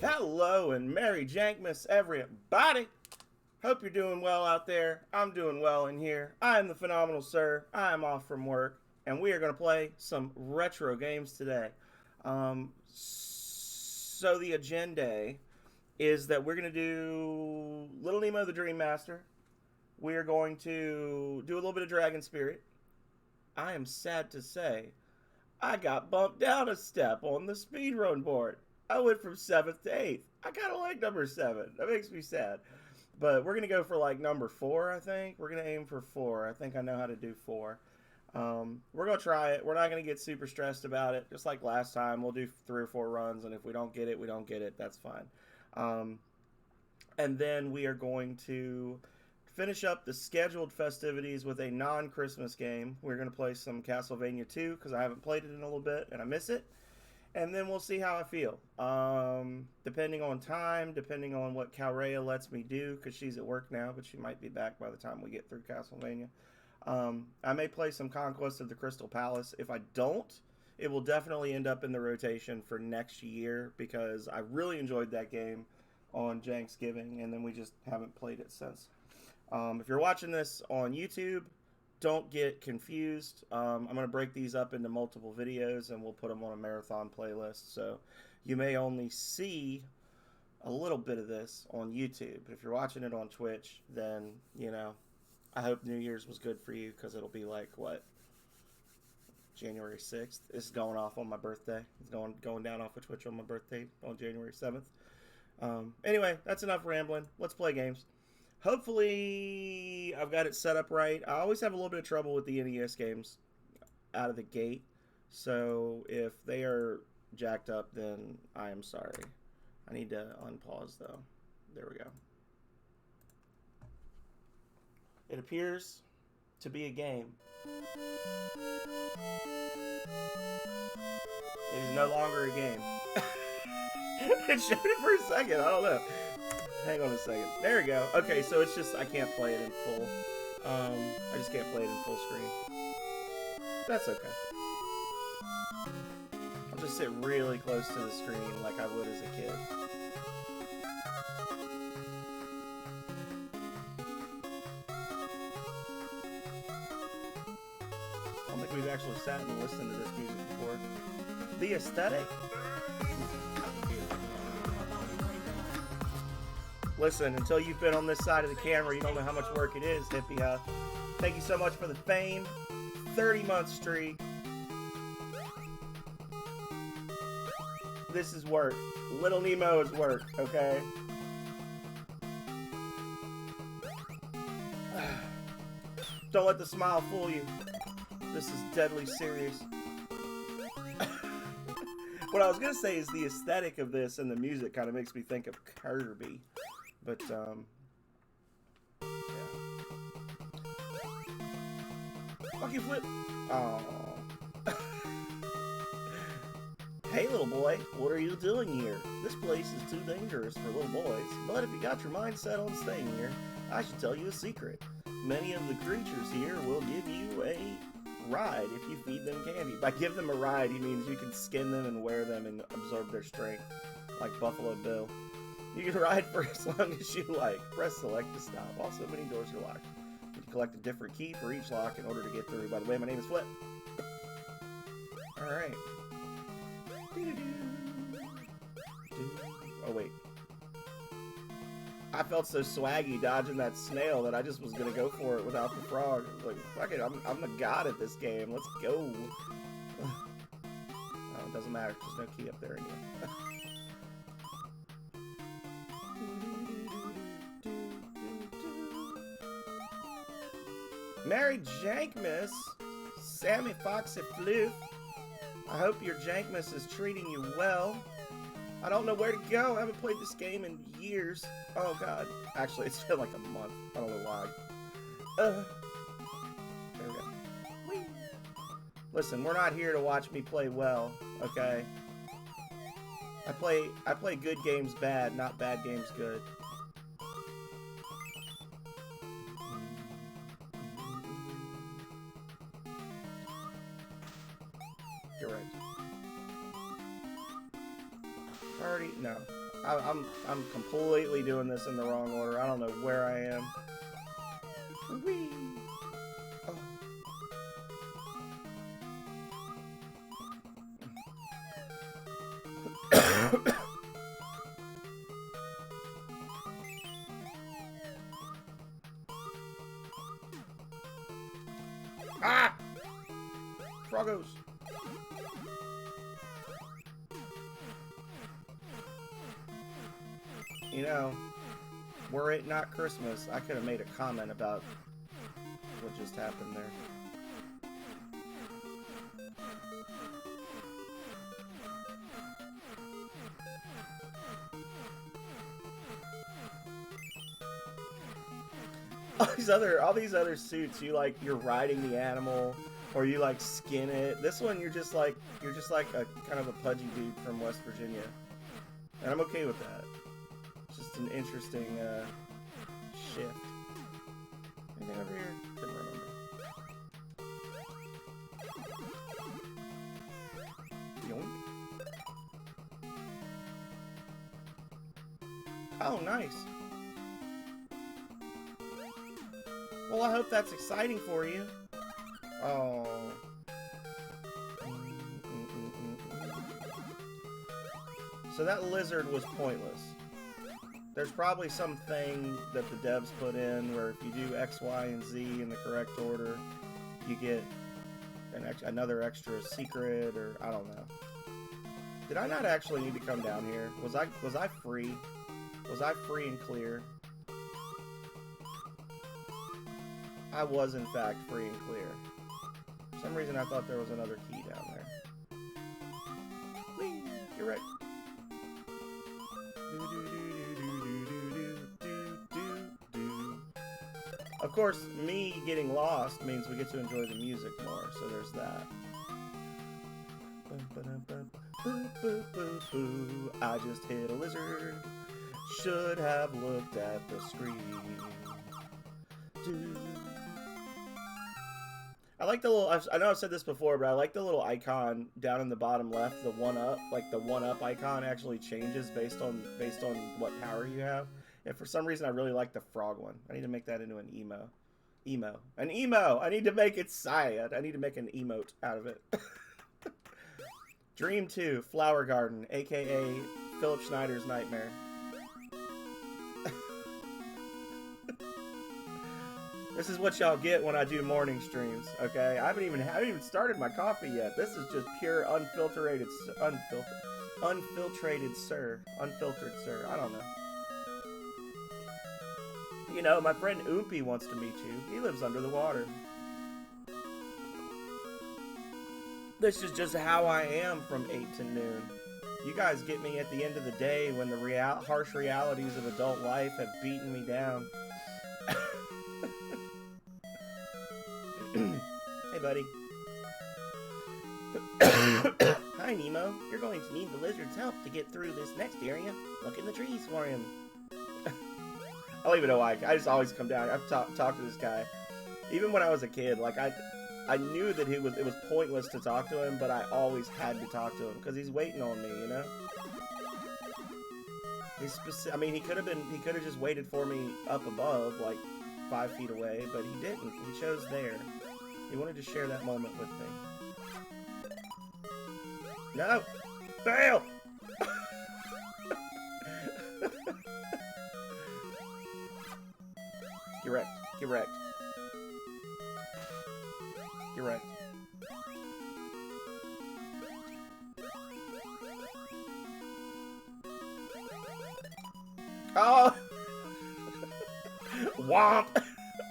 Hello and Merry Jankmas, everybody. Hope you're doing well out there. I'm doing well in here. I am the phenomenal sir. I am off from work, and we are going to play some retro games today. So the agenda is that we're going to do Little Nemo the Dream Master. We are going to do a little bit of Dragon Spirit. I am sad to say, I got bumped down a step on the speedrun board. I went from 7th to 8th. I kind of like number 7. That makes me sad. But we're going to go for like number 4, I think. We're going to aim for 4. I think I know how to do 4. We're going to try it. We're not going to get super stressed about it. Just like last time, we'll do 3 or 4 runs. And if we don't get it, we don't get it. That's fine. And then we are going to finish up the scheduled festivities with a non-Christmas game. We're going to play some Castlevania 2 because I haven't played it in a little bit and I miss it. And then we'll see how I feel. Depending on time, depending on what Calrea lets me do, because she's at work now, but she might be back by the time we get through Castlevania. I may play some Conquest of the Crystal Palace. If I don't, it will definitely end up in the rotation for next year, because I really enjoyed that game on Janksgiving, and then we just haven't played it since. If you're watching this on YouTube, don't get confused. I'm going to break these up into multiple videos and we'll put them on a marathon playlist. So you may only see a little bit of this on YouTube. But if you're watching it on Twitch, then, you know, I hope New Year's was good for you, because it'll be like, what, January 6th? It's going off on my birthday. It's going down off of Twitch on my birthday on January 7th. Anyway, that's enough rambling. Let's play games. Hopefully, I've got it set up right. I always have a little bit of trouble with the NES games out of the gate. So if they are jacked up, then I am sorry. I need to unpause, though. There we go. It appears to be a game. It is no longer a game. It showed it for a second. I don't know. Hang on a second. There we go. Okay, so it's just I can't play it in full. I just can't play it in full screen. That's okay. I'll just sit really close to the screen like I would as a kid. I don't think we've actually sat and listened to this music before. The aesthetic. Listen, until you've been on this side of the camera, you don't know how much work it is, Hippie. Thank you so much for the fame. 30-month streak. This is work. Little Nemo is work, okay? Don't let the smile fool you. This is deadly serious. What I was going to say is the aesthetic of this and the music kind of makes me think of Kirby. But, yeah. Fuck you, Flip. Aww. Hey, little boy, what are you doing here? This place is too dangerous for little boys, but if you got your mind set on staying here, I should tell you a secret. Many of the creatures here will give you a ride if you feed them candy. By give them a ride, he means you can skin them and wear them and absorb their strength, like Buffalo Bill. You can ride for as long as you like. Press select to stop. Also, many doors are locked. You can collect a different key for each lock in order to get through. By the way, my name is Flip. Alright. Oh, wait. I felt so swaggy dodging that snail that I just was going to go for it without the frog. I was like, fuck it, I'm the god at this game. Let's go. Oh, it doesn't matter. There's no key up there anyway. Merry Jankmas, Sammy Foxy Floof. I hope your Jankmas is treating you well. I don't know where to go. I haven't played this game in years. Oh god. Actually, it's been like a month. I don't know why. There we go. Whee. Listen, we're not here to watch me play well, okay? I play good games bad, not bad games good. You're right. Party? No. I'm completely doing this in the wrong order. I don't know where I am. Whee! Oh. Ah! Froggos! You know, were it not Christmas, I could have made a comment about what just happened there. All these other suits, you're riding the animal, or you like skin it. This one, you're just like a kind of a pudgy dude from West Virginia, and I'm okay with that. It's just an interesting shift. Anything over here? Couldn't remember. Yoink. Oh, nice. Well, I hope that's exciting for you. Oh. So that lizard was pointless. There's probably something that the devs put in where if you do X, Y, and Z in the correct order, you get another extra secret, or I don't know. Did I not actually need to come down here? Was I free? Was I free and clear? I was, in fact, free and clear. For some reason, I thought there was another key down there. Whee! You're right. Of course, me getting lost means we get to enjoy the music more, so there's that. I just hit a lizard. Should have looked at the screen. I like the little, I know I've said this before, but I like the little icon down in the bottom left, the 1-up. Like, the 1-up icon actually changes based on what power you have. And for some reason, I really like the frog one. I need to make that into an emo. An emo! I need to make it sad. I need to make an emote out of it. Dream 2, Flower Garden, a.k.a. Philip Schneider's Nightmare. This is what y'all get when I do morning streams, okay? I haven't even started my coffee yet. This is just pure unfiltered sir. Unfiltered sir. I don't know. You know, my friend Oompy wants to meet you. He lives under the water. This is just how I am from 8 to noon. You guys get me at the end of the day when the harsh realities of adult life have beaten me down. Hey, buddy. Hi, Nemo. You're going to need the lizard's help to get through this next area. Look in the trees for him. I don't even know why. I just always come down. I've talked to this guy. Even when I was a kid, like, I knew that it was pointless to talk to him, but I always had to talk to him because he's waiting on me, you know? I mean, he could have just waited for me up above, like 5 feet away, but he didn't. He chose there. He wanted to share that moment with me. No! Fail! Get wrecked. Get wrecked. Get wrecked. Oh! Womp!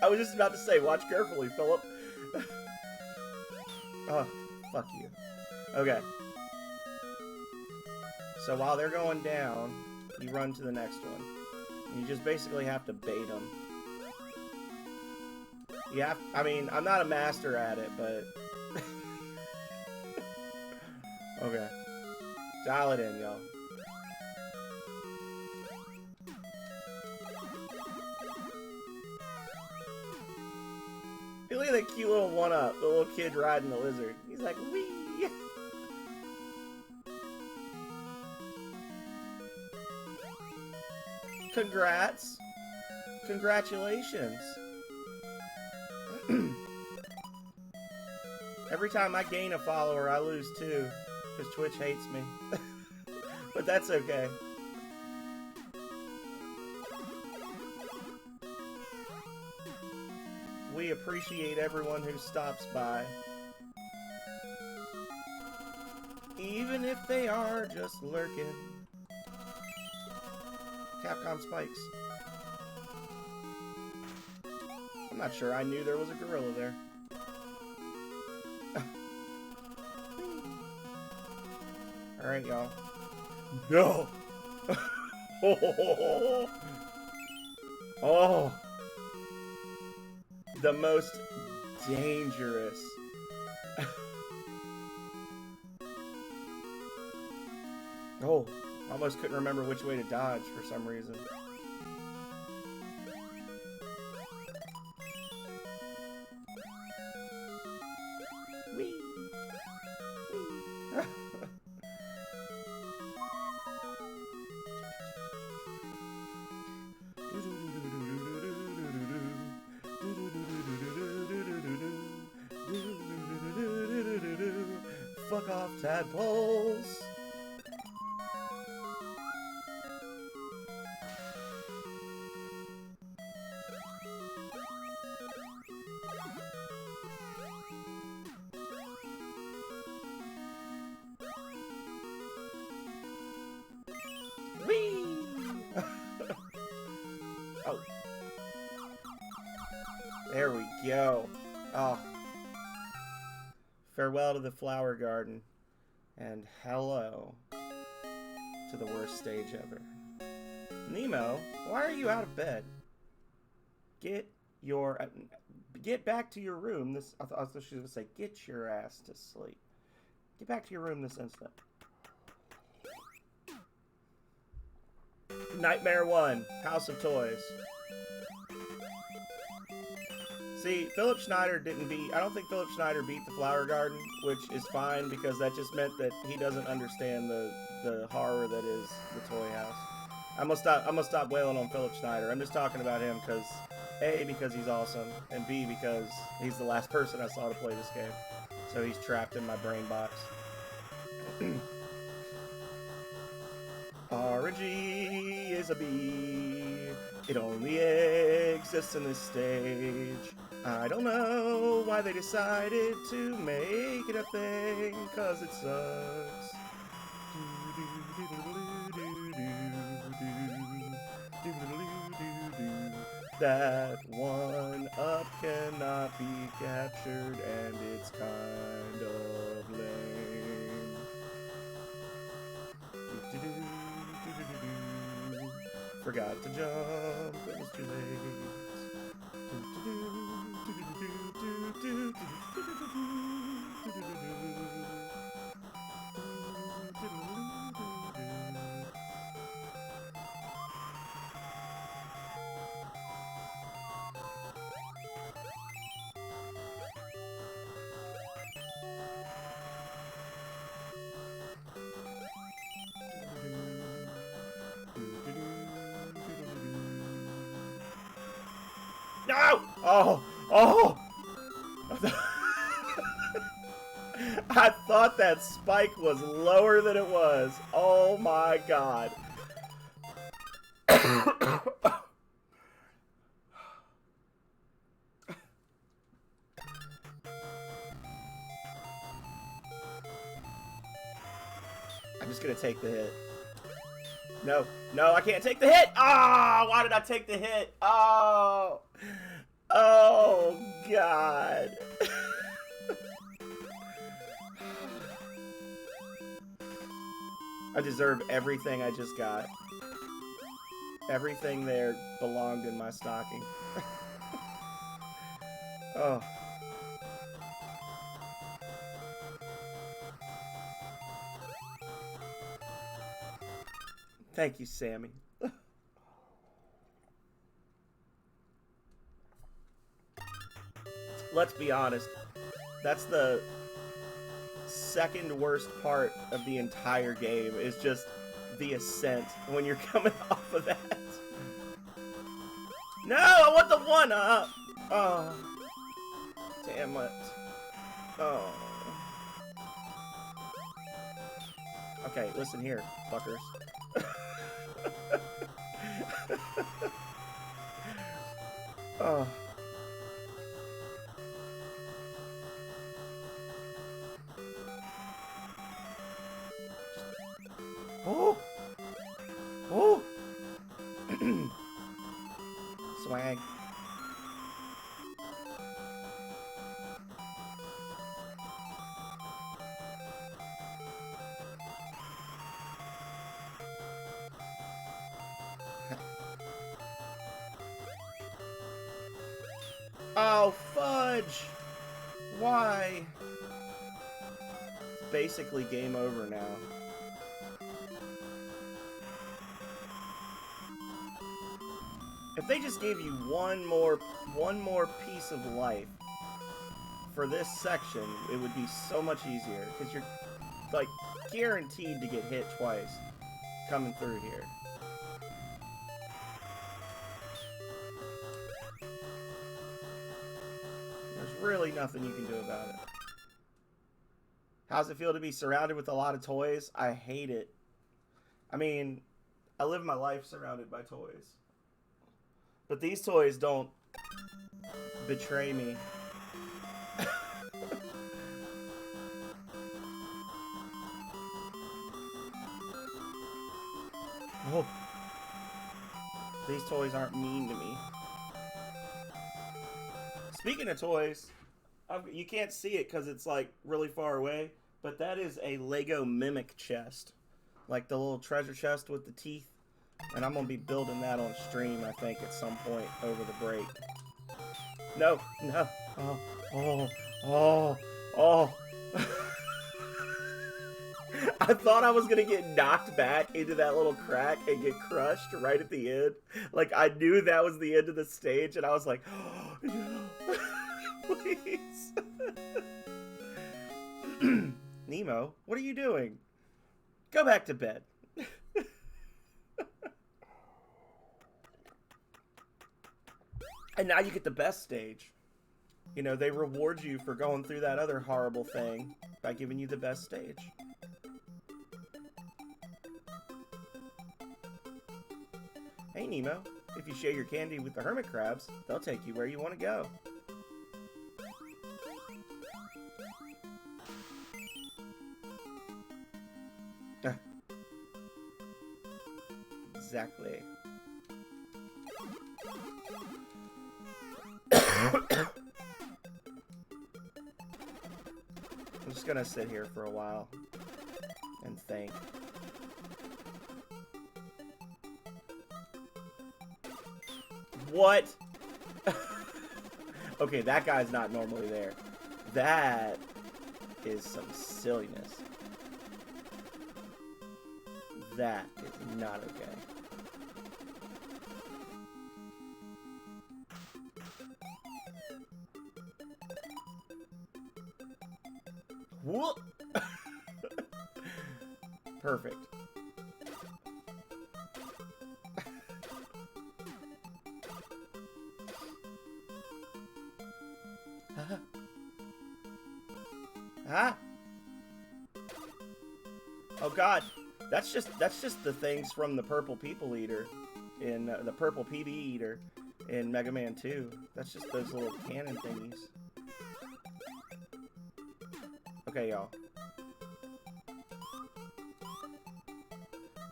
I was just about to say, watch carefully, Philip. Oh, fuck you. Okay. So while they're going down, you run to the next one. You just basically have to bait them. Yeah, I mean, I'm not a master at it, but... Okay. Dial it in, y'all. Look at that cute little 1-up, the little kid riding the lizard. He's like, wee! Congrats. Congratulations. Every time I gain a follower, I lose 2. Because Twitch hates me. But that's okay. We appreciate everyone who stops by. Even if they are just lurking. Capcom Spikes. I'm not sure I knew there was a gorilla there. Alright, y'all. No! Oh! The most dangerous. Oh, almost couldn't remember which way to dodge for some reason. Whee! Whee! Fuck off, tadpoles! Whee! Oh. There we go. Oh. Farewell to the flower garden. And hello to the worst stage ever. Nemo, why are you out of bed? Get back to your room. I thought she was going to say, get your ass to sleep. Get back to your room this instant. Nightmare 1, House of Toys. See, Philip Schneider didn't beat... I don't think Philip Schneider beat the Flower Garden, which is fine because that just meant that he doesn't understand the horror that is the toy house. I'm gonna stop wailing on Philip Schneider. I'm just talking about him because A, because he's awesome, and B, because he's the last person I saw to play this game. So he's trapped in my brain box. RNG is a bee. It only exists in this stage. I don't know why they decided to make it a thing, cause it sucks. That one up cannot be captured, and it's kind of lame. Forgot to jump, it was too late. No! Oh! Oh! I thought that spike was lower than it was. Oh my god. I'm just gonna take the hit. No, no, I can't take the hit! Oh, why did I take the hit? Oh! Oh, God. I deserve everything I just got. Everything there belonged in my stocking. Oh. Thank you, Sammy. Let's be honest. That's the second worst part of the entire game, is just the ascent when you're coming off of that. No, I want the one up. Oh, damn it. Oh. Okay, listen here, fuckers. Oh. Oh. Oh. Swag. Oh, fudge! Why? It's basically game over now. If they just gave you one more piece of life for this section, it would be so much easier. Because you're, like, guaranteed to get hit twice coming through here. There's really nothing you can do about it. How's it feel to be surrounded with a lot of toys? I hate it. I mean, I live my life surrounded by toys. But these toys don't betray me. Oh. These toys aren't mean to me. Speaking of toys, you can't see it because it's like really far away, but that is a Lego Mimic chest. Like the little treasure chest with the teeth. And I'm going to be building that on stream, I think, at some point over the break. No, no. Oh, oh, oh, oh. I thought I was going to get knocked back into that little crack and get crushed right at the end. Like, I knew that was the end of the stage, and I was like, oh, no. Please. Nemo, what are you doing? Go back to bed. And now you get the best stage. You know, they reward you for going through that other horrible thing by giving you the best stage. Hey, Nemo. If you share your candy with the hermit crabs, they'll take you where you want to go. Exactly. I'm just gonna sit here for a while and think. What? Okay, that guy's not normally there. That is some silliness. That is not okay. Whoop! Perfect. Huh? Oh God, that's just the things from the Purple People Eater in the Purple PB Eater in Mega Man 2. That's just those little cannon thingies. Okay, y'all.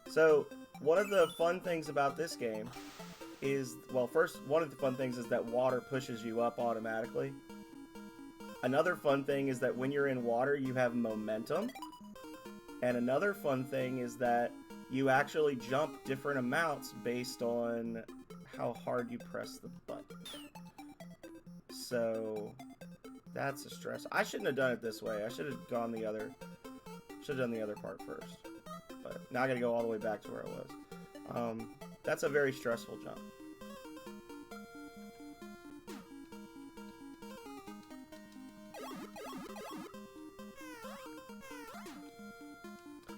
So, one of the fun things about this game is, well, first, one of the fun things is that water pushes you up automatically. Another fun thing is that when you're in water, you have momentum. And another fun thing is that you actually jump different amounts based on how hard you press the button. So, that's a stress. I shouldn't have done it this way. I should have done the other part first. But now I gotta go all the way back to where I was. That's a very stressful jump.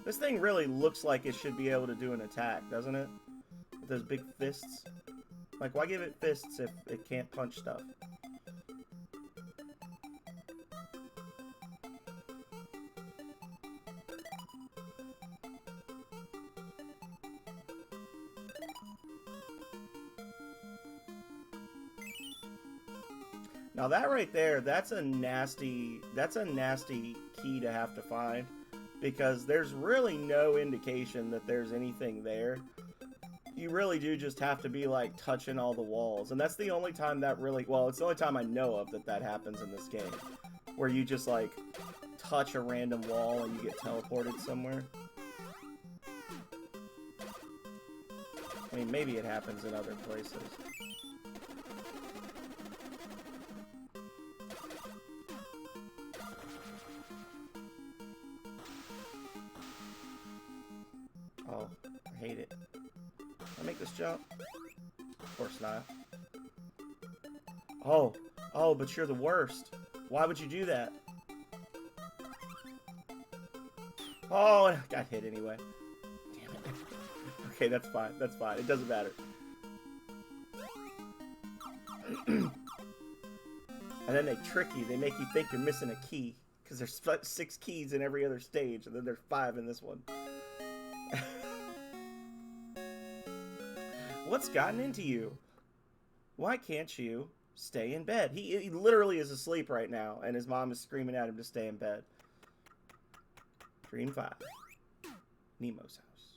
This thing really looks like it should be able to do an attack, doesn't it? With those big fists. Like, why give it fists if it can't punch stuff? Now that right there, that's a nasty key to have to find, because there's really no indication that there's anything there. You really do just have to be like touching all the walls, and that's the only time that really, well, it's the only time I know of that happens in this game, where you just like touch a random wall and you get teleported somewhere. I mean, maybe it happens in other places. Oh, I hate it. Can I make this jump? Of course not. Oh, but you're the worst. Why would you do that? Oh, I got hit anyway. Damn it. Okay, that's fine. That's fine. It doesn't matter. And then they trick you. They make you think you're missing a key, because there's 6 keys in every other stage, and then there's 5 in this one. What's gotten into you? Why can't you stay in bed? He literally is asleep right now, and his mom is screaming at him to stay in bed. Dream 5. Nemo's house.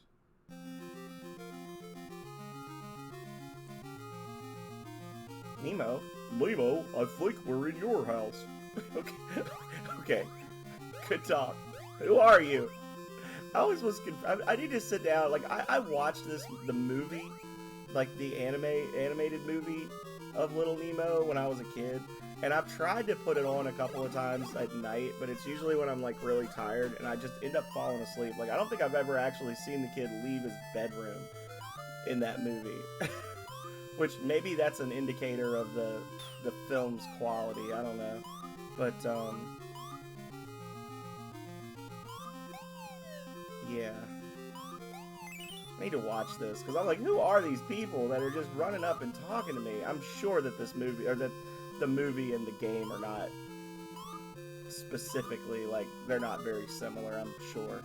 Nemo? Nemo, I think we're in your house. Okay. Okay. Good talk. Who are you? I always was confused. I need to sit down. Like, I watched the movie, like the animated movie of Little Nemo when I was a kid, and I've tried to put it on a couple of times at night, but it's usually when I'm like really tired and I just end up falling asleep. Like, I don't think I've ever actually seen the kid leave his bedroom in that movie. Which maybe that's an indicator of the film's quality, I don't know. But yeah. I need to watch this, because I'm like, who are these people that are just running up and talking to me? I'm sure that this movie, or that the movie and the game are not specifically, like, they're not very similar, I'm sure.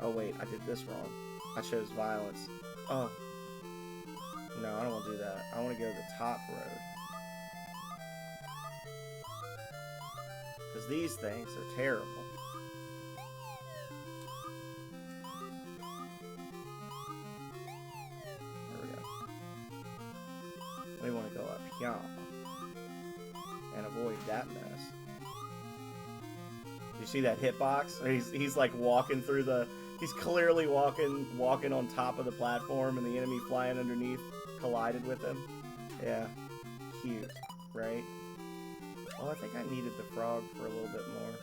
Oh wait, I did this wrong. I chose violence. Oh. No, I don't want to do that. I want to go to the top road. Because these things are terrible. We want to go up here and avoid that mess. You see that hitbox? He's like walking through the. He's clearly walking on top of the platform, and the enemy flying underneath collided with him. Yeah, cute, right? Oh, I think I needed the frog for a little bit more.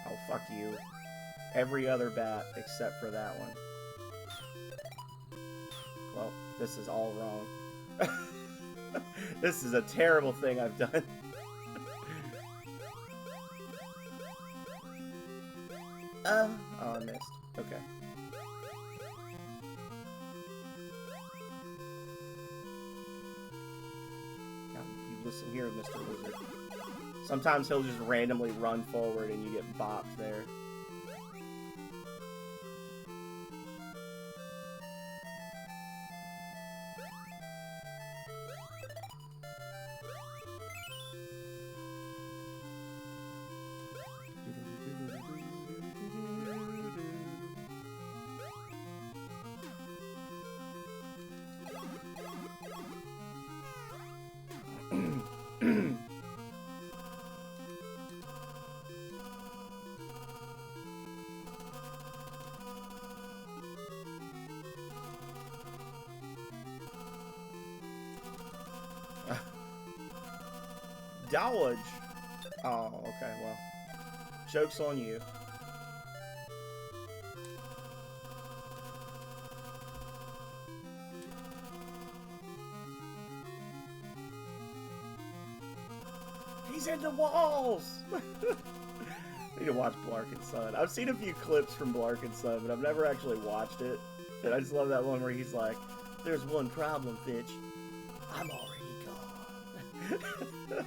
Oh, fuck you! Every other bat except for that one. Well, this is all wrong. This is a terrible thing I've done. Oh, I missed. Okay. Now, you listen here, Mr. Wizard. Sometimes he'll just randomly run forward and you get bopped there. Dodge. Oh, okay, well. Joke's on you. He's in the walls! I need to watch Blark and Son. I've seen a few clips from Blark and Son, but I've never actually watched it. And I just love that one where he's like, There's one problem, Fitch. I'm already gone.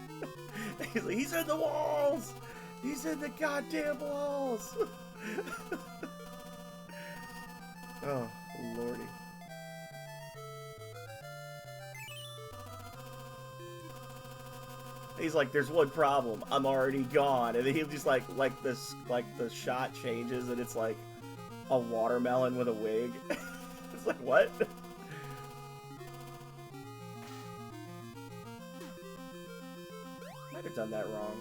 He's like, he's in the walls! He's in the goddamn walls! Oh, lordy. He's like, there's one problem. I'm already gone. And then he just like this, like the shot changes and it's like a watermelon with a wig. It's like, what? Might have done that wrong.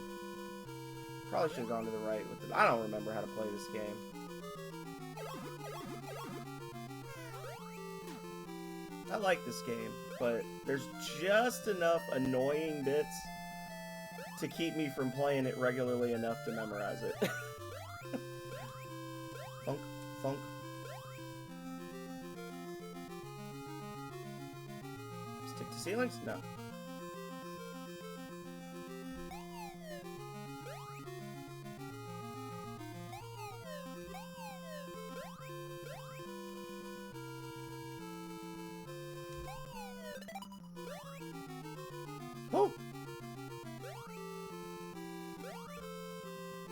Probably should have gone to the right with it. I don't remember how to play this game. I like this game, but there's just enough annoying bits to keep me from playing it regularly enough to memorize it. Funk, funk. Stick to ceilings? No. Oh!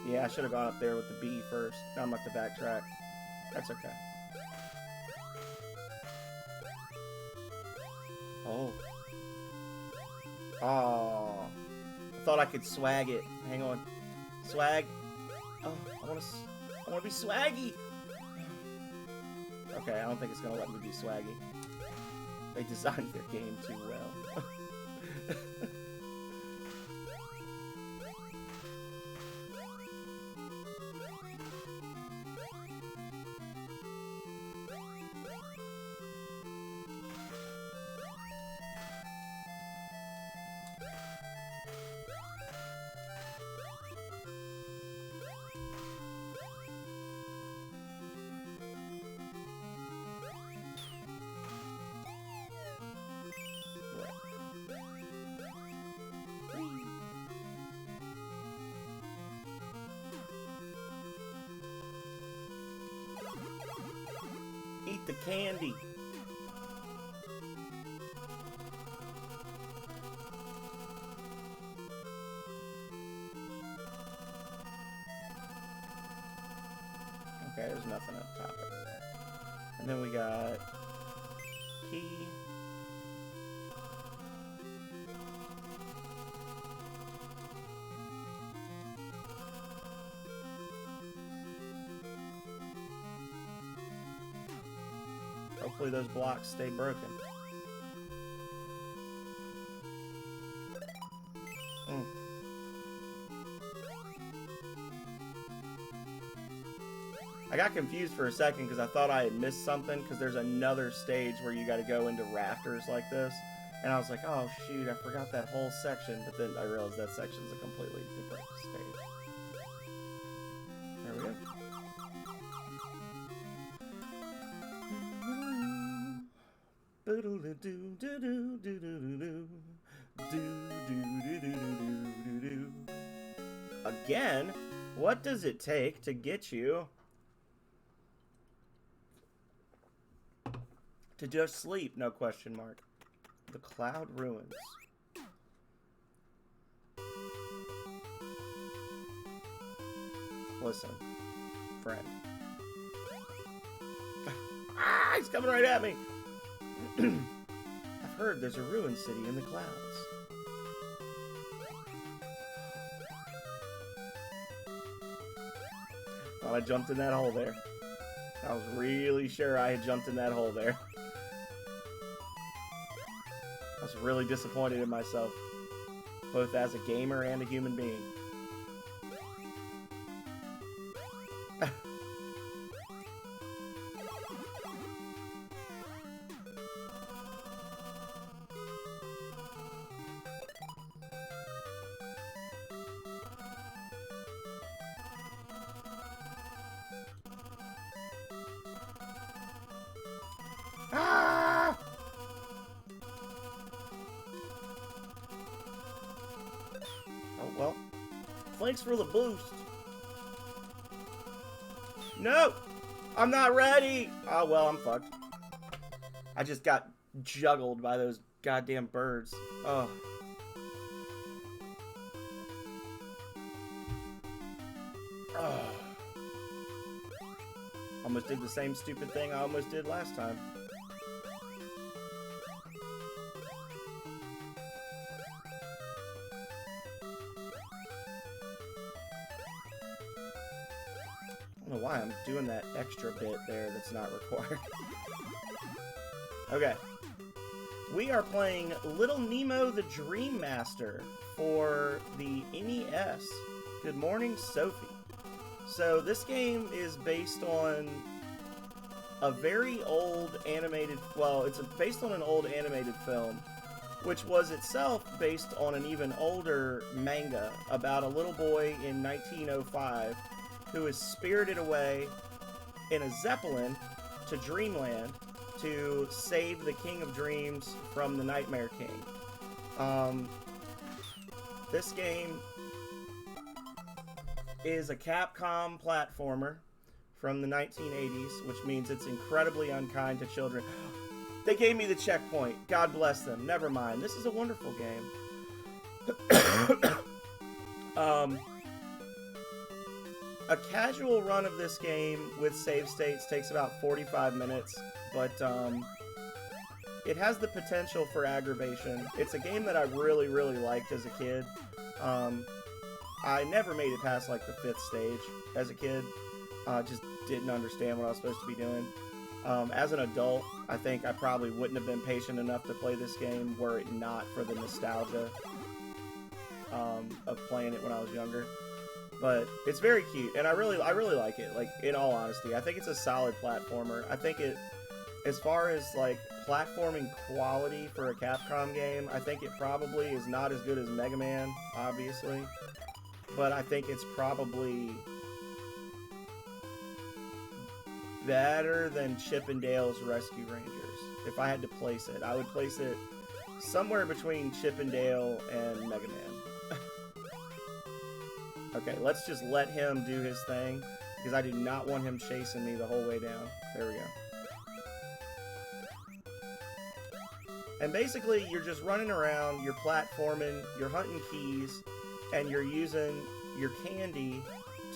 Yeah, I should have gone up there with the B first. Now I'm going to have to backtrack. That's okay. Oh. Oh. I thought I could swag it. Hang on. Swag. Oh, I want to be swaggy. Okay, I don't think it's going to let me be swaggy. They designed their game too well. Eat the candy. Okay, there's nothing up top over there. And then we got key. Hopefully those blocks stay broken. I got confused for a second because I thought I had missed something because there's another stage where you got to go into rafters like this. And I was like, oh shoot, I forgot that whole section. But then I realized that section's a completely different stage. There we go. Again, what does it take to get you to just sleep? No question mark. The Cloud Ruins. Listen, friend. Ah, he's coming right at me. I've heard there's a ruin city in the clouds. Thought I jumped in that hole there. I was really sure I had jumped in that hole there. I was really disappointed in myself, both as a gamer and a human being. Ah! Oh, well. Thanks for the boost. No! I'm not ready! Oh, well, I'm fucked. I just got juggled by those goddamn birds. Oh. Oh. Almost did the same stupid thing I almost did last time. I don't know why I'm doing that extra bit there that's not required. Okay. We are playing Little Nemo the Dream Master for the NES. Good morning, Sophie. So this game is based on a very old animated... Well, it's based on an old animated film, which was itself based on an even older manga about a little boy in 1905 who is spirited away in a Zeppelin to Dreamland to save the King of Dreams from the Nightmare King. This game is a Capcom platformer from the 1980s, which means it's incredibly unkind to children. They gave me the checkpoint. God bless them. Never mind. This is a wonderful game. A casual run of this game with save states takes about 45 minutes, but it has the potential for aggravation. It's a game that I really, really liked as a kid. I never made it past like the 5th stage as a kid. Just didn't understand what I was supposed to be doing. As an adult, I think I probably wouldn't have been patient enough to play this game were it not for the nostalgia of playing it when I was younger. But it's very cute, and I really like it. Like, in all honesty, I think it's a solid platformer. I think it, as far as like platforming quality for a Capcom game, I think it probably is not as good as Mega Man, obviously. But I think it's probably better than Chip and Dale's Rescue Rangers. If I had to place it, I would place it somewhere between Chip and Dale and Mega Man. Okay, let's just let him do his thing, because I do not want him chasing me the whole way down. There we go. And basically, you're just running around, you're platforming, you're hunting keys, and you're using your candy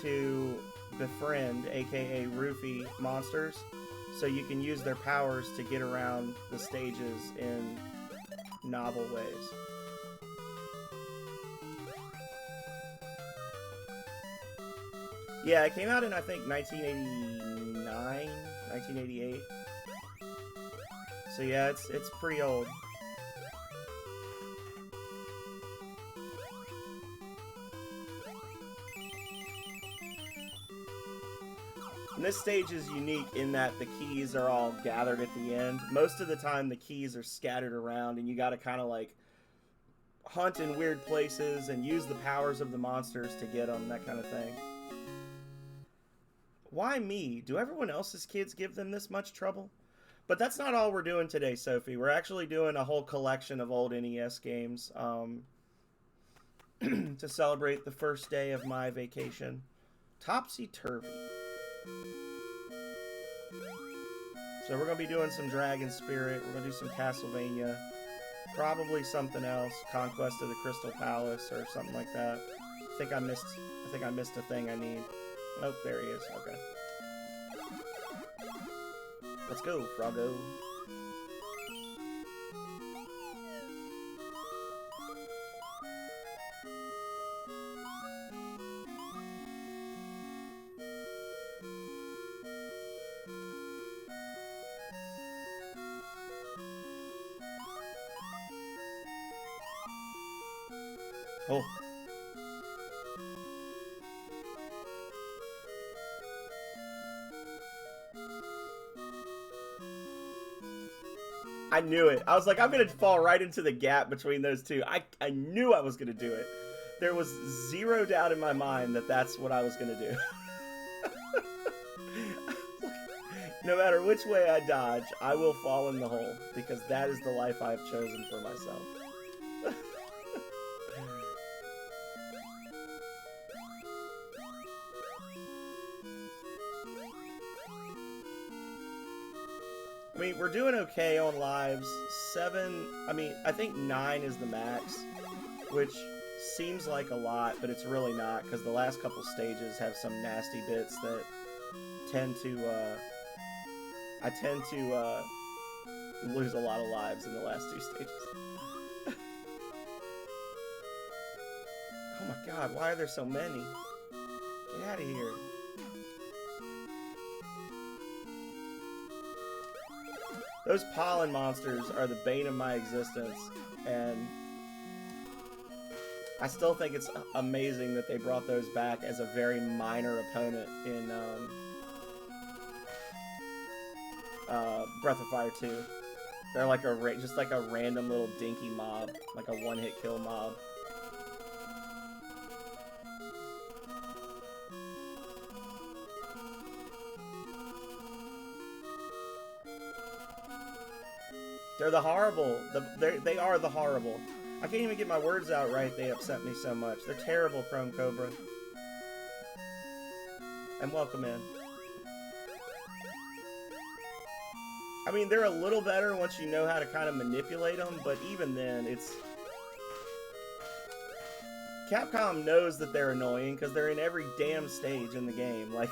to befriend, aka roofie, monsters, so you can use their powers to get around the stages in novel ways. Yeah, it came out in, I think, 1989, 1988. So yeah, it's pretty old. And this stage is unique in that the keys are all gathered at the end. Most of the time, the keys are scattered around, and you gotta kind of like hunt in weird places and use the powers of the monsters to get them, that kind of thing. Why me? Do everyone else's kids give them this much trouble? But that's not all we're doing today, Sophie. We're actually doing a whole collection of old NES games to celebrate the first day of my vacation. Topsy-turvy. So we're going to be doing some Dragon Spirit. We're going to do some Castlevania. Probably something else. Conquest of the Crystal Palace or something like that. I think I missed a thing I need. Oh, there he is. Okay. Let's go, Froggo. Oh. I knew it. I was like, I'm going to fall right into the gap between those two. I knew I was going to do it. There was zero doubt in my mind that that's what I was going to do. No matter which way I dodge, I will fall in the hole, because that is the life I have chosen for myself. I mean, we're doing okay on lives. 7, I mean, I think 9 is the max, which seems like a lot, but it's really not, because the last couple stages have some nasty bits that tend to, I tend to, lose a lot of lives in the last 2 stages. Oh my god, why are there so many? Get out of here. Those pollen monsters are the bane of my existence, and I still think it's amazing that they brought those back as a very minor opponent in Breath of Fire 2. They're like just like a random little dinky mob, like a one-hit kill mob. They're the horrible. They are the horrible. I can't even get my words out right. They upset me so much. They're terrible, Chrome Cobra. And welcome in. I mean, they're a little better once you know how to kind of manipulate them, but even then, it's... Capcom knows that they're annoying because they're in every damn stage in the game. Like,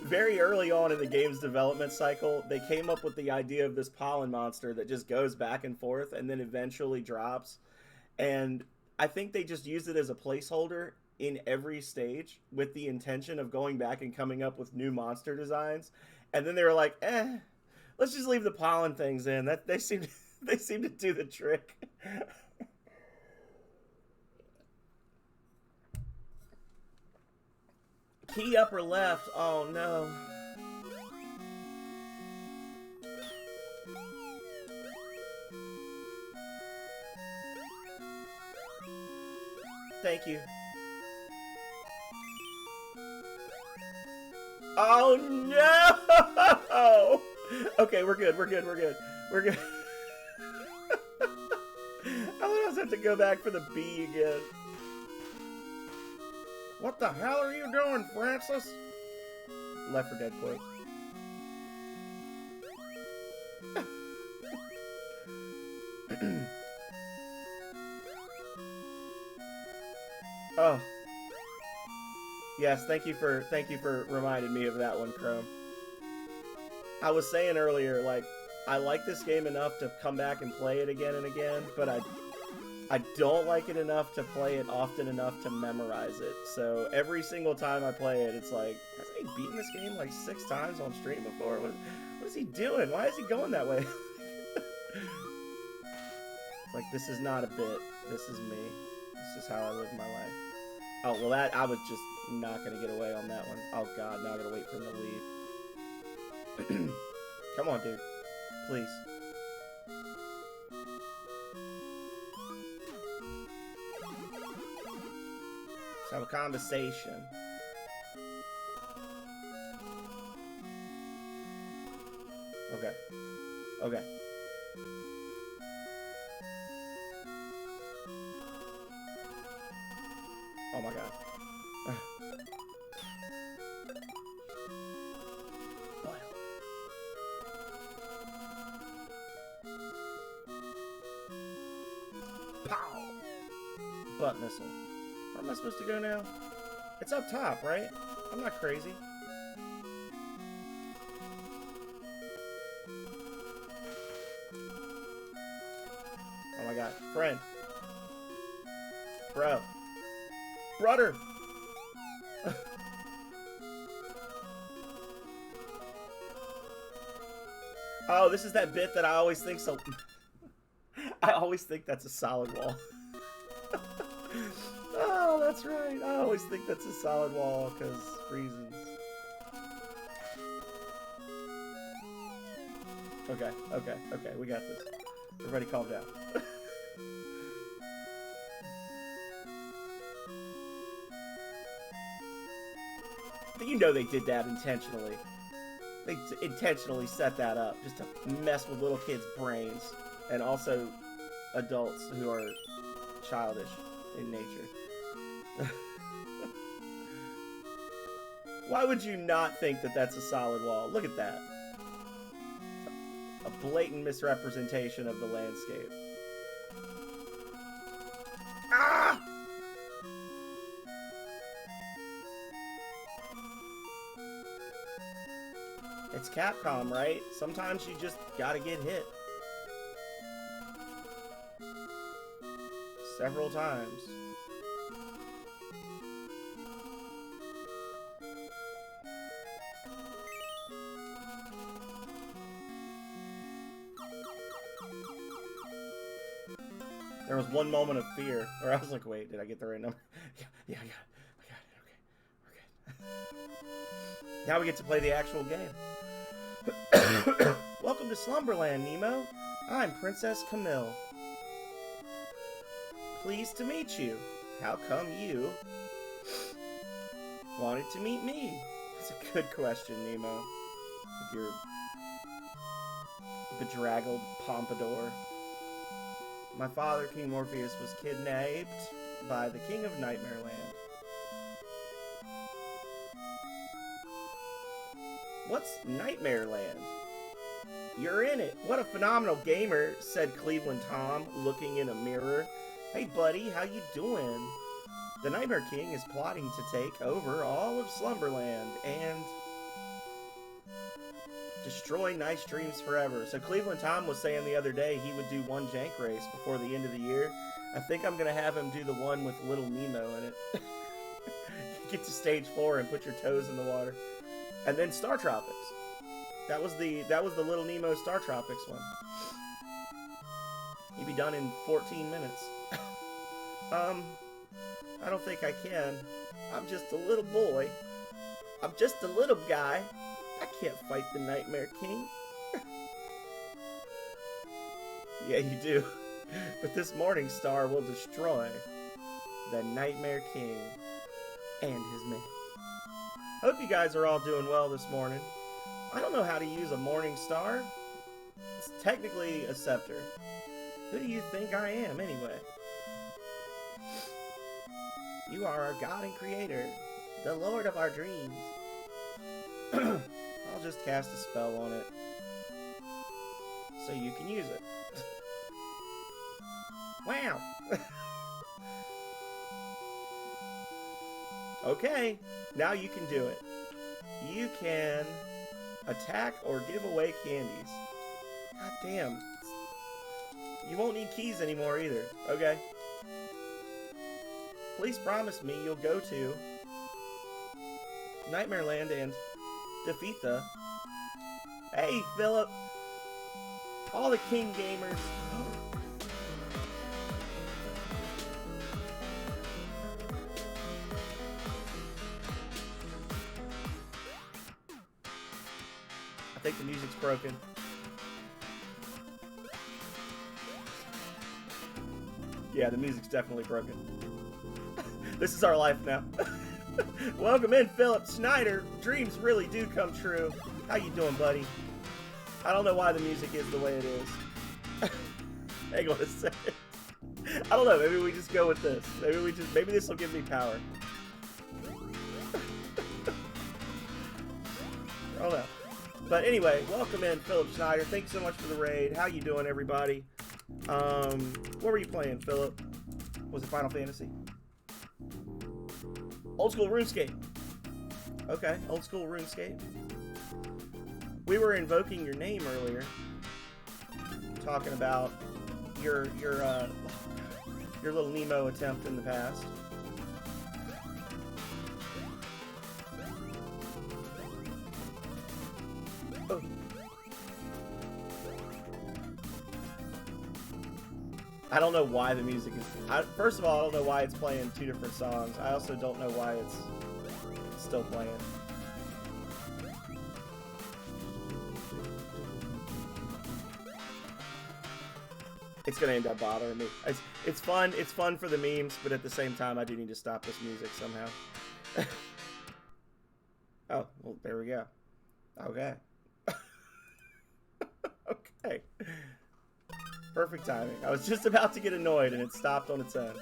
very early on in the game's development cycle, they came up with the idea of this pollen monster that just goes back and forth and then eventually drops. And I think they just used it as a placeholder in every stage with the intention of going back and coming up with new monster designs. And then they were like, let's just leave the pollen things in. That they seem to do the trick. Key upper left. Oh no. Thank you. Oh no! Okay, we're good. We're good. We're good. We're good. I would also have to go back for the B again. What the hell are you doing, Francis? Left 4 Dead quote. Oh. Yes, thank you for reminding me of that one, Chrome. I was saying earlier, like, I like this game enough to come back and play it again and again, but I don't like it enough to play it often enough to memorize it. So every single time I play it, it's like, hasn't he beaten this game like 6 times on stream before? What is he doing? Why is he going that way? It's like, this is not a bit. This is me. This is how I live my life. Oh, well, that, I was just not going to get away on that one. Oh, God, now I got to wait for him to leave. Come on, dude. Please. Let's have a conversation. Okay. Okay. Oh my god. Pow! Butt missile. Where am I supposed to go now? It's up top, right? I'm not crazy. Oh my god. Friend. Bro. Brother! Oh, this is that bit that I always think so... I always think that's a solid wall. Oh, that's right. I always think that's a solid wall, because reasons. Okay, okay, okay, we got this. Everybody calm down. You know they did that intentionally. They intentionally set that up just to mess with little kids' brains. And also adults who are childish in nature. Why would you not think that that's a solid wall? Look at that. a blatant misrepresentation of the landscape. Ah! It's Capcom, right? Sometimes you just gotta get hit. Several times. There was one moment of fear where I was like, wait, did I get the right number? Yeah, I got it. Okay, we're good. Now we get to play the actual game. Welcome to Slumberland, Nemo. I'm Princess Camille. Pleased to meet you. How come you wanted to meet me? That's a good question, Nemo. With your bedraggled pompadour. My father, King Morpheus, was kidnapped by the King of Nightmare Land. What's Nightmare Land? You're in it. What a phenomenal gamer, said Cleveland Tom, looking in a mirror. Hey, buddy, how you doing? The Nightmare King is plotting to take over all of Slumberland and destroy Nice Dreams forever. So Cleveland Tom was saying the other day he would do one jank race before the end of the year. I think I'm going to have him do the one with Little Nemo in it. Get to stage 4 and put your toes in the water. And then Star Tropics. That was the Little Nemo Star Tropics one. You'd be done in 14 minutes. I don't think I can. I'm just a little boy. I'm just a little guy. I can't fight the Nightmare King. Yeah, you do. But this morning star will destroy the Nightmare King and his men. Hope you guys are all doing well this morning. I don't know how to use a morning star. It's technically a scepter. Who do you think I am, anyway? You are our God and Creator, the Lord of our dreams. I'll just cast a spell on it, so you can use it. Wow! Okay, now you can do it. You can attack or give away candies. God damn. You won't need keys anymore either. Okay. Please promise me you'll go to Nightmare Land and defeat the... Hey, Philip! All the King Gamers. I think the music's broken. Yeah, the music's definitely broken. This is our life now. Welcome in, Philip Snyder. Dreams really do come true. How you doing, buddy? I don't know why the music is the way it is. Hang on a second. I don't know. Maybe we just go with this. Maybe this will give me power. I don't know. But anyway, welcome in, Philip Snyder. Thanks so much for the raid. How you doing, everybody? What were you playing, Philip? Was it Final Fantasy? Old school RuneScape. Okay, old school RuneScape. We were invoking your name earlier, talking about your little Nemo attempt in the past. Oh. I don't know why the music is... first of all, I don't know why it's playing two different songs. I also don't know why it's still playing. It's gonna end up bothering me. It's fun. It's fun for the memes, but at the same time, I do need to stop this music somehow. Oh, well, there we go. Okay. Okay. Perfect timing. I was just about to get annoyed and it stopped on its own.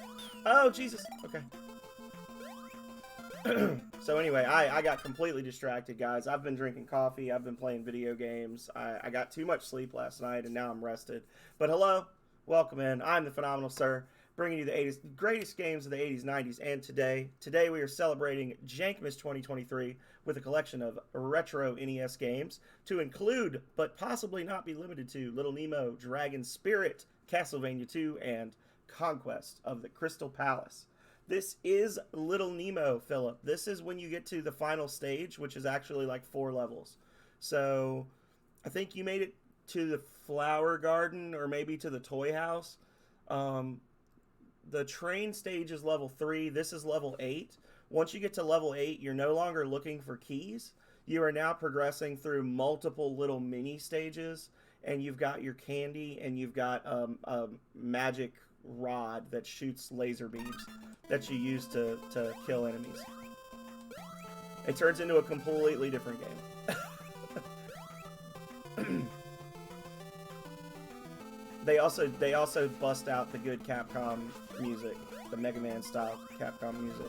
Oh, Jesus. Okay. So anyway, I got completely distracted, guys. I've been drinking coffee. I've been playing video games. I got too much sleep last night, and now I'm rested. But hello, welcome in. I'm the Phenomenal Sir, bringing you the greatest games of the 80s, 90s, and today we are celebrating Jankmas 2023 with a collection of retro NES games to include, but possibly not be limited to, Little Nemo, Dragon Spirit, Castlevania 2, and Conquest of the Crystal Palace. This is Little Nemo, Philip. This is when you get to the final stage, which is actually like 4 levels. So I think you made it to the flower garden or maybe to the toy house. The train stage is level 3. This is level 8. Once you get to level 8, you're no longer looking for keys. You are now progressing through multiple little mini stages, and you've got your candy, and you've got a magic rod that shoots laser beams that you use to kill enemies. It turns into a completely different game. They also bust out the good Capcom music, the Mega Man style Capcom music.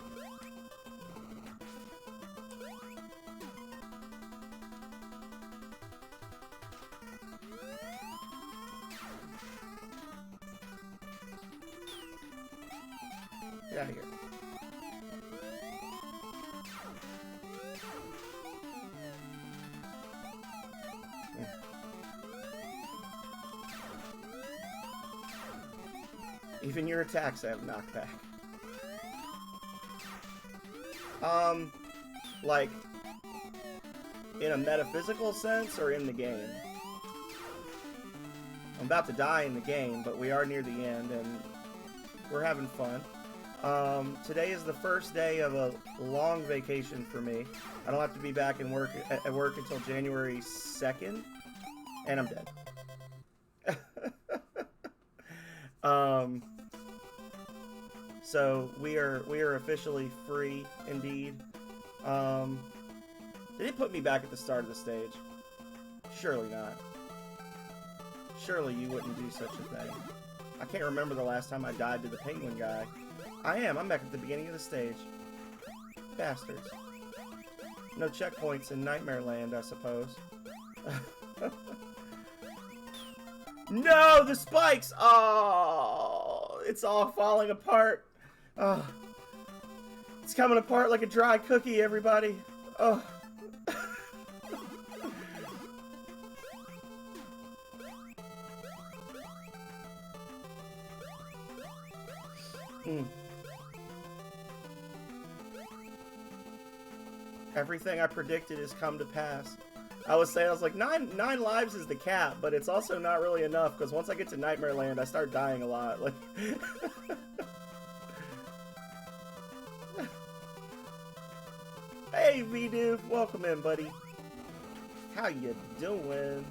Get out of here. Even your attacks have knockback. Like, in a metaphysical sense or in the game? I'm about to die in the game, but we are near the end, and we're having fun. Today is the first day of a long vacation for me. I don't have to be back at work until January 2nd, and I'm dead. So we are officially free indeed. Did it put me back at the start of the stage? Surely not. Surely you wouldn't do such a thing. I can't remember the last time I died to the penguin guy. I'm back at the beginning of the stage. Bastards. No checkpoints in Nightmare Land, I suppose. No, the spikes! Oh, it's all falling apart. Oh, it's coming apart like a dry cookie, everybody. Oh. Everything I predicted has come to pass. I was like, nine lives is the cap, but it's also not really enough, because once I get to Nightmare Land, I start dying a lot. Like, hey, V-Doof, welcome in, buddy. How you doing?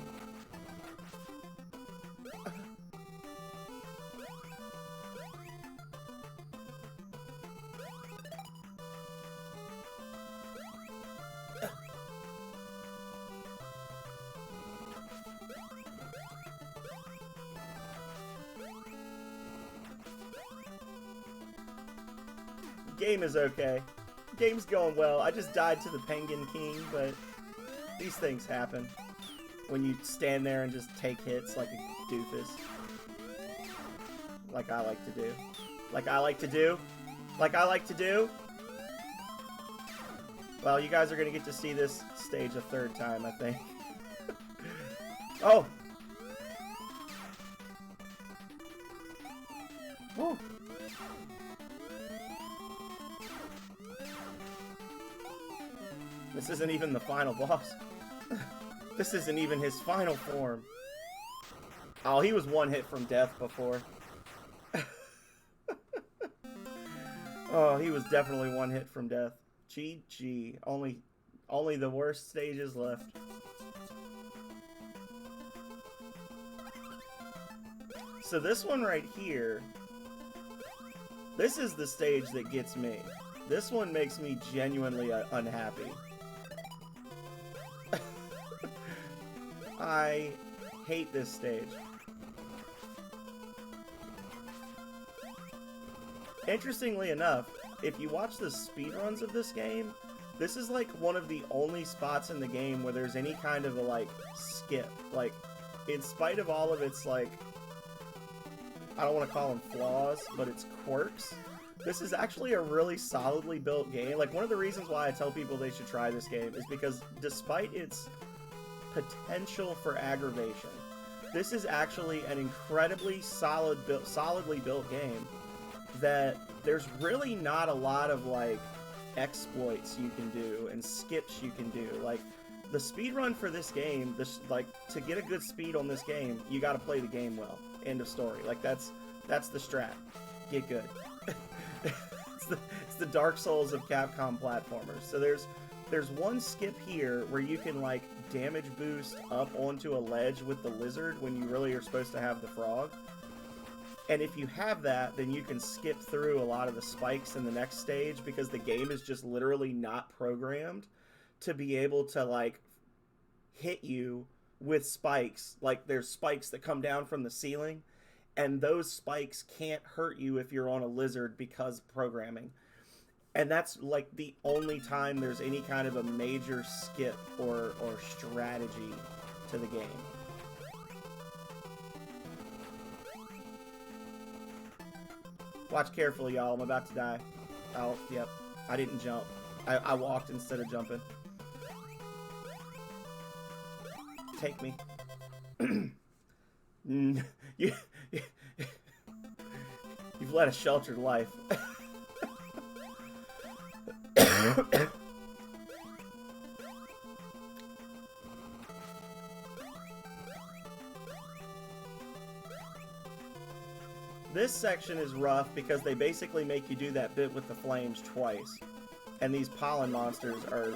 Game is okay. Game's going well. I just died to the Penguin King, but these things happen when you stand there and just take hits like a doofus. Like I like to do. Like I like to do. Like I like to do. Well, you guys are going to get to see this stage a 3rd time, I think. Oh! Woo! This isn't even the final boss. This isn't even his final form. Oh, he was 1 hit from death before. Oh, he was definitely 1 hit from death. GG. Only the worst stages left. So this one right here, this is the stage that gets me. This one makes me genuinely unhappy. I hate this stage. Interestingly enough, if you watch the speedruns of this game, this is like one of the only spots in the game where there's any kind of a like skip. Like, in spite of all of its like, I don't want to call them flaws, but its quirks, this is actually a really solidly built game. Like, one of the reasons why I tell people they should try this game is because despite its potential for aggravation, this is actually an incredibly solidly built game that there's really not a lot of like exploits you can do and skips you can do. Like, the speed run for this game, like, to get a good speed on this game, you got to play the game well. End of story. Like, that's the strat. Get good. it's the Dark Souls of Capcom platformers. So there's one skip here where you can like damage boost up onto a ledge with the lizard when you really are supposed to have the frog. And if you have that, then you can skip through a lot of the spikes in the next stage because the game is just literally not programmed to be able to like hit you with spikes. Like, there's spikes that come down from the ceiling, and those spikes can't hurt you if you're on a lizard because of programming. And that's like the only time there's any kind of a major skip or strategy to the game. Watch carefully, y'all. I'm about to die. Oh, yep. I didn't jump. I walked instead of jumping. Take me. You've led a sheltered life. This section is rough because they basically make you do that bit with the flames twice. And these pollen monsters are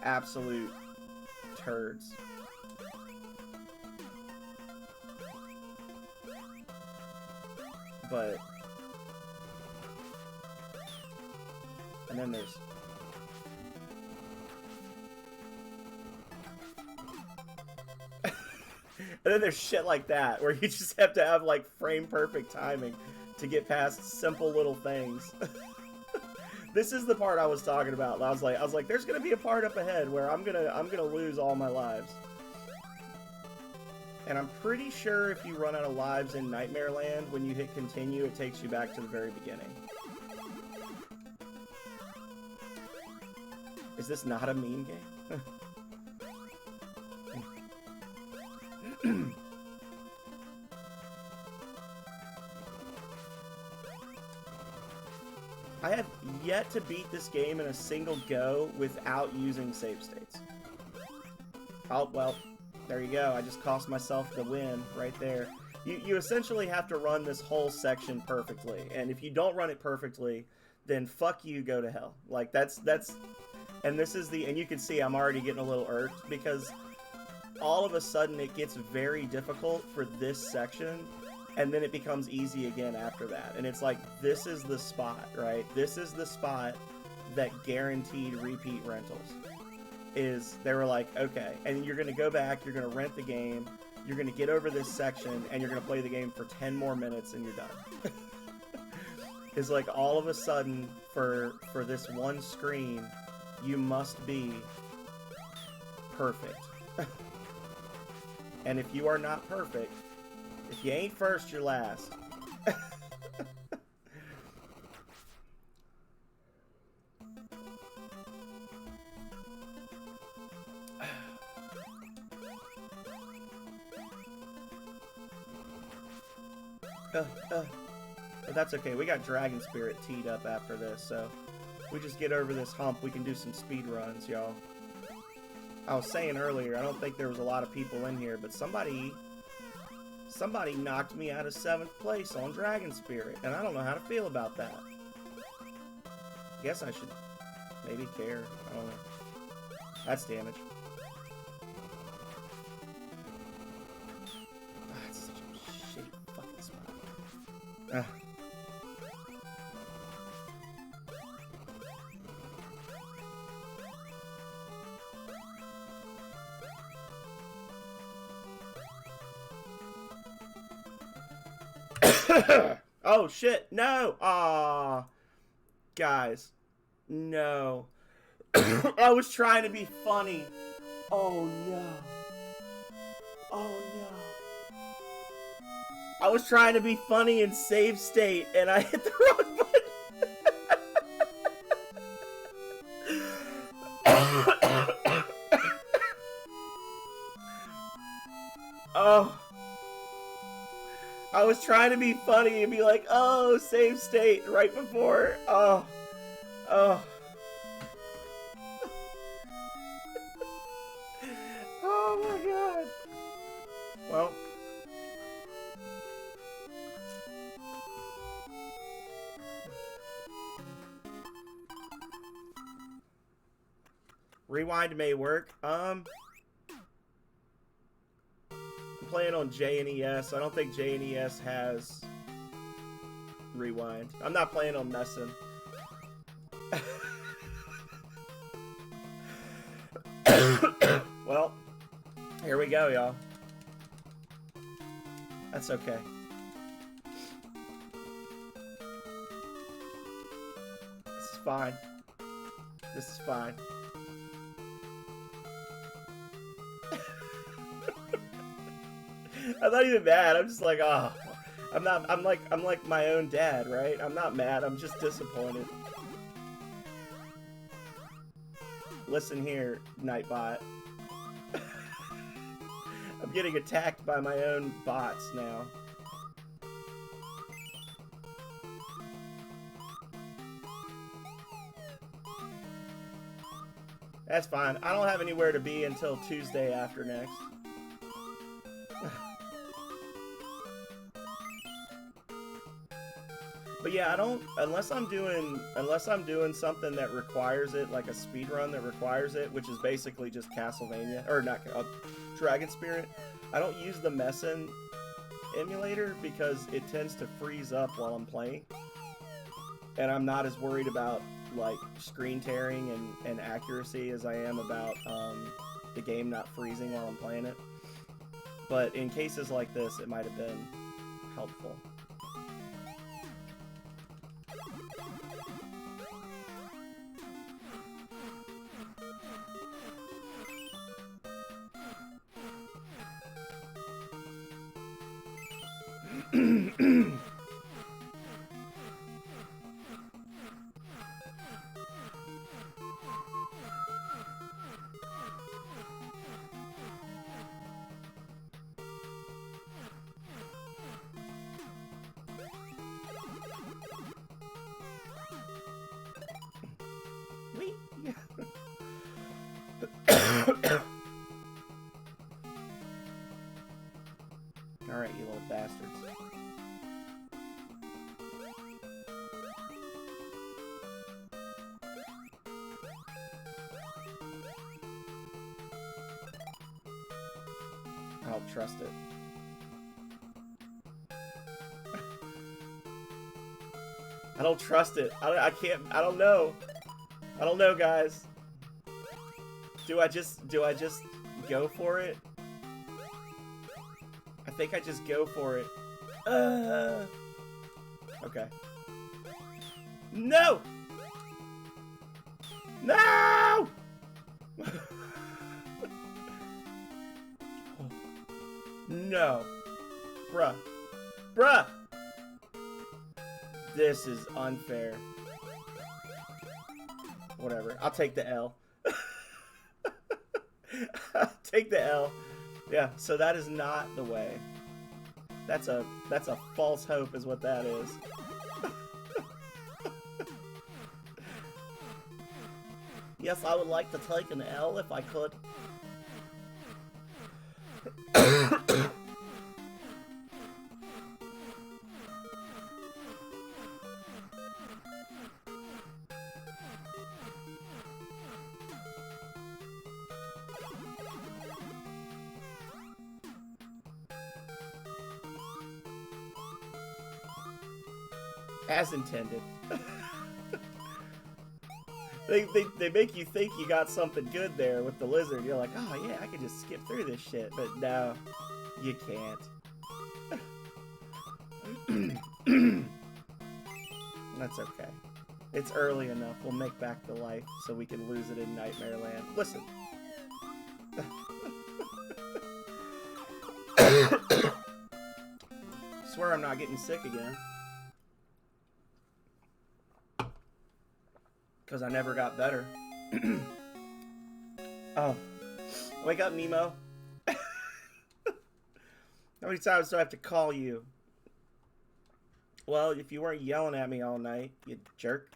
absolute turds. But... and then there's... and then there's shit like that, where you just have to have, like, frame-perfect timing to get past simple little things. This is the part I was talking about. I was like, there's gonna be a part up ahead where I'm gonna lose all my lives. And I'm pretty sure if you run out of lives in Nightmare Land, when you hit continue, it takes you back to the very beginning. Is this not a meme game? I have yet to beat this game in a single go without using save states. Oh, well, there you go. I just cost myself the win right there. You essentially have to run this whole section perfectly, and if you don't run it perfectly, then fuck you, go to hell. Like, that's, and this is the, and you can see I'm already getting a little irked, because all of a sudden it gets very difficult for this section, and then it becomes easy again after that. And it's like, this is the spot, right? This is the spot that guaranteed repeat rentals. Is they were like, okay, and you're going to go back, you're going to rent the game, you're going to get over this section, and you're going to play the game for 10 more minutes, and you're done. It's like, all of a sudden, for this one screen, you must be perfect. And if you are not perfect, if you ain't first, you're last. But that's okay. We got Dragon Spirit teed up after this, so we just get over this hump. We can do some speed runs, y'all. I was saying earlier, I don't think there was a lot of people in here, but somebody knocked me out of 7th place on Dragon Spirit, and I don't know how to feel about that. Guess I should maybe care. I don't know. That's damage. That's such a shitty fucking spot. Oh shit, no! Ah, Guys, no. I was trying to be funny. Oh no. Oh no. I was trying to be funny and save state, and I hit the wrong button. Oh. I was trying to be funny and be like, oh, save state right before. Oh. Oh. Oh my god. Well. Rewind may work. I'm playing on JNES. I don't think JNES has rewind. I'm not playing on messing. Well, here we go, y'all. That's okay. This is fine. This is fine. I'm not even mad. I'm just like, oh, I'm like my own dad, right? I'm not mad. I'm just disappointed. Listen here, Nightbot. I'm getting attacked by my own bots now. That's fine. I don't have anywhere to be until Tuesday after next. But yeah, I don't, unless I'm doing something that requires it, like a speed run that requires it, which is basically just Castlevania, or not, Dragon Spirit. I don't use the Messen emulator because it tends to freeze up while I'm playing. And I'm not as worried about, like, screen tearing and accuracy as I am about the game not freezing while I'm playing it. But in cases like this, it might have been helpful. Alright, you little bastards. I don't trust it. I don't trust it. I can't, I don't know. I don't know, guys. Do I just go for it? I think I just go for it. Okay. No! No! No. Bruh. Bruh! This is unfair. Whatever. I'll take the L. I'll take the L. Yeah, so that is not the way. That's a false hope is what that is. Yes, I would like to take an L if I could. As intended. They make you think you got something good there with the lizard. You're like, oh yeah, I could just skip through this shit. But no, you can't. That's okay. It's early enough. We'll make back the light so we can lose it in Nightmare Land. Listen. Swear I'm not getting sick again. Because I never got better. Oh. Wake up, Nemo. How many times do I have to call you? Well, if you weren't yelling at me all night, you jerk.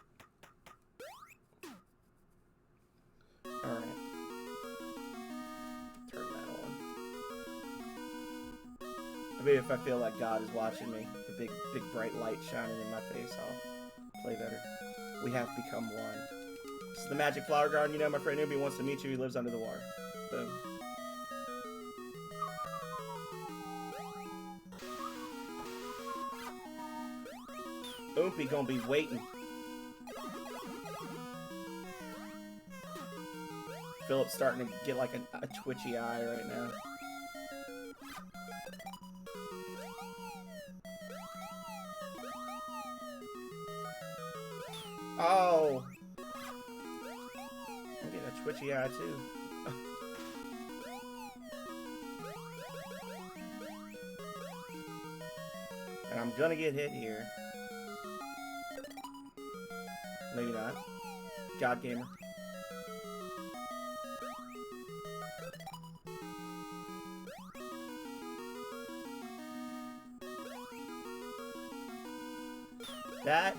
Alright. Turn that on. Maybe if I feel like God is watching me, the big bright light shining in my face, I'll play better. We have become one. This is the Magic Flower Garden. You know, my friend Newbie wants to meet you. He lives under the water. Boom. Oompy gonna be waiting. Philip's starting to get like a twitchy eye right now. Oh! I'm getting a twitchy eye too. And I'm gonna get hit here. Maybe not. God Gamer. That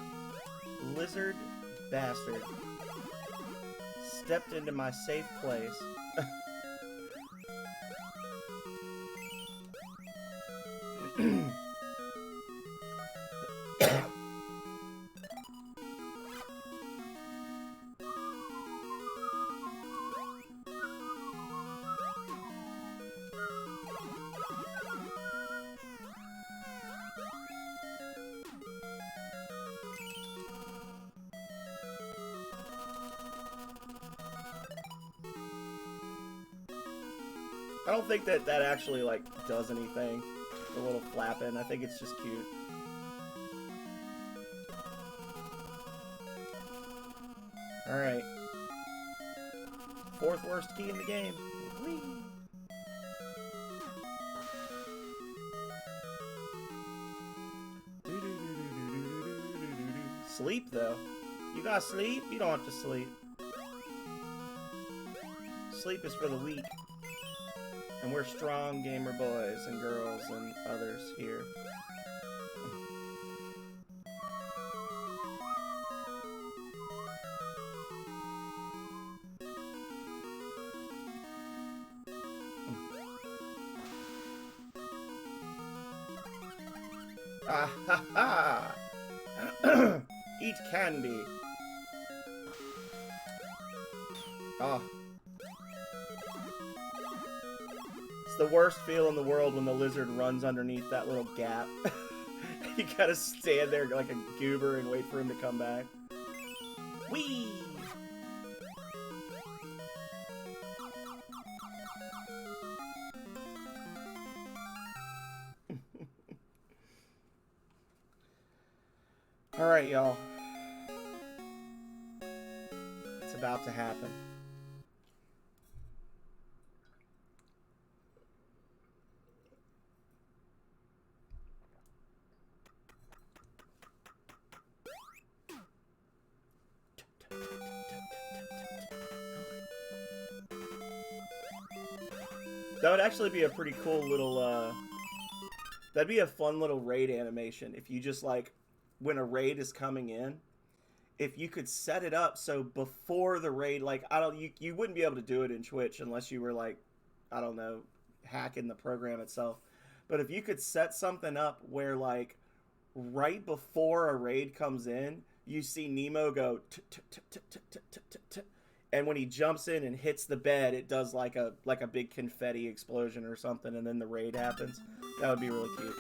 lizard bastard stepped into my safe place. I don't think that actually, like, does anything. The little flapping. I think it's just cute. Alright. Fourth worst key in the game. Whee! Sleep, though. You gotta sleep? You don't have to sleep. Sleep is for the weak. And we're strong gamer boys and girls and others here. Ah ha ha! Eat candy. Oh. It's the worst feel in the world when the lizard runs underneath that little gap. You gotta stand there like a goober and wait for him to come back. Whee! Alright, y'all. It's about to happen. That would actually be a pretty cool little, that'd be a fun little raid animation if you just, like, when a raid is coming in, if you could set it up so before the raid, like, you wouldn't be able to do it in Twitch unless you were, like, I don't know, hacking the program itself. But if you could set something up where, like, right before a raid comes in, you see Nemo go and when he jumps in and hits the bed, it does like a big confetti explosion or something, and then the raid happens. That would be really cute.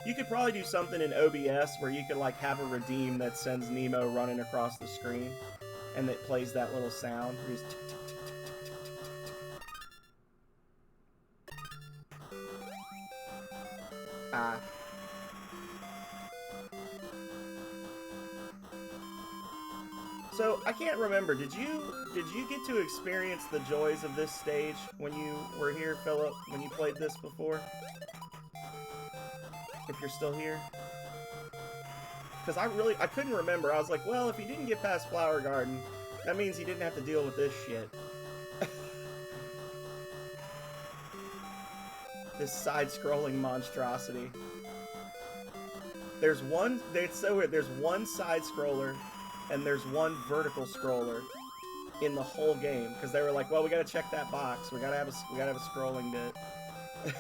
You could probably do something in OBS where you could like have a redeem that sends Nemo running across the screen, and it plays that little sound. Ah. So I can't remember. Did you get to experience the joys of this stage when you were here, Philip? When you played this before? If you're still here, because I couldn't remember. I was like, well, if he didn't get past Flower Garden, that means he didn't have to deal with this shit. This side-scrolling monstrosity. There's one. It's so weird. There's one side-scroller, and there's one vertical scroller in the whole game. Because they were like, well, we got to check that box. We gotta have a scrolling bit.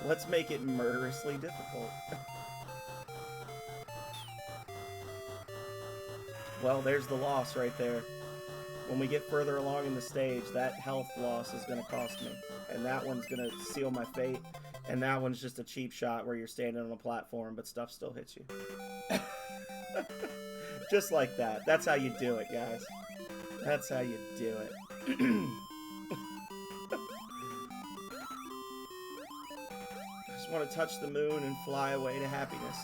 Let's make it murderously difficult. Well, there's the loss right there. When we get further along in the stage, that health loss is going to cost me. And that one's going to seal my fate. And that one's just a cheap shot where you're standing on a platform, but stuff still hits you. Just like that. That's how you do it, guys. That's how you do it. I just want to touch the moon and fly away to happiness.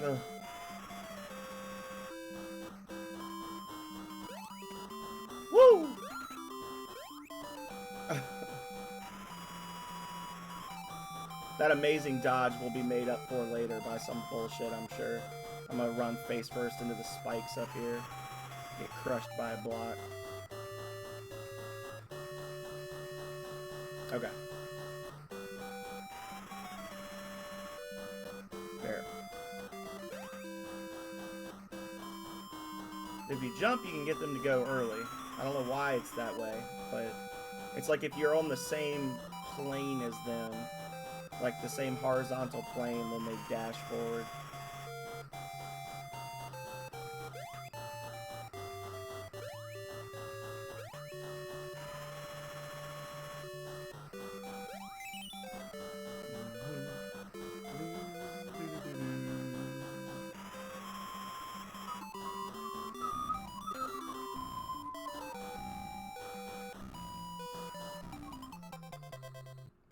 Ugh. Woo! That amazing dodge will be made up for later by some bullshit, I'm sure. I'm gonna run face first into the spikes up here. Get crushed by a block. Okay. There. If you jump, you can get them to go early. I don't know why it's that way, but it's like if you're on the same plane as them, like the same horizontal plane, then they dash forward.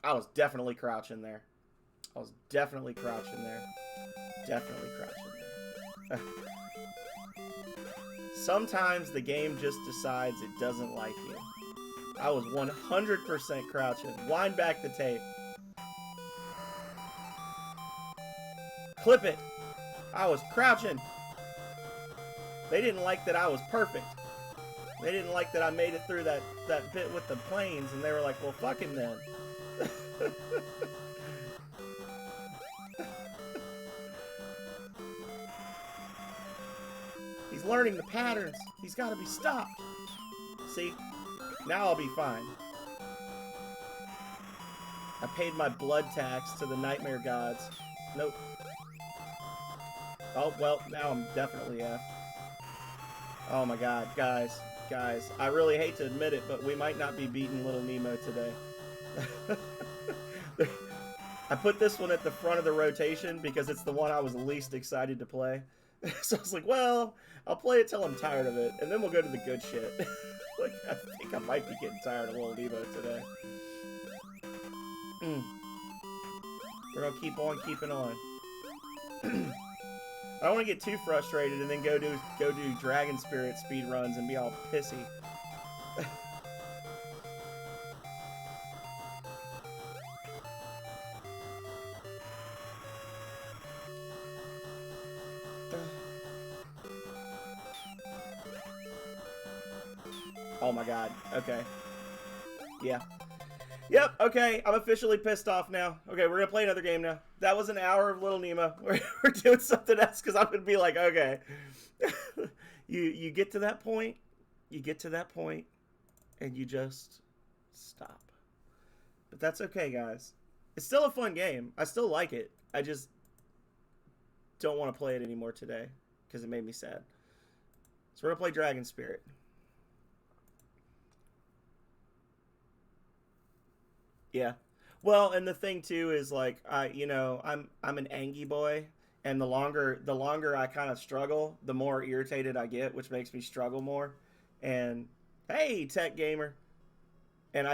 I was definitely crouching there. I was definitely crouching there. Definitely crouching there. Sometimes the game just decides it doesn't like you. I was 100% crouching. Wind back the tape. Clip it. I was crouching. They didn't like that I was perfect. They didn't like that I made it through that bit with the planes, and they were like, well, fuck him then. He's learning the patterns. He's got to be stopped. See? Now I'll be fine. I paid my blood tax to the nightmare gods. Nope. Oh, well, now I'm definitely effed. Oh my god, guys. Guys, I really hate to admit it, but we might not be beating Little Nemo today. I put this one at the front of the rotation because it's the one I was least excited to play. So I was like, well, I'll play it till I'm tired of it, and then we'll go to the good shit. Like, I think I might be getting tired of Little Nemo today. We're gonna keep on keeping on. I don't want to get too frustrated and then go do Dragon Spirit speed runs and be all pissy. Oh my god. Okay. Yeah. Yep, okay, I'm officially pissed off now. Okay, we're gonna play another game now. That was an hour of Little Nemo. We're doing something else because I'm gonna be like, okay. you get to that point, and you just stop. But that's okay, guys. It's still a fun game. I still like it. I just don't want to play it anymore today because it made me sad. So we're gonna play Dragon Spirit. Yeah. Well, and the thing too is like I'm an angy boy, and the longer I kind of struggle, the more irritated I get, which makes me struggle more. And hey, tech gamer, and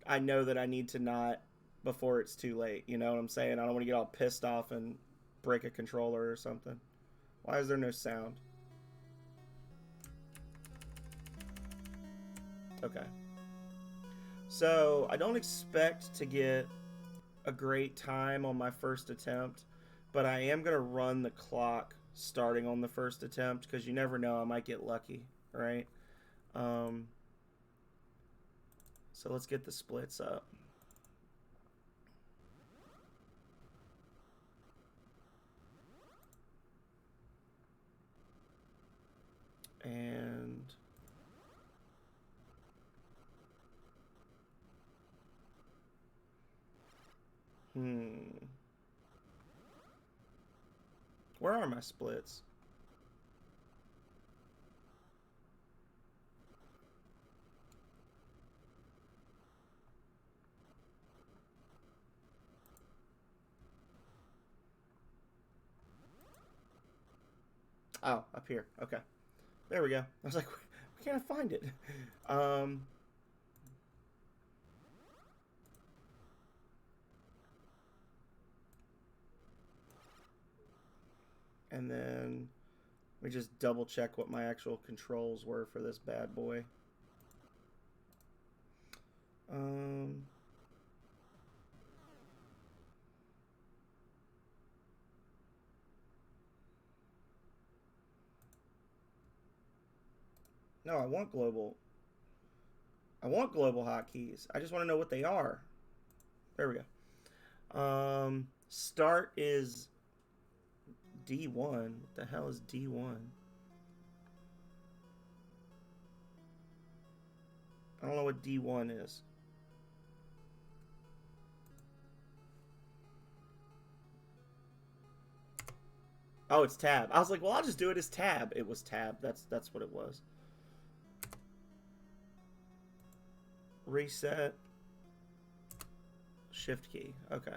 I know that I need to not before it's too late. You know what I'm saying? I don't want to get all pissed off and break a controller or something. Why is there no sound? Okay. So I don't expect to get a great time on my first attempt, but I am going to run the clock starting on the first attempt because you never know, I might get lucky, right? Um, so let's get the splits up. And where are my splits? Oh, up here. Okay. There we go. I was like, why can't I find it? Um, and then let me just double check what my actual controls were for this bad boy. Um, no, I want global. I want global hotkeys. I just want to know what they are. There we go. Start is D1. What the hell is D1? I don't know what D1 is. Oh, it's tab. I was like, well, I'll just do it as tab. It was tab. That's what it was. Reset. Shift key. Okay.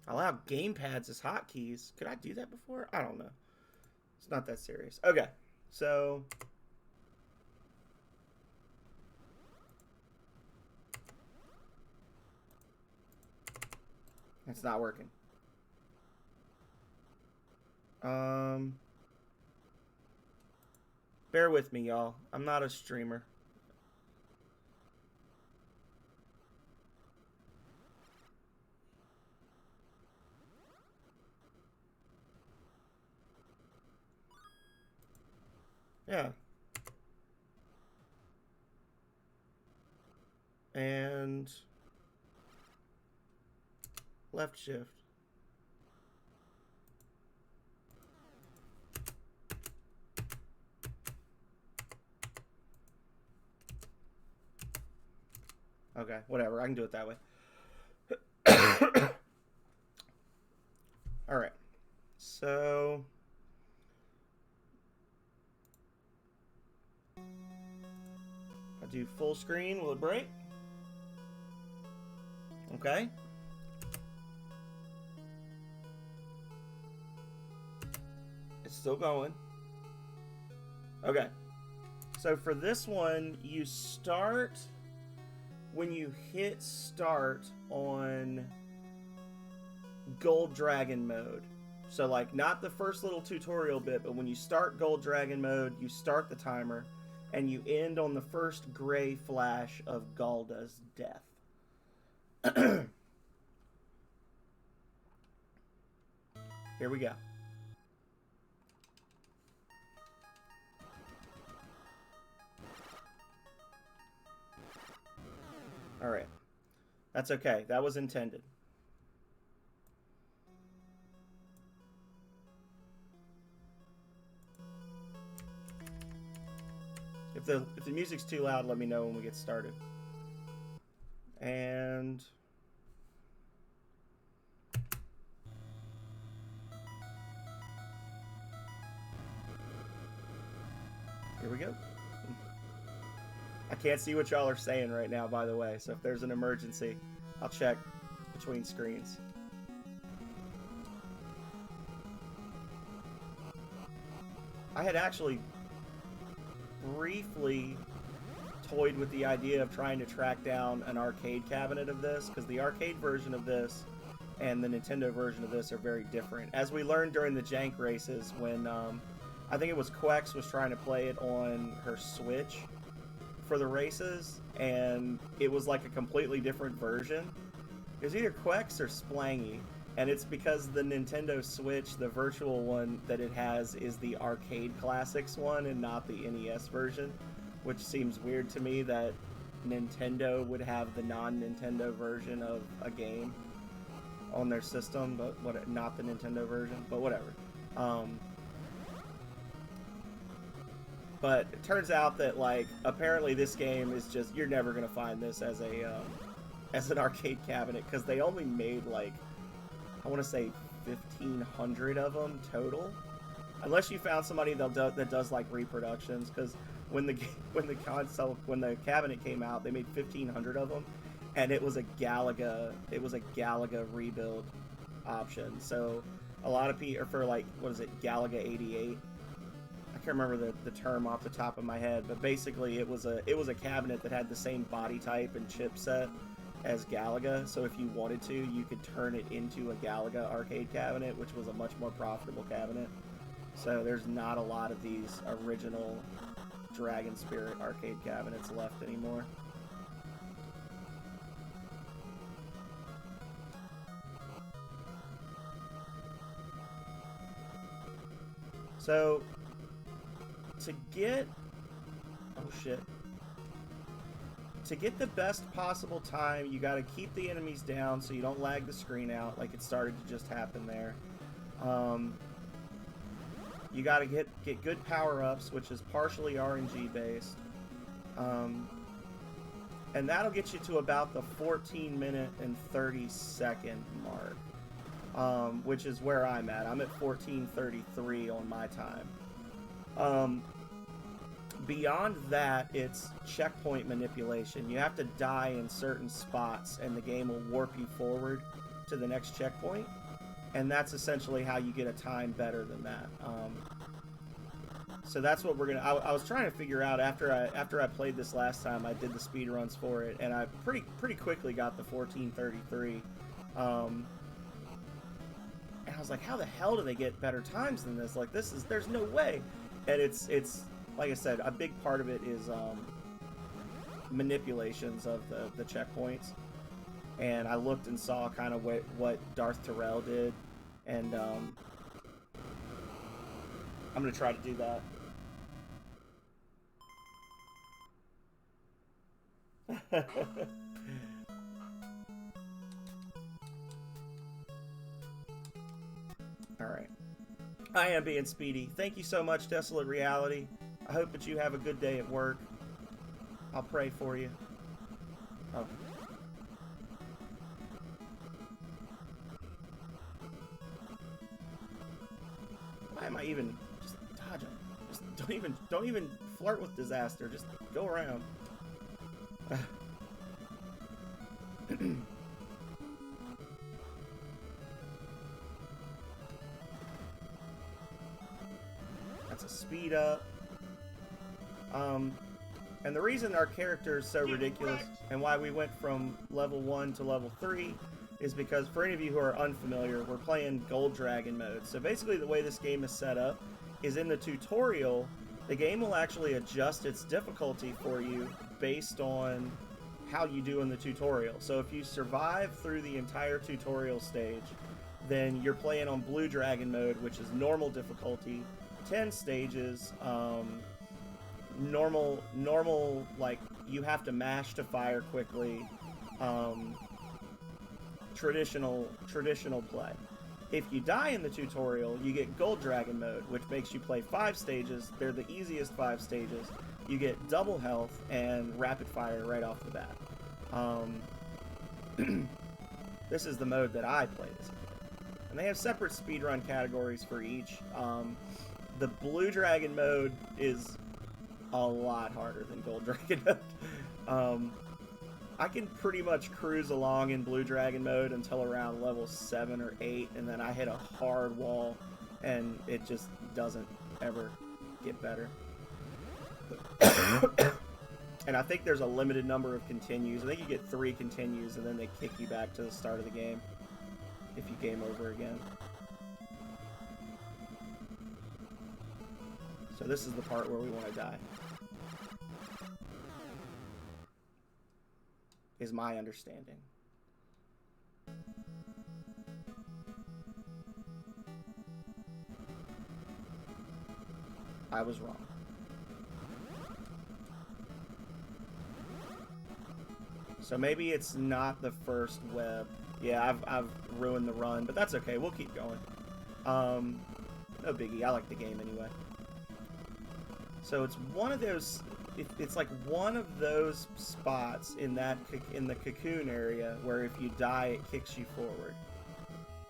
Allow gamepads as hotkeys. Could I do that before? I don't know. It's not that serious. Okay. So it's not working. Bear with me, y'all. I'm not a streamer. Yeah. And left shift. Okay, whatever. I can do it that way. All right. So I do full screen. Will it break? Okay. It's still going. Okay. So for this one, you start when you hit start on Gold Dragon mode. So like not the first little tutorial bit, but when you start Gold Dragon mode, you start the timer and you end on the first gray flash of Galda's death. Here we go. All right. That's okay. That was intended. If the music's too loud, let me know when we get started. And here we go. I can't see what y'all are saying right now, by the way, so if there's an emergency, I'll check between screens. I had actually briefly toyed with the idea of trying to track down an arcade cabinet of this, because the arcade version of this and the Nintendo version of this are very different. As we learned during the Jank races, when I think it was Quex was trying to play it on her Switch for the races, and it was like a completely different version. It was either Quex or Splangy, and it's because the Nintendo Switch, the virtual one that it has, is the Arcade Classics one and not the NES version, which seems weird to me that Nintendo would have the non-Nintendo version of a game on their system, but not the Nintendo version, but whatever. But it turns out that, like, apparently this game is just, you're never gonna find this as a as an arcade cabinet, because they only made, like, I want to say 1,500 of them total, unless you found somebody that does like reproductions. Because when the cabinet came out, they made 1,500 of them, and it was a Galaga rebuild option. So a lot of people, for like, what is it, Galaga 88? I can't remember the term off the top of my head, but basically it was a cabinet that had the same body type and chipset as Galaga, so if you wanted to, you could turn it into a Galaga arcade cabinet, which was a much more profitable cabinet. So there's not a lot of these original Dragon Spirit arcade cabinets left anymore. So, to get... oh shit. To get the best possible time, you gotta keep the enemies down so you don't lag the screen out like it started to just happen there. You gotta get good power-ups, which is partially RNG based. And that'll get you to about the 14-minute and 30-second mark, which is where I'm at. I'm at 14:33 on my time. Beyond that, it's checkpoint manipulation. You have to die in certain spots, and the game will warp you forward to the next checkpoint. And that's essentially how you get a time better than that. So that's what we're gonna. I was trying to figure out after I played this last time. I did the speed runs for it, and I pretty quickly got the 14:33. And I was like, how the hell do they get better times than this? Like, there's no way. And it's like I said, a big part of it is manipulations of the checkpoints. And I looked and saw kind of what Darth Terrell did, and I'm going to try to do that. Alright. I am being speedy. Thank you so much, Desolate Reality. I hope that you have a good day at work. I'll pray for you. Oh. Why am I even just dodging? Just don't even flirt with disaster. Just go around. That's a speed up. And the reason our character is so ridiculous and why we went from level 1 to level 3 is because, for any of you who are unfamiliar, we're playing Gold Dragon mode. So basically the way this game is set up is in the tutorial, the game will actually adjust its difficulty for you based on how you do in the tutorial. So if you survive through the entire tutorial stage, then you're playing on Blue Dragon mode, which is normal difficulty, 10 stages, normal, like, you have to mash to fire quickly, traditional play. If you die in the tutorial, you get Gold Dragon mode, which makes you play 5 stages. They're the easiest 5 stages. You get double health and rapid fire right off the bat. This is the mode that I played as a kid. And they have separate speedrun categories for each. The Blue Dragon mode is a lot harder than Gold Dragon mode. Um, I can pretty much cruise along in Blue Dragon mode until around level 7 or 8, and then I hit a hard wall, and it just doesn't ever get better. And I think there's a limited number of continues. I think you get 3 continues, and then they kick you back to the start of the game if you game over again. So this is the part where we want to die. Is my understanding. I was wrong. So maybe it's not the first web. Yeah, I've ruined the run, but that's okay. We'll keep going. No biggie. I like the game anyway. So it's one of those. It's like one of those spots in the cocoon area where if you die, it kicks you forward.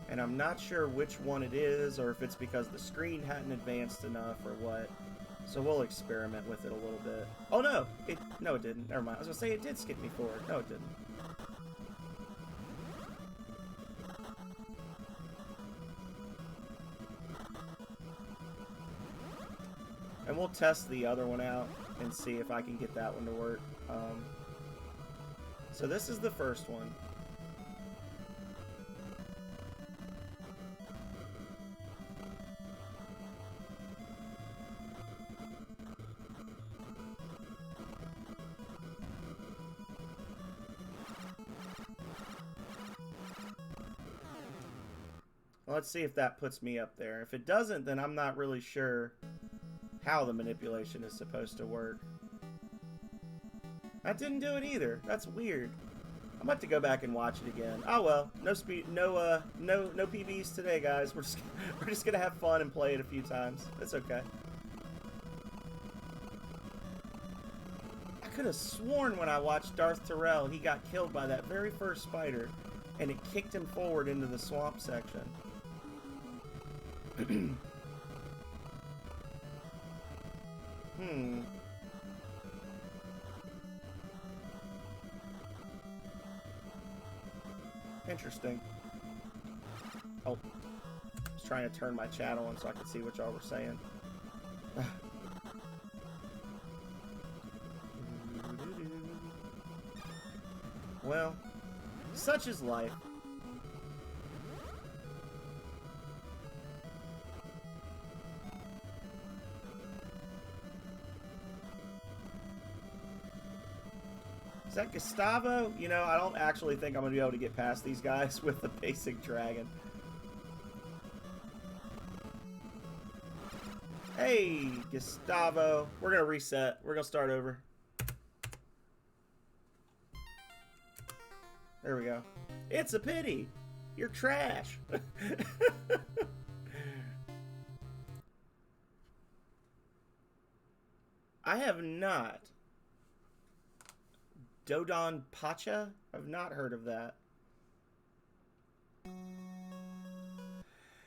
And I'm not sure which one it is, or if it's because the screen hadn't advanced enough, or what. So we'll experiment with it a little bit. Oh no! No, it didn't. Never mind. I was gonna say it did skip me forward. No, it didn't. And we'll test the other one out and see if I can get that one to work. So this is the first one. Let's see if that puts me up there. If it doesn't, then I'm not really sure how the manipulation is supposed to work. That didn't do it either. That's weird. I'm about to go back and watch it again. Oh well, no PBs today, guys. We're just gonna have fun and play it a few times. That's okay. I could have sworn when I watched Darth Terrell, he got killed by that very first spider, and it kicked him forward into the swamp section. Interesting. Oh, I was trying to turn my chat on so I could see what y'all were saying. Well, such is life. Is that Gustavo? You know, I don't actually think I'm going to be able to get past these guys with the basic dragon. Hey, Gustavo. We're going to reset. We're going to start over. There we go. It's a pity. You're trash. I have not. Dodon Pacha? I've not heard of that.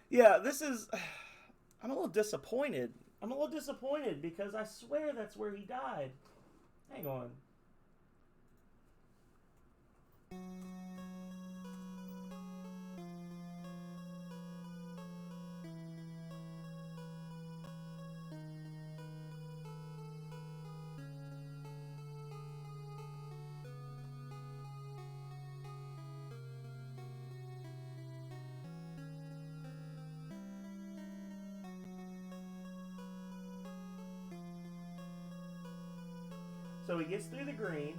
Yeah, this is... I'm a little disappointed. I'm a little disappointed because I swear that's where he died. Hang on. So he gets through the green.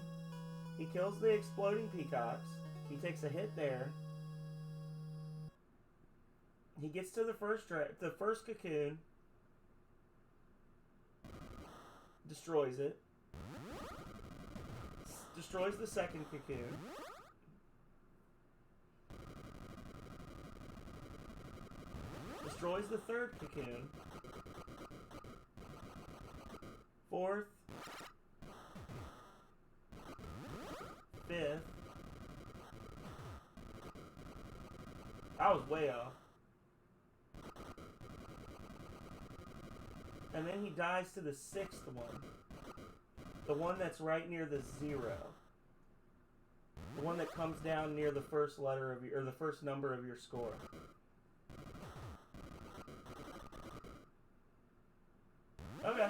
He kills the exploding peacocks. He takes a hit there. He gets to the first cocoon. Destroys it. Destroys the second cocoon. Destroys the third cocoon. Fourth. Fifth. I was way off. And then he dies to the sixth one. The one that's right near the 0. The one that comes down near the first letter of your, or the first number of your score. Okay.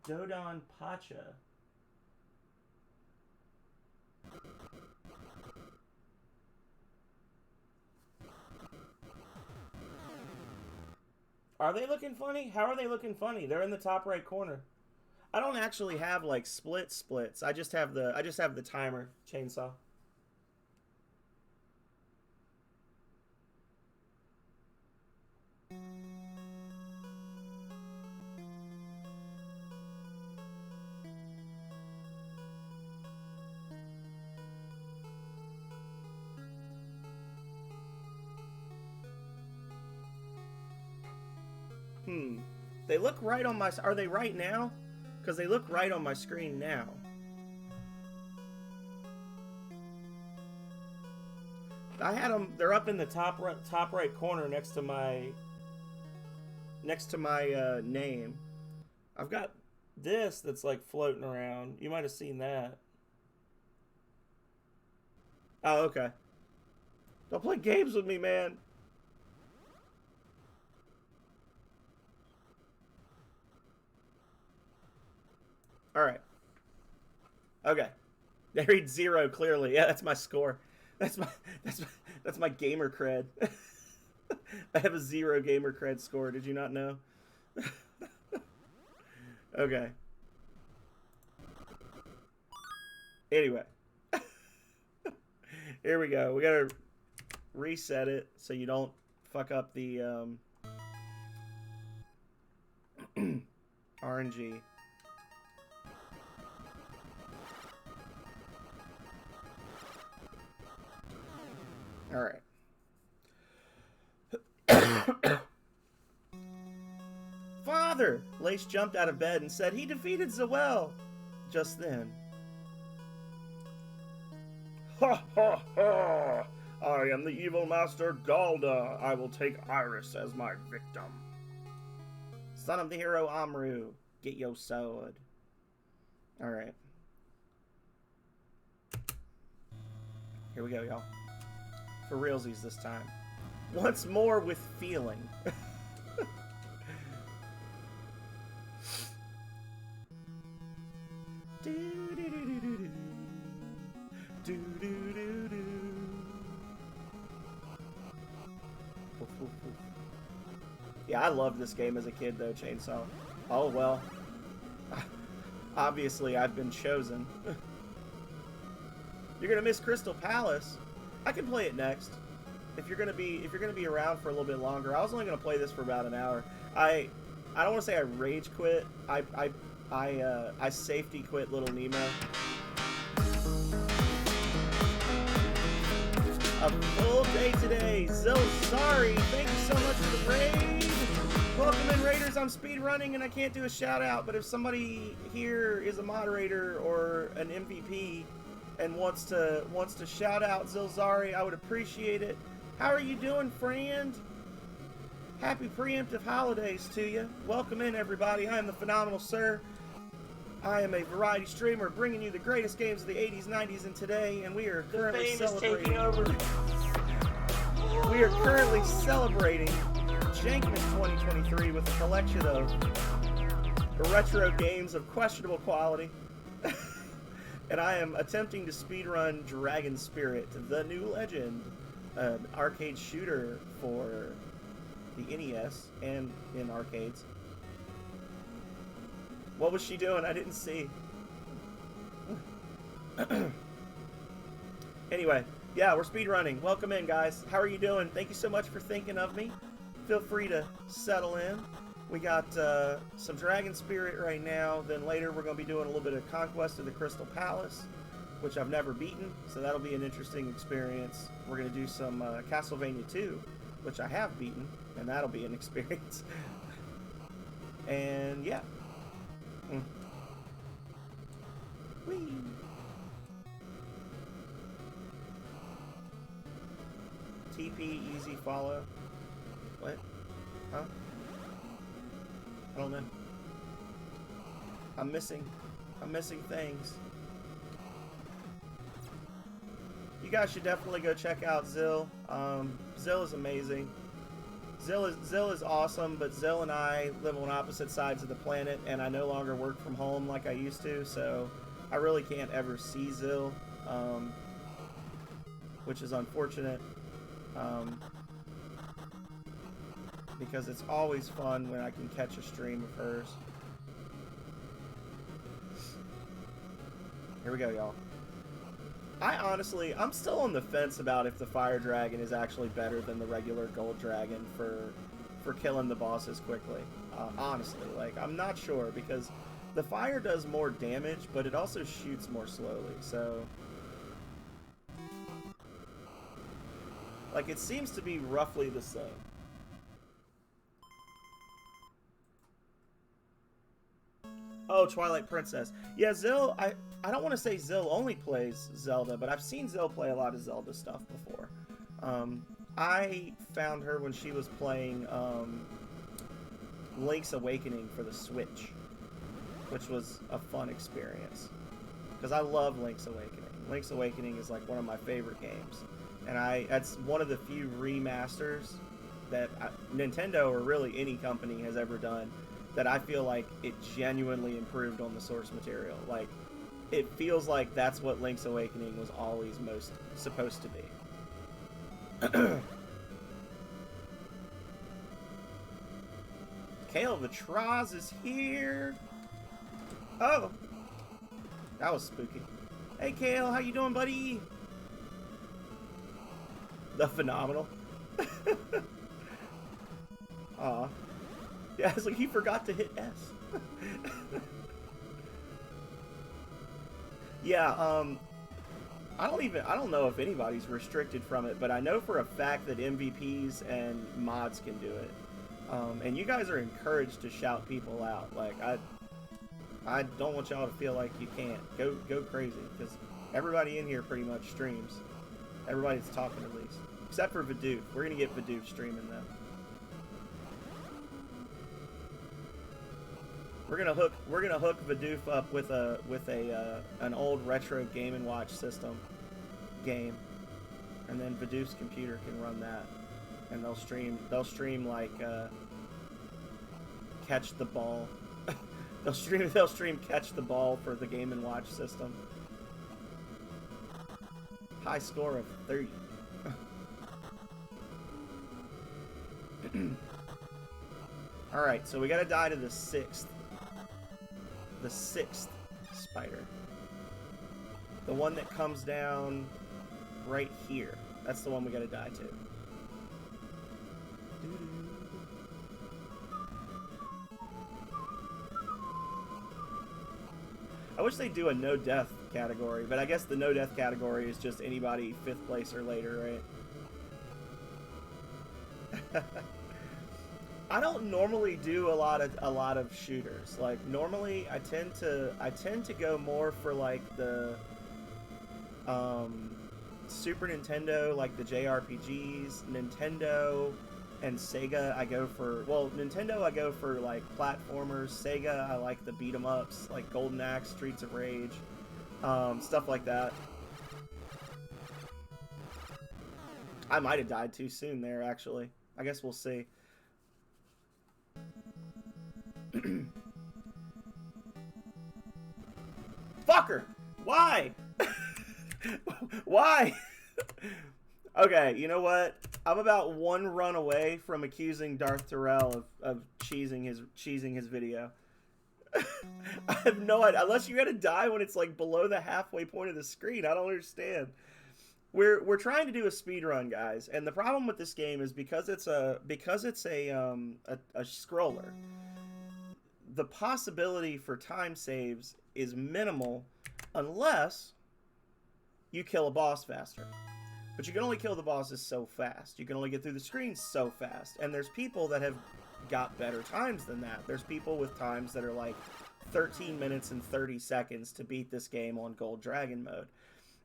Dodon Pacha. Are they looking funny? How are they looking funny? They're in the top right corner. I don't actually have like splits. I just have the timer chainsaw. They look right on my... Are they right now? Because they look right on my screen now. I had them... They're up in the top right corner next to my name. I've got this that's like floating around. You might have seen that. Oh, okay. Don't play games with me, man. All right. Okay. They read 0 clearly. Yeah, that's my score. That's my gamer cred. I have a 0 gamer cred score. Did you not know? Okay. Anyway. Here we go. We gotta reset it so you don't fuck up the RNG. All right. Father! Lace jumped out of bed and said he defeated Zawel. Just then. Ha ha ha! I am the evil master Galda. I will take Iris as my victim. Son of the hero Amru, get your sword. Alright. Here we go, y'all. For realsies this time. Once more with feeling. Yeah, I loved this game as a kid, though, Chainsaw. Oh, well. Obviously, I've been chosen. You're gonna miss Crystal Palace. I can play it next. If you're gonna be around for a little bit longer. I was only gonna play this for about an hour. I don't want to say I rage quit. I safety quit Little Nemo. A full day today. Sorry. Thank you so much for the raid. Welcome in, Raiders. I'm speedrunning and I can't do a shout out, but if somebody here is a moderator or an MVP and wants to shout out Zilzari, I would appreciate it. How are you doing, friend? Happy preemptive holidays to you. Welcome in, everybody. I am the Phenomenal Sir. I am a variety streamer bringing you the greatest games of the 80s, 90s, and today, and we are currently celebrating. We are currently celebrating Jankmas 2023 with a collection of retro games of questionable quality. And I am attempting to speedrun Dragon Spirit, the new legend, an arcade shooter for the NES and in arcades. What was she doing? I didn't see. Anyway, yeah, we're speedrunning. Welcome in, guys. How are you doing? Thank you so much for thinking of me. Feel free to settle in. We got some Dragon Spirit right now. Then later we're going to be doing a little bit of Conquest of the Crystal Palace, which I've never beaten, so that'll be an interesting experience. We're going to do some Castlevania 2, which I have beaten, and that'll be an experience. And yeah. Whee. TP easy follow. What? Huh? I don't know. I'm missing things. You guys should definitely go check out Zill. Zill is amazing. Zill is awesome, but Zill and I live on opposite sides of the planet, and I no longer work from home like I used to, so I really can't ever see Zill, which is unfortunate, because it's always fun when I can catch a stream of hers. Here we go, y'all. I'm still on the fence about if the Fire Dragon is actually better than the regular Gold Dragon for killing the bosses quickly. Honestly, like, I'm not sure, because the fire does more damage, but it also shoots more slowly, so... Like, it seems to be roughly the same. Oh, Twilight Princess. Yeah, Zill, I don't want to say Zill only plays Zelda, but I've seen Zill play a lot of Zelda stuff before. I found her when she was playing Link's Awakening for the Switch, which was a fun experience. Because I love Link's Awakening. Link's Awakening is like one of my favorite games. And that's one of the few remasters that Nintendo, or really any company, has ever done that I feel like it genuinely improved on the source material. Like, it feels like that's what Link's Awakening was always most supposed to be. Kale Vitraz is here. Oh, that was spooky. Hey Kale, how you doing, buddy? The Phenomenal. Aw. Yeah, it's like he forgot to hit S. Yeah, I don't know if anybody's restricted from it, but I know for a fact that MVPs and mods can do it. And you guys are encouraged to shout people out. Like, I don't want y'all to feel like you can't. Go crazy, because everybody in here pretty much streams. Everybody's talking at least. Except for Vidoof. We're gonna get Vidoof streaming though. We're gonna hook Vidoof up with an old retro Game & Watch system game, and then Vidoof's computer can run that, and they'll stream like Catch the Ball. they'll stream Catch the Ball for the Game & Watch system. High score of 30. Alright, so we gotta die to the sixth spider. The one that comes down right here. That's the one we gotta die to. I wish they'd do a no death category, but I guess the no death category is just anybody 5th place or later, right? I don't normally do a lot of shooters. Like, normally I tend to go more for like the Super Nintendo, like the JRPGs. Nintendo and Sega I go for, well, Nintendo I go for like platformers. Sega I like the beat 'em ups, like Golden Axe, Streets of Rage, stuff like that. I might have died too soon there, actually. I guess we'll see. Fucker! Why? Why? Okay, you know what? I'm about one run away from accusing Darth Terrell of cheesing his video. I have no idea. Unless you gotta die when it's like below the halfway point of the screen. I don't understand. We're trying to do a speed run, guys, and the problem with this game is because it's a scroller. The possibility for time saves is minimal unless you kill a boss faster. But you can only kill the bosses so fast. You can only get through the screens so fast. And there's people that have got better times than that. There's people with times that are like 13 minutes and 30 seconds to beat this game on Gold Dragon mode.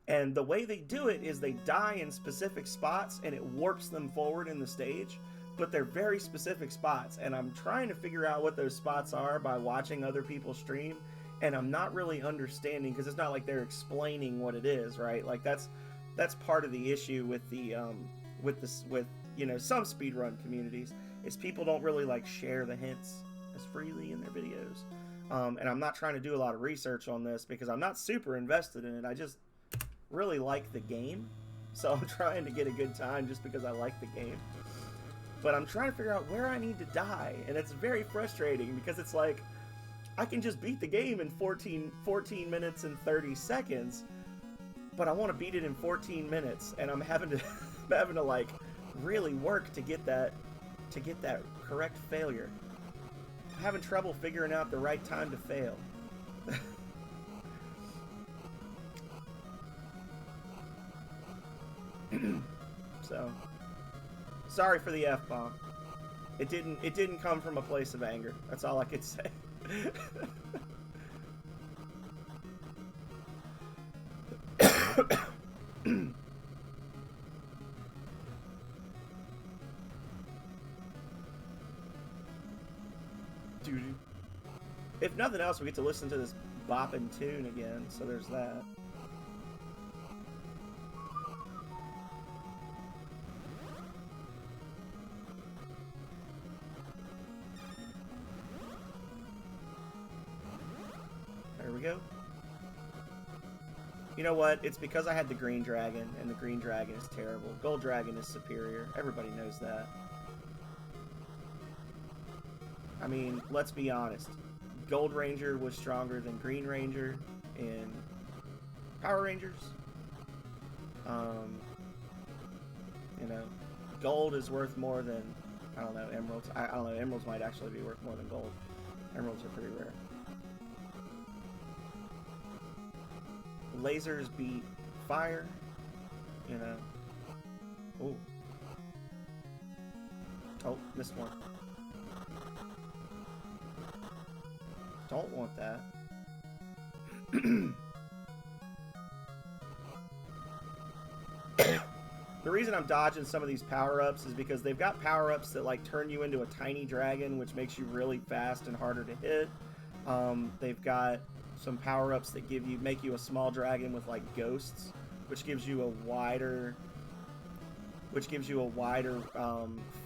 And the way they do it is they die in specific spots and it warps them forward in the stage. but they're very specific spots, and I'm trying to figure out what those spots are by watching other people stream, and I'm not really understanding, because it's not like they're explaining what it is, right? Like that's part of the issue with the with you know, some speedrun communities, is people don't really like share the hints as freely in their videos. And I'm not trying to do a lot of research on this because I'm not super invested in it. I just really like the game, so I'm trying to get a good time just because I like the game. But I'm trying to figure out where I need to die, and it's very frustrating because it's like I can just beat the game in 14 minutes and 30 seconds, but I want to beat it in 14 minutes, and I'm having to like really work to get that correct failure. I'm having trouble figuring out the right time to fail. So, sorry for the F-bomb. It didn't come from a place of anger. That's all I could say. Dude. If nothing else, we get to listen to this bopping tune again, so there's that. There we go. You know what? It's because I had the green dragon, and the green dragon is terrible. Gold dragon is superior. Everybody knows that. I mean, let's be honest. Gold Ranger was stronger than Green Ranger in Power Rangers. You know, gold is worth more than, I don't know, emeralds. I don't know, emeralds might actually be worth more than gold. Emeralds are pretty rare. Lasers beat fire, you know. Ooh. Oh, missed one. Don't want that. The reason I'm dodging some of these power-ups is because they've got power-ups that like turn you into a tiny dragon, which makes you really fast and harder to hit. They've got some power-ups that make you a small dragon with like ghosts, which gives you a wider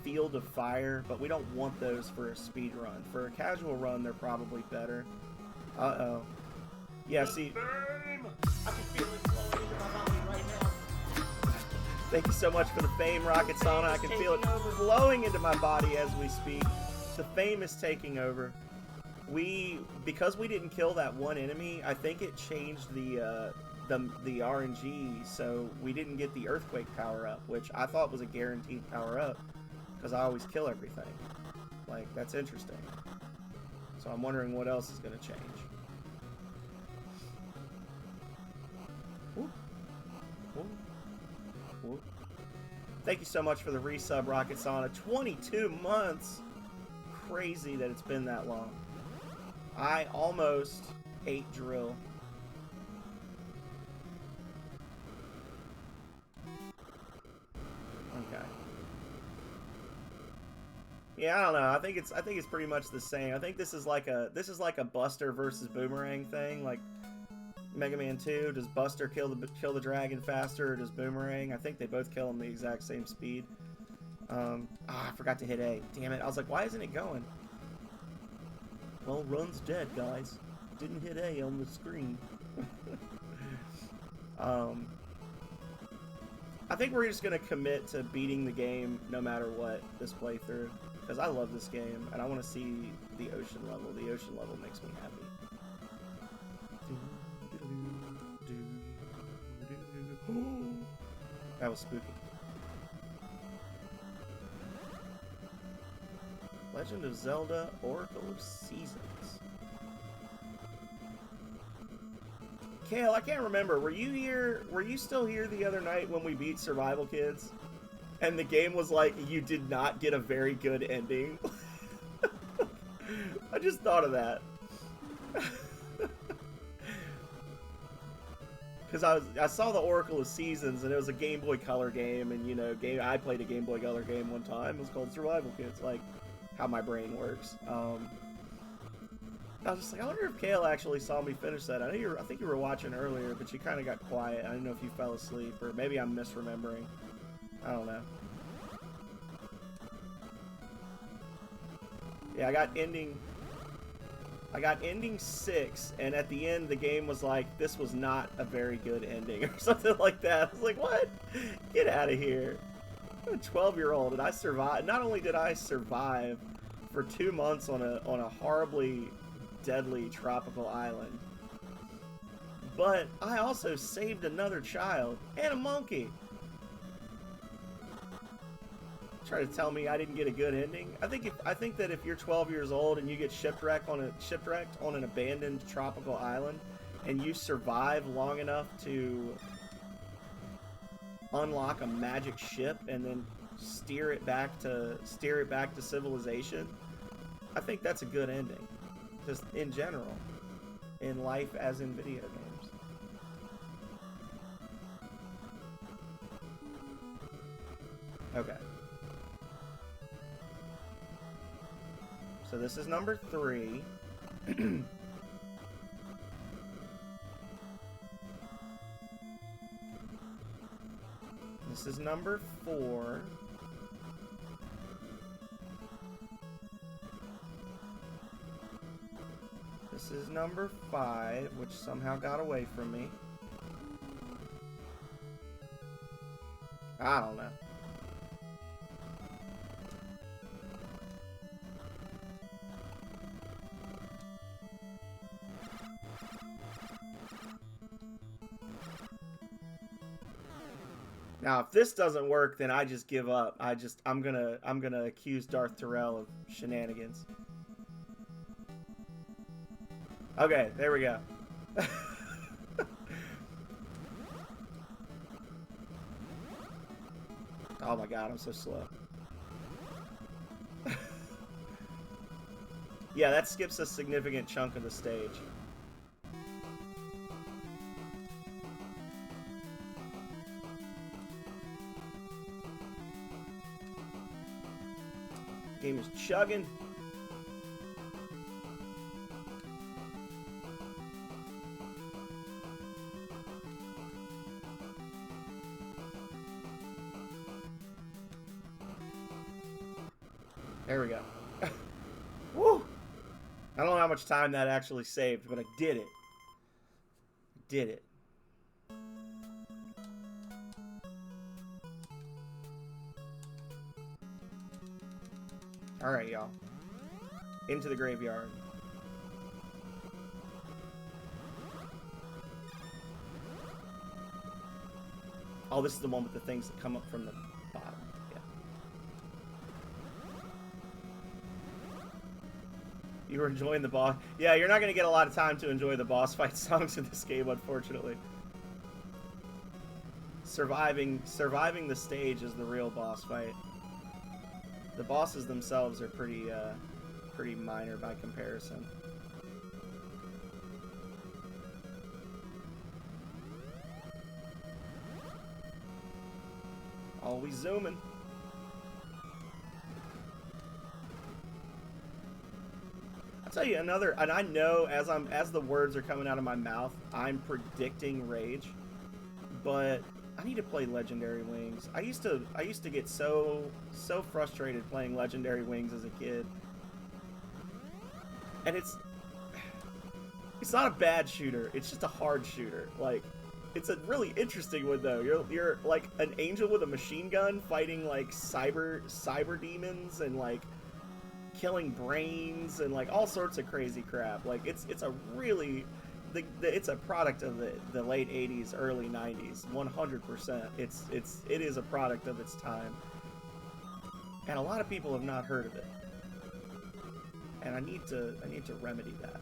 field of fire, but we don't want those for a speed run. For a casual run, they're probably better. Uh-oh. Yeah, see... I can feel it flowing into my body right now. Thank you so much for the fame, Rocket Sauna. I can feel it flowing into my body as we speak. The fame is taking over. Because we didn't kill that one enemy, I think it changed the RNG, so we didn't get the earthquake power up, which I thought was a guaranteed power up because I always kill everything. Like, that's interesting. So I'm wondering what else is going to change. Whoop. Whoop. Whoop. Thank you so much for the resub, Rocket Sauna. 22 months. Crazy that it's been that long. I almost ate drill. Okay. Yeah, I don't know. I think it's pretty much the same. I think this is like a Buster versus Boomerang thing. Like Mega Man 2, does Buster kill the dragon faster, or does Boomerang? I think they both kill him the exact same speed. I forgot to hit A. Damn it! I was like, why isn't it going? Well, run's dead, guys. Didn't hit A on the screen. I think we're just gonna commit to beating the game no matter what this playthrough, because I love this game and I want to see the ocean level. The ocean level makes me happy. That was spooky. Legend of Zelda: Oracle of Seasons. Kale, I can't remember. Were you here? Were you still here the other night when we beat Survival Kids? And the game was like, you did not get a very good ending. I just thought of that. because I saw the Oracle of Seasons, and it was a Game Boy Color game, and you know, I played a Game Boy Color game one time. It was called Survival Kids, like how my brain works. I was just like, I wonder if Kale actually saw me finish that. I think you were watching earlier, but you kind of got quiet. I didn't know if you fell asleep, or maybe I'm misremembering. I don't know. Yeah, I got ending 6, and at the end the game was like, this was not a very good ending, or something like that. I was like, what? Get out of here. I'm a 12-year-old, and I survived. Not only did I survive for 2 months on a horribly deadly tropical island, but I also saved another child and a monkey. Try to tell me I didn't get a good ending? I think that if you're 12 years old and you get shipwrecked on an abandoned tropical island, and you survive long enough to unlock a magic ship and then steer it back to civilization, I think that's a good ending. Just in general, in life as in video games. Okay. So this is number 3. This is number 4. This is number 5, which somehow got away from me. I don't know. Now, if this doesn't work, then I just give up. I'm gonna accuse Darth Terrell of shenanigans. Okay, there we go. Oh my god, I'm so slow. Yeah, that skips a significant chunk of the stage. Game is chugging. There we go. Woo! I don't know how much time that actually saved, but I did it. I did it. Alright, y'all. Into the graveyard. Oh, this is the one with the things that come up from the bottom. Yeah. You were enjoying the boss. Yeah, you're not going to get a lot of time to enjoy the boss fight songs in this game, unfortunately. Surviving the stage is the real boss fight. The bosses themselves are pretty minor by comparison. Always zooming. I'll tell you another, and I know as the words are coming out of my mouth, I'm predicting rage, but I need to play Legendary Wings. I used to get so frustrated playing Legendary Wings as a kid. And it's not a bad shooter. It's just a hard shooter. Like, it's a really interesting one though. You're like an angel with a machine gun fighting like cyber demons and like killing brains and like all sorts of crazy crap. Like it's a really it's a product of the late 80s, early 90s, 100%. It is a product of its time, and a lot of people have not heard of it, and I need to remedy that.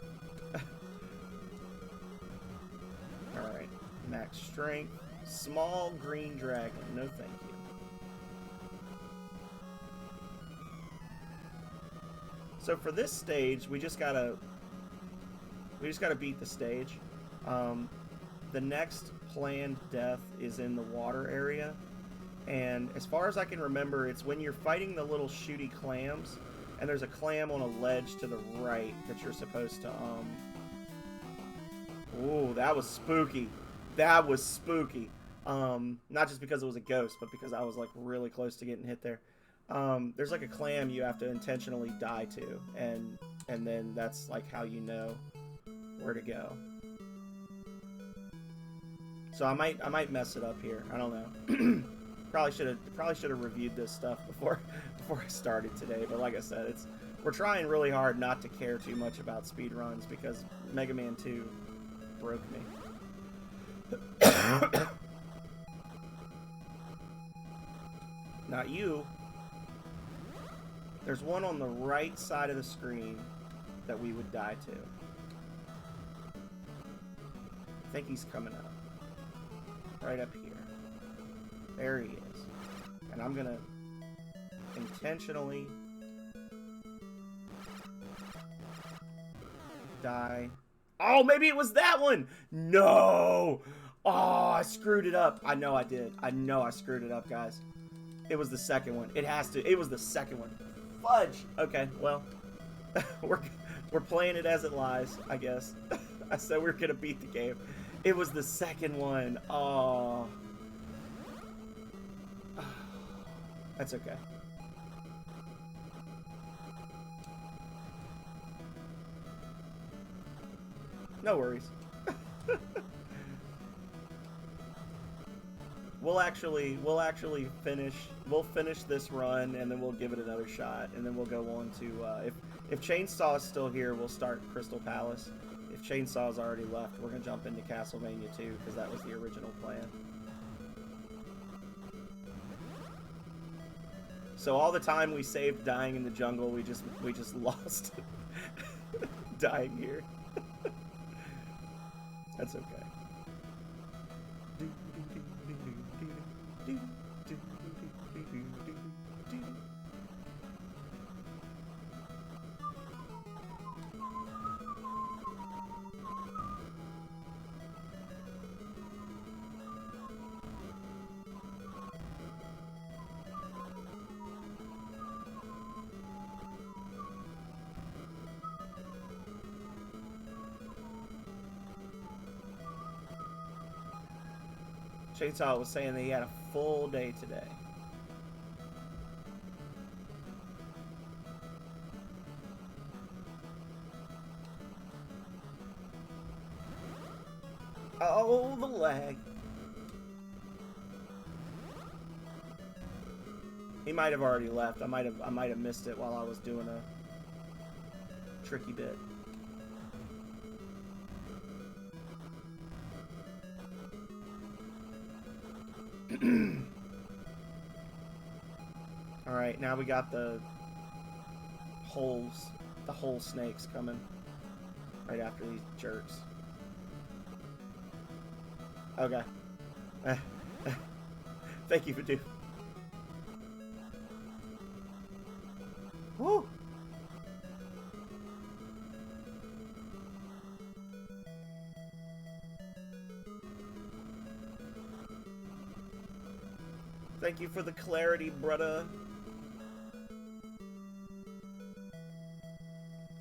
All right, max strength, small green dragon. No, thank you. So for this stage, we just gotta beat the stage. the next planned death is in the water area. And as far as I can remember, it's when you're fighting the little shooty clams, and there's a clam on a ledge to the right that you're supposed to, Ooh, that was spooky. That was spooky. Not just because it was a ghost, but because I was, like, really close to getting hit there. There's, like, a clam you have to intentionally die to, and then that's, like, how you know where to go. So I might mess it up here. I don't know. Probably should have reviewed this stuff before I started today. But like I said, we're trying really hard not to care too much about speed runs because Mega Man 2 broke me. Not you. There's one on the right side of the screen that we would die to. I think he's coming up. Right up here. There he is. And I'm gonna intentionally die. Oh, maybe it was that one! No! Oh, I screwed it up. I know I did. I know I screwed it up, guys. It was the second one. It has to. It was the second one. Fudge! Okay, well. we're playing it as it lies, I guess. I said we're gonna beat the game. It was the second one. Oh. That's okay. No worries. We'll finish this run, and then we'll give it another shot, and then we'll go on to if Chainsaw is still here, we'll start Crystal Palace. If Chainsaw's already left, we're gonna jump into Castlevania 2 because that was the original plan. So all the time we saved dying in the jungle, we just lost dying here. That's okay. Chainsaw was saying that he had a full day today. Oh, the lag. He might have already left. I might have missed it while I was doing a tricky bit. Alright, now we got the hole snakes coming right after these jerks. Okay. Thank you for doing. Woo! Thank you for the clarity, brother.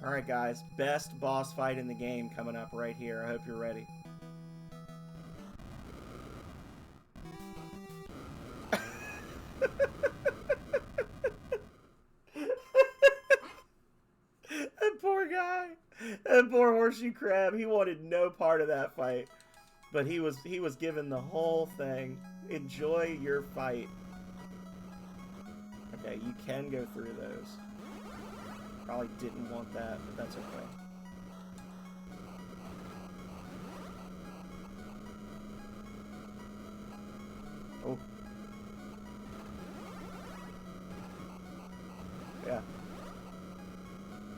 Alright, guys. Best boss fight in the game coming up right here. I hope you're ready. That poor guy. That poor horseshoe crab. He wanted no part of that fight. But he was given the whole thing. Enjoy your fight. Okay, you can go through those. Probably didn't want that, but that's okay. Oh. Yeah.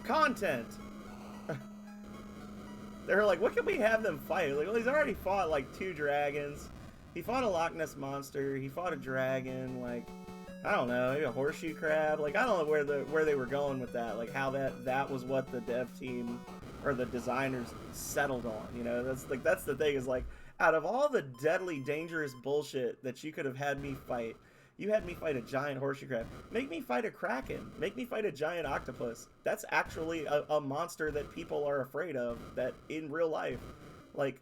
Content! They're like, what can we have them fight? Like, well, he's already fought, like, 2 dragons. He fought a Loch Ness monster. He fought a dragon. Like, I don't know, maybe a horseshoe crab. Like, I don't know where they were going with that. Like, how that was what the dev team or the designers settled on. You know, that's the thing is like, Out of all the deadly, dangerous bullshit that you could have had me fight, you had me fight a giant horseshoe crab. Make me fight a kraken. Make me fight a giant octopus. That's actually a monster that people are afraid of. That in real life, like,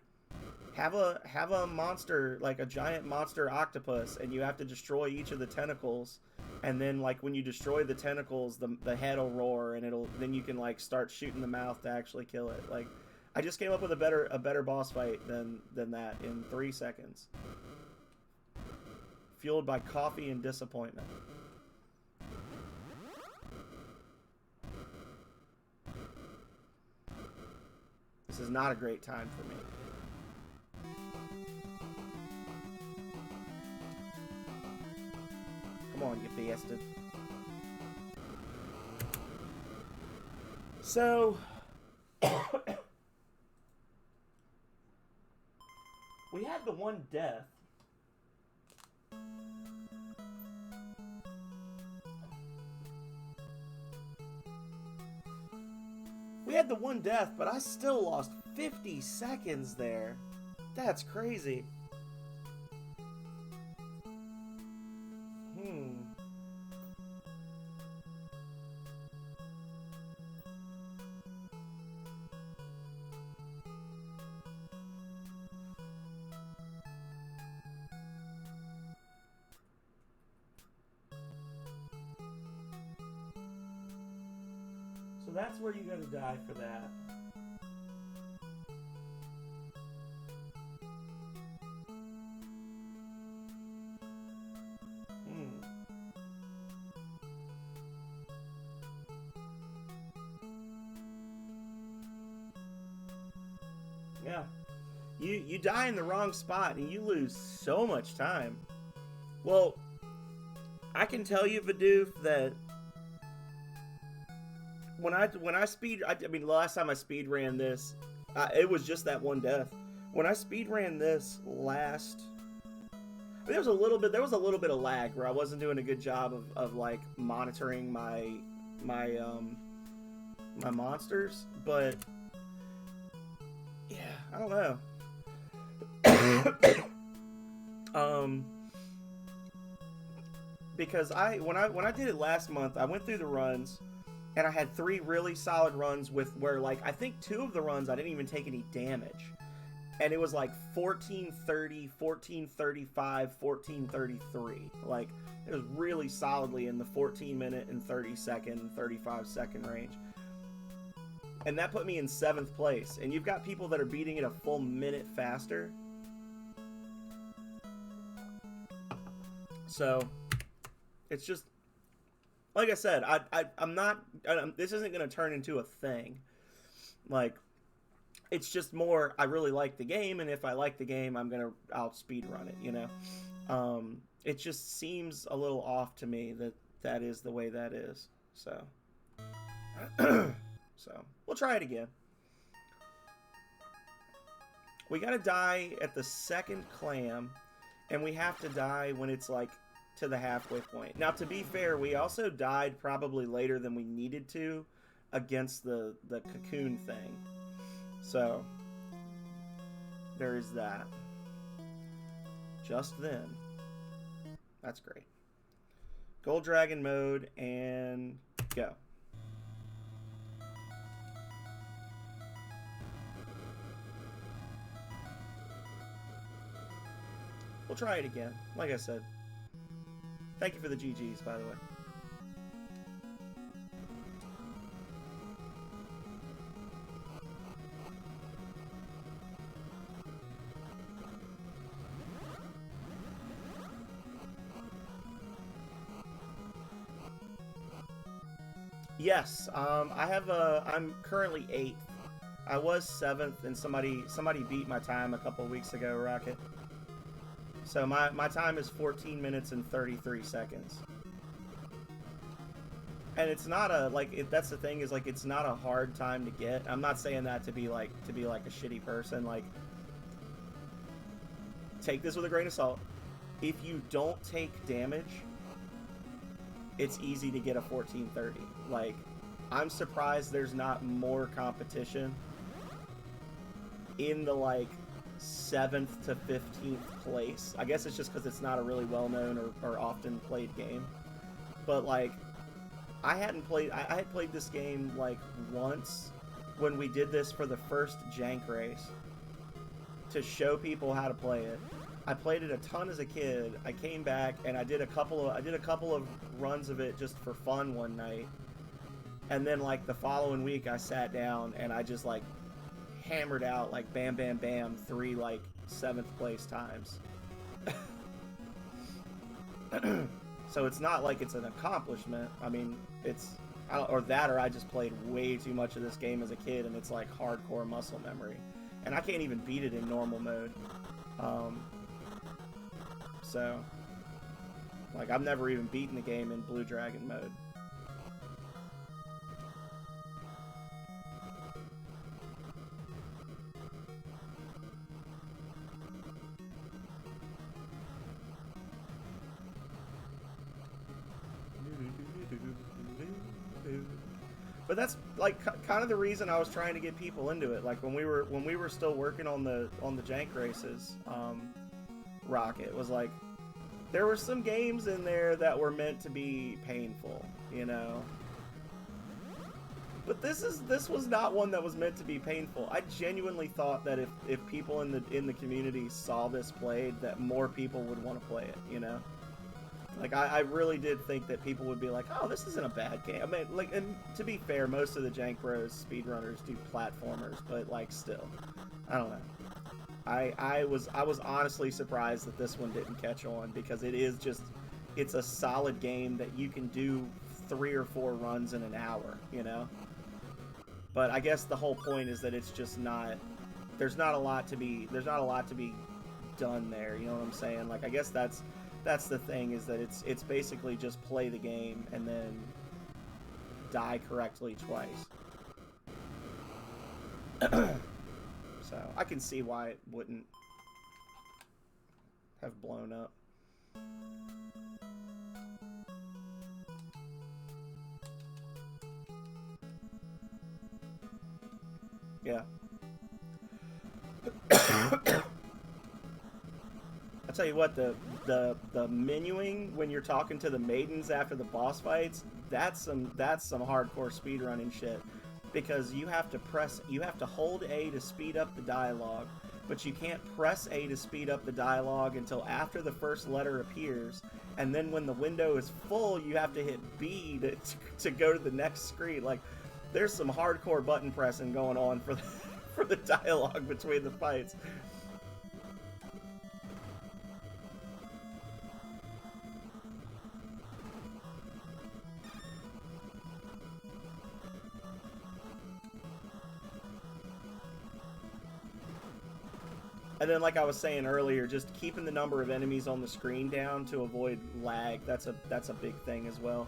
have a monster like a giant monster octopus, and you have to destroy each of the tentacles. And then, like, when you destroy the tentacles, the head will roar, and then you can like start shooting the mouth to actually kill it. Like, I just came up with a better boss fight than that in 3 seconds. Fueled by coffee and disappointment. This is not a great time for me. Come on, you bastard. So, we had the one death. We had the one death, but I still lost 50 seconds there. That's crazy. So that's where you gotta die for that. Yeah. You die in the wrong spot and you lose so much time. Well, I can tell you, Vidoof, that when I mean, the last time I speed ran this, it was just that one death. When I speed ran this last, there was a little bit of lag where I wasn't doing a good job of like monitoring my monsters, but yeah, I don't know. Because when I did it last month, I went through the runs, and I had 3 really solid runs where like I think 2 of the runs I didn't even take any damage, and it was like 1430, 1435, 1433. Like, it was really solidly in the 14-minute and 30-second, 35-second range. And that put me in 7th place. And you've got people that are beating it a full minute faster. So, it's just, like I said, I'm not, this isn't going to turn into a thing. Like, it's just more, I really like the game, and if I like the game, I'll speed run it, you know? It just seems a little off to me that is the way that is. So, so we'll try it again. We gotta die at the second clam, and we have to die when it's like to the halfway point. Now, to be fair, we also died probably later than we needed to against the cocoon thing. So, there is that. Just then. That's great. Gold Dragon mode, and go. We'll try it again, like I said. Thank you for the GGs, by the way. Yes, I'm currently 8th. I was 7th, and somebody beat my time a couple weeks ago, Rocket. So my time is 14 minutes and 33 seconds. And it's not a, like, that's the thing, is like, it's not a hard time to get. I'm not saying that to be like a shitty person. Like, take this with a grain of salt. If you don't take damage, it's easy to get a 1430. Like, I'm surprised there's not more competition in the, like, 7th to 15th place. I guess it's just because it's not a really well-known or often played game. But like, I had played this game like once when we did this for the first Jank race to show people how to play it. I played it a ton as a kid. I came back and I did a couple of runs of it just for fun one night. And then like the following week I sat down and I just like hammered out like bam bam bam 3 like 7th place times. So it's not like it's an accomplishment. I mean, it's or I just played way too much of this game as a kid and it's like hardcore muscle memory. And I can't even beat it in normal mode. So like I've never even beaten the game in Blue Dragon mode. But that's like kind of the reason I was trying to get people into it. Like when we were still working on the Jank races, Rocket was like, there were some games in there that were meant to be painful, you know. But this was not one that was meant to be painful. I genuinely thought that if people in the community saw this played, that more people would want to play it, you know. Like, I really did think that people would be like, oh, this isn't a bad game. I mean, like, and to be fair, most of the Jank Bros speedrunners do platformers, but, like, still. I don't know. I was honestly surprised that this one didn't catch on, because it is just, it's a solid game that you can do 3 or 4 runs in an hour, you know? But I guess the whole point is that it's just not, there's not a lot to be done there, you know what I'm saying? Like, I guess that's the thing, is that it's basically just play the game and then die correctly twice. So I can see why it wouldn't have blown up. Yeah. I'll tell you what, the menuing when you're talking to the maidens after the boss fights, that's some hardcore speedrunning shit. Because you have to hold A to speed up the dialogue, but you can't press A to speed up the dialogue until after the first letter appears, and then when the window is full, you have to hit B to go to the next screen. Like, there's some hardcore button pressing going on for the dialogue between the fights. And then, like I was saying earlier, just keeping the number of enemies on the screen down to avoid lag, that's a big thing as well.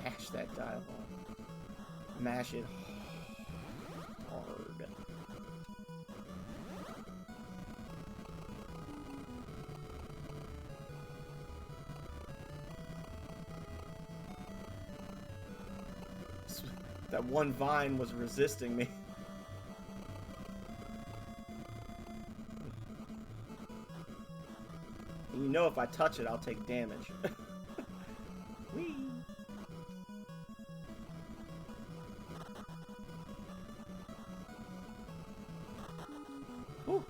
Mash that dialogue. Mash it hard. That one vine was resisting me. You know, if I touch it, I'll take damage. Whee! Whew.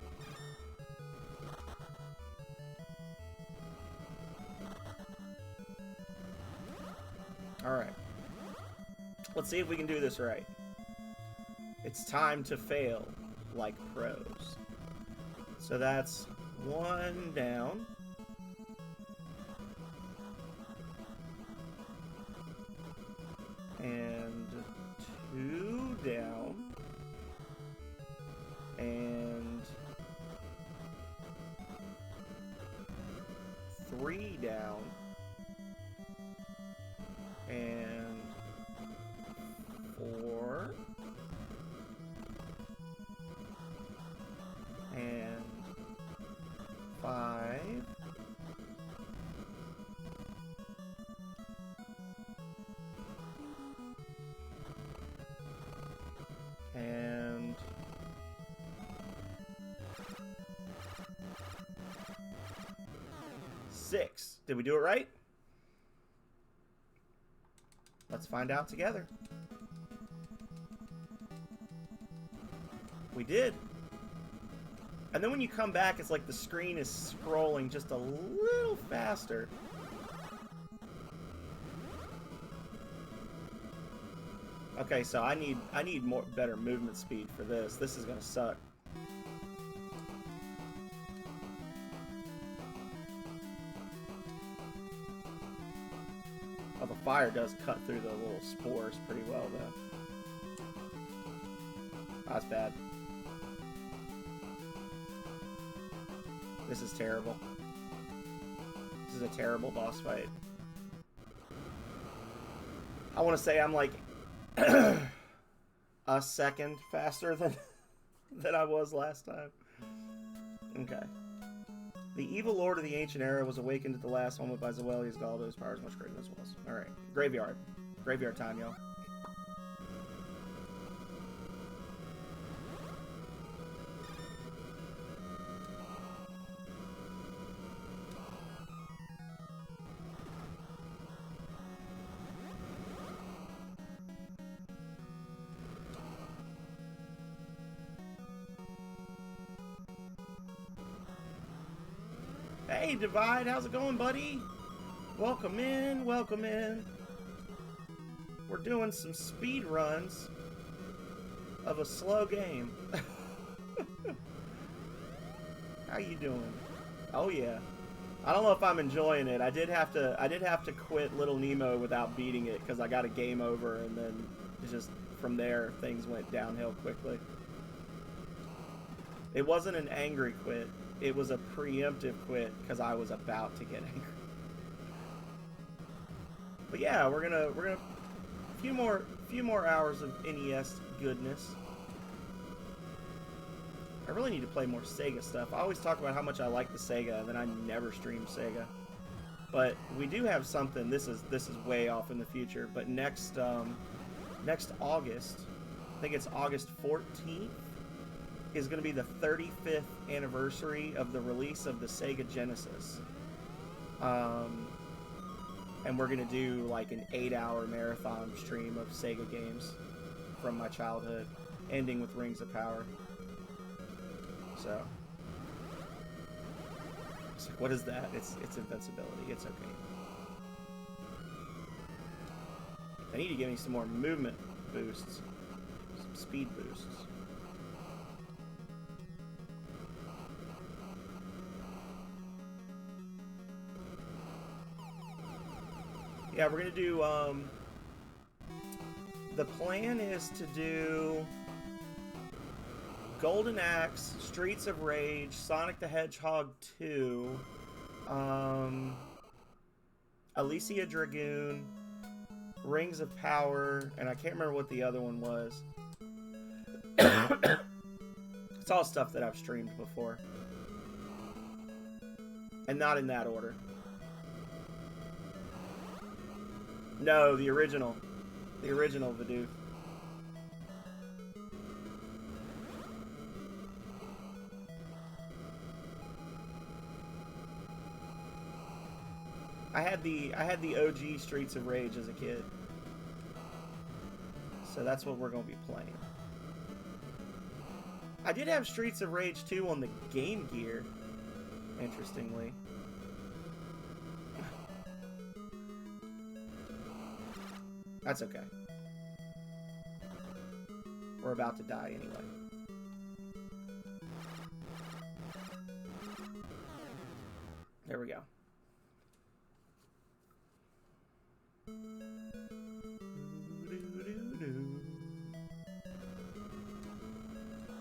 All right. Let's see if we can do this right. It's time to fail like pros. So that's 1 down. And 2 down. And 3 down. And 4. And 6. Did we do it right? Let's find out together. We did. And then when you come back, it's like the screen is scrolling just a little faster. Okay, so I need more better movement speed for this. This is gonna suck. Oh, the fire does cut through the little spores pretty well, though. That's bad. This is terrible. This is a terrible boss fight. I want to say I'm like a second faster than I was last time. Okay. The evil lord of the ancient era was awakened at the last moment by Zoelia's Galdo. His power is much greater than his was. Alright. Graveyard. Graveyard time, y'all. Hey, Divide, how's it going, buddy? Welcome in, welcome in. We're doing some speed runs of a slow game. How you doing? Oh yeah. I don't know if I'm enjoying it. I did have to quit Little Nemo without beating it because I got a game over, and then just from there things went downhill quickly. It wasn't an angry quit. It was a preemptive quit because I was about to get angry. But yeah, we're gonna a few more hours of NES goodness. I really need to play more Sega stuff. I always talk about how much I like the Sega, and then I never stream Sega. But we do have something. This is way off in the future. But next August, I think it's August 14th. Is going to be the 35th anniversary of the release of the Sega Genesis. And we're going to do like an 8-hour marathon stream of Sega games from my childhood, ending with Rings of Power. So, it's like, what is that? It's invincibility. It's okay. I need to give me some more movement boosts, some speed boosts. Yeah, we're gonna do, the plan is to do Golden Axe, Streets of Rage, Sonic the Hedgehog 2, Alicia Dragoon, Rings of Power, and I can't remember what the other one was. It's all stuff that I've streamed before. And not in that order. No, the original. The original Vidoof. I had the OG Streets of Rage as a kid. So that's what we're going to be playing. I did have Streets of Rage 2 on the Game Gear, interestingly. That's okay. We're about to die anyway. There we go.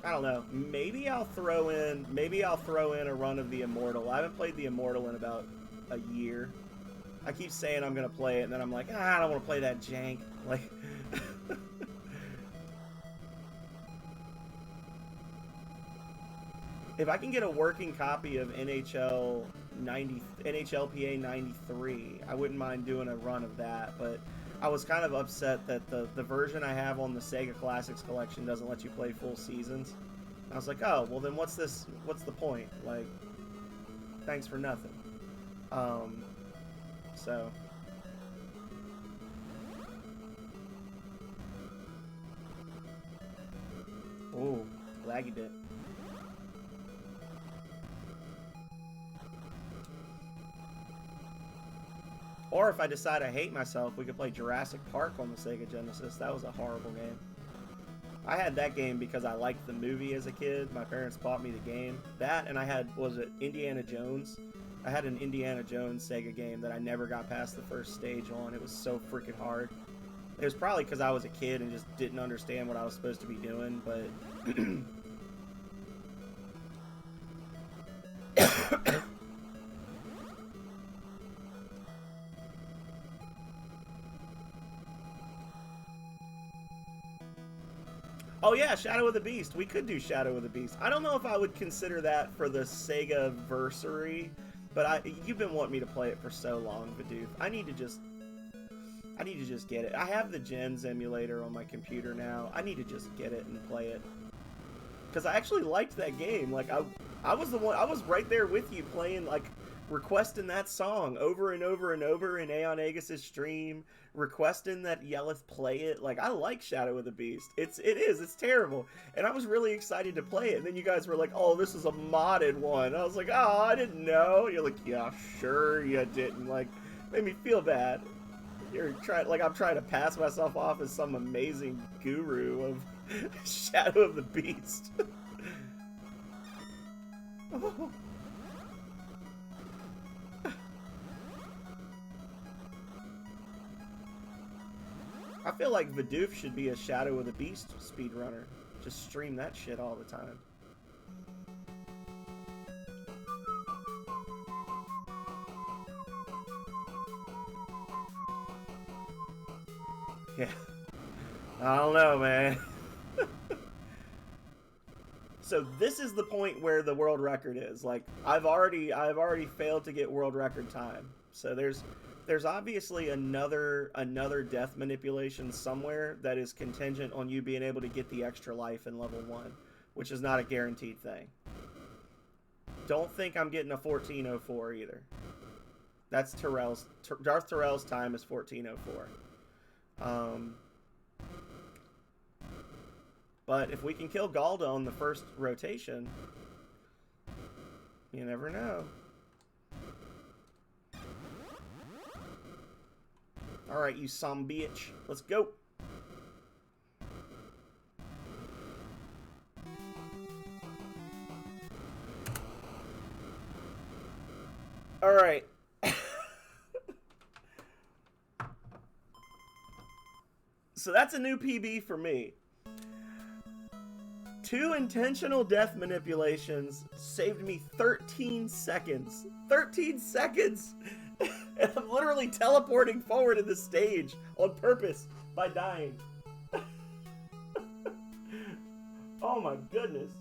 I don't know. Maybe I'll throw in a run of the Immortal. I haven't played the Immortal in about a year. I keep saying I'm gonna play it, and then I'm like, I don't want to play that jank. Like, if I can get a working copy of NHLPA 93, I wouldn't mind doing a run of that. But I was kind of upset that the version I have on the Sega Classics collection doesn't let you play full seasons. I was like, oh, well then what's the point? Like, thanks for nothing. Um, so. Ooh, laggy bit. Or if I decide I hate myself, we could play Jurassic Park on the Sega Genesis. That was a horrible game. I had that game because I liked the movie as a kid. My parents bought me the game. That, and I had, was it Indiana Jones? I had an Indiana Jones Sega game that I never got past the first stage on. It was so freaking hard. It was probably because I was a kid and just didn't understand what I was supposed to be doing, but... Oh yeah, Shadow of the Beast. We could do Shadow of the Beast. I don't know if I would consider that for the Sega versary, but you've been wanting me to play it for so long, Vidoof. I need to just get it. I have the Gens emulator on my computer now. I need to just get it and play it. Because I actually liked that game. Like I was the one, I was right there with you playing, like, requesting that song over and over and over in Aeon Aegis' stream, requesting that Yelleth play it. Like, I like Shadow of the Beast. It's terrible. And I was really excited to play it. And then you guys were like, oh, this is a modded one. I was like, oh, I didn't know. You're like, yeah, sure you didn't. Like, made me feel bad. You're trying, like, I'm trying to pass myself off as some amazing guru of Shadow of the Beast. Oh. I feel like Vidoof should be a Shadow of the Beast speedrunner. Just stream that shit all the time. Yeah. I don't know, man. So this is the point where the world record is. Like, I've already failed to get world record time. So there's obviously another death manipulation somewhere that is contingent on you being able to get the extra life in level 1, which is not a guaranteed thing. Don't think I'm getting a 1404 either. That's Darth Terrell's time is 1404. But if we can kill Galda on the first rotation, you never know. Alright, you some bitch. Let's go. Alright. So that's a new PB for me. 2 intentional death manipulations saved me 13 seconds. 13 seconds! And I'm literally teleporting forward in the stage on purpose by dying. Oh my goodness.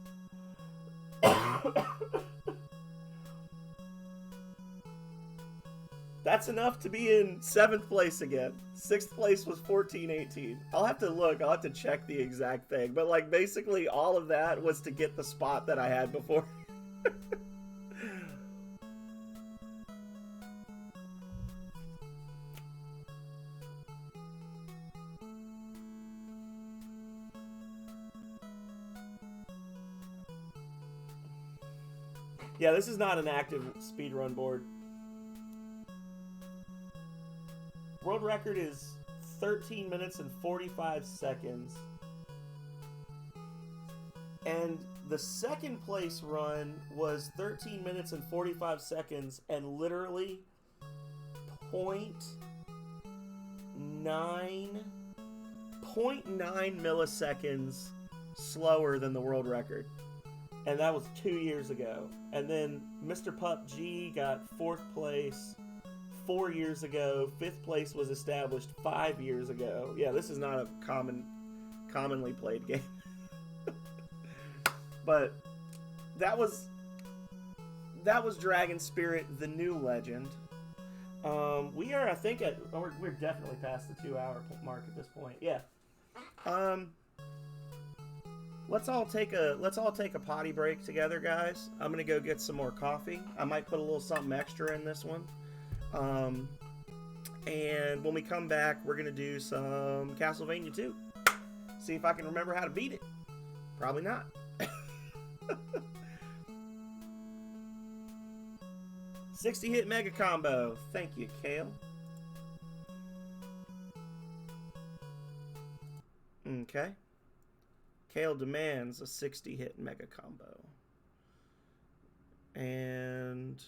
That's enough to be in 7th place again. 6th place was 14-18. I'll have to look. I'll have to check the exact thing. But, like, basically all of that was to get the spot that I had before. Yeah, this is not an active speedrun board. World record is 13 minutes and 45 seconds. And the second place run was 13 minutes and 45 seconds and literally 0.9 milliseconds slower than the world record. And that was 2 years ago. And then Mr. Pup G got 4th place 4 years ago. 5th place was established 5 years ago. Yeah, this is not a commonly played game. But that was Dragon Spirit, the new legend. We are, I think, we're definitely past the 2-hour mark at this point. Yeah. Let's all take a potty break together, guys. I'm gonna go get some more coffee. I might put a little something extra in this one. And when we come back, we're going to do some Castlevania 2. See if I can remember how to beat it. Probably not. 60-hit mega combo. Thank you, Kale. Okay. Kale demands a 60-hit mega combo. And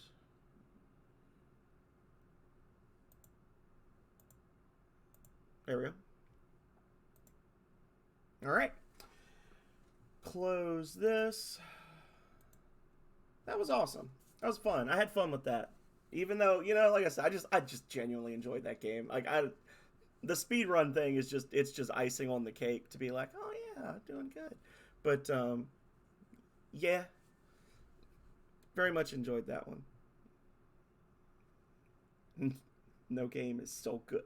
there we go. All right. Close this. That was awesome. That was fun. I had fun with that. Even though, like I said, I just genuinely enjoyed that game. Like the speed run thing is it's just icing on the cake to be like, oh yeah, doing good. But yeah, very much enjoyed that one. No game is so good.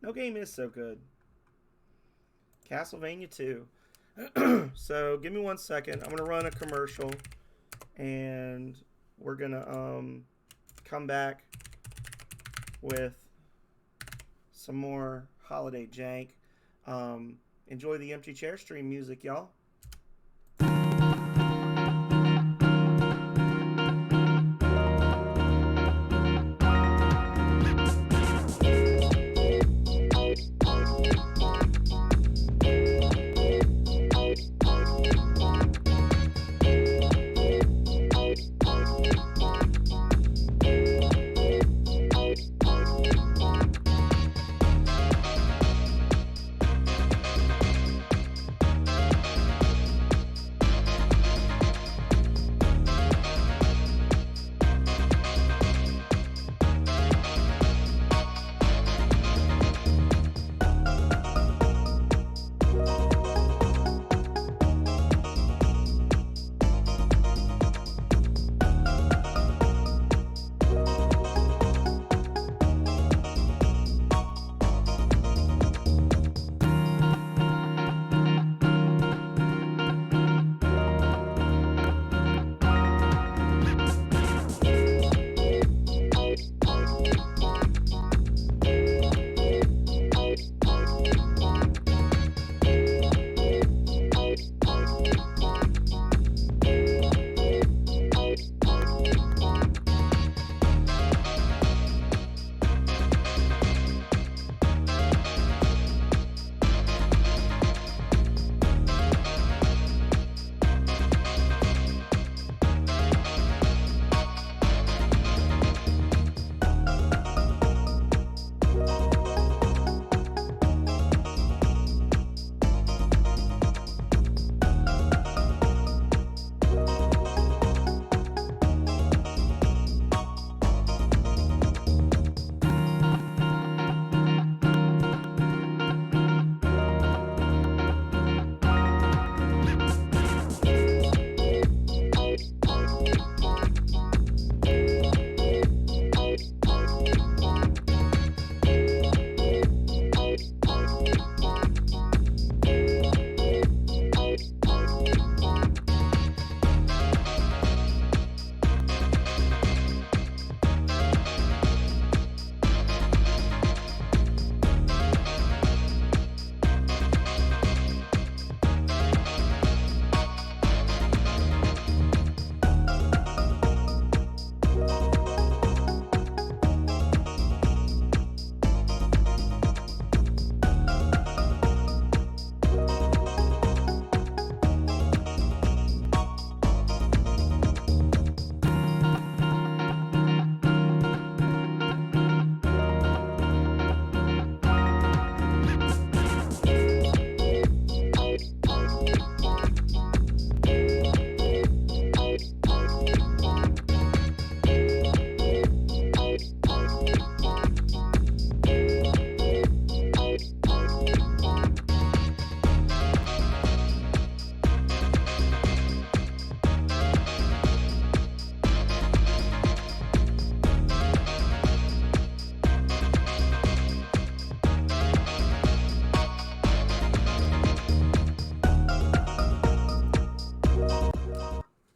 No game is so good. Castlevania 2. So give me 1 second. I'm gonna run a commercial, and we're gonna come back with some more holiday jank. Enjoy the empty chair stream music, y'all.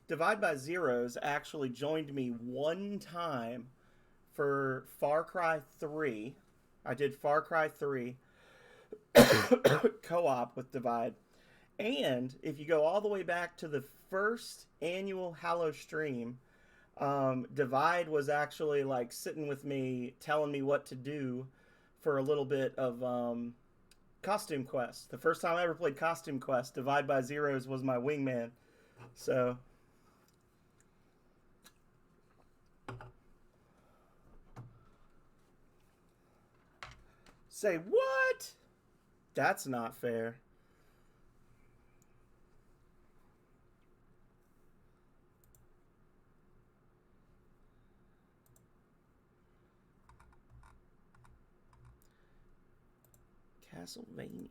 Divide by Zeros actually joined me one time for Far Cry 3. I did Far Cry 3 co-op with Divide. And if you go all the way back to the first annual Hallow stream, Divide was actually like sitting with me, telling me what to do for a little bit of Costume Quest. The first time I ever played Costume Quest, Divide by Zeros was my wingman. So say what? That's not fair. Castlevania.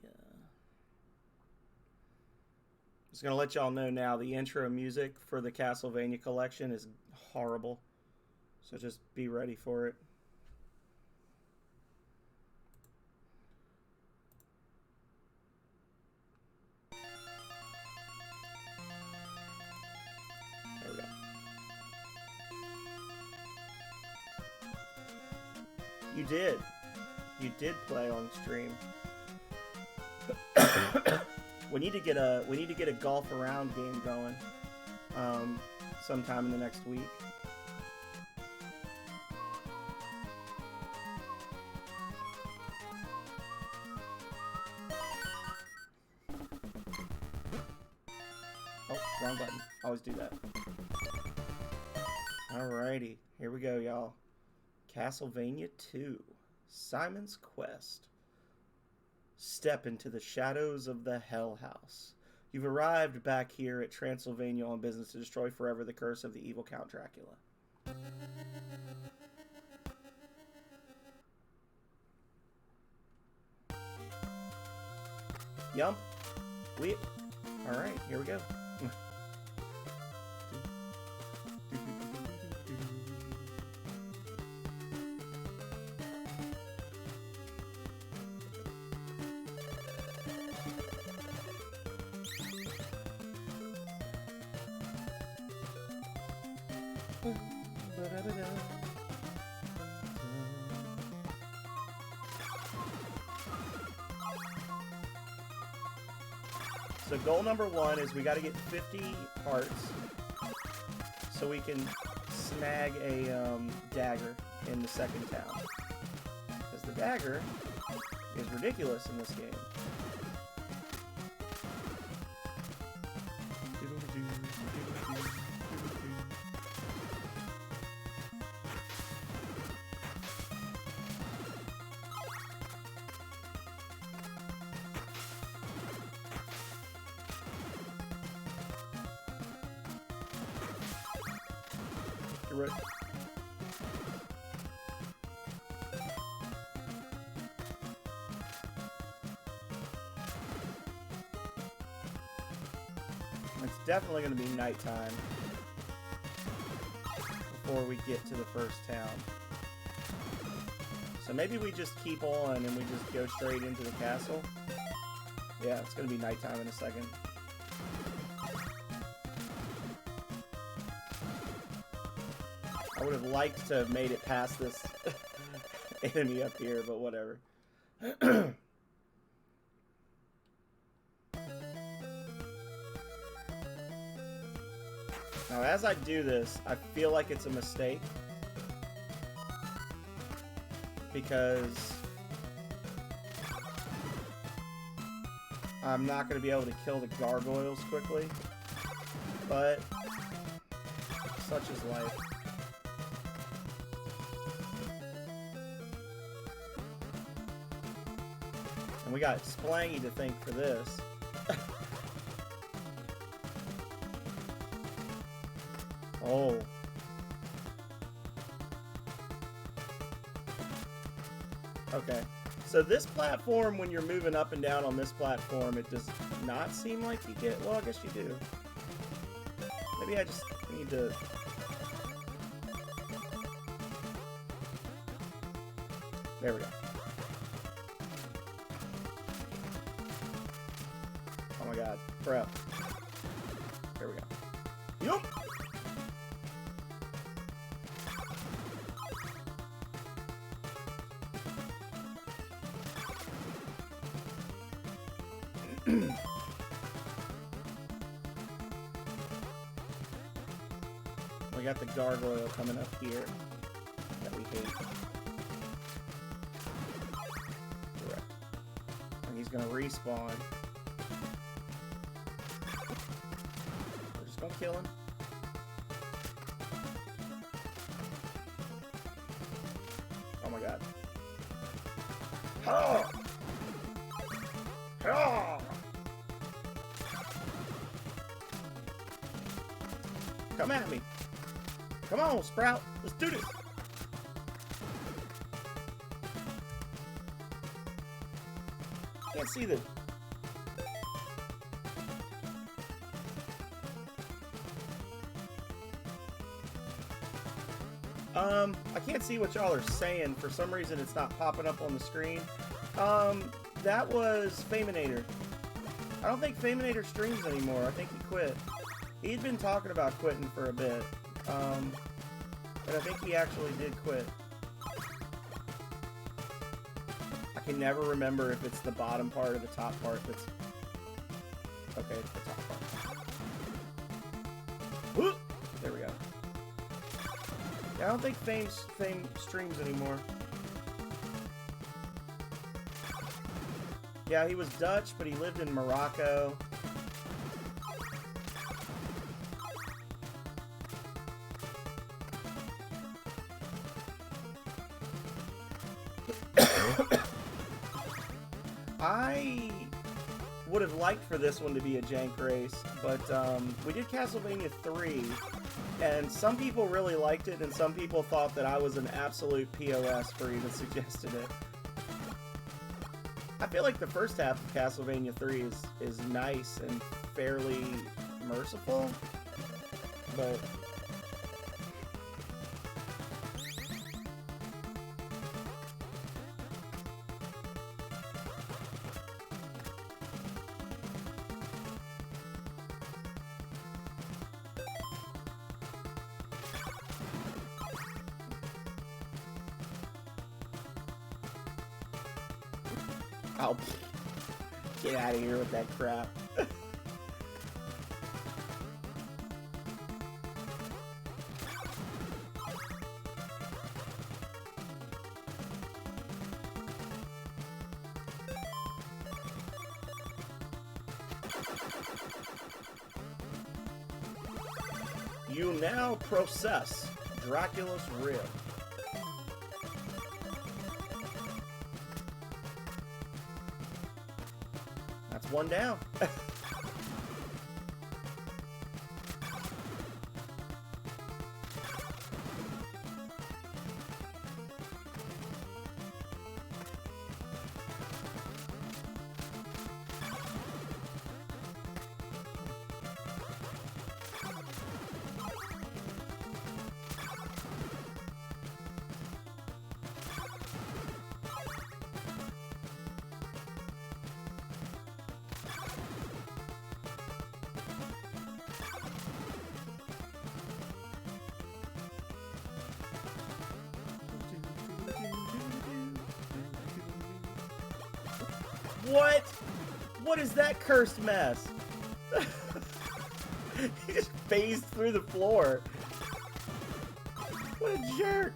Just gonna let y'all know now, the intro music for the Castlevania collection is horrible. So just be ready for it. There we go. You did. You did play on stream. we need to get a golf around game going sometime in the next week. Oh, wrong button. Always do that. Alrighty, here we go, y'all. Castlevania 2. Simon's Quest. Step into the shadows of the Hell House. You've arrived back here at Transylvania on business to destroy forever the curse of the evil Count Dracula. Yum. Alright, here we go. So goal number 1 is we got to get 50 hearts so we can snag a dagger in the second town. Because the dagger is ridiculous in this game. Right. It's definitely going to be nighttime before we get to the first town. So maybe we just keep on and we just go straight into the castle. Yeah, it's going to be nighttime in a second. I would have liked to have made it past this enemy up here, but whatever. Now, as I do this, I feel like it's a mistake. Because I'm not going to be able to kill the gargoyles quickly. But such is life. And we got Splangy to thank for this. Oh. Okay. So this platform, when you're moving up and down on this platform, it does not seem like you get... Well, I guess you do. Maybe I just need to... There we go. Oh my god. Bro. There we go. Yup! We got the gargoyle coming up here that we hate. Correct. And he's gonna respawn. We're just gonna kill him. Oh my god. Oh! Oh! Come at me. Come on, Sprout. Let's do this. Can't see this. I can't see what y'all are saying. For some reason, it's not popping up on the screen. That was Faminator. I don't think Faminator streams anymore. I think he quit. He'd been talking about quitting for a bit. But I think he actually did quit. I can never remember if it's the bottom part or the top part that's... Okay, it's the top part. Whoop! There we go. Yeah, I don't think Fame streams anymore. Yeah, he was Dutch, but he lived in Morocco. I would have liked for this one to be a jank race, but we did Castlevania 3, and some people really liked it, and some people thought that I was an absolute POS for even suggesting it. I feel like the first half of Castlevania 3 is nice and fairly merciful, but... Oh, get out of here with that crap. You now process Dracula's rib. That's one down. What? What is that cursed mess? He just phased through the floor. What a jerk.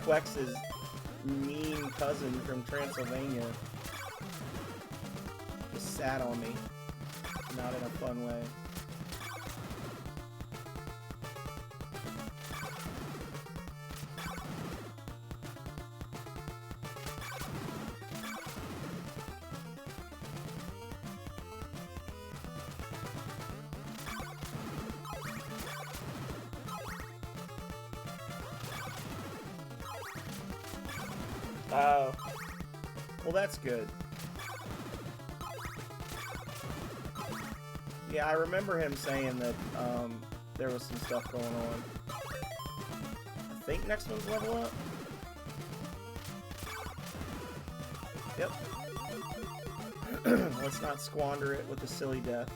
Quex's mean cousin from Transylvania just sat on me. Not in a fun way. Oh. Well, that's good. Yeah, I remember him saying that there was some stuff going on. I think next one's level up. Yep. Let's not squander it with a silly death.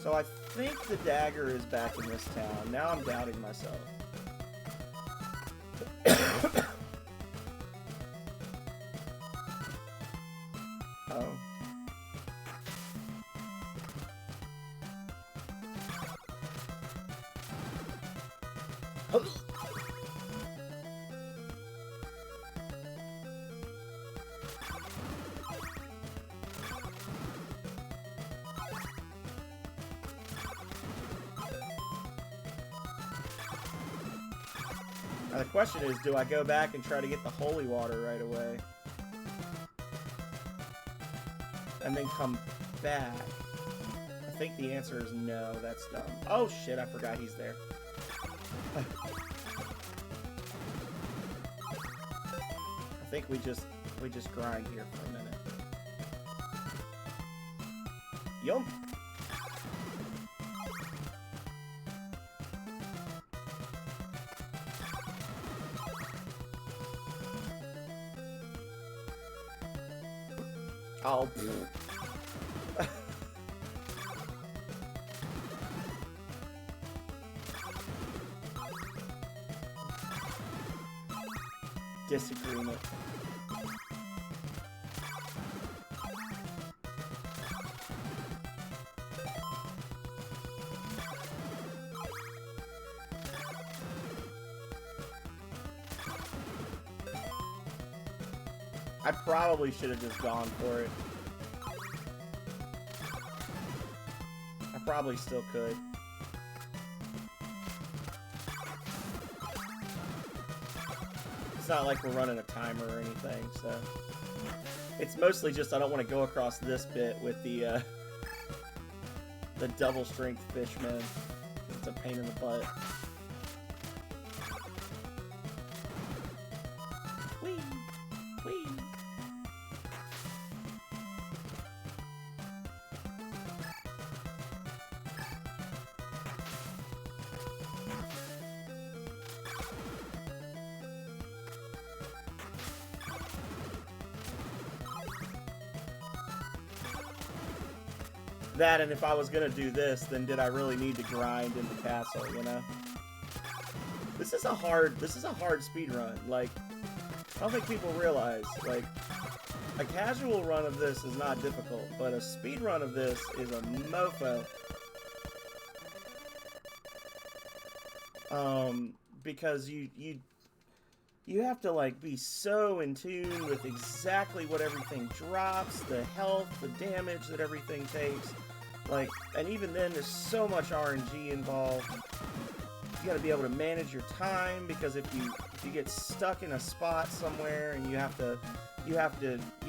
So I think the dagger is back in this town. Now I'm doubting myself. Oh. Now the question is, do I go back and try to get the holy water right away? And then come back? I think the answer is no, that's dumb. Oh shit, I forgot he's there. I think we just grind here for a minute. Yum! Oh, disagreement. I probably should have just gone for it. I probably still could. It's not like we're running a timer or anything, so... It's mostly just I don't want to go across this bit with the double strength fishman. It's a pain in the butt. Whee! Whee! That, and if I was gonna do this, then did I really need to grind in the castle, you know? This is a hard speed run. Like, I don't think people realize, like, a casual run of this is not difficult, but a speed run of this is a mofo. Because you have to, like, be so in tune with exactly what everything drops, the health, the damage that everything takes. Like, and even then, there's so much RNG involved. You gotta be able to manage your time, because if you get stuck in a spot somewhere and you have to, you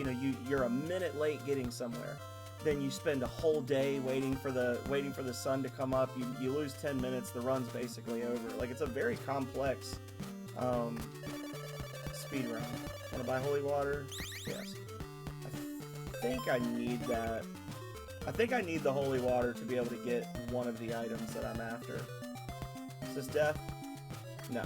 know, you're a minute late getting somewhere, then you spend a whole day waiting for the sun to come up. You lose 10 minutes, the run's basically over. Like, it's a very complex speed run. Want to buy holy water? Yes. I think I need that. I think I need the holy water to be able to get one of the items that I'm after. Is this death? No.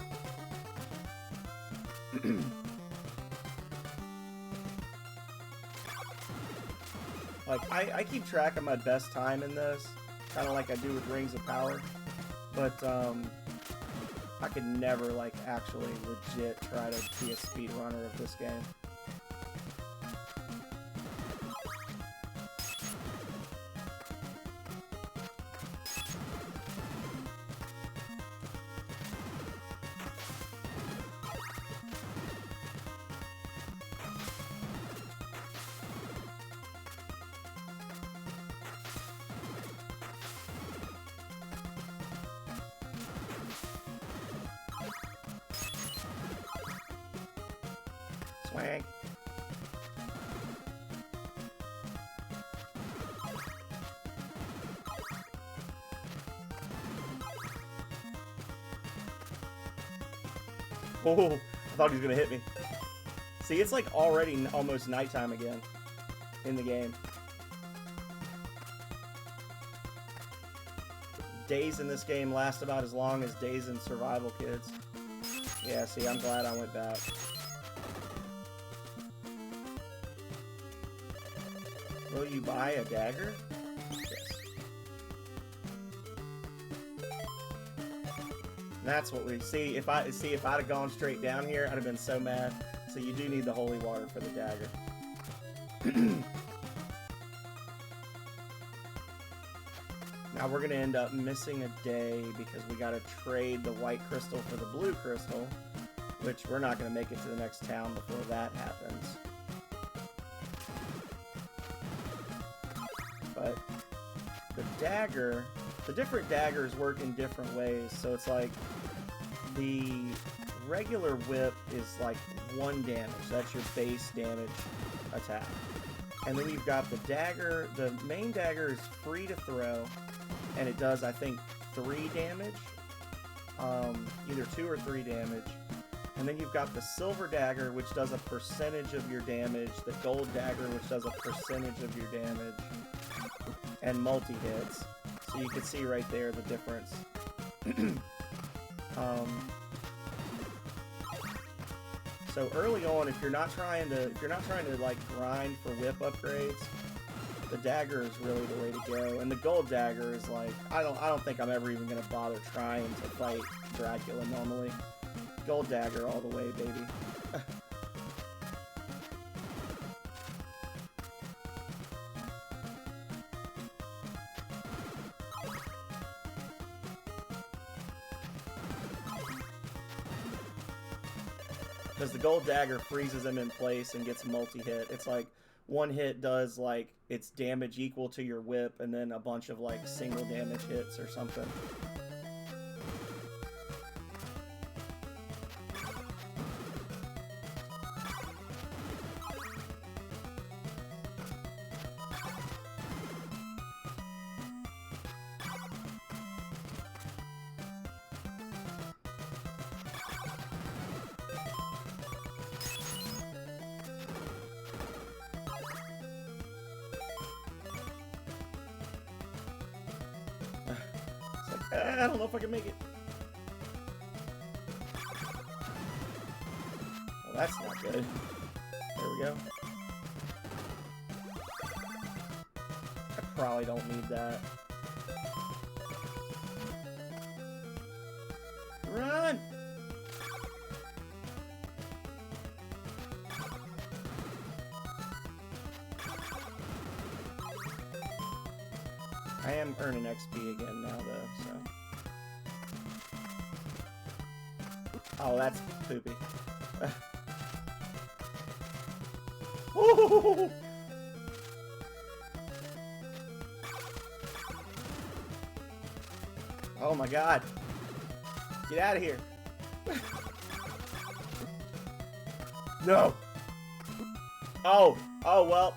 Like, I keep track of my best time in this, kind of like I do with Rings of Power, but I could never, like, actually legit try to be a speedrunner of this game. Swag. Oh, I thought he was gonna hit me. See, it's like already almost nighttime again in the game. Days in this game last about as long as days in survival, kids. Yeah, see, I'm glad I went back. Will you buy a dagger? Yes. That's what we see. If I'd have gone straight down here, I'd have been so mad. So you do need the holy water for the dagger. Now we're gonna end up missing a day because we gotta trade the white crystal for the blue crystal, which we're not gonna make it to the next town before that happens. But the dagger, the different daggers work in different ways. So it's like the regular whip is like 1 damage. That's your base damage attack. And then you've got the dagger. The main dagger is free to throw, and it does, I think, 3 damage. Either 2 or 3 damage. And then you've got the silver dagger, which does a percentage of your damage. The gold dagger, which does a percentage of your damage. And multi-hits. So you can see right there the difference. So early on, if you're not trying to like grind for whip upgrades, the dagger is really the way to go. And the gold dagger is like, I don't think I'm ever even gonna bother trying to fight Dracula normally. Gold dagger all the way, baby. Because the gold dagger freezes him in place and gets multi-hit. It's like 1 hit does like its damage equal to your whip, and then a bunch of like single damage hits or something. I don't know if I can make it. Well, that's not good. There we go. I probably don't need that. Run! I am earning XP again now, though, so... Oh, that's poopy. Oh my god. Get out of here. No. Oh. Oh, well.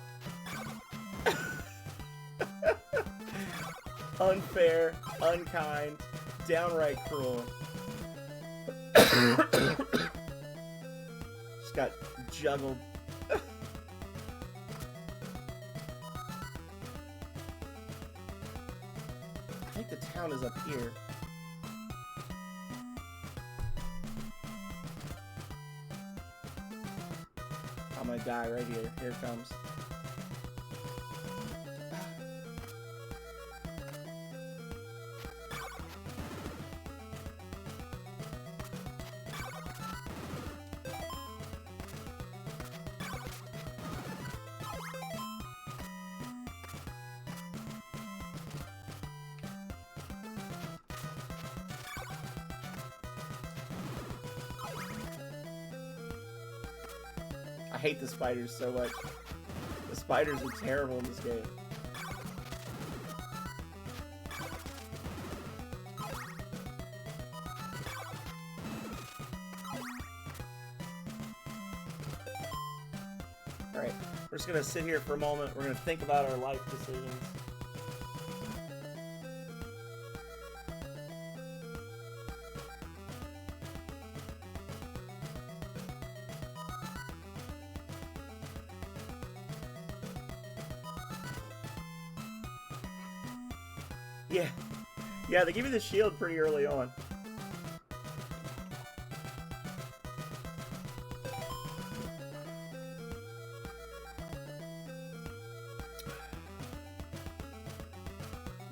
Unfair, unkind, downright cruel. Just got juggled. I think the town is up here. I'm gonna die right here. Here it comes. I hate the spiders so much. The spiders are terrible in this game. Alright, we're just gonna sit here for a moment. We're gonna think about our life decisions. Yeah, they give you the shield pretty early on.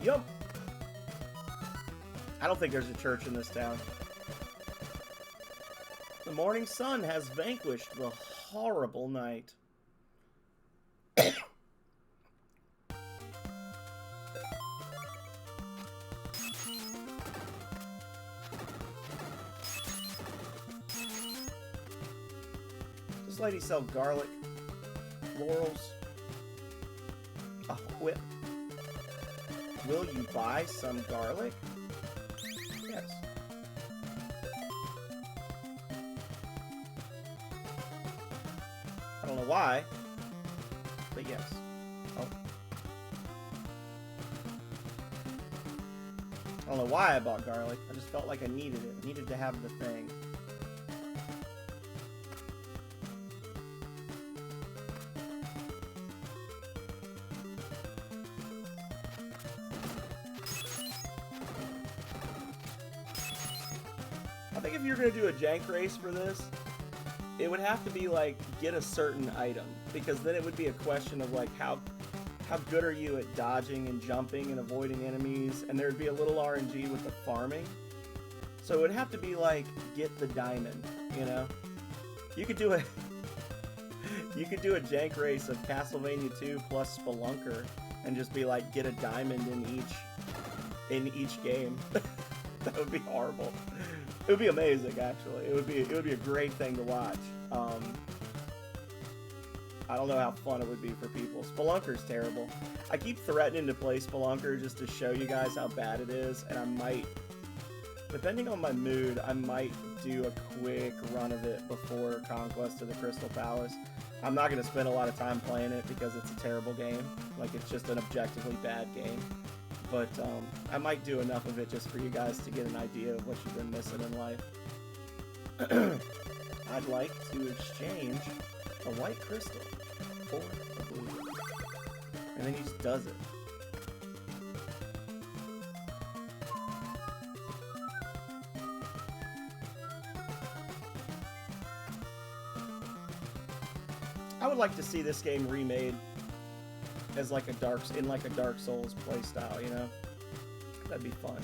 Yup. I don't think there's a church in this town. morning sun has vanquished the horrible night. This lady sell garlic, laurels, a whip. Will you buy some garlic? Yes. I don't know why, but yes. Oh. I don't know why I bought garlic. I just felt like I needed it. I needed to have the thing. I think if you're going to do a jank race for this, it would have to be like get a certain item, because then it would be a question of like how good are you at dodging and jumping and avoiding enemies, and there'd be a little RNG with the farming. So it would have to be like get the diamond, you know? You could do a jank race of Castlevania 2 plus Spelunker and just be like get a diamond in each game. That would be horrible. It would be amazing, actually. It would be a great thing to watch. I don't know how fun it would be for people. Spelunker's terrible. I keep threatening to play Spelunker just to show you guys how bad it is, and I might, depending on my mood, I might do a quick run of it before Conquest of the Crystal Palace. I'm not going to spend a lot of time playing it because it's a terrible game. Like, it's just an objectively bad game. But I might do enough of it just for you guys to get an idea of what you've been missing in life. I'd like to exchange a white crystal for a blue. And then he just does it. I would like to see this game remade as like a Dark Souls playstyle, you know? That'd be fun.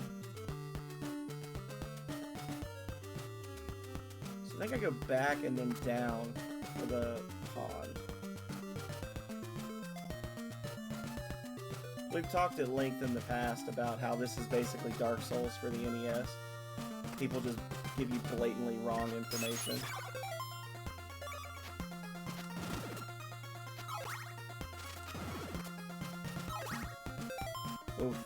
So I think I go back and then down for the pond. We've talked at length in the past about how this is basically Dark Souls for the NES. People just give you blatantly wrong information. Oof.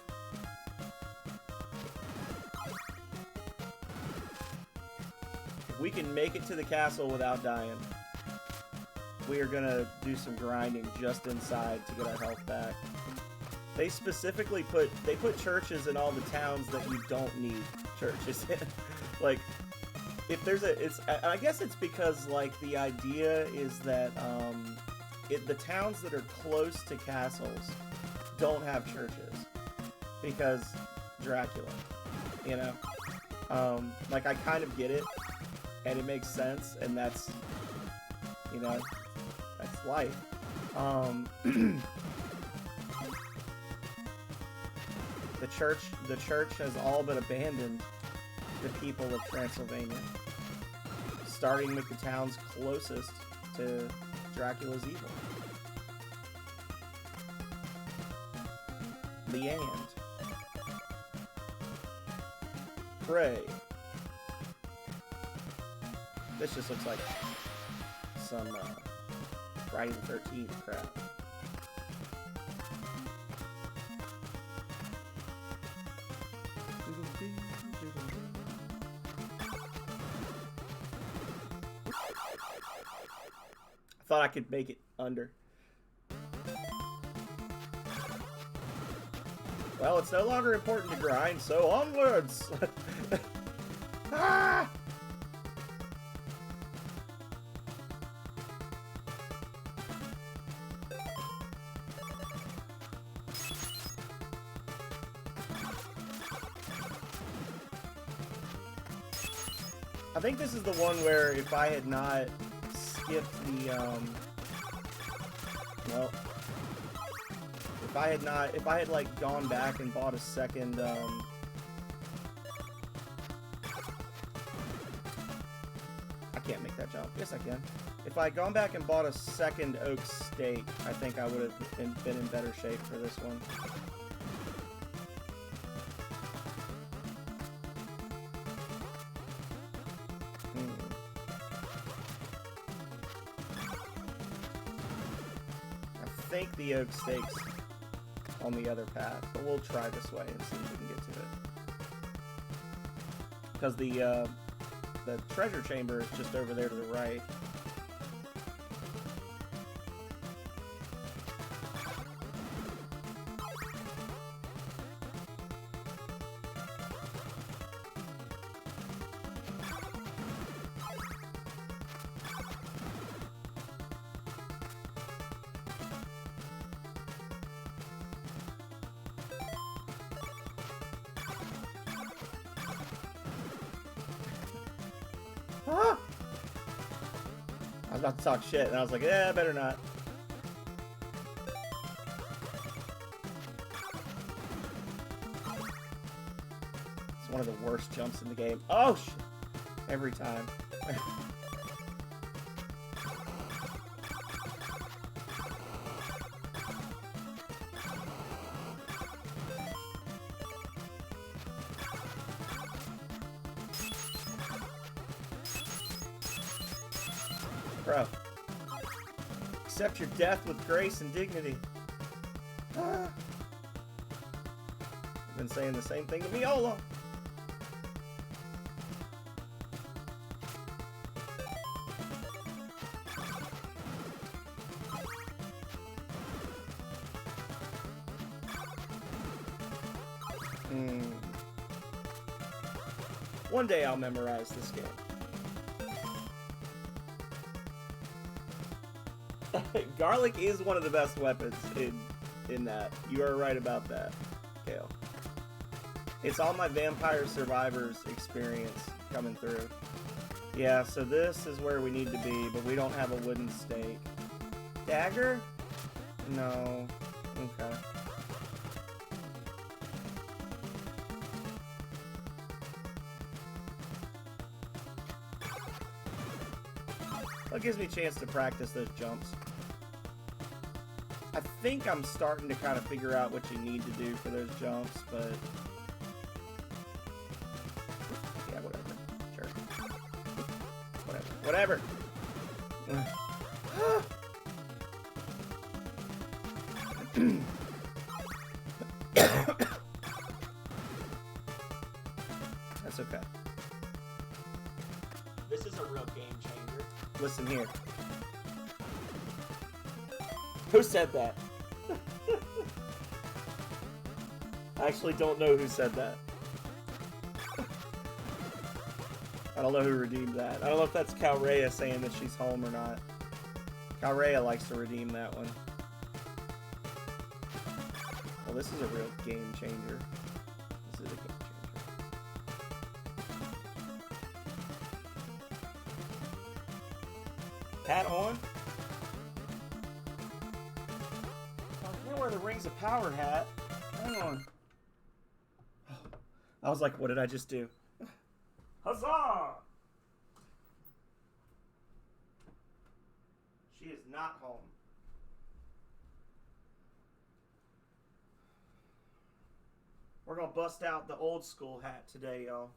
If we can make it to the castle without dying, we are gonna do some grinding just inside to get our health back. They specifically put churches in all the towns that you don't need churches in. Like, if there's I guess it's because like the idea is that the towns that are close to castles don't have churches. Because Dracula, you know? Like, I kind of get it, and it makes sense, and that's, you know, that's life. The church has all but abandoned the people of Transylvania, starting with the towns closest to Dracula's evil. The and. Pray. This just looks like some Friday the 13th crap. I thought I could make it under. Well, it's no longer important to grind, so onwards! Ah! I think this is the one where if I had not skipped the, well, if I had like gone back and bought a second, I can't make that jump. Yes, I can. If I had gone back and bought a second oak stake, I think I would have been in better shape for this one. I think the oak stake's on the other path, but we'll try this way and see if we can get to it. Because the treasure chamber is just over there to the right. Ah! I was about to talk shit, and I was like, yeah, better not. It's one of the worst jumps in the game. Oh, shit. Every time. Bro. Accept your death with grace and dignity. Ah. You've been saying the same thing to me all along. One day I'll memorize this game. Garlic is one of the best weapons in that. You are right about that, Kale. It's all my Vampire Survivors experience coming through. Yeah, so this is where we need to be, but we don't have a wooden stake. Dagger? No. Okay. That gives me a chance to practice those jumps. I think I'm starting to kind of figure out what you need to do for those jumps, but... yeah, whatever. Sure. Whatever. That's okay. This is a real game changer. Listen here. Who said that? I actually don't know who said that. I don't know who redeemed that. I don't know if that's Calrea saying that she's home or not. Calrea likes to redeem that one. Well, this is a real game changer. This is a game changer. Hat on? I can't wear the Rings of Power hat. Hang on. I was like, what did I just do? Huzzah! She is not home. We're gonna bust out the old school hat today, y'all.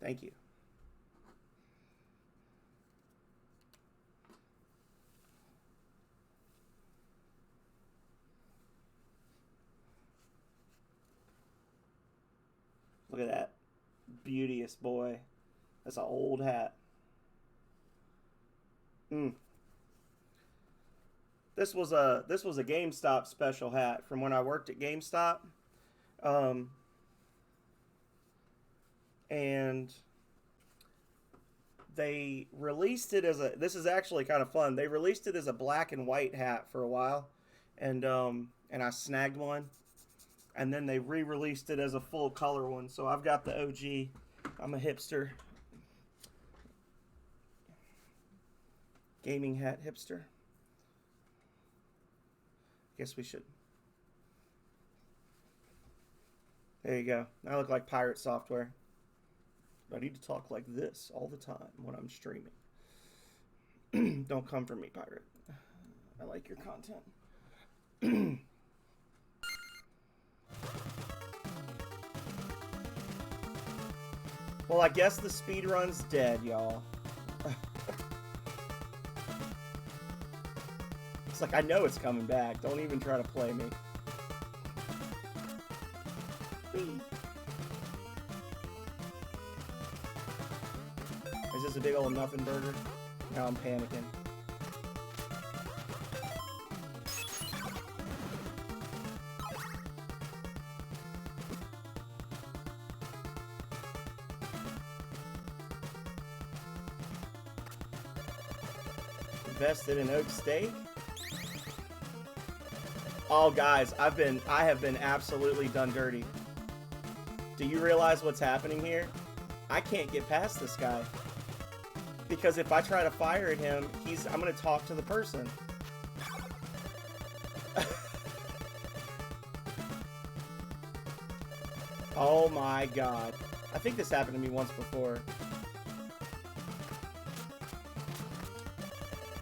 Thank you. Look at that. Beauteous boy. That's an old hat. This was a GameStop special hat from when I worked at GameStop. And they released it as a, this is actually kind of fun. They released it as a black and white hat for a while, and I snagged one, and then they re-released it as a full color one. So I've got the OG. I'm a hipster. Gaming hat hipster. Guess we should. There you go. I look like pirate software. I need to talk like this all the time when I'm streaming. Don't come for me, pirate. I like your content. Well, I guess the speedrun's dead, y'all. It's like, I know it's coming back. Don't even try to play me. Is this a big old nothing burger? Now I'm panicking. Invested in oak steak? Oh, guys, I have been absolutely done dirty. Do you realize what's happening here? I can't get past this guy. Because if I try to fire at him, I'm gonna talk to the person. Oh my god. I think this happened to me once before.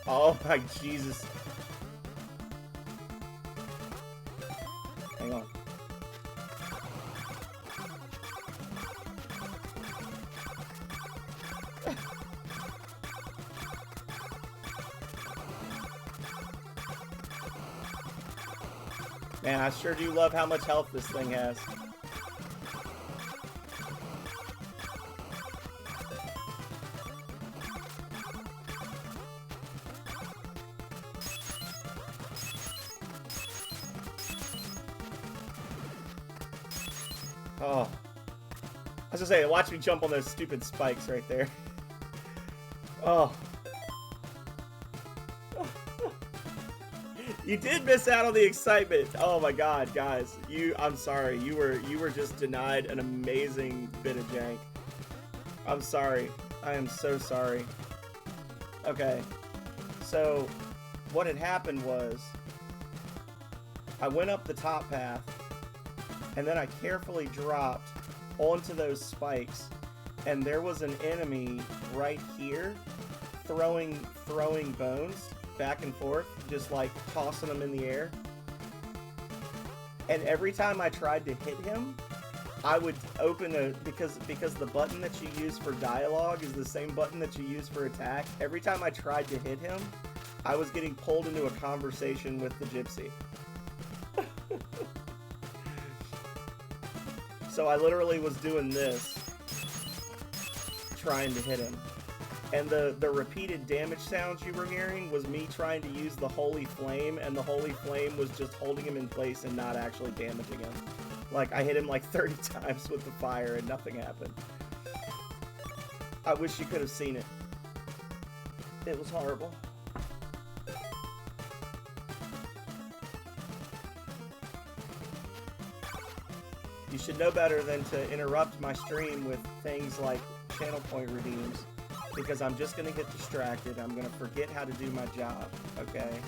Oh my Jesus. Hang on. Man, I sure do love how much health this thing has. Oh. I was gonna say, watch me jump on those stupid spikes right there. Oh. You did miss out on the excitement. Oh my god, guys. I'm sorry. You were just denied an amazing bit of jank. I'm sorry. I am so sorry. Okay. So, what had happened was I went up the top path and then I carefully dropped onto those spikes, and there was an enemy right here throwing bones back and forth, just like tossing them in the air. And every time I tried to hit him, I would open because the button that you use for dialogue is the same button that you use for attack. Every time I tried to hit him, I was getting pulled into a conversation with the gypsy. So I literally was doing this, trying to hit him. And the repeated damage sounds you were hearing was me trying to use the Holy Flame, and the Holy Flame was just holding him in place and not actually damaging him. Like, I hit him like 30 times with the fire and nothing happened. I wish you could have seen it. It was horrible. You should know better than to interrupt my stream with things like channel point redeems, because I'm just going to get distracted. I'm going to forget how to do my job, okay?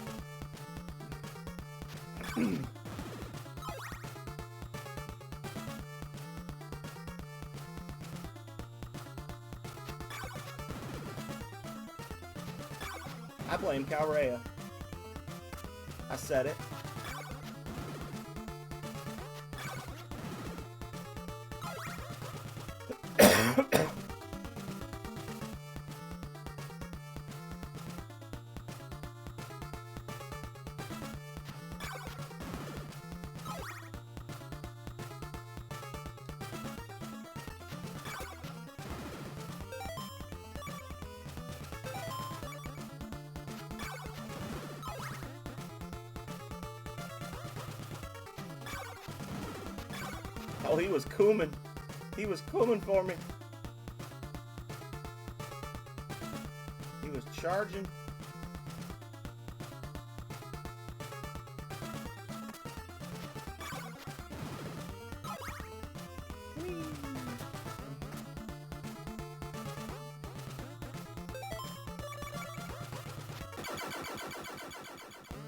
I blame Calrea. I said it. Oh, he was cooming. He was cooming for me. He was charging. Whee.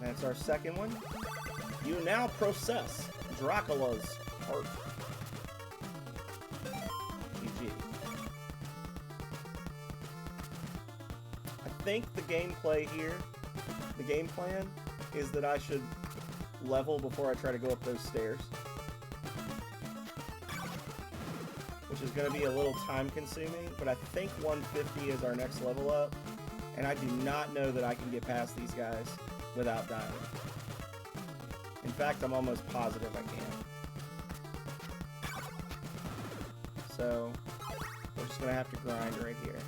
That's our second one. You now process Dracula's heart. GG. I think the gameplay here, the game plan, is that I should level before I try to go up those stairs. Which is going to be a little time consuming, but I think 150 is our next level up. And I do not know that I can get past these guys without dying. In fact, I'm almost positive I can. So, we're just going to have to grind right here.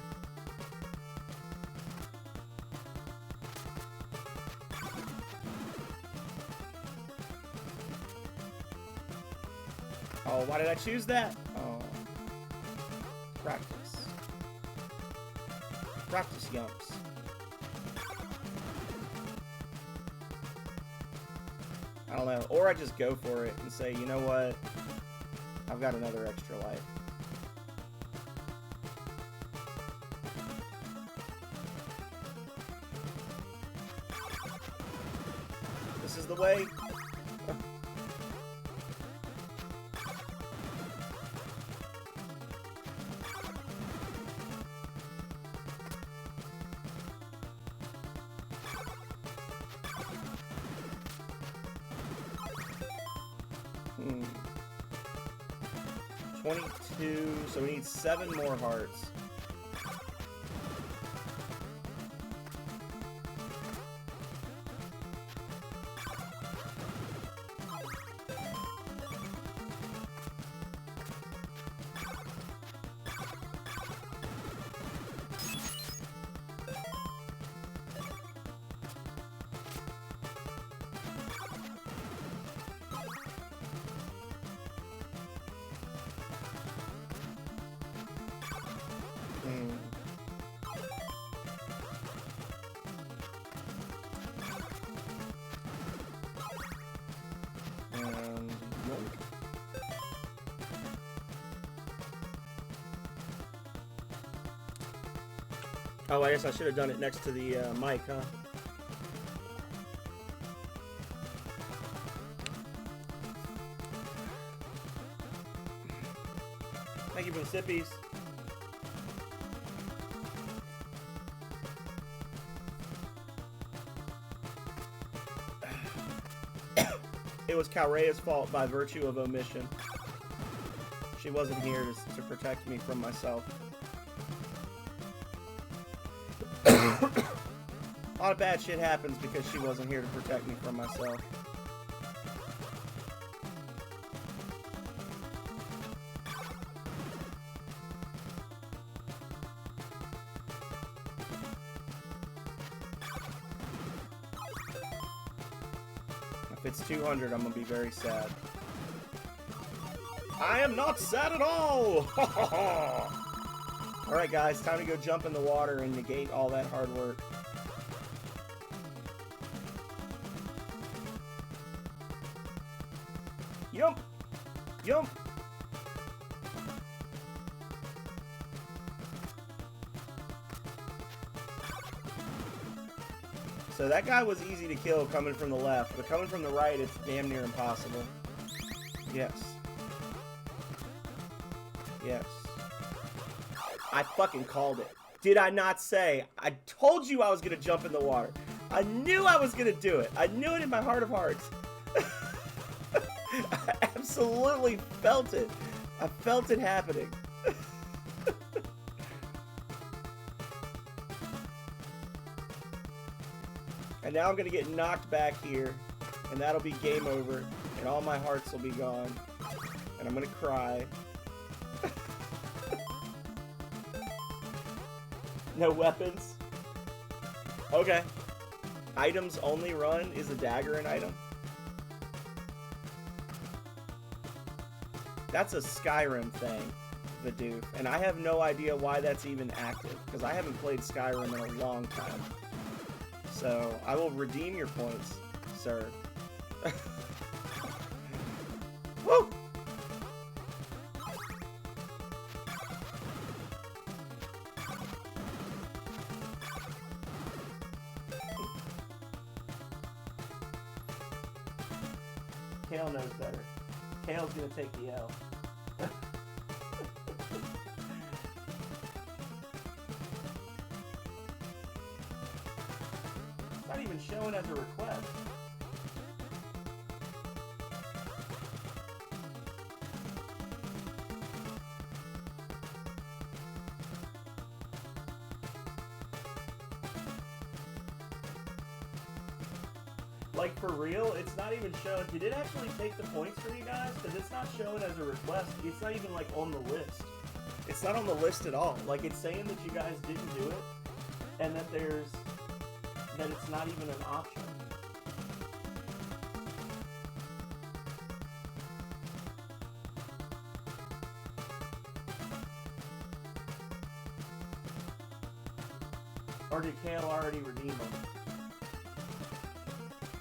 Oh, why did I choose that? Oh. Practice. Practice, yumps. I don't know. Or I just go for it and say, you know what? I've got another extra life. This is the way. Hmm. 22, so we need 7 more hearts. Oh, I guess I should have done it next to the mic, huh? Thank you for the sippies. It was Calrea's fault by virtue of omission. She wasn't here to protect me from myself. A lot of bad shit happens because she wasn't here to protect me from myself. If it's 200, I'm gonna be very sad. I am not sad at all! Alright guys, time to go jump in the water and negate all that hard work. Yump! Yump! So that guy was easy to kill coming from the left, but coming from the right, it's damn near impossible. Yes. Yes. I fucking called it. Did I not say? I told you I was gonna jump in the water. I knew I was gonna do it. I knew it in my heart of hearts. I absolutely felt it. I felt it happening. And now I'm gonna get knocked back here, and that'll be game over, and all my hearts will be gone, and I'm gonna cry. No weapons? Okay. Items only run? Is a dagger an item? That's a Skyrim thing, Vidoof, and I have no idea why that's even active, because I haven't played Skyrim in a long time. So, I will redeem your points, sir. Woo! Kale knows better. Kale's gonna take the L. It's not even showing as a request. Like, for real, it's not even showing. Did it actually take the points for you guys? Because it's not showing as a request. It's not even, like, on the list. It's not on the list at all. Like, it's saying that you guys didn't do it, and that it's not even an option. Or did Kale already redeem them?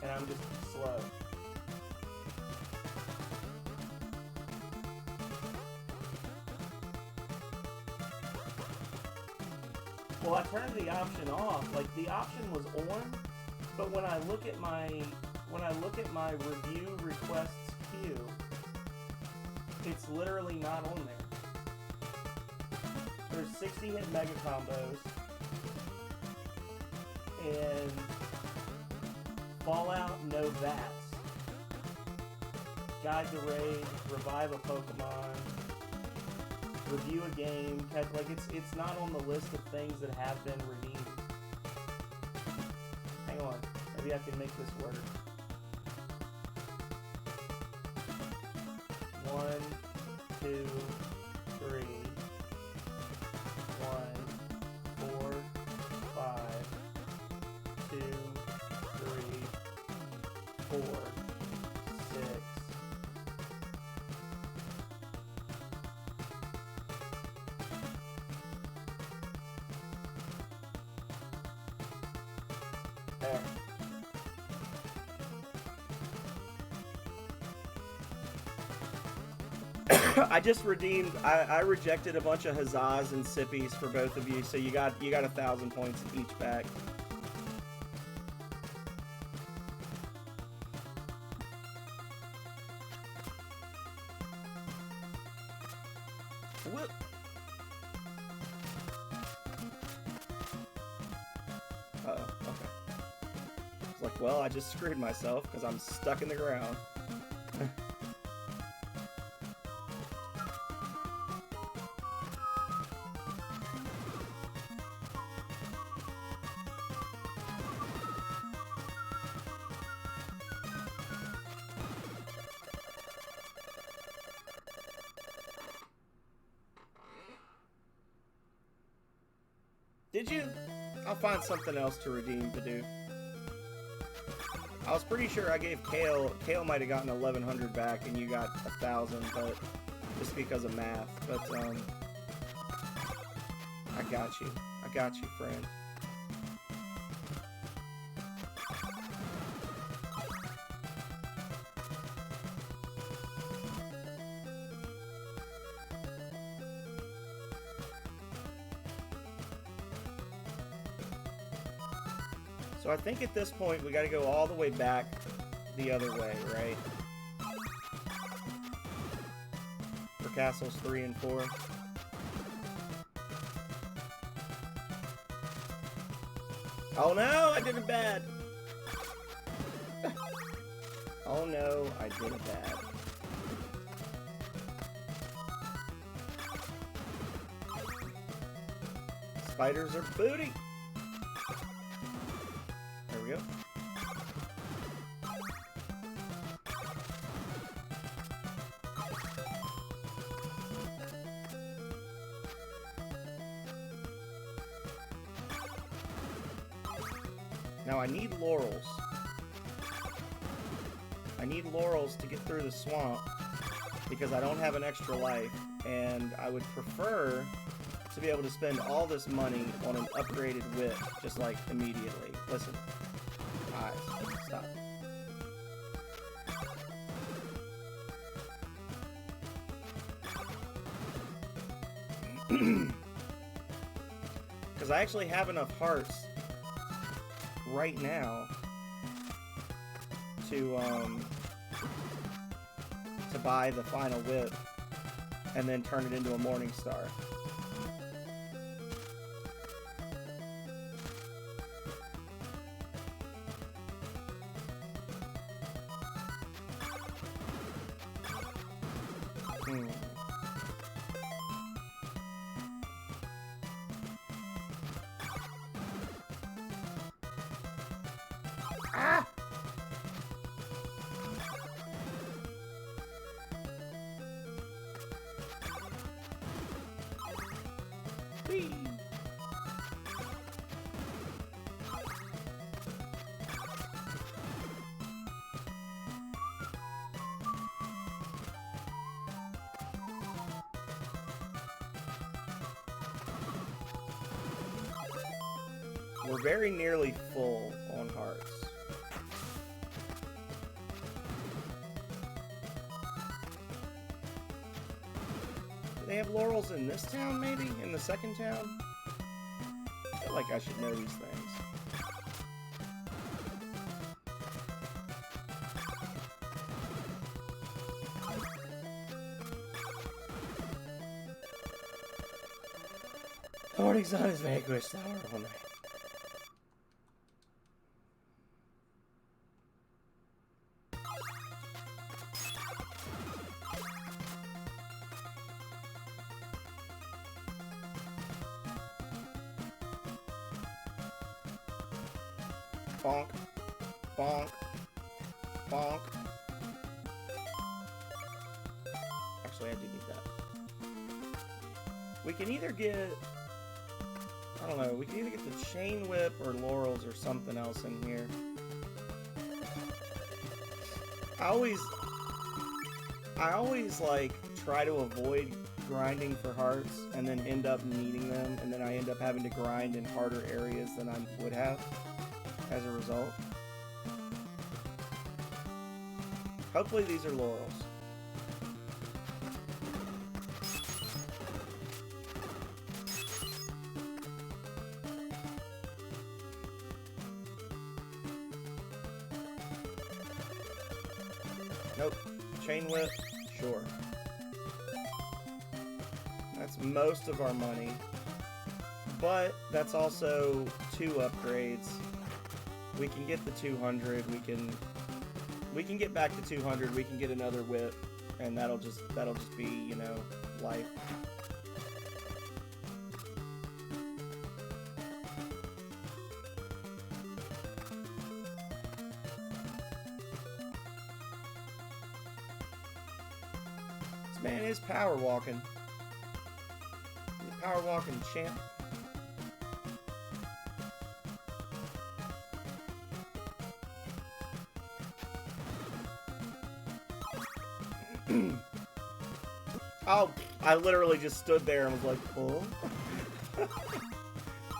And I'm just slow. Well, I turned the option off. Like, the option was on, but when I look at my review requests queue, it's literally not on there. There's 60 hit mega combos and Fallout, no VATs. Guide to raid, revive a Pokemon, review a game. Like, it's not on the list of things that have been redeemed. Hang on, maybe I can make this work. 1, 2, 3, 1, 4, 5, 2, 3, 4, 6. There. I just redeemed. I rejected a bunch of huzzahs and sippies for both of you, so you got 1,000 points each back. What? Uh-oh, okay. It's like, well, I just screwed myself because I'm stuck in the ground. Did you? I'll find something else to redeem to do. I was pretty sure I gave Kale might have gotten 1,100 back and you got 1,000, but just because of math. But I got you, friend. So I think at this point we got to go all the way back the other way, right? For castles 3 and 4. Oh no, I did it bad. Oh no, I did it bad. Spiders are booty. There we go. Now I need laurels. I need laurels to get through the swamp because I don't have an extra life, and I would prefer to be able to spend all this money on an upgraded whip just like immediately. Listen. Eyes. Stop. Because I actually have enough hearts right now to to buy the final whip and then turn it into a Morning Star. Ah! Whee! We're very nearly full on hearts. Do they have laurels in this town, maybe? In the second town? I feel like I should know these things. The morning sun is vanquished, hour all night. Bonk. Bonk. Bonk. Actually, I do need that. We can either get... I don't know. We can either get the chain whip or laurels or something else in here. I always like try to avoid grinding for hearts and then end up needing them, and then I end up having to grind in harder areas than I would have as a result. Hopefully these are laurels. Nope. Chain whip? Sure. That's most of our money. But that's also 2 upgrades. We can get the 200. We can get back to 200. We can get another whip, and that'll just be, you know, life. This man is power walking. He's a power walking champ. Oh, I literally just stood there and was like, oh.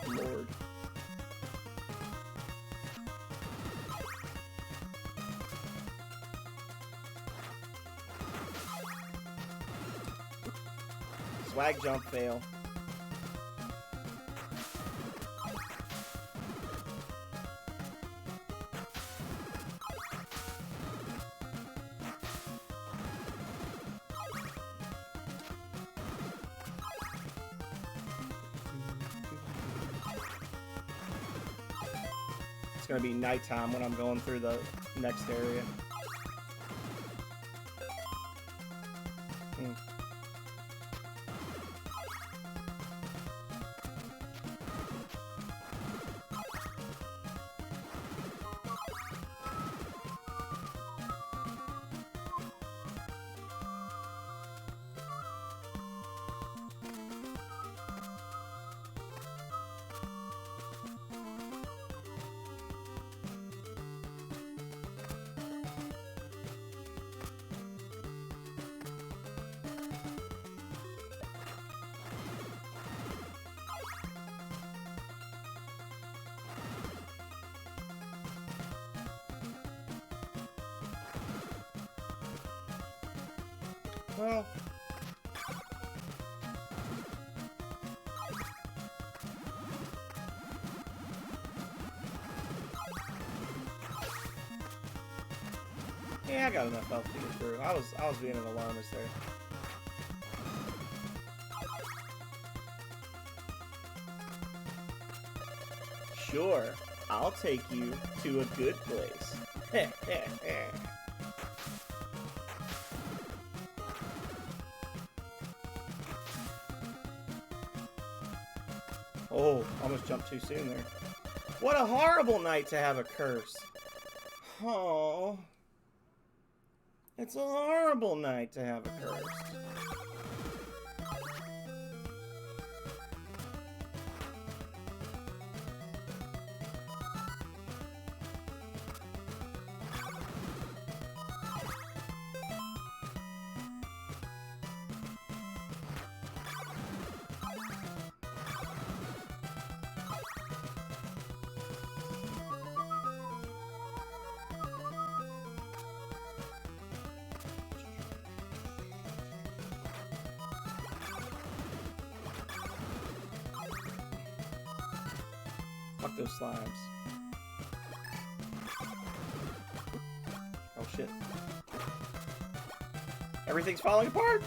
Lord. Swag jump fail. It's gonna be nighttime when I'm going through the next area. Well, Yeah, I got enough health to get through. I was being an alarmist there. Sure, I'll take you to a good place. Oh, almost jumped too soon there. What a horrible night to have a curse. Oh. It's a horrible night to have a curse. Fuck those slimes. Oh shit. Everything's falling apart!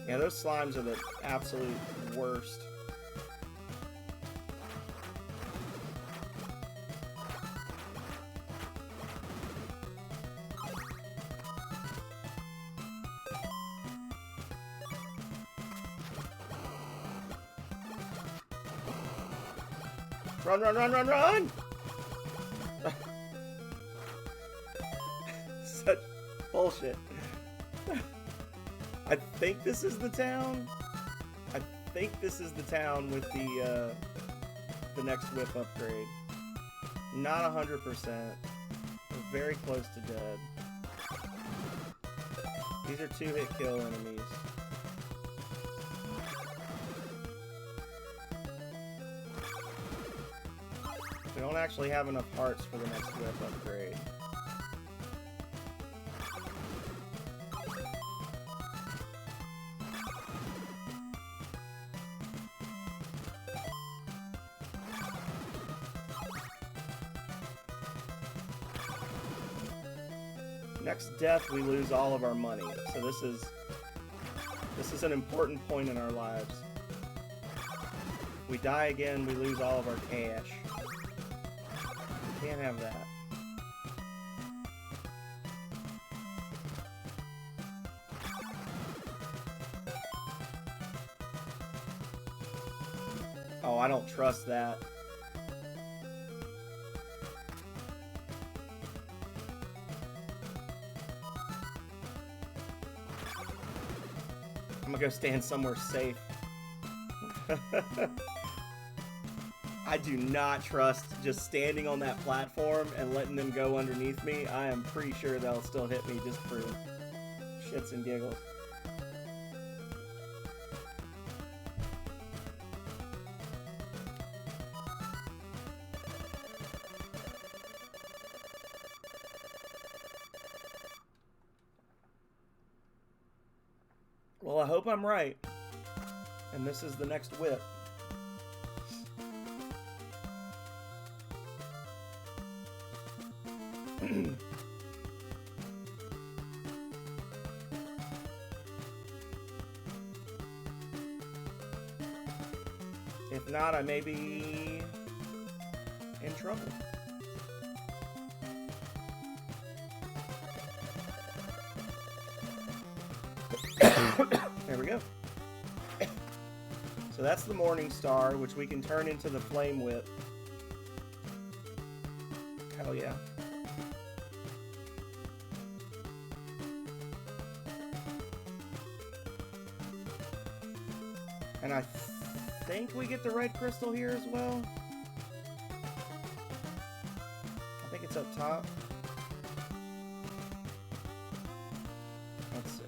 Yeah, those slimes are the absolute worst. Run, run, run, run, run! Such bullshit. I think this is the town. I think this is the town with the next whip upgrade. Not 100%. We're very close to dead. These are 2-hit kill enemies. We don't actually have enough hearts for the next whip upgrade. Next death, we lose all of our money. So this is an important point in our lives. If we die again, we lose all of our cash. We can't have that. Oh, I don't trust that. I'm gonna go stand somewhere safe. I do not trust just standing on that platform and letting them go underneath me. I am pretty sure they'll still hit me just for shits and giggles. Well, I hope I'm right. And this is the next whip. If not, I may be in trouble. There we go. So that's the Morning Star, which we can turn into the Flame Whip. Hell yeah. And I think we get the red crystal here as well. I think it's up top. Let's see.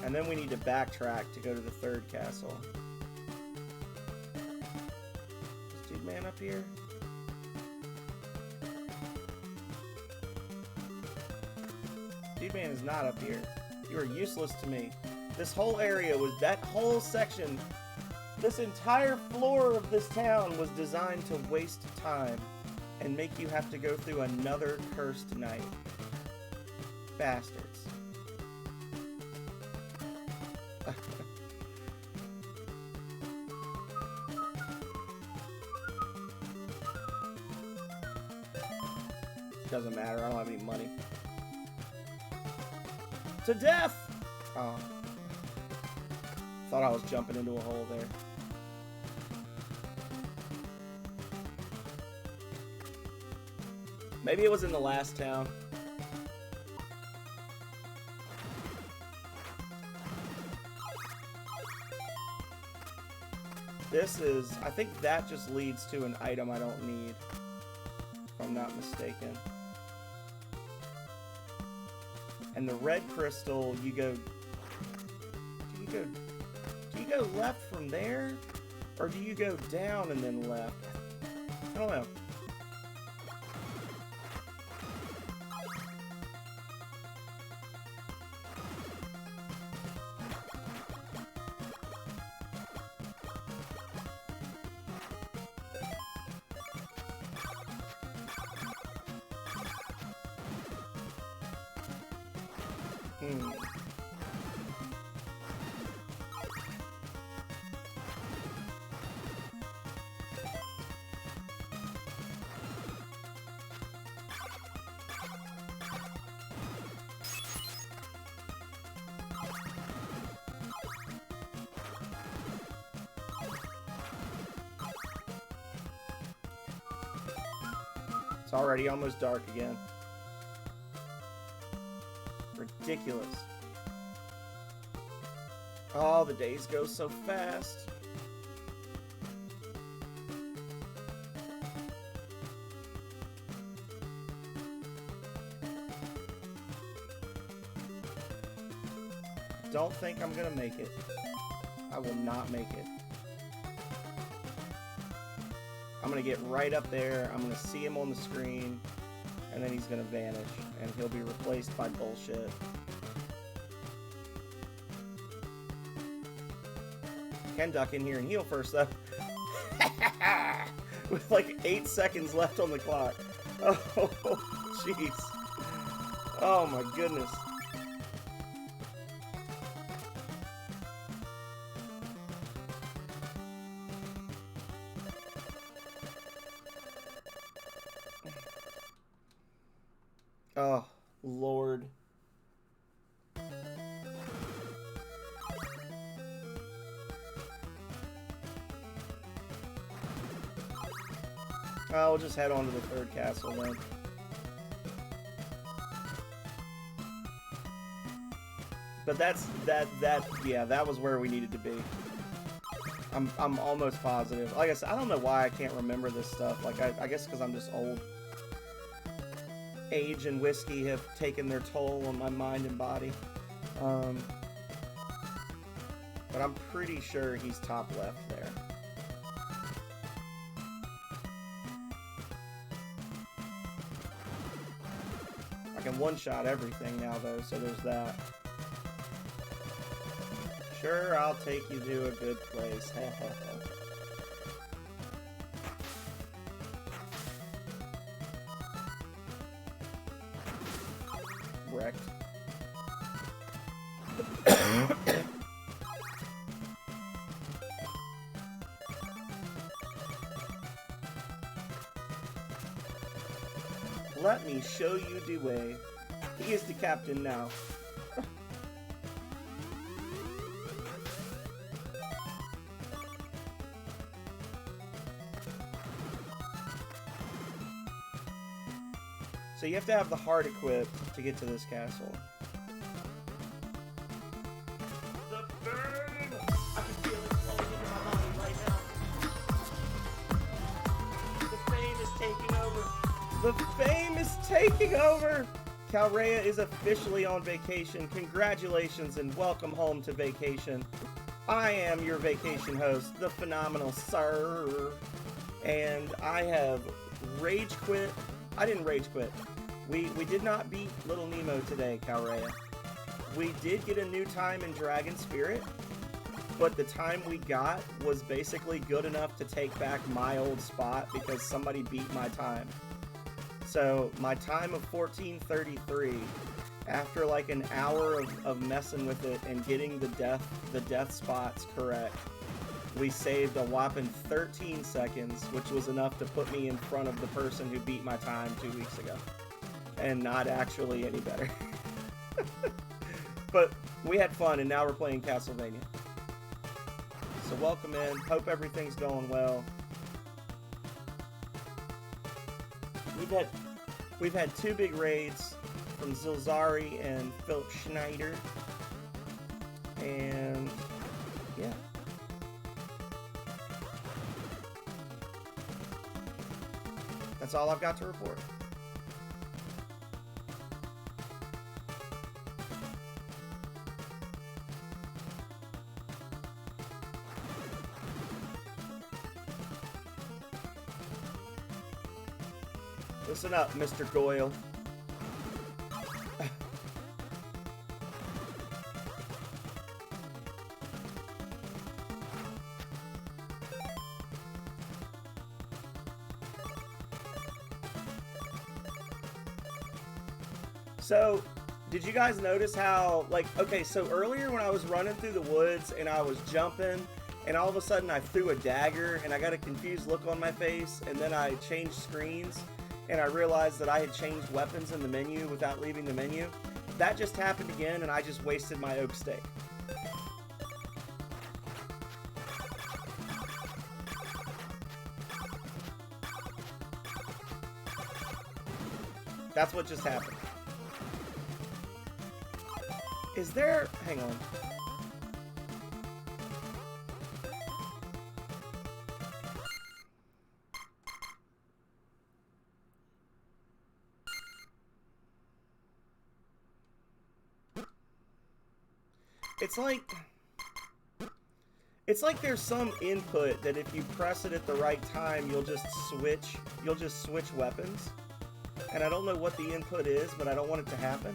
And then we need to backtrack to go to the third castle. Is Dude Man up here? Dude Man is not up here. You are useless to me. This whole area was, that whole section, this entire floor of this town was designed to waste time and make you have to go through another cursed night. Bastards. Doesn't matter, I don't have any money. To death! Oh. Thought I was jumping into a hole there. Maybe it was in the last town. This is, I think that just leads to an item I don't need, if I'm not mistaken. And the red crystal, you go, do you go left from there? Or do you go down and then left? I don't know. It's already almost dark again. Ridiculous. Oh, the days go so fast. Don't think I'm gonna make it. I will not make it. I'm gonna get right up there, I'm gonna see him on the screen, and then he's gonna vanish, and he'll be replaced by bullshit. Can duck in here and heal first, though. With like 8 seconds left on the clock. Oh, jeez. Oh my goodness. Oh, Lord. I'll just head on to the third castle then. But yeah, that was where we needed to be. I'm almost positive. Like I said, I don't know why I can't remember this stuff. Like, I guess because I'm just old. Age and whiskey have taken their toll on my mind and body. But I'm pretty sure he's top left there. I can one-shot everything now, though, so there's that. Sure, I'll take you to a good place. Wrecked. Let me show you the way. He is the captain now. So you have to have the heart equipped to get to this castle. The burn! I can feel it flowing into my body right now. The fame is taking over. The fame is taking over! Calrea is officially on vacation. Congratulations and welcome home to vacation. I am your vacation host, the phenomenal Sir. And I have rage quit. I didn't rage quit. We did not beat Little Nemo today, Calrea. We did get a new time in Dragon Spirit, but the time we got was basically good enough to take back my old spot because somebody beat my time. So my time of 14:33, after like an hour of messing with it and getting the death spots correct, we saved a whopping 13 seconds, which was enough to put me in front of the person who beat my time 2 weeks ago. And not actually any better. But we had fun, and now we're playing Castlevania. So welcome in. Hope everything's going well. We've had 2 big raids from Zilzari and Philip Schneider. And yeah. That's all I've got to report. Listen up, Mr. Goyle. So, did you guys notice how, like, okay, so earlier when I was running through the woods and I was jumping, and all of a sudden I threw a dagger and I got a confused look on my face, and then I changed screens, and I realized that I had changed weapons in the menu without leaving the menu. That just happened again, and I just wasted my oak steak. That's what just happened. Is there... Hang on. It's like there's some input that if you press it at the right time, you'll just switch weapons. And I don't know what the input is, but I don't want it to happen.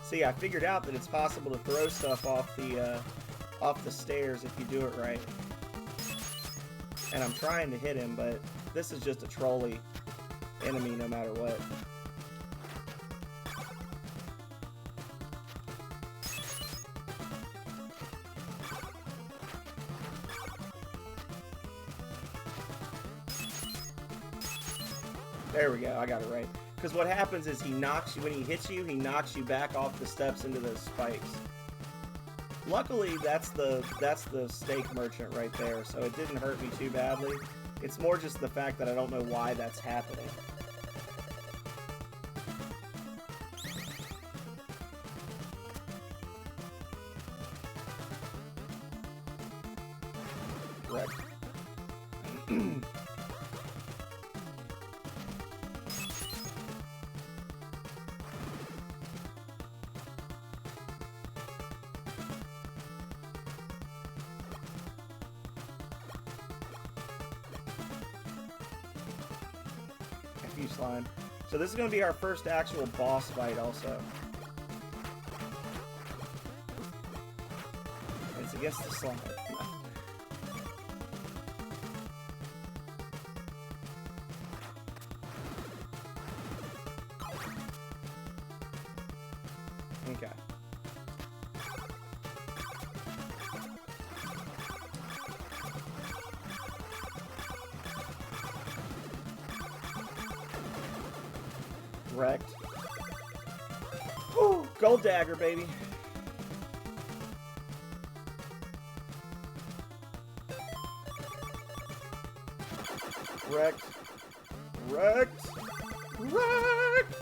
See, I figured out that it's possible to throw stuff off the stairs if you do it right. And I'm trying to hit him, but this is just a trolley enemy no matter what. There we go, I got it right. Because what happens is he knocks you, when he hits you, he knocks you back off the steps into those spikes. Luckily, that's the steak merchant right there, so it didn't hurt me too badly. It's more just the fact that I don't know why that's happening. Right. Slime. So this is going to be our first actual boss fight also. It's against the slime. Okay. Wrecked. Whew, gold dagger, baby. Wrecked. Wrecked. Wrecked.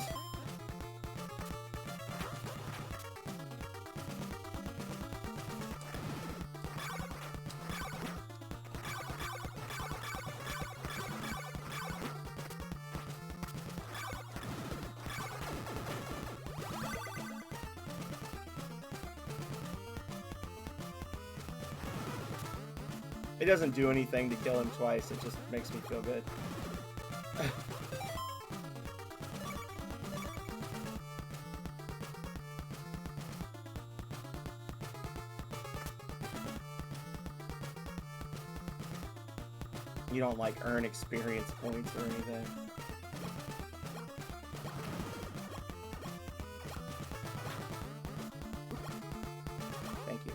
It doesn't do anything to kill him twice. It just makes me feel good. You don't like earn experience points or anything. Thank you.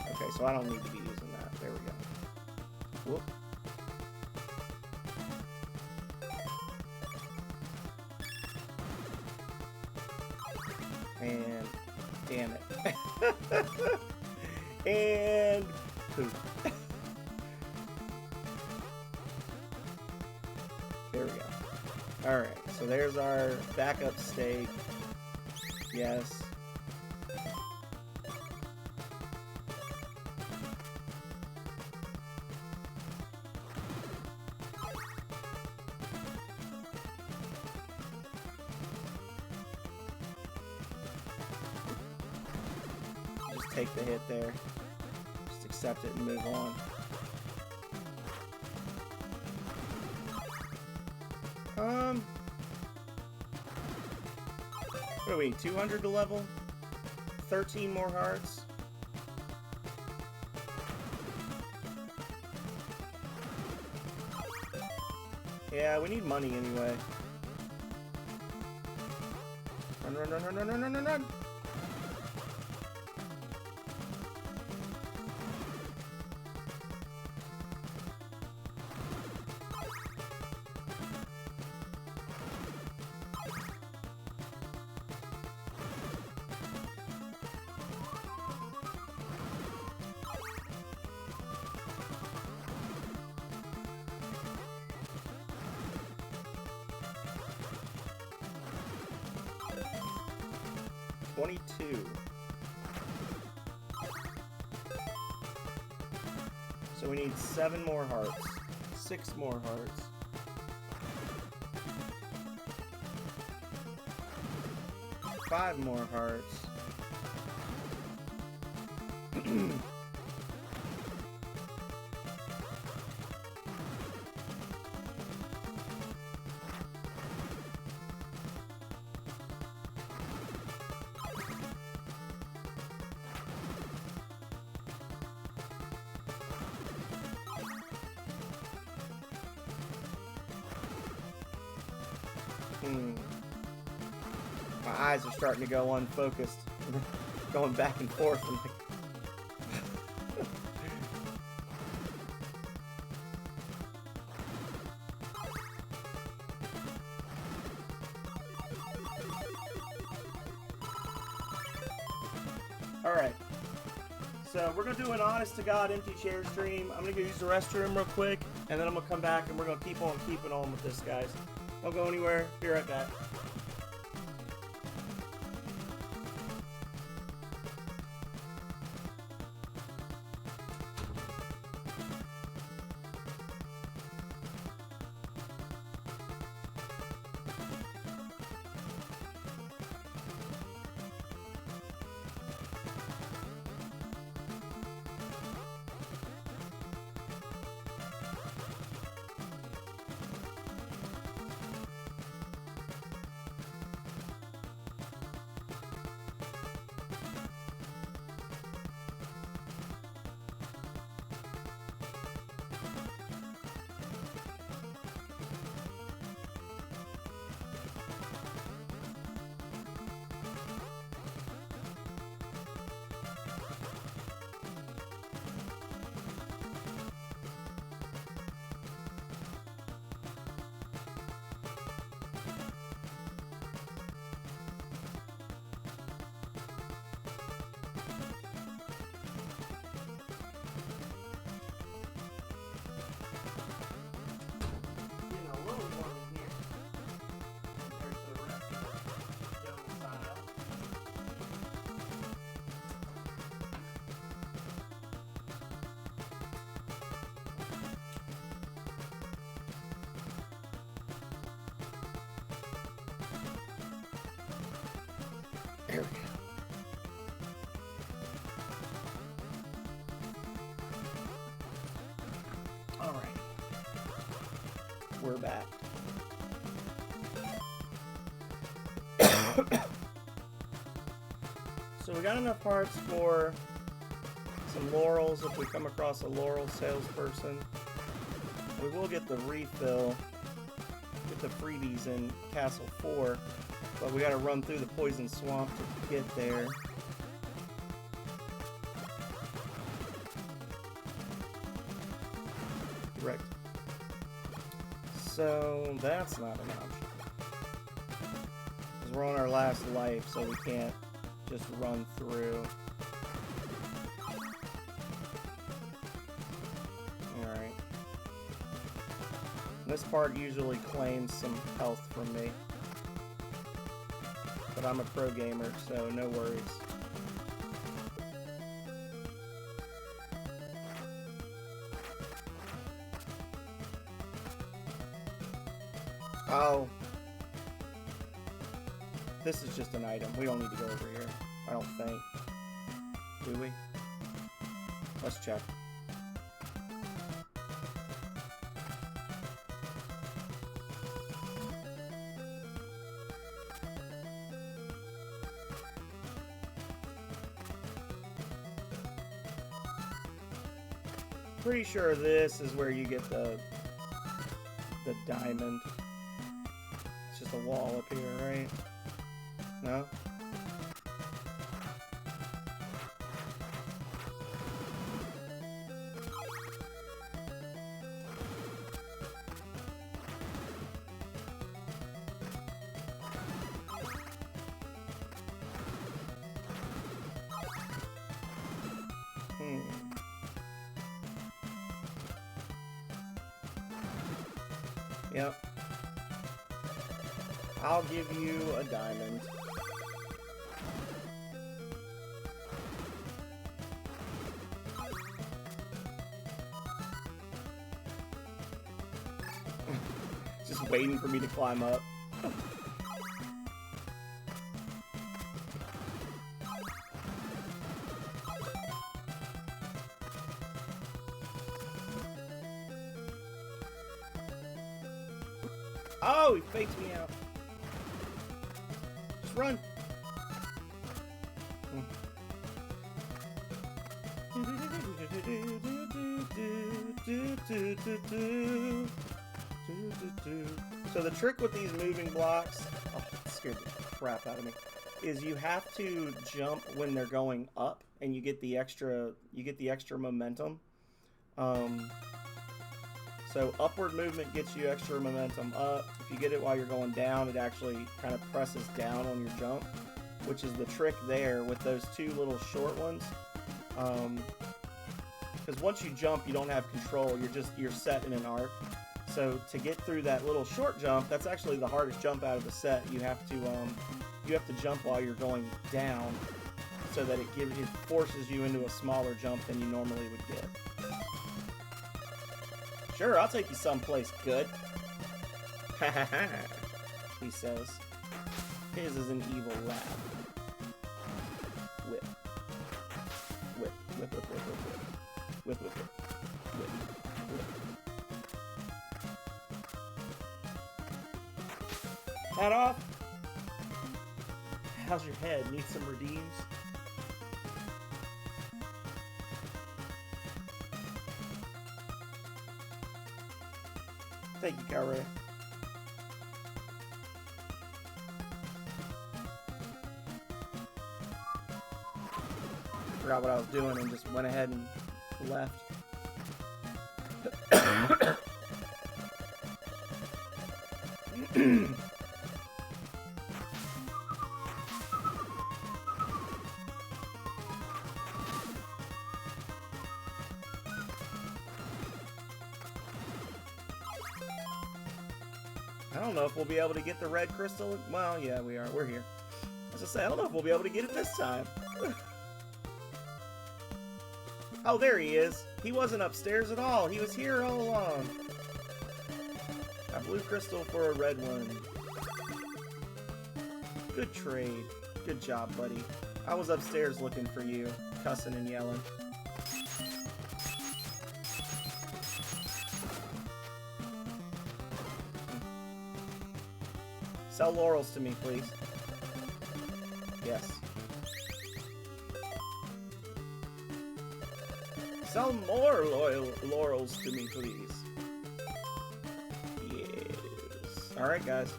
Okay, so I don't need to be using that. There we go. Whoop. And damn it. And poop. There we go. Alright, so there's our backup steak. Yes. Just take the hit there. Just accept it and move on. What do we need? 200 to level? 13 more hearts? Yeah, we need money anyway. Run, run, run, run, run, run, run, run, run! So we need 7 more hearts. 6 more hearts. Five more hearts. My eyes are starting to go unfocused. Going back and forth. I'm like... Alright. So we're going to do an honest to God empty chair stream. I'm going to go use the restroom real quick. And then I'm going to come back and we're going to keep on keeping on with this, guys. Don't go anywhere. Be right back. we're back. So we got enough parts for some laurels if we come across a laurel salesperson. We will get the refill, get the freebies in Castle 4, but we gotta run through the poison swamp to get there. Correct. So that's not an option. Because we're on our last life, so we can't just run through. Alright. This part usually claims some health from me. But I'm a pro gamer, so no worries. Oh. This is just an item. We don't need to go over here. I don't think. Do we? Let's check. Pretty sure this is where you get the diamond. It's just a wall up here, right? No? Yep. I'll give you a diamond. Just waiting for me to climb up. Oh, he faked me out. Just run. So the trick with these moving blocks, oh, it scared the crap out of me, is you have to jump when they're going up, and you get the extra momentum. So upward movement gets you extra momentum up. If you get it while you're going down, it actually kind of presses down on your jump, which is the trick there with those two little short ones. Because once you jump, you don't have control. You're set in an arc. So to get through that little short jump, that's actually the hardest jump out of the set. You have to jump while you're going down, so that it forces you into a smaller jump than you normally would get. Sure, I'll take you someplace good. Ha ha ha, he says. His is an evil laugh. Whip. Whip, whip, whip, whip, whip, whip. Whip, whip, whip. Whip, whip. Hat off. How's your head? Need some redeems? Thank you, Calray. Forgot what I was doing and just went ahead and left. I don't know if we'll be able to get the red crystal. Well, yeah, we are. We're here. As I say, I don't know if we'll be able to get it this time. Oh, there he is. He wasn't upstairs at all. He was here all along. A blue crystal for a red one. Good trade. Good job, buddy. I was upstairs looking for you, cussing and yelling. Sell laurels to me, please. Yes. Sell more laurels to me, please. Yes. Alright, guys.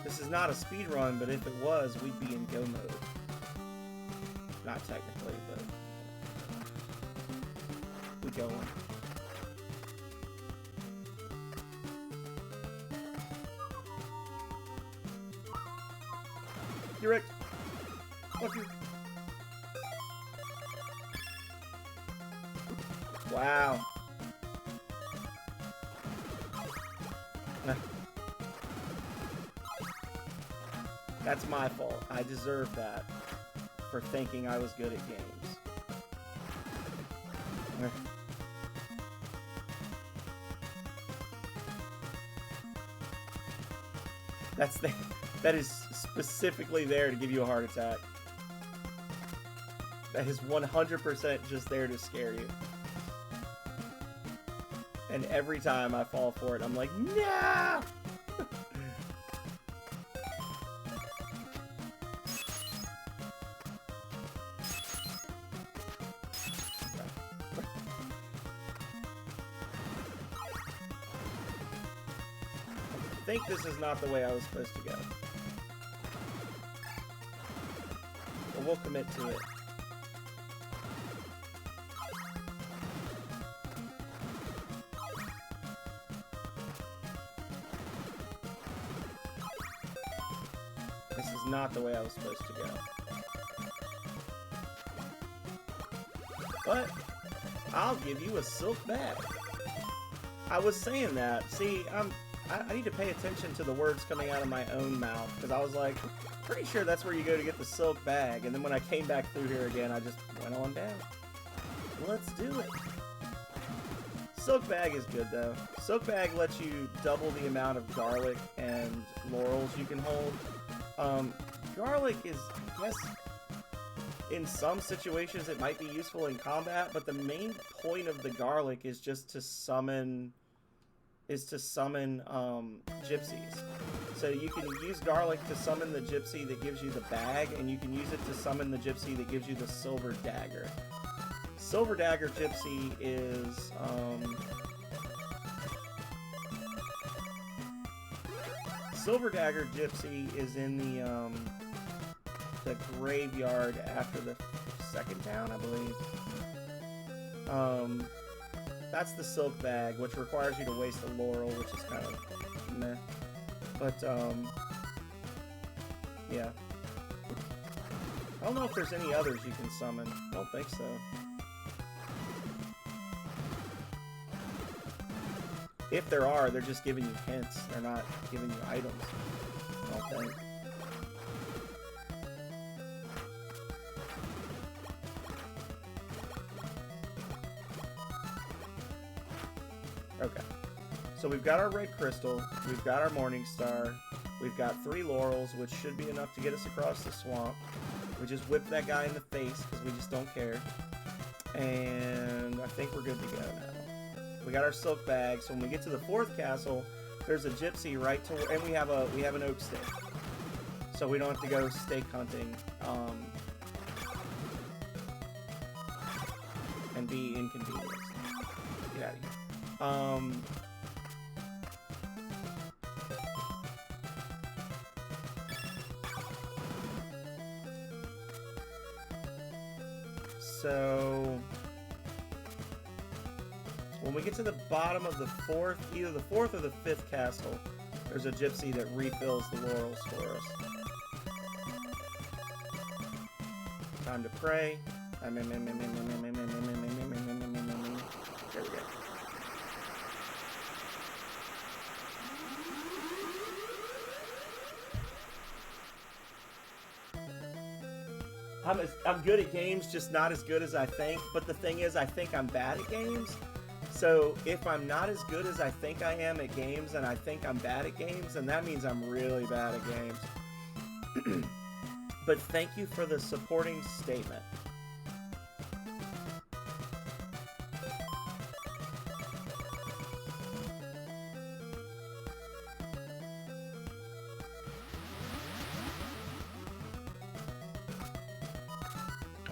This is not a speed run, but if it was, we'd be in go mode. Not technically, but we going. You're right. Fuck you. Wow. That's my fault. I deserve that for thinking I was good at games. That is specifically there to give you a heart attack. That is 100% just there to scare you. And every time I fall for it, I'm like, no! I think this is not the way I was supposed to go. But we'll commit to it. This is not the way I was supposed to go. But I'll give you a silk bag. I was saying that. See, I need to pay attention to the words coming out of my own mouth, because I was like, pretty sure that's where you go to get the silk bag. And then when I came back through here again, I just went on down. Let's do it. Silk bag is good though. Silk bag lets you double the amount of garlic and laurels you can hold. Garlic is, I guess, in some situations it might be useful in combat, but the main point of the garlic is just to summon gypsies. So you can use garlic to summon the gypsy that gives you the bag, and you can use it to summon the gypsy that gives you the silver dagger. Silver dagger gypsy is Silver dagger gypsy is in the graveyard after the second town, I believe. That's the silk bag, which requires you to waste a laurel, which is kind of meh. But, yeah. I don't know if there's any others you can summon. I don't think so. If there are, they're just giving you hints. They're not giving you items. I don't think. Okay. So we've got our red crystal, we've got our morning star, we've got 3 laurels, which should be enough to get us across the swamp. We just whipped that guy in the face because we just don't care. And I think we're good to go now. We got our silk bag, so when we get to the 4th castle, there's a gypsy right to, and we have an oak stick. So we don't have to go stake hunting and be inconvenienced. Get out of here. So when we get to the bottom of the 4th, either the 4th or the 5th castle, there's a gypsy that refills the laurels for us. Time to pray. There we go. I'm good at games, just not as good as I think. But the thing is, I think I'm bad at games. So if I'm not as good as I think I am at games, and I think I'm bad at games, then that means I'm really bad at games. But thank you for the supporting statement.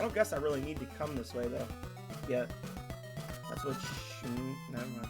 don't guess I really need to come this way, though. Yet. That's what... Never mind.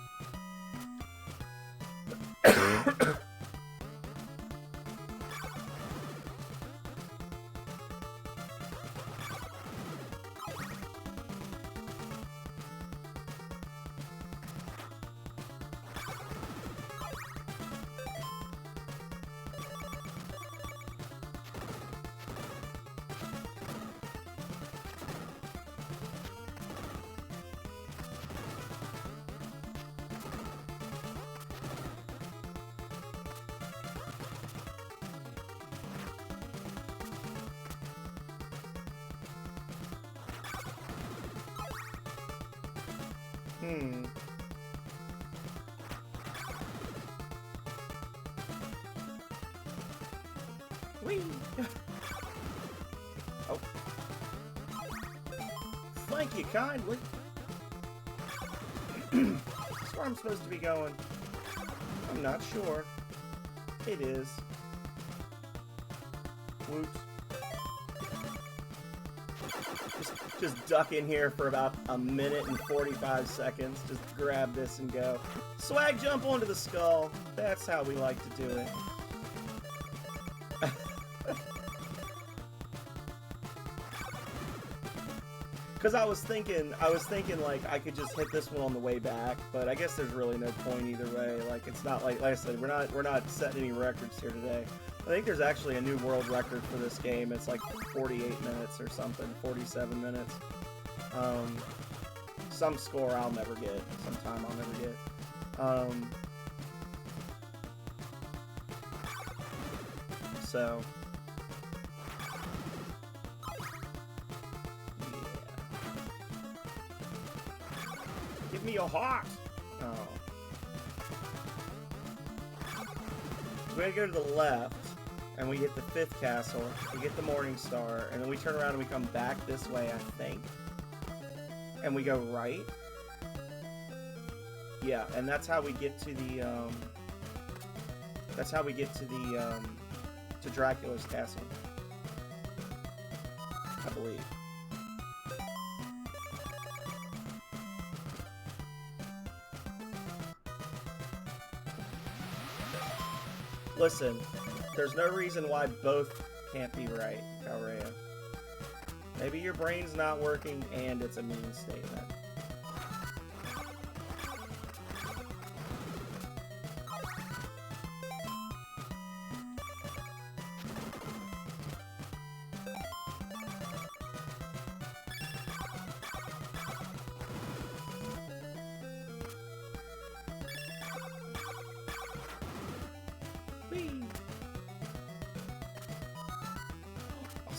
Whee! Oh. Thank you kindly. That's where I'm supposed to be going. I'm not sure. It is. Whoops. Just duck in here for about a minute and 45 seconds. Just grab this and go. Swag jump onto the skull. That's how we like to do it. Because I was thinking like I could just hit this one on the way back, but I guess there's really no point either way. Like it's not like I said, we're not setting any records here today. I think there's actually a new world record for this game. It's like 48 minutes or something, 47 minutes. Some score I'll never get. Sometime I'll never get. So. Give me your heart! Oh. We're gonna go to the left, and we get the 5th castle, we get the Morning Star, and then we turn around and we come back this way, I think. And we go right. Yeah, and that's how we get to the, to Dracula's castle. I believe. Listen, there's no reason why both can't be right, Calrea. Maybe your brain's not working and it's a mean statement.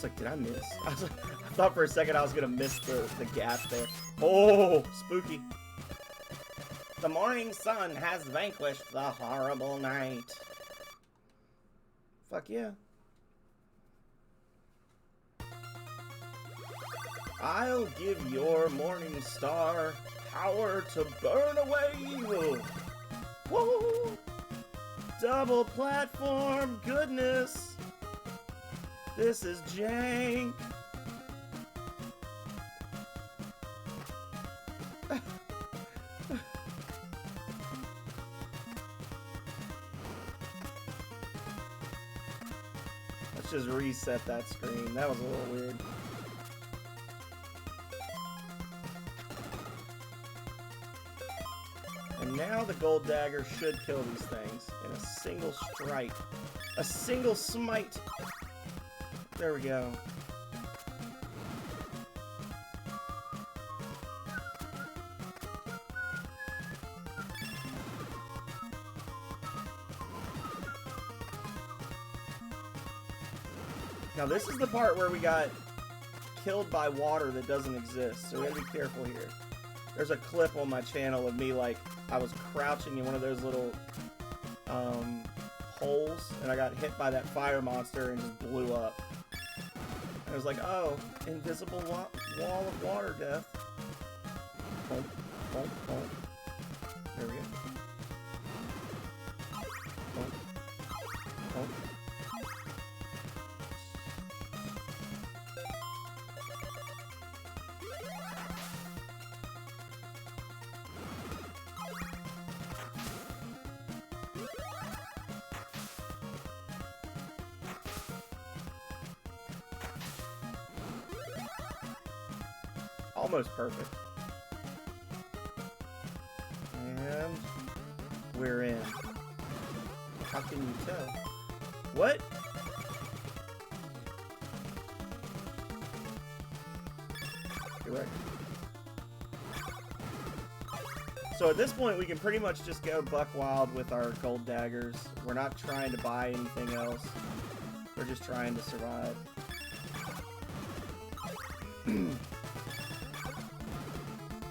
Like, did I miss? I thought for a second I was gonna miss the gap there. Oh, spooky. The morning sun has vanquished the horrible night. Fuck yeah. I'll give your morning star power to burn away evil. Whoa! Double platform goodness. This is jank. Let's just reset that screen. That was a little weird. And now the gold dagger should kill these things in a single strike. A single smite. There we go. Now this is the part where we got killed by water that doesn't exist, so we gotta be careful here. There's a clip on my channel of me, like, I was crouching in one of those little holes, and I got hit by that fire monster and just blew up. I was like, oh, invisible wall of water death. Boom, boom, boom. There we go. Boom, boom. Almost perfect. And we're in. How can you tell? What? Correct. So at this point, we can pretty much just go buck wild with our gold daggers. We're not trying to buy anything else. We're just trying to survive.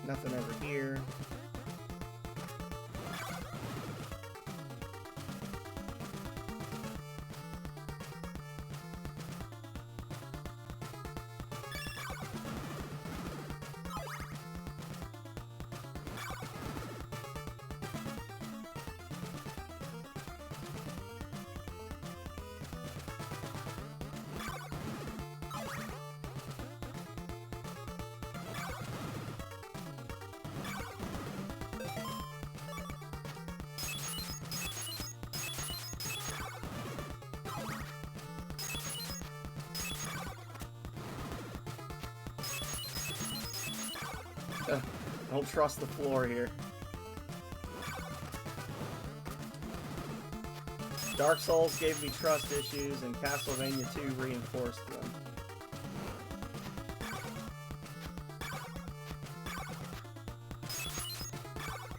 Nothing over here. Don't trust the floor here. Dark Souls gave me trust issues, and Castlevania 2 reinforced them.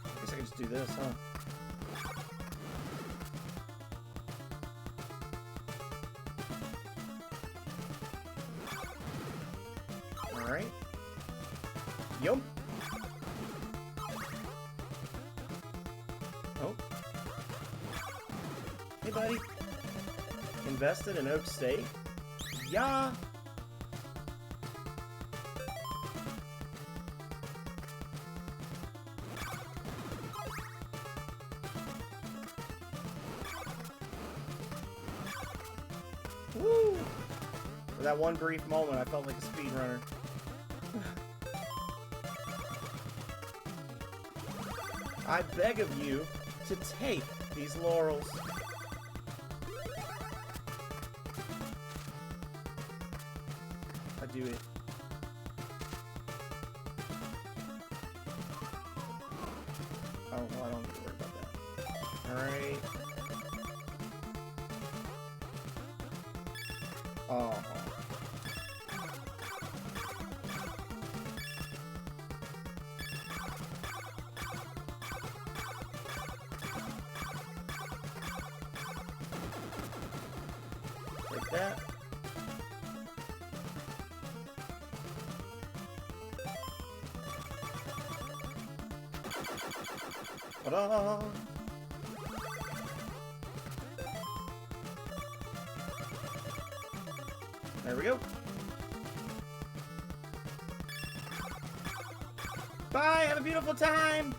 I guess I can just do this, huh? Alright. Yup. Oh. Hey, buddy. Invested in Oak Steak? Yeah. Woo! For that one brief moment, I felt like a speedrunner. I beg of you to take these laurels. I do it. Oh, well, I don't need to worry about that. Alright. Oh. Like that. Ta-da! There we go. Bye! Have a beautiful time!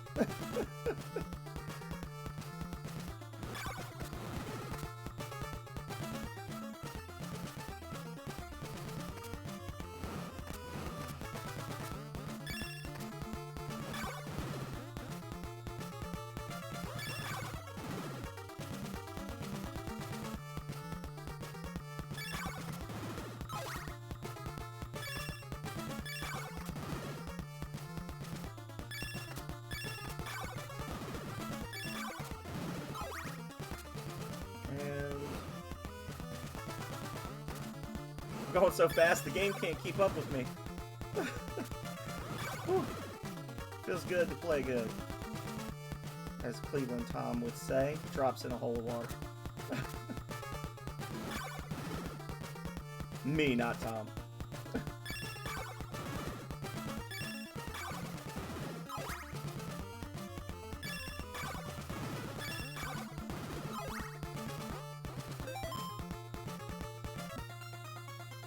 Going so fast, the game can't keep up with me. Feels good to play good. As Cleveland Tom would say, drops in a hole of water. Me, not Tom.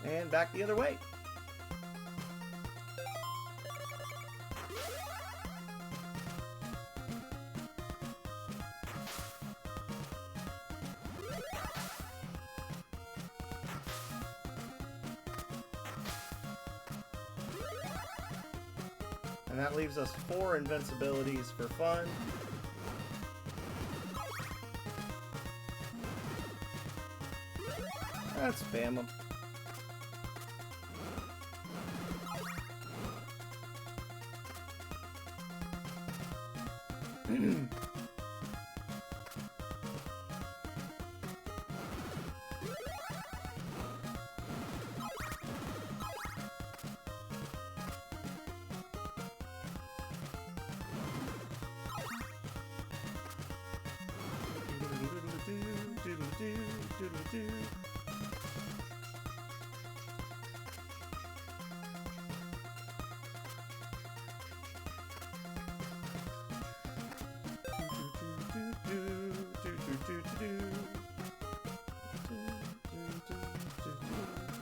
And back the other way. And that leaves us 4 invincibilities for fun. Let's spam them.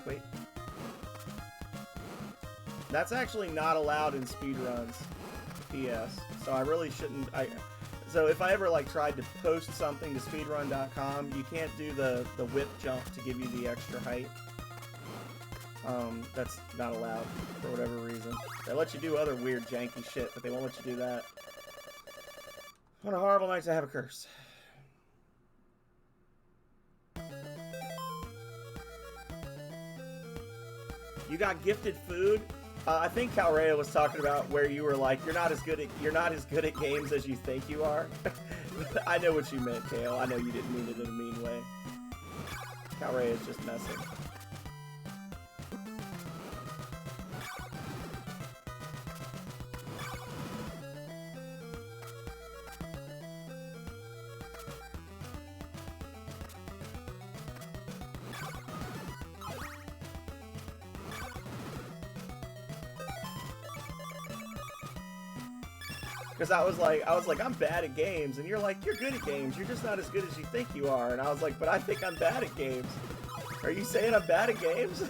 Wait. That's actually not allowed in speedruns. PS. So I really shouldn't. So if I ever like tried to post something to speedrun.com, you can't do the whip jump to give you the extra height. That's not allowed for whatever reason. They let you do other weird janky shit, but they won't let you do that. What a horrible night to have a curse. You got gifted food? I think Calrea was talking about where you were like, you're not as good at games as you think you are. I know what you meant, Kale. I know you didn't mean it in a mean way. Calrea is just messing. Because I was like, I'm bad at games, and you're like, you're good at games, you're just not as good as you think you are. And I was like, but I think I'm bad at games. Are you saying I'm bad at games?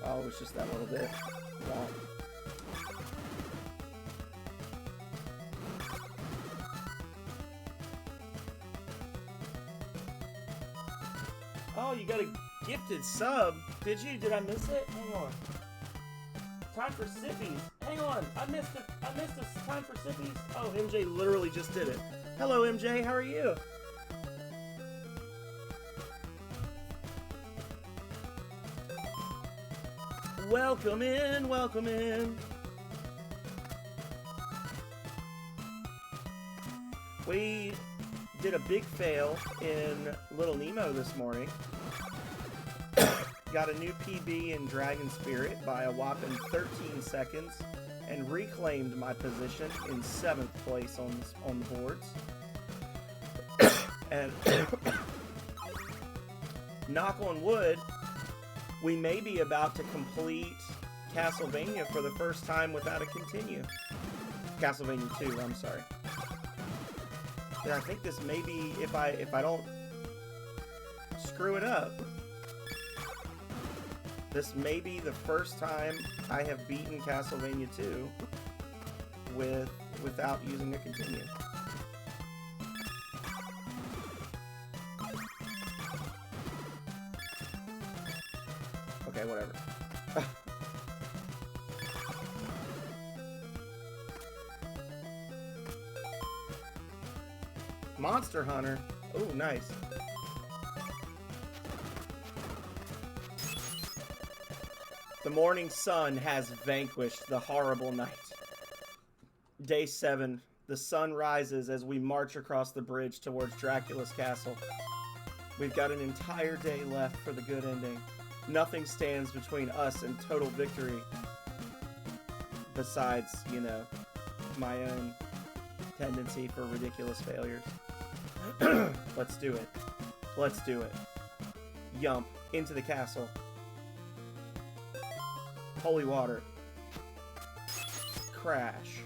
Oh, it was just that little bit. Wow. Oh, you got a gifted sub. Did you? Did I miss it? Hang on. Time for sippies. Hang on. I missed the time for sippies. Oh, MJ literally just did it. Hello, MJ. How are you? Welcome in, welcome in. We did a big fail in Little Nemo this morning. Got a new PB in Dragon Spirit by a whopping 13 seconds and reclaimed my position in 7th place on the boards. And knock on wood, we may be about to complete Castlevania for the first time without a continue. Castlevania 2, I'm sorry. And I think this may be, if I don't screw it up, this may be the first time I have beaten Castlevania 2 without using a continue. Okay, whatever. Monster Hunter. Oh, nice. The morning sun has vanquished the horrible night. Day 7. The sun rises as we march across the bridge towards Dracula's castle. We've got an entire day left for the good ending. Nothing stands between us and total victory. Besides, you know, my own tendency for ridiculous failures. Let's do it. Let's do it. Yump. Into the castle. Holy water. Crash.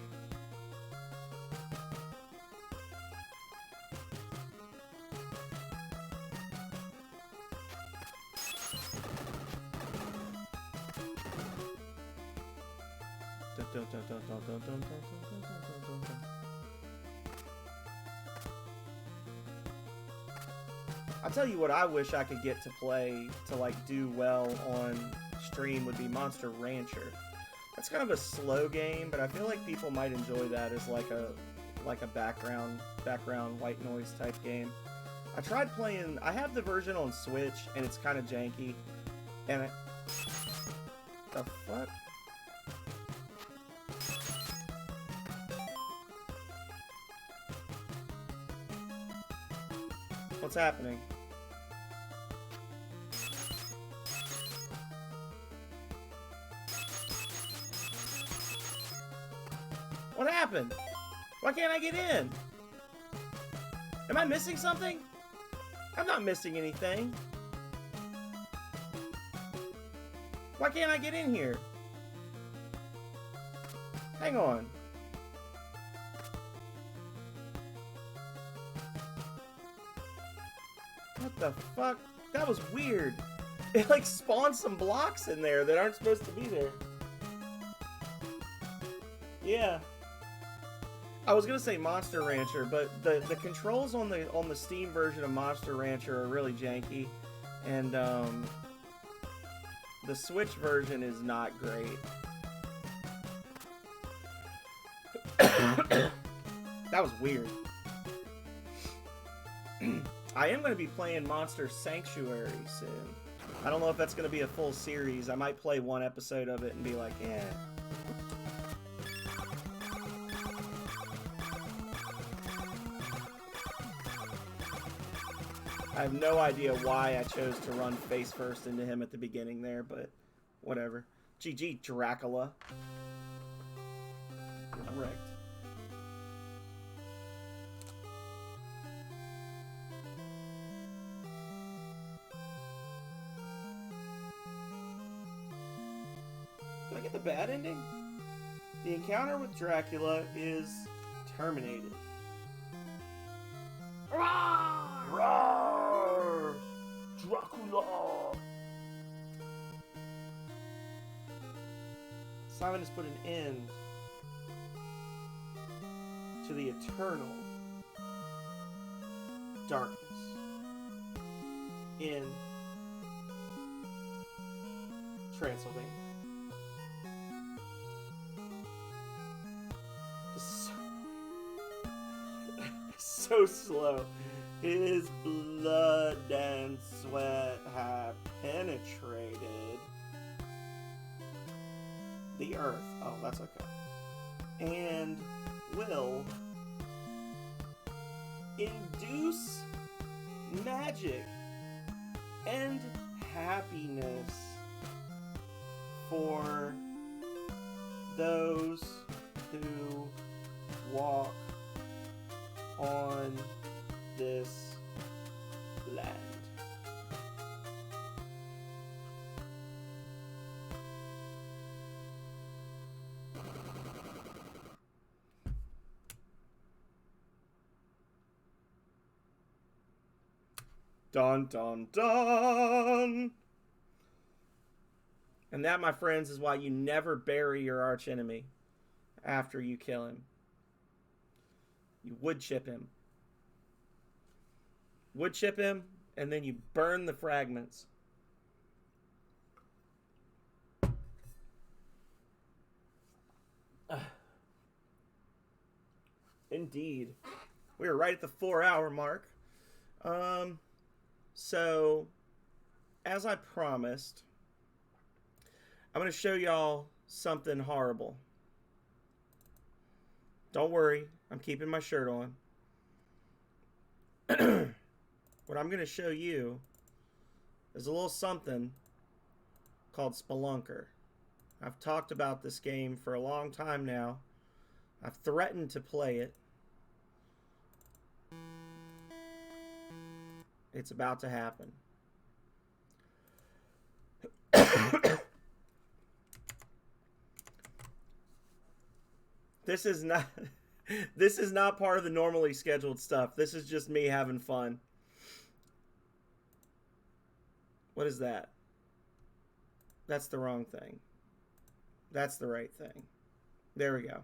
I'll tell you what I wish I could get to play to like do well on stream would be Monster Rancher. That's kind of a slow game, but I feel like people might enjoy that as like a background white noise type game. I tried playing. I have the version on Switch, and it's kind of janky. And the fuck? What's happening? What happened? Why can't I get in? Am I missing something? I'm not missing anything. Why can't I get in here? Hang on. What the fuck? That was weird. It like spawned some blocks in there that aren't supposed to be there. Yeah. I was gonna say Monster Rancher, but the controls on the Steam version of Monster Rancher are really janky, and the Switch version is not great. That was weird. I am going to be playing Monster Sanctuary soon. I don't know if that's going to be a full series. I might play one episode of it and be like, eh. I have no idea why I chose to run face first into him at the beginning there, but whatever. GG, Dracula. I'm wrecked. Did I get the bad ending? The encounter with Dracula is terminated. Roar! Dracula! Simon has put an end to the eternal darkness in Transylvania. So slow. His blood and sweat have penetrated the earth. Oh, that's okay. And will induce magic and happiness for those who walk on this land. Dun dun dun! And that, my friends, is why you never bury your archenemy after you kill him. You wood chip him. Wood chip him, and then you burn the fragments. Indeed. We were right at the 4-hour mark. So, as I promised, I'm going to show y'all something horrible. Don't worry, I'm keeping my shirt on. What I'm going to show you is a little something called Spelunker. I've talked about this game for a long time now. I've threatened to play it. It's about to happen. This is not part of the normally scheduled stuff. This is just me having fun. What is that? That's the wrong thing. That's the right thing. There we go.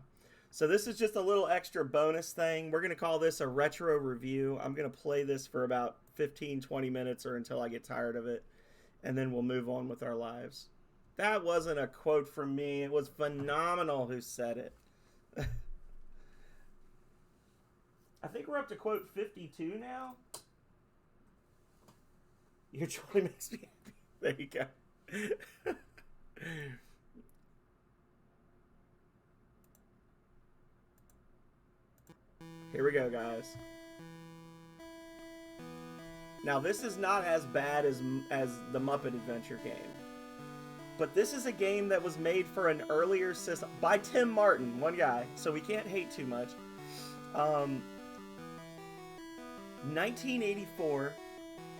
So this is just a little extra bonus thing. We're going to call this a retro review. I'm going to play this for about 15, 20 minutes or until I get tired of it. And then we'll move on with our lives. That wasn't a quote from me. It was Phenomenal who said it. I think we're up to quote 52 now. Your joy makes me happy. There you go. Here we go, guys. Now, this is not as bad as the Muppet Adventure game. But this is a game that was made for an earlier system by Tim Martin, one guy, so we can't hate too much. 1984,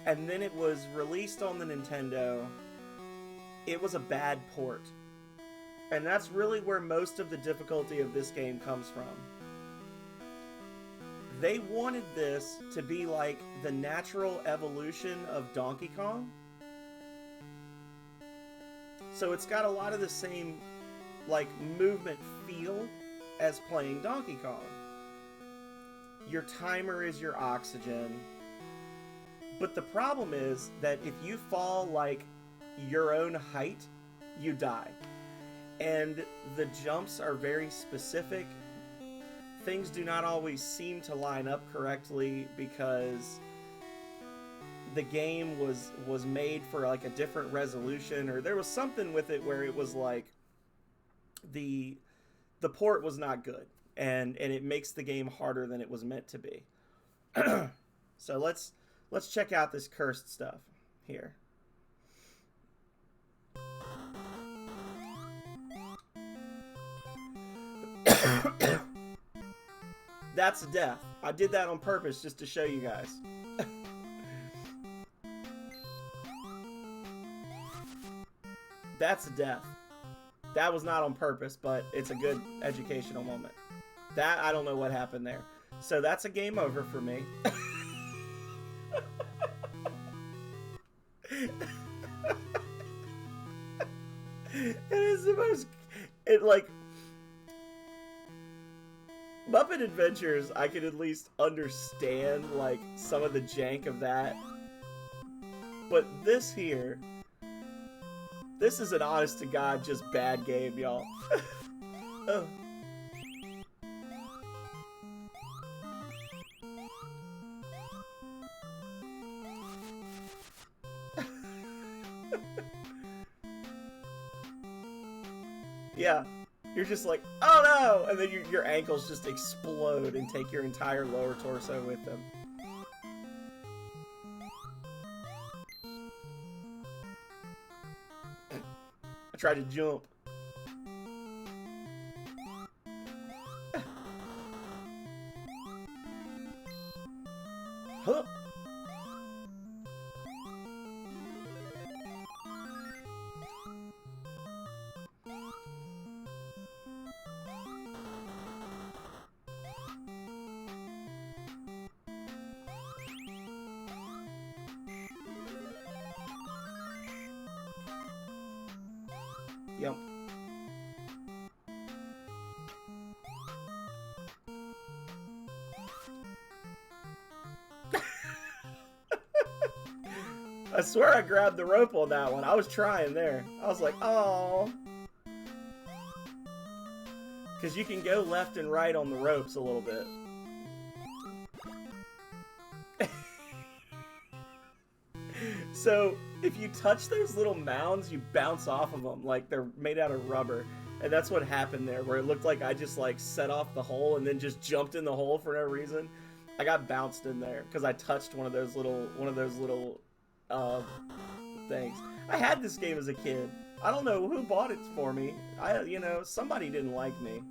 and then it was released on the Nintendo. It was a bad port. And that's really where most of the difficulty of this game comes from. They wanted this to be like the natural evolution of Donkey Kong. So it's got a lot of the same like movement feel as playing Donkey Kong. Your timer is your oxygen. But the problem is that if you fall like your own height, you die. And the jumps are very specific. Things do not always seem to line up correctly because the game was made for like a different resolution, or there was something with it where it was like the port was not good, and it makes the game harder than it was meant to be. So let's check out this cursed stuff here. That's death. I did that on purpose just to show you guys. That's death. That was not on purpose, but it's a good educational moment. That, I don't know what happened there. So that's a game over for me. It is the most... It, like... Muppet Adventures, I could at least understand, like, some of the jank of that. But this here... This is an honest-to-God, just bad game, y'all. Oh. Yeah. You're just like, oh no! And then your ankles just explode and take your entire lower torso with them. I tried to jump. Huh? Yep. I swear I grabbed the rope on that one. I was trying there. I was like, oh. Because you can go left and right on the ropes a little bit. So, if you touch those little mounds, you bounce off of them like they're made out of rubber. And that's what happened there, where it looked like I just like set off the hole and then just jumped in the hole for no reason. I got bounced in there because I touched one of those little things. I had this game as a kid. I don't know who bought it for me. Somebody didn't like me.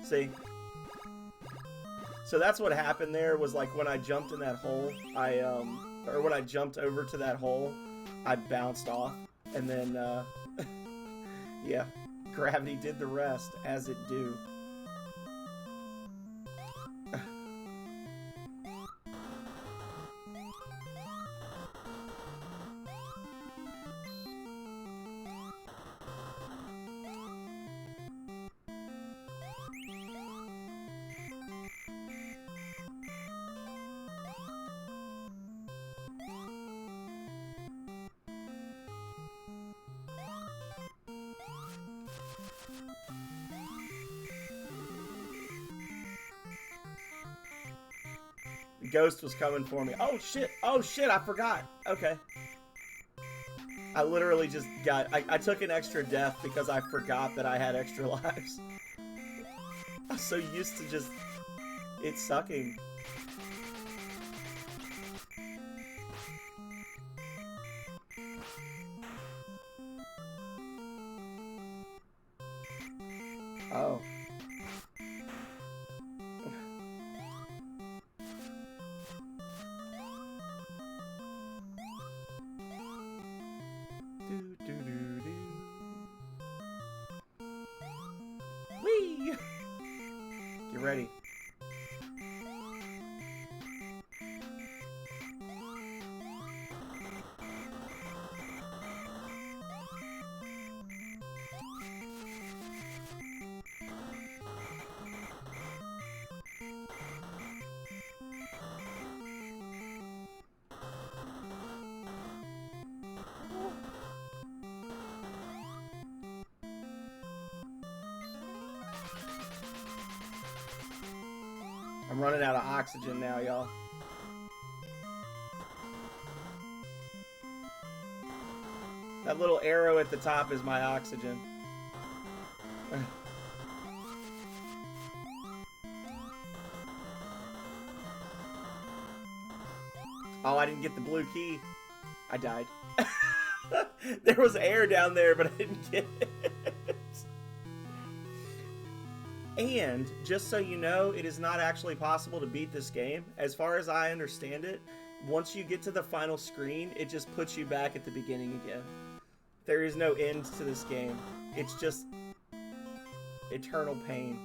See? So that's what happened there, was like when I jumped in that hole, or when I jumped over to that hole, I bounced off. And then, yeah, gravity did the rest, as it do. Ghost was coming for me. Oh shit! Oh shit! I forgot. Okay. I literally just got. I took an extra death because I forgot that I had extra lives. I'm so used to just it sucking. Oh. Do, do, do, do. Whee! Get ready. I'm running out of oxygen now, y'all. That little arrow at the top is my oxygen. Oh, I didn't get the blue key. I died. There was air down there, but I didn't get it. And, just so you know, it is not actually possible to beat this game. As far as I understand it, once you get to the final screen, it just puts you back at the beginning again. There is no end to this game. It's just eternal pain.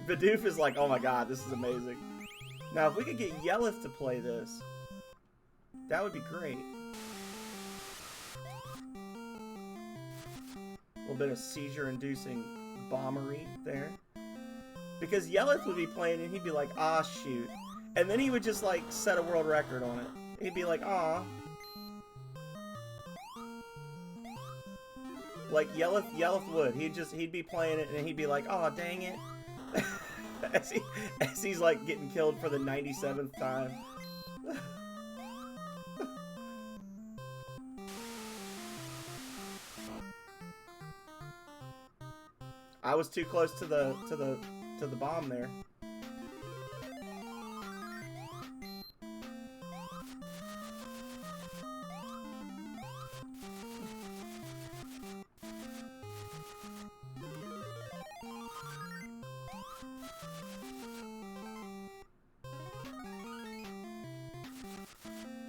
Vidoof is like, oh my god, this is amazing. Now, if we could get Yelleth to play this, that would be great. A little bit of seizure-inducing bombery there. Because Yelleth would be playing and he'd be like, ah, shoot. And then he would just, like, set a world record on it. He'd be like, ah. Like, Yelleth would. He'd be playing it and he'd be like, oh, dang it. as he's, like, getting killed for the 97th time. I was too close to the bomb there.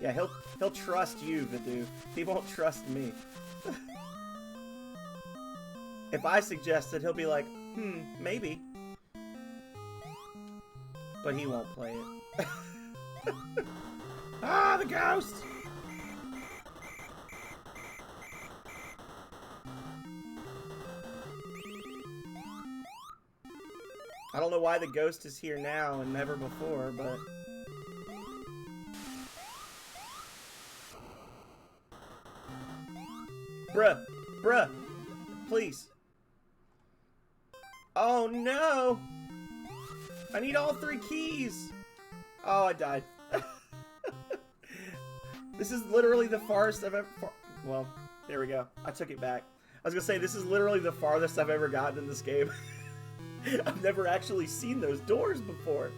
Yeah, he'll trust you, Vidoof. He won't trust me. If I suggest it, he'll be like, maybe. But he won't play it. Ah, the ghost! I don't know why the ghost is here now and never before, but... Bruh! Please. Oh no! I need all 3 keys! Oh, I died. This is literally the farthest I've ever... Well, there we go. I took it back. I was gonna say, this is literally the farthest I've ever gotten in this game. I've never actually seen those doors before.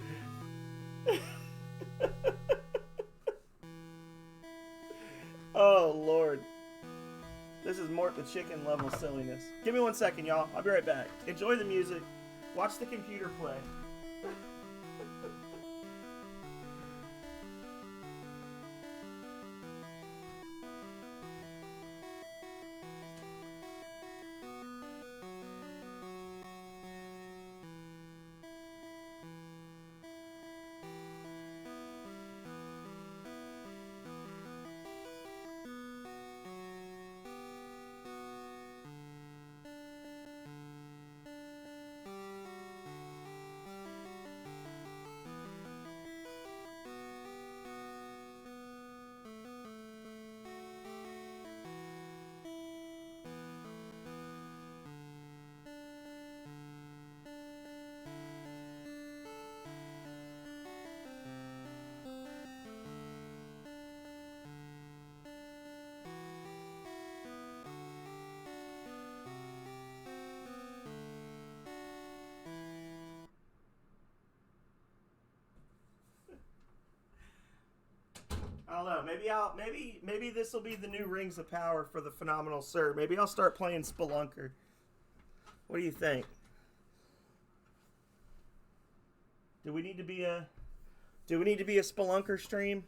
Oh, Lord. This is Mort the Chicken level silliness. Give me 1 second, y'all. I'll be right back. Enjoy the music. Watch the computer play. Maybe this will be the new Rings of Power for the Phenomenal Sir. Maybe I'll start playing Spelunker. What do you think? Do we need to be a Spelunker stream?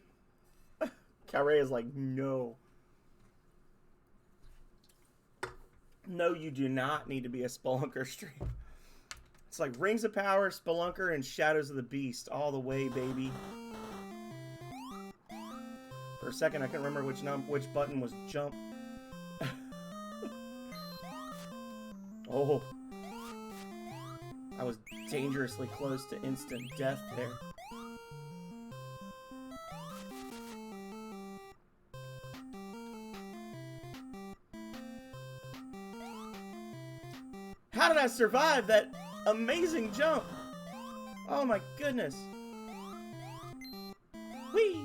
Calray is like, no. No, you do not need to be a Spelunker stream. It's like Rings of Power, Spelunker, and Shadows of the Beast all the way, baby. For a second, I couldn't remember which button was jump. Oh. I was dangerously close to instant death there. How did I survive that amazing jump? Oh my goodness. Whee!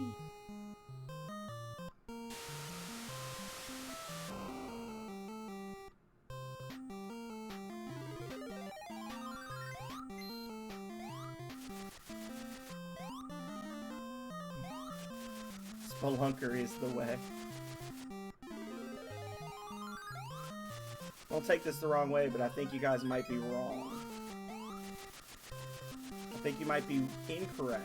Spelunker is the way. Don't take this the wrong way, but I think you guys might be wrong. I think you might be incorrect.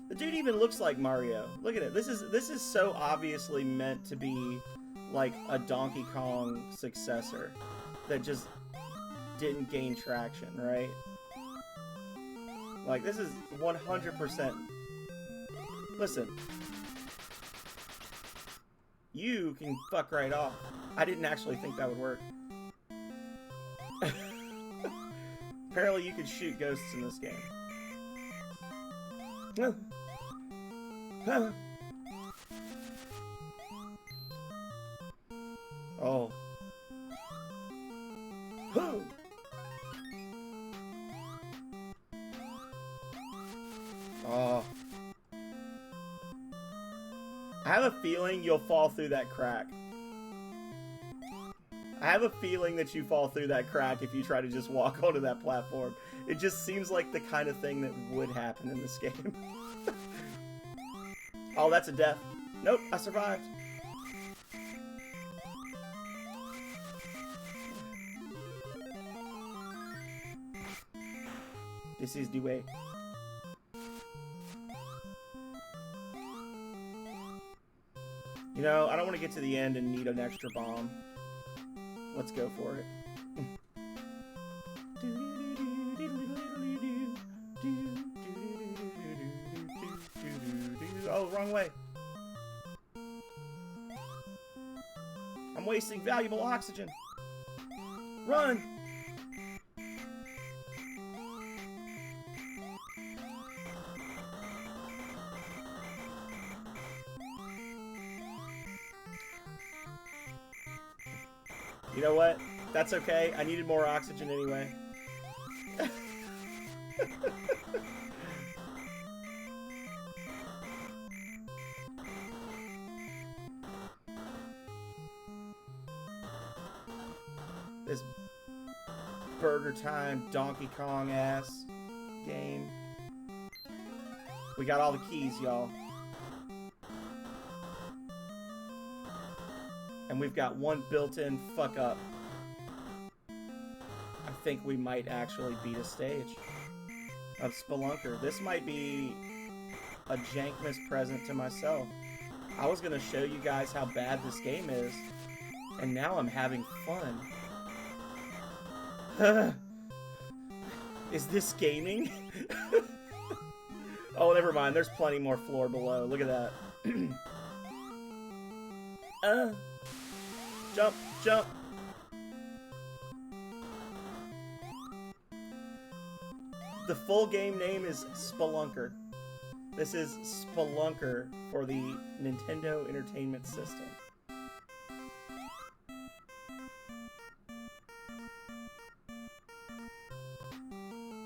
The dude even looks like Mario. Look at it. This is so obviously meant to be like a Donkey Kong successor that just didn't gain traction, right? Like, this is 100%. Listen. You can fuck right off. I didn't actually think that would work. Apparently you can shoot ghosts in this game. Oh. Oh. I have a feeling you'll fall through that crack. I have a feeling that you fall through that crack if you try to just walk onto that platform. It just seems like the kind of thing that would happen in this game. Oh, that's a death. Nope, I survived. This is the way. You know, I don't want to get to the end and need an extra bomb. Let's go for it. Oh, wrong way. I'm wasting valuable oxygen. Run! You know what? That's okay. I needed more oxygen anyway. This Burger Time Donkey Kong ass game. We got all the keys, y'all. And we've got one built-in fuck up. I think we might actually beat a stage of Spelunker. This might be a Jankmas present to myself. I was gonna show you guys how bad this game is, and now I'm having fun. Is this gaming? Oh, never mind. There's plenty more floor below. Look at that. Jump, jump. The full game name is Spelunker. This is Spelunker for the Nintendo Entertainment System.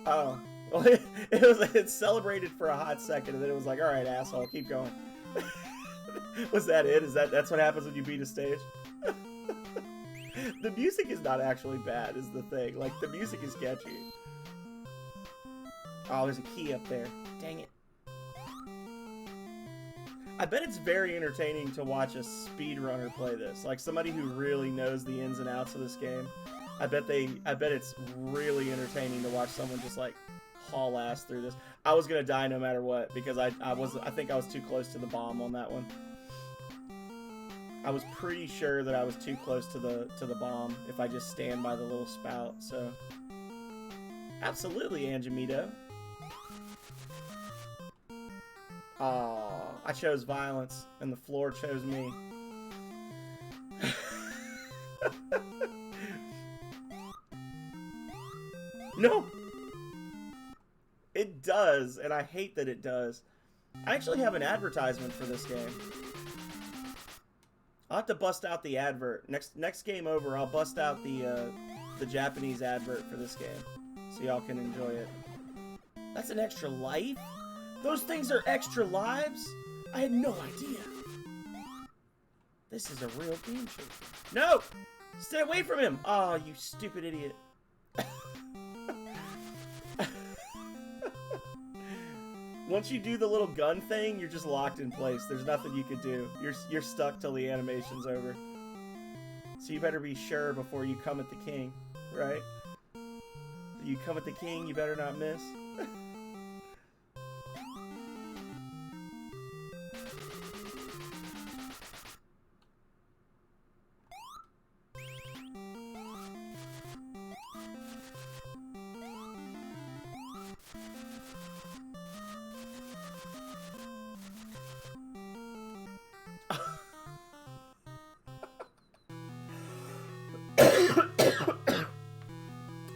Oh. Well, it celebrated for a hot second, and then it was like, alright, asshole, keep going. Was that it? That's what happens when you beat a stage? The music is not actually bad, is the thing. Like, the music is catchy. Oh, there's a key up there. Dang it. I bet it's very entertaining to watch a speedrunner play this. Like somebody who really knows the ins and outs of this game. I bet it's really entertaining to watch someone just like haul ass through this. I was gonna die no matter what because I think I was too close to the bomb on that one. I was pretty sure that I was too close to the bomb if I just stand by the little spout. So absolutely, Angelito. Aw, I chose violence, and the floor chose me. No! It does, and I hate that it does. I actually have an advertisement for this game. I'll have to bust out the advert. Next game over, I'll bust out the Japanese advert for this game, so y'all can enjoy it. That's an extra life? Those things are extra lives? I had no idea. This is a real game changer. No! Stay away from him! Oh, you stupid idiot. Once you do the little gun thing, you're just locked in place. There's nothing you could do. You're stuck till the animation's over. So you better be sure before you come at the king, right? You come at the king, you better not miss.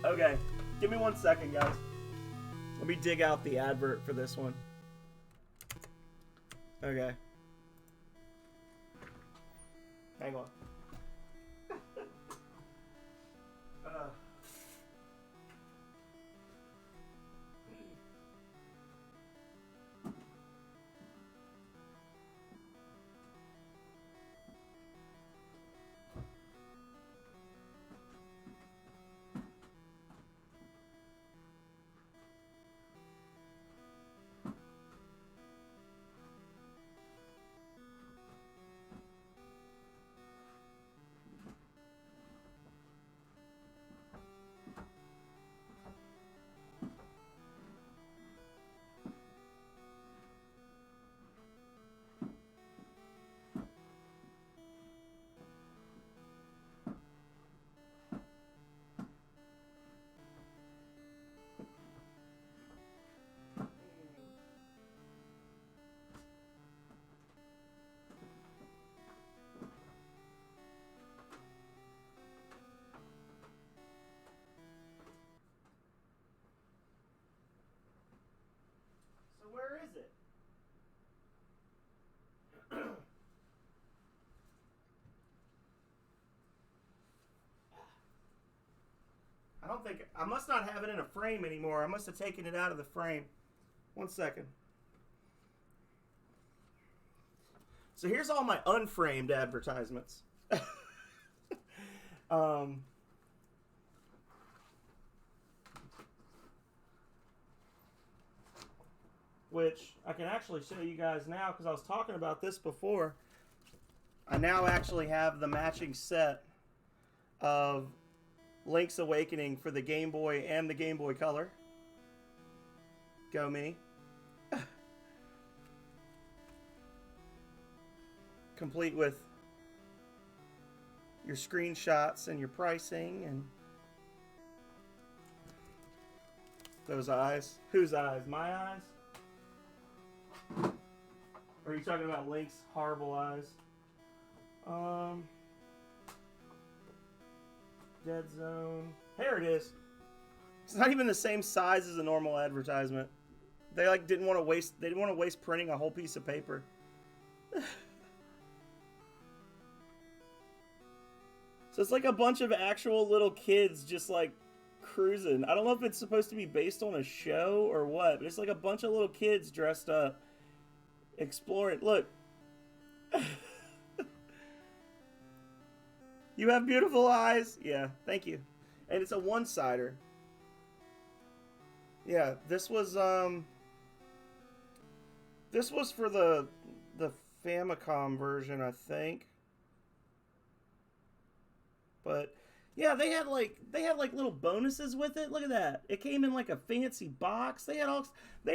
Okay, give me 1 second, guys. Let me dig out the advert for this one. Okay. Hang on. Where is it? I don't think... I must not have it in a frame anymore. I must have taken it out of the frame. 1 second. So here's all my unframed advertisements. Which I can actually show you guys now because I was talking about this before. I now actually have the matching set of Link's Awakening for the Game Boy and the Game Boy Color. Go me. Complete with your screenshots and your pricing and those eyes. Whose eyes? My eyes? Or are you talking about Link's horrible eyes? Dead Zone. Here it is. It's not even the same size as a normal advertisement. They like didn't want to waste. They didn't want to waste printing a whole piece of paper. So it's like a bunch of actual little kids just like cruising. I don't know if it's supposed to be based on a show or what, but it's like a bunch of little kids dressed up, exploring. Look. You have beautiful eyes. Yeah, thank you. And it's a one-sider. Yeah, this was for the Famicom version, I think. But yeah, they had like little bonuses with it. Look at that. It came in like a fancy box. They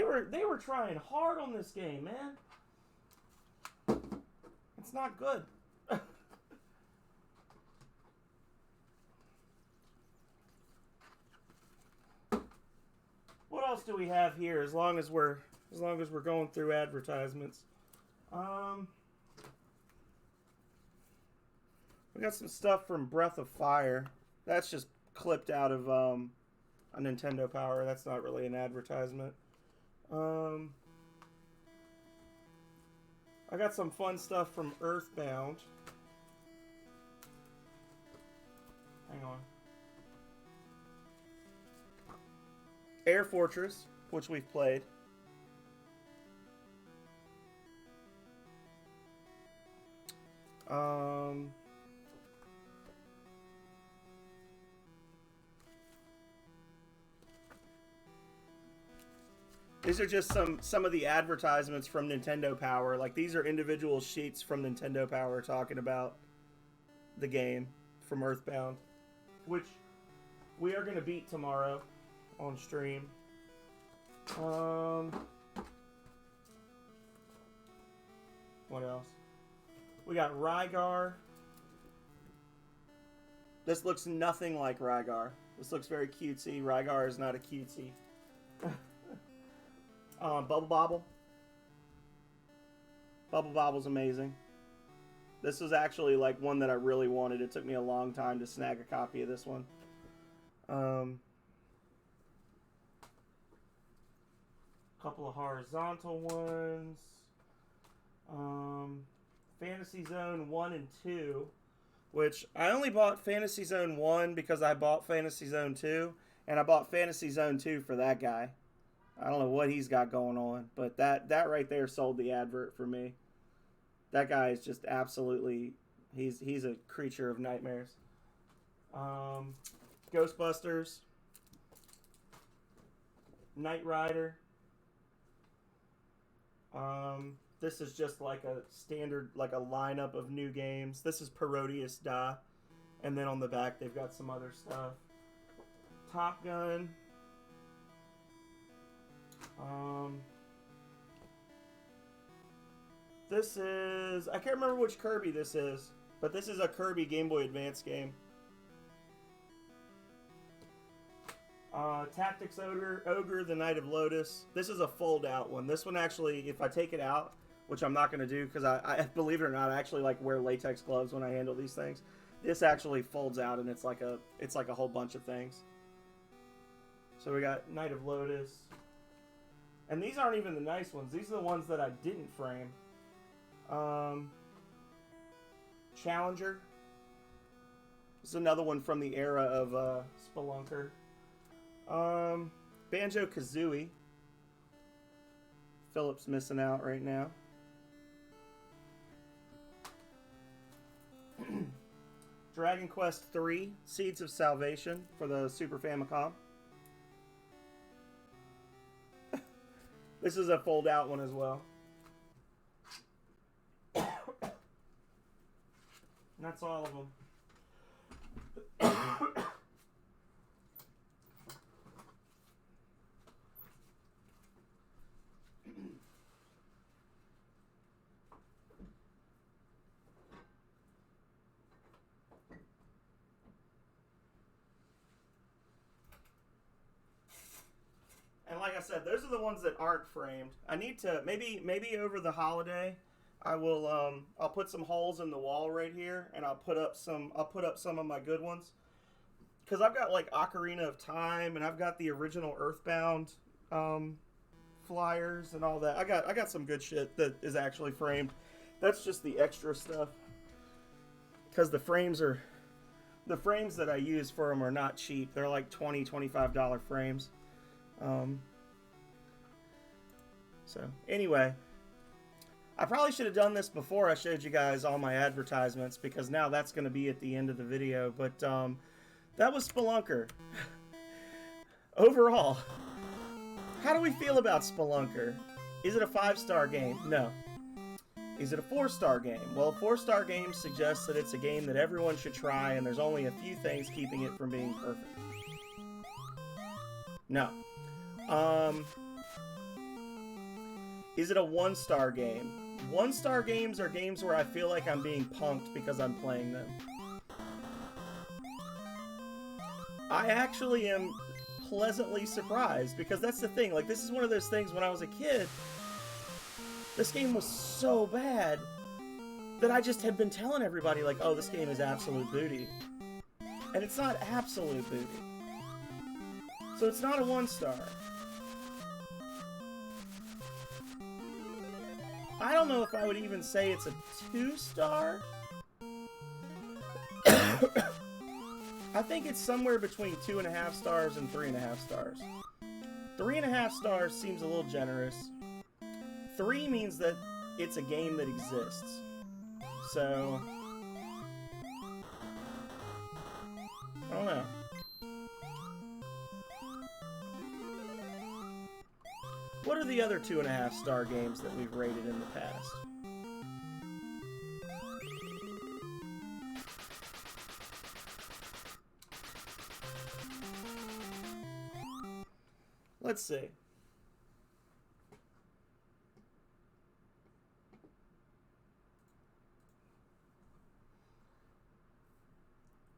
were trying hard on this game, man. It's not good. What else do we have here? As long as we're going through advertisements, we got some stuff from Breath of Fire. That's just clipped out of a Nintendo Power. That's not really an advertisement. I got some fun stuff from Earthbound. Hang on. Air Fortress, which we've played. These are just some of the advertisements from Nintendo Power. Like, these are individual sheets from Nintendo Power talking about the game from Earthbound, which we are going to beat tomorrow on stream. What else? We got Rygar. This looks nothing like Rygar. This looks very cutesy. Rygar is not a cutesy. Bubble Bobble. Bubble Bobble's amazing. This was actually like one that I really wanted. It took me a long time to snag a copy of this one. Couple of horizontal ones. Fantasy Zone 1 and 2, which I only bought Fantasy Zone 1 because I bought Fantasy Zone 2, and I bought Fantasy Zone 2 for that guy. I don't know what he's got going on, but that right there sold the advert for me. That guy is just absolutely, he's a creature of nightmares. Ghostbusters, Knight Rider. This is just like a standard, like a lineup of new games. This is Parodius Da, and then on the back they've got some other stuff. Top Gun. This is, I can't remember which Kirby this is, but this is a Kirby Game Boy Advance game. Tactics Ogre, the Knight of Lotus. This is a fold-out one. This one actually, if I take it out, which I'm not going to do because I believe it or not, I actually like wear latex gloves when I handle these things. This actually folds out and it's like a whole bunch of things. So we got Knight of Lotus. And these aren't even the nice ones. These are the ones that I didn't frame. Challenger. This is another one from the era of Spelunker. Banjo-Kazooie. Philip's missing out right now. Dragon Quest III, Seeds of Salvation for the Super Famicom. This is a fold-out one as well. And that's all of them. And like I said, those are the ones that aren't framed. I need to maybe over the holiday, I will I'll put some holes in the wall right here, and I'll put up some of my good ones. Because I've got like Ocarina of Time, and I've got the original Earthbound flyers and all that. I got some good shit that is actually framed. That's just the extra stuff. Because the frames that I use for them are not cheap. They're like $20-$25 frames. So anyway, I probably should have done this before I showed you guys all my advertisements, because now that's going to be at the end of the video. But that was Spelunker. Overall, how do we feel about Spelunker? Is it a 5-star game? No. Is it a 4-star game? Well, a 4-star game suggests that it's a game that everyone should try, and there's only a few things keeping it from being perfect. No. Is it a 1-star game? 1-star games are games where I feel like I'm being punked because I'm playing them. I actually am pleasantly surprised, because that's the thing. Like, this is one of those things when I was a kid, this game was so bad that I just had been telling everybody, like, oh, this game is absolute booty. And it's not absolute booty. So it's not a 1-star. I don't know if I would even say it's a 2-star. I think it's somewhere between 2.5 stars and 3.5 stars. 3.5 stars seems a little generous. 3 means that it's a game that exists. So, I don't know. What are the other 2.5 star games that we've rated in the past? Let's see.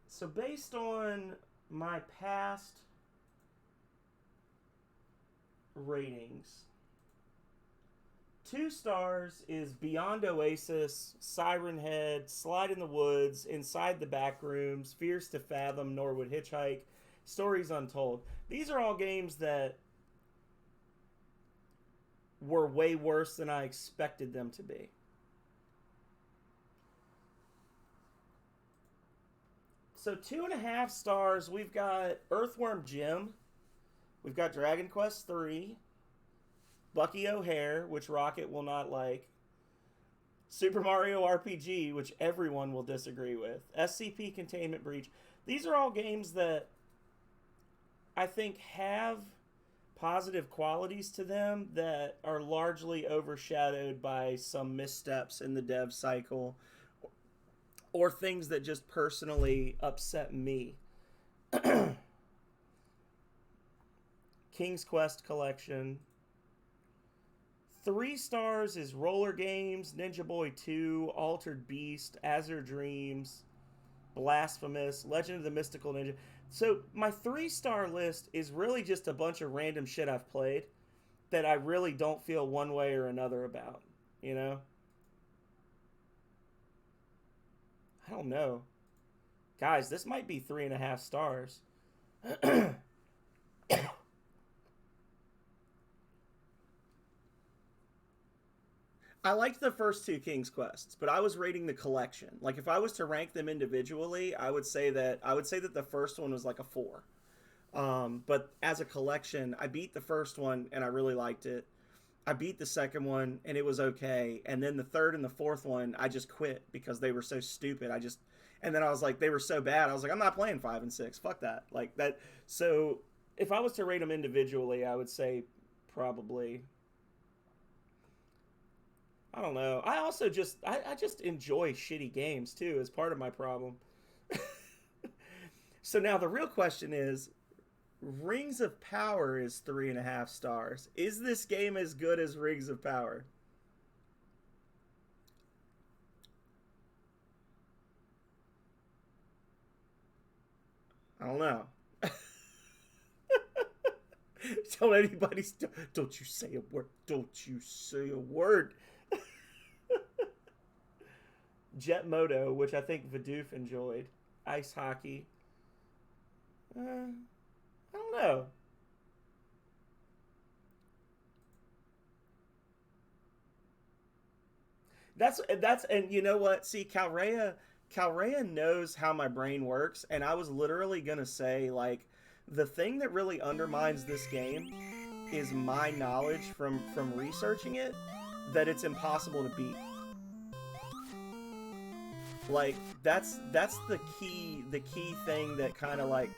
So based on my past ratings, 2 stars is Beyond Oasis, Siren Head, Slide in the Woods, Inside the Backrooms, Fears to Fathom, Norwood Hitchhike, Stories Untold. These are all games that were way worse than I expected them to be. So 2.5 stars, we've got Earthworm Jim, we've got Dragon Quest III, Bucky O'Hare, which Rocket will not like, Super Mario RPG, which everyone will disagree with, SCP Containment Breach. These are all games that I think have positive qualities to them that are largely overshadowed by some missteps in the dev cycle or things that just personally upset me. King's Quest Collection. 3 stars is Roller Games, Ninja Boy 2, Altered Beast, Azure Dreams, Blasphemous, Legend of the Mystical Ninja. So my 3-star list is really just a bunch of random shit I've played that I really don't feel one way or another about, you know? I don't know. Guys, this might be 3.5 stars. I liked the first 2 King's Quests, but I was rating the collection. Like, if I was to rank them individually, I would say that the first one was like a 4. But as a collection, I beat the first one and I really liked it. I beat the second one and it was okay. And then the third and the fourth one, I just quit because they were so stupid. And then I was like, they were so bad. I was like, I'm not playing 5 and 6. Fuck that. Like that. So if I was to rate them individually, I would say probably, I don't know. I also just, I just enjoy shitty games too as part of my problem. So now the real question is, Rings of Power is 3.5 stars. Is this game as good as Rings of Power? I don't know. Don't you say a word. Don't you say a word. Jet Moto, which I think Vidoof enjoyed. Ice hockey. I don't know. That's and you know what? See, Calrea knows how my brain works, and I was literally gonna say, like, the thing that really undermines this game is my knowledge from researching it, that it's impossible to beat. Like, that's the key thing that kind of like,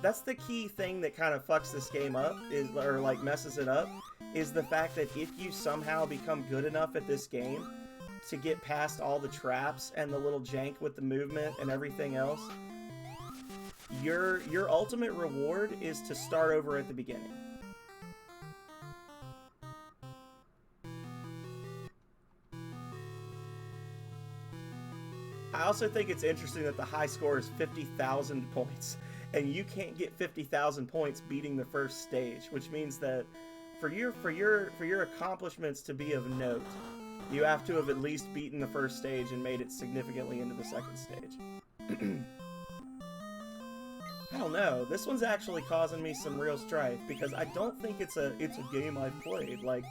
that's the key thing that kind of fucks this game up, or like messes it up, is the fact that if you somehow become good enough at this game to get past all the traps and the little jank with the movement and everything else, your ultimate reward is to start over at the beginning. I also think it's interesting that the high score is 50,000 points, and you can't get 50,000 points beating the first stage, which means that for your accomplishments to be of note, you have to have at least beaten the first stage and made it significantly into the second stage. I don't know. This one's actually causing me some real strife because I don't think it's a game I've played. Like,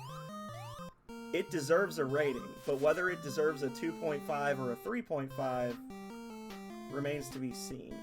it deserves a rating, but whether it deserves a 2.5 or a 3.5 remains to be seen.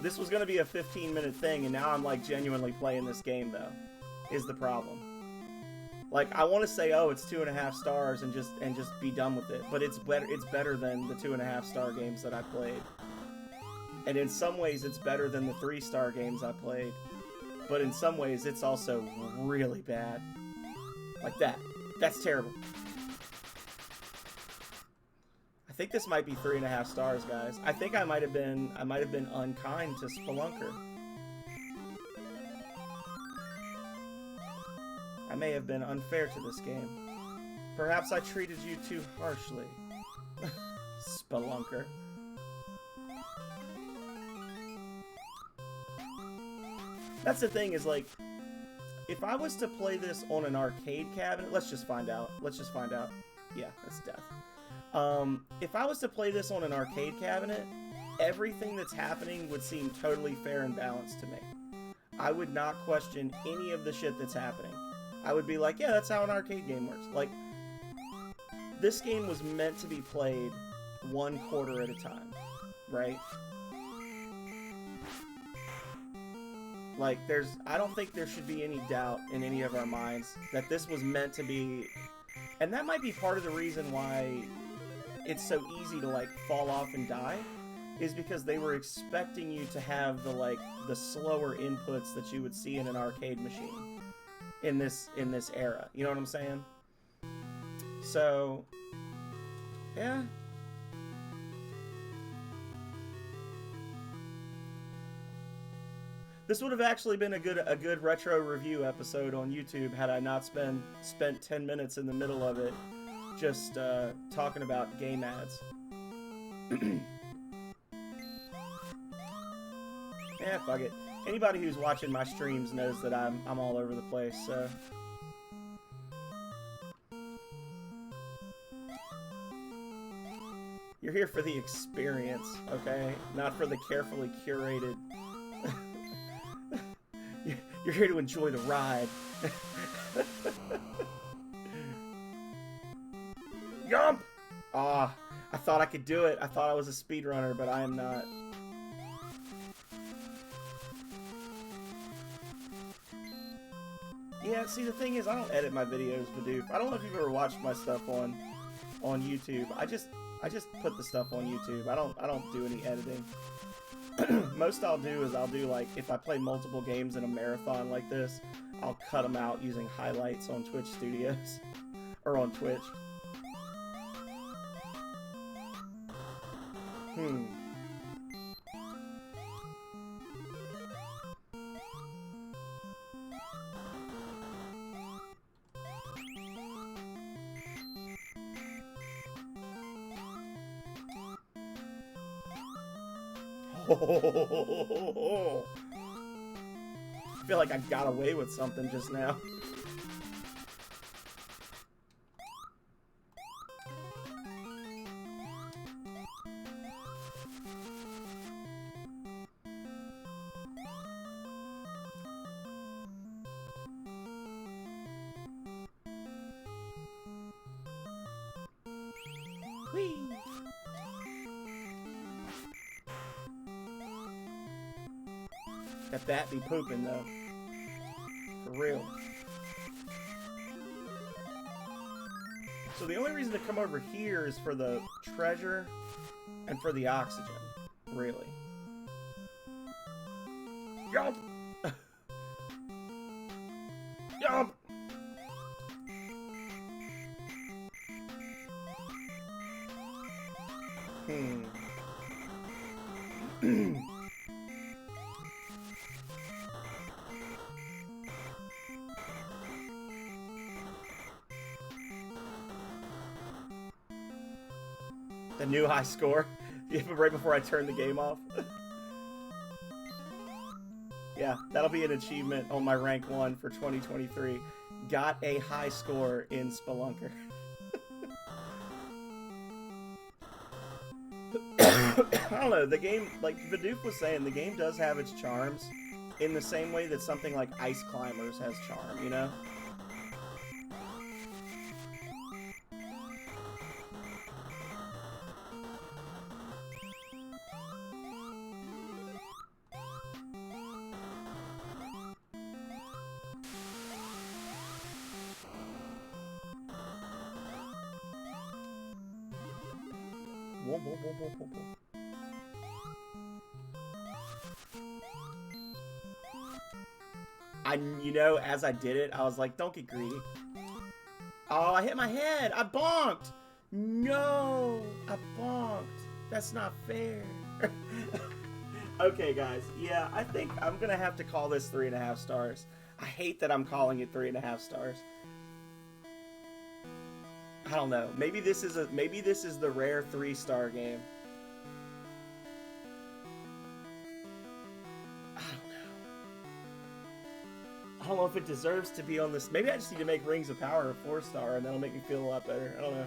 This was going to be a 15-minute thing, and now I'm, like, genuinely playing this game, though, is the problem. Like, I want to say, oh, it's 2.5 stars and just be done with it, but it's better than the 2.5-star games that I played. And in some ways, it's better than the 3-star games I played. But in some ways, it's also really bad. Like that. That's terrible. I think this might be 3.5 stars, guys. I think I might have been unkind to Spelunker. I may have been unfair to this game. Perhaps I treated you too harshly. Spelunker. That's the thing, is like, if I was to play this on an arcade cabinet, let's just find out. Yeah, that's death. If I was to play this on an arcade cabinet, everything that's happening would seem totally fair and balanced to me. I would not question any of the shit that's happening. I would be like, yeah, that's how an arcade game works. Like, this game was meant to be played 1 quarter at a time, right? Like, I don't think there should be any doubt in any of our minds that this was meant to be, and that might be part of the reason why it's so easy to, like, fall off and die, is because they were expecting you to have the slower inputs that you would see in an arcade machine in this era. You know what I'm saying? So, yeah. This would have actually been a good retro review episode on YouTube had I not spent 10 minutes in the middle of it just talking about game ads. Yeah, fuck it. Anybody who's watching my streams knows that I'm all over the place, so. You're here for the experience, okay? Not for the carefully curated. You're here to enjoy the ride. Jump! Ah, I thought I could do it. I thought I was a speedrunner, but I am not. Yeah, see, the thing is, I don't edit my videos, Badoop. I don't know if you've ever watched my stuff on YouTube. I just put the stuff on YouTube. I don't do any editing. Most I'll do is like, if I play multiple games in a marathon like this, I'll cut them out using highlights on Twitch Studios or on Twitch. I feel like I got away with something just now. Whee! That bat be pooping though. For real. So the only reason to come over here is for the treasure and for the oxygen. Really. Yump! Yump! The new high score. Right before I turn the game off. Yeah, that'll be an achievement on my rank 1 for 2023. Got a high score in Spelunker. I don't know, the game, like Vidoof was saying, the game does have its charms in the same way that something like Ice Climbers has charm, you know? Whoa, whoa, whoa, whoa, whoa, whoa. You know, as I did it, I was like, don't get greedy. Oh, I hit my head. I bonked. No, I bonked. That's not fair. Okay, guys. Yeah, I think I'm going to have to call this 3.5 stars. I hate that I'm calling it 3.5 stars. I don't know. Maybe this is the rare 3-star game. I don't know if it deserves to be on this. Maybe I just need to make Rings of Power a 4-star, and that'll make me feel a lot better. I don't know.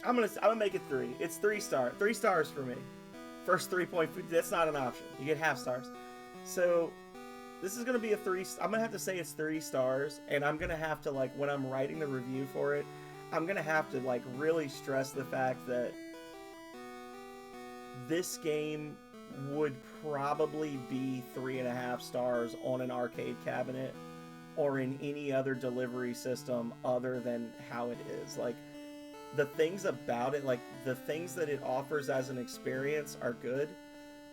I'm gonna make it 3. It's 3-star. 3 stars for me. First 3.5. That's not an option. You get half stars. So this is gonna be a 3. I'm gonna have to say it's 3 stars, and I'm gonna have to, like, when I'm writing the review for it, I'm gonna have to, like, really stress the fact that this game would probably be 3.5 stars on an arcade cabinet or in any other delivery system other than how it is. Like, the things about it, like the things that it offers as an experience are good,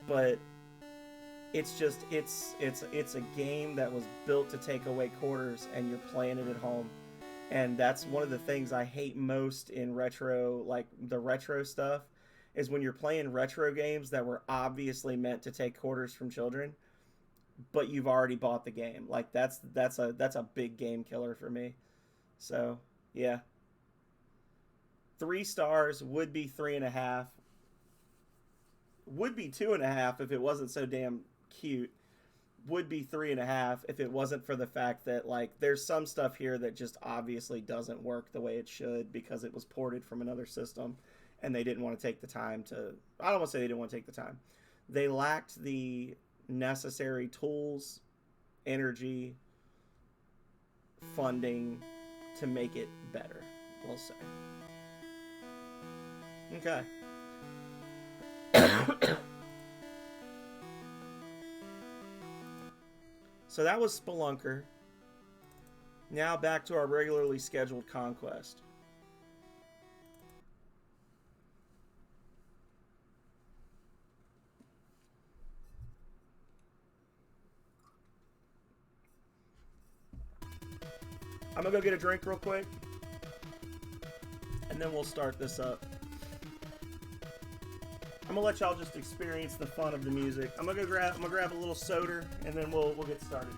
but it's just it's a game that was built to take away quarters, and you're playing it at home. And that's one of the things I hate most in retro, like the retro stuff, is when you're playing retro games that were obviously meant to take quarters from children, but you've already bought the game. Like that's a big game killer for me. So yeah, 3 stars would be 3.5. Would be 2.5 if it wasn't so damn cute. Would be 3.5 if it wasn't for the fact that, like, there's some stuff here that just obviously doesn't work the way it should because it was ported from another system. And they didn't want to take the time to... I don't want to say they didn't want to take the time. They lacked the necessary tools, energy, funding to make it better, we'll say. Okay. So that was Spelunker. Now back to our regularly scheduled conquest. I'm gonna go get a drink real quick, and then we'll start this up. I'm gonna let y'all just experience the fun of the music. I'm gonna grab a little soda, and then we'll get started.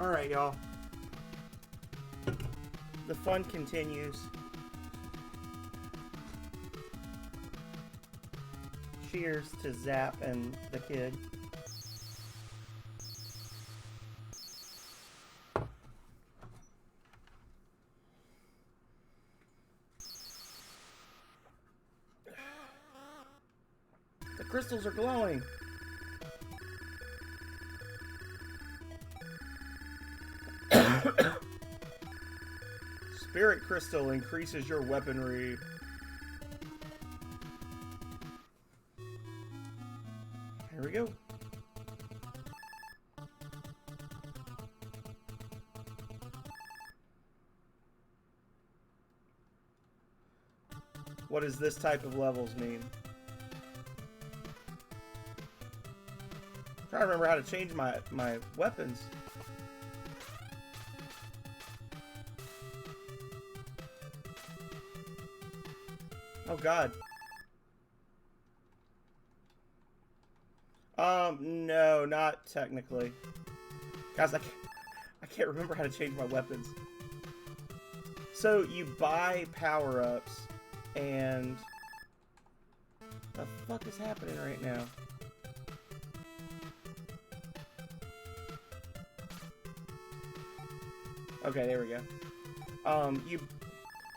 Alright, y'all. The fun continues. Cheers to Zap and the kid. The crystals are glowing. Spirit crystal increases your weaponry. Here we go. What does this type of levels mean? I'm trying to remember how to change my weapons. Oh God. No, not technically. Guys, I can't remember how to change my weapons. So you buy power-ups, and the fuck is happening right now? Okay, there we go.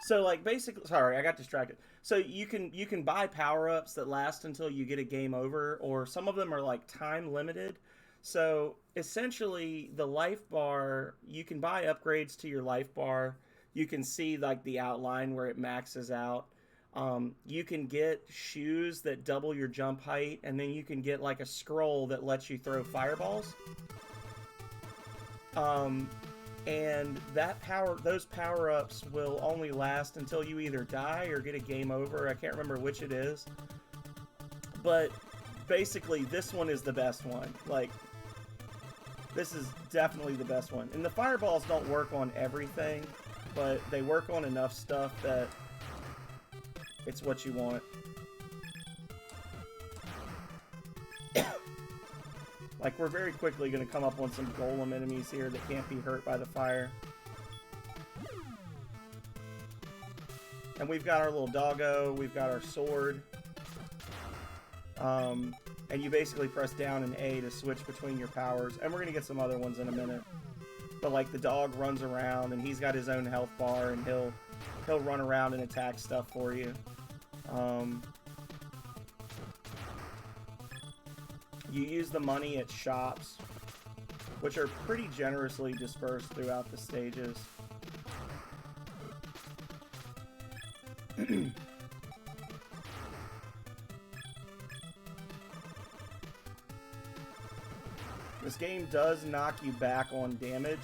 So like basically, sorry, I got distracted. So you can buy power-ups that last until you get a game over, or some of them are like time limited. So essentially the life bar, you can buy upgrades to your life bar. You can see like the outline where it maxes out. You can get shoes that double your jump height, and then you can get like a scroll that lets you throw fireballs. And those power-ups will only last until you either die or get a game over. I can't remember which it is. But basically, this one is the best one. Like, this is definitely the best one. And the fireballs don't work on everything, but they work on enough stuff that it's what you want. Like, we're very quickly going to come up on some golem enemies here that can't be hurt by the fire. And we've got our little doggo, we've got our sword. And you basically press down and A to switch between your powers. And we're going to get some other ones in a minute. But like, the dog runs around and he's got his own health bar, and he'll run around and attack stuff for you. You use the money at shops, which are pretty generously dispersed throughout the stages. This game does knock you back on damage,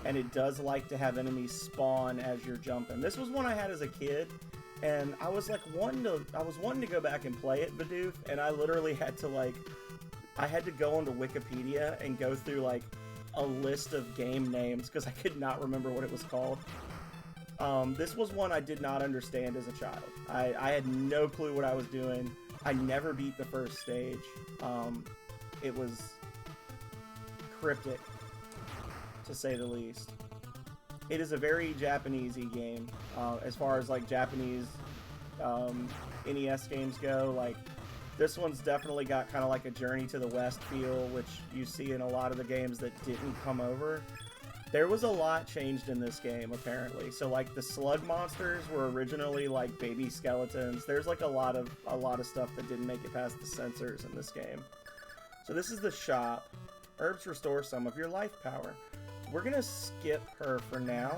and it does like to have enemies spawn as you're jumping. This was one I had as a kid, and I was like wanting to go back and play it, Bidoof, and I literally had to I had to go onto Wikipedia and go through like a list of game names because I could not remember what it was called. This was one I did not understand as a child. I had no clue what I was doing. I never beat the first stage. It was cryptic, to say the least. It is a very Japanesey game, as far as like Japanese NES games go. Like, this one's definitely got kind of like a Journey to the West feel, which you see in a lot of the games that didn't come over. There was a lot changed in this game, apparently. So like, the slug monsters were originally like baby skeletons. There's like a lot of stuff that didn't make it past the censors in this game. So this is the shop. Herbs restore some of your life power. We're gonna skip her for now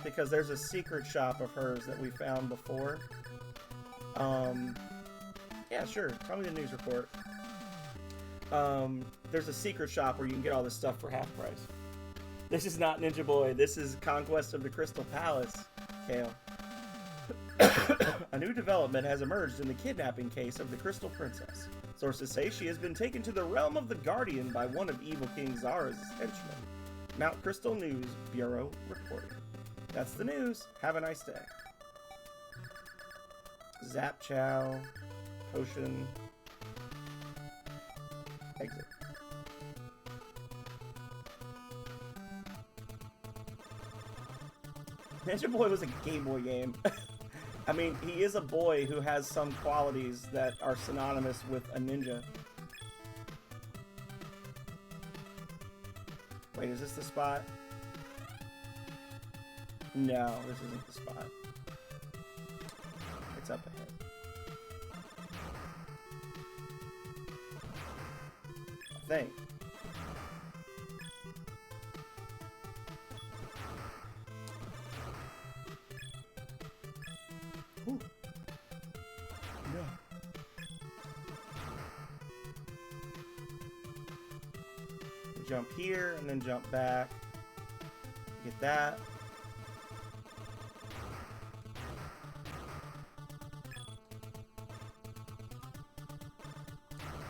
because there's a secret shop of hers that we found before. Yeah, sure. Tell me the news report. There's a secret shop where you can get all this stuff for half price. This is not Ninja Boy. This is Conquest of the Crystal Palace, Kale. A new development has emerged in the kidnapping case of the Crystal Princess. Sources say she has been taken to the realm of the Guardian by one of Evil King Zara's henchmen. Mount Crystal News Bureau reported. That's the news. Have a nice day. Zap Chow. Potion. Exit. Ninja Boy was a Game Boy game. I mean, he is a boy who has some qualities that are synonymous with a ninja. Wait, is this the spot? No, this isn't the spot. It's up ahead. I think. Ooh. No. Jump here and then jump back. Get that.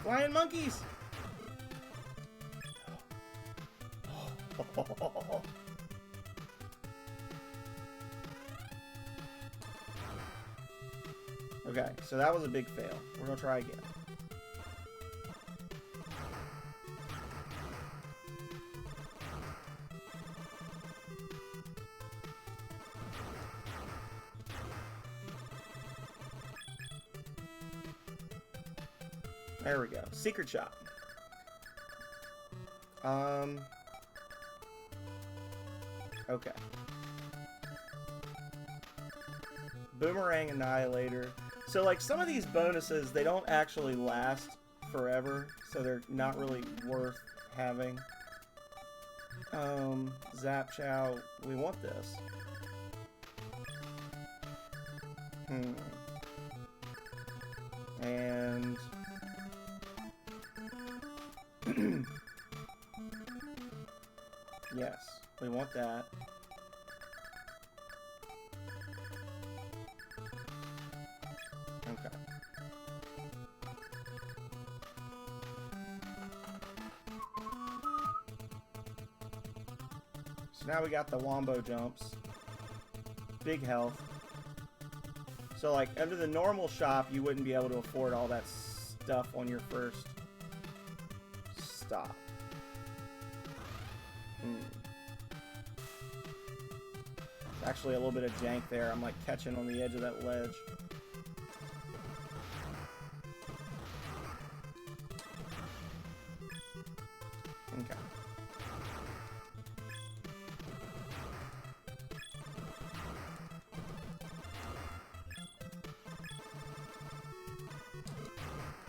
Flying monkeys! Okay, so that was a big fail. We're gonna try again. There we go. Secret shop. Okay. Boomerang Annihilator. So, like, some of these bonuses, they don't actually last forever, so they're not really worth having. Zap Chow. We want this. And... yes, we want that. Okay. So now we got the wombo jumps. Big health. So like under the normal shop, you wouldn't be able to afford all that stuff on your first stop. Actually a little bit of jank there. I'm like catching on the edge of that ledge. Okay.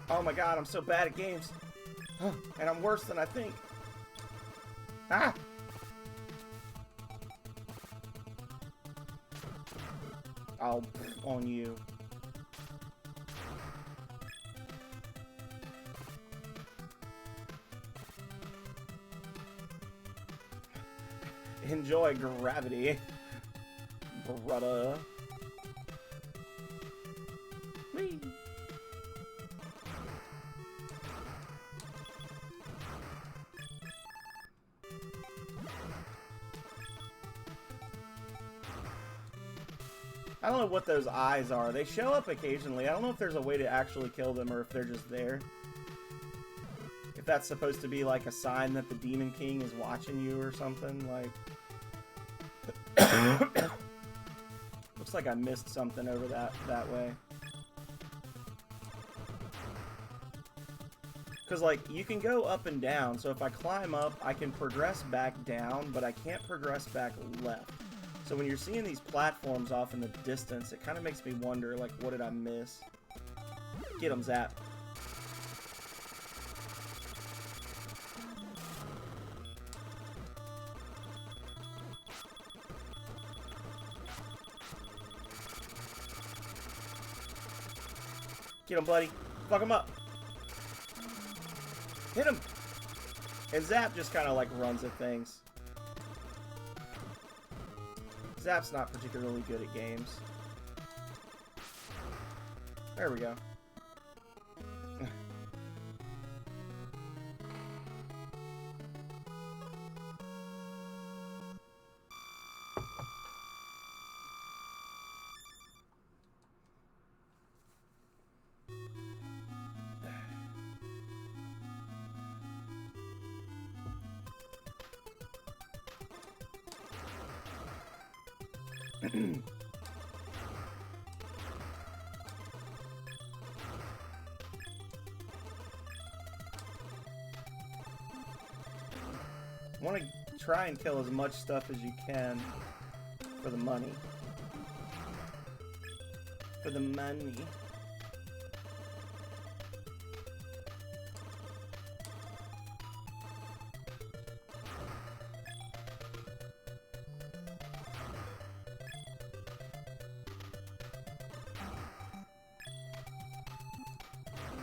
Oh my god, I'm so bad at games. And I'm worse than I think. Ah! I'll on you. Enjoy gravity, brother. Whee! I don't know what those eyes are. They show up occasionally. I don't know if there's a way to actually kill them or if they're just there. If that's supposed to be like a sign that the Demon King is watching you or something, like... Looks like I missed something over that way. Because, like, you can go up and down, so if I climb up, I can progress back down, but I can't progress back left. So when you're seeing these platforms off in the distance, it kind of makes me wonder, like, what did I miss? Get him, Zap. Get him, buddy. Fuck him up. Hit him. And Zap just kind of, like, runs at things. Zap's not particularly good at games. There we go. Want to try and kill as much stuff as you can for the money. For the money.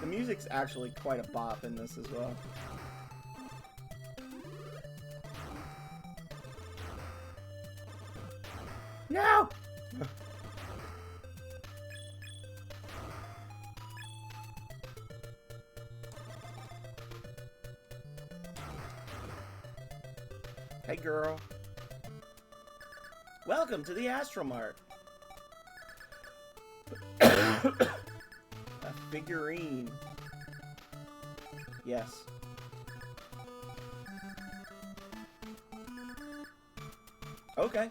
The music's actually quite a bop in this as well. No! Hey girl. Welcome to the Astromart. A figurine. Yes. Okay.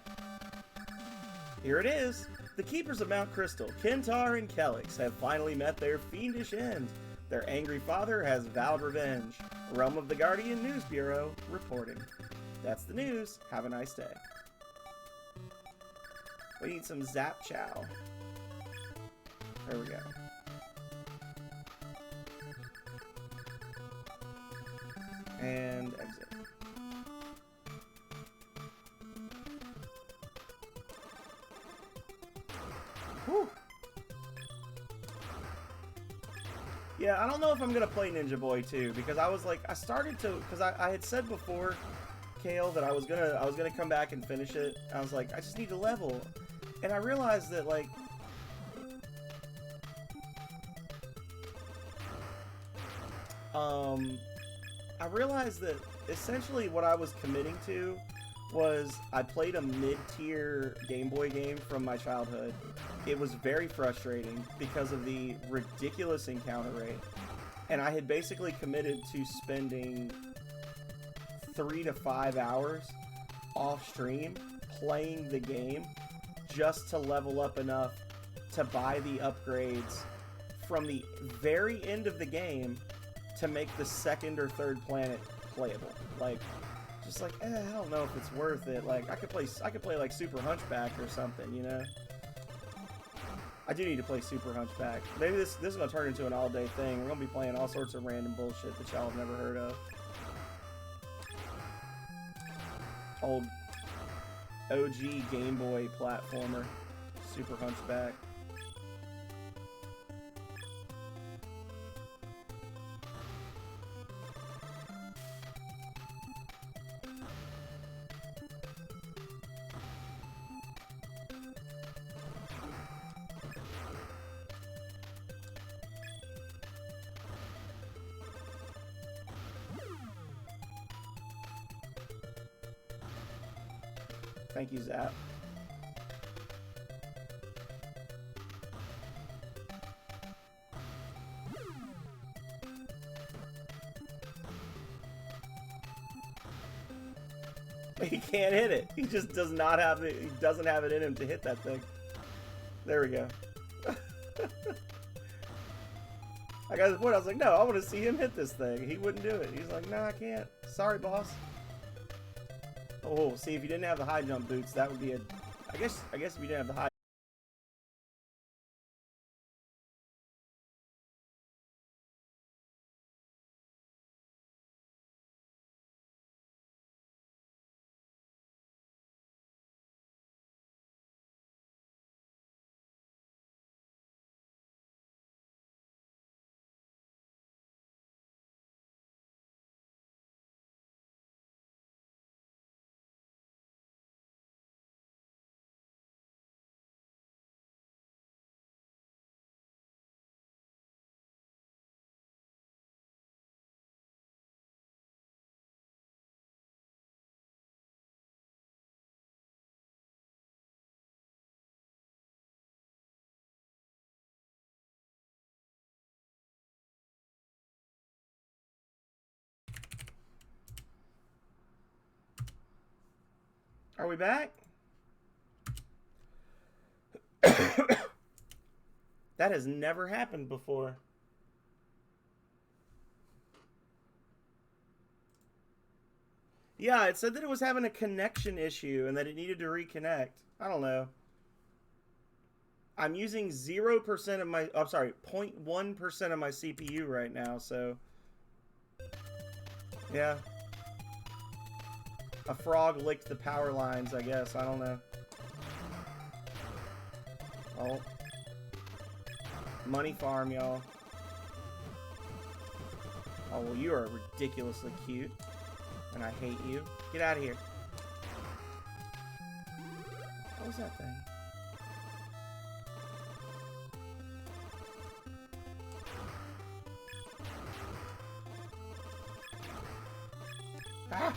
Here it is. The keepers of Mount Crystal, Kintar and Kelix, have finally met their fiendish end. Their angry father has vowed revenge. Realm of the Guardian News Bureau reporting. That's the news. Have a nice day. We need some Zap Chow. There we go. And exit. Whew. Yeah, I don't know if I'm gonna play Ninja Boy 2 because I was like, I started to, because I had said before, Kale, that I was gonna come back and finish it. I was like, I just need to level, and I realized that like, I realized that essentially what I was committing to was I played a mid-tier Game Boy game from my childhood. It was very frustrating because of the ridiculous encounter rate. And I had basically committed to spending 3 to 5 hours off stream playing the game just to level up enough to buy the upgrades from the very end of the game to make the second or third planet playable. Like, just like, I don't know if it's worth it. Like, I could play like Super Hunchback or something, you know? I do need to play Super Hunchback. Maybe this is gonna turn into an all-day thing. We're gonna be playing all sorts of random bullshit that y'all have never heard of. Old OG Game Boy platformer, Super Hunchback. Thank you, Zap. He can't hit it. He just does not have it. He doesn't have it in him to hit that thing. There we go. I got to the point. I was like, no, I want to see him hit this thing. He wouldn't do it. He's like, no, I can't. Sorry, boss. Oh, see, if you didn't have the high jump boots, that would be a... I guess if you didn't have the high... Are we back? That has never happened before. Yeah, it said that it was having a connection issue and that it needed to reconnect. I don't know. I'm using 0% of my... I'm sorry, 0.1% of my CPU right now, so... Yeah. A frog licked the power lines, I guess. I don't know. Oh. Money farm, y'all. Oh, well, you are ridiculously cute. And I hate you. Get out of here. What was that thing? Ah!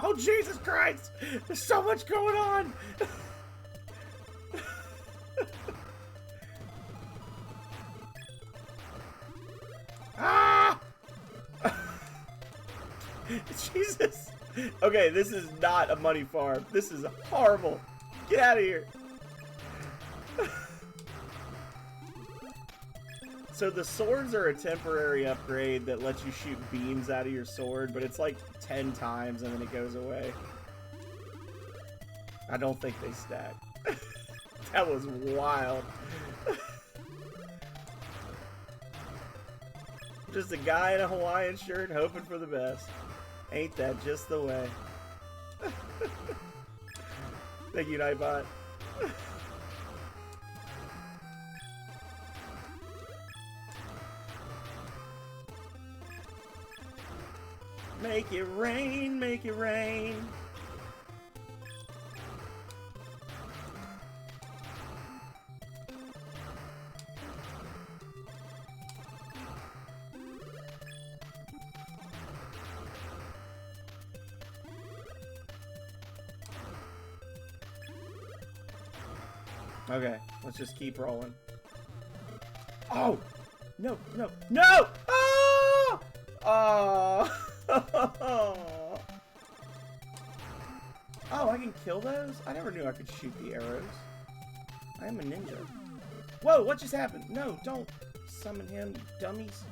Oh, Jesus Christ! There's so much going on! Ah! Jesus! Okay, this is not a money farm. This is horrible. Get out of here. So the swords are a temporary upgrade that lets you shoot beams out of your sword, but it's like 10 times and then it goes away. I don't think they stack. That was wild. Just a guy in a Hawaiian shirt hoping for the best. Ain't that just the way? Thank you, Nightbot. Make it rain, make it rain. Okay, let's just keep rolling. Oh! No, no, no! Oh! Oh! Oh, I can kill those? I never knew I could shoot the arrows. I am a ninja. Whoa, what just happened? No, don't summon him, you dummies.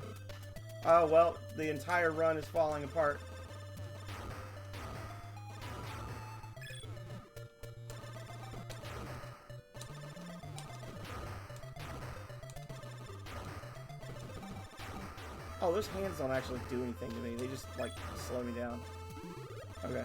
Oh, well, the entire run is falling apart. Oh, those hands don't actually do anything to me. They just, like, slow me down. Okay.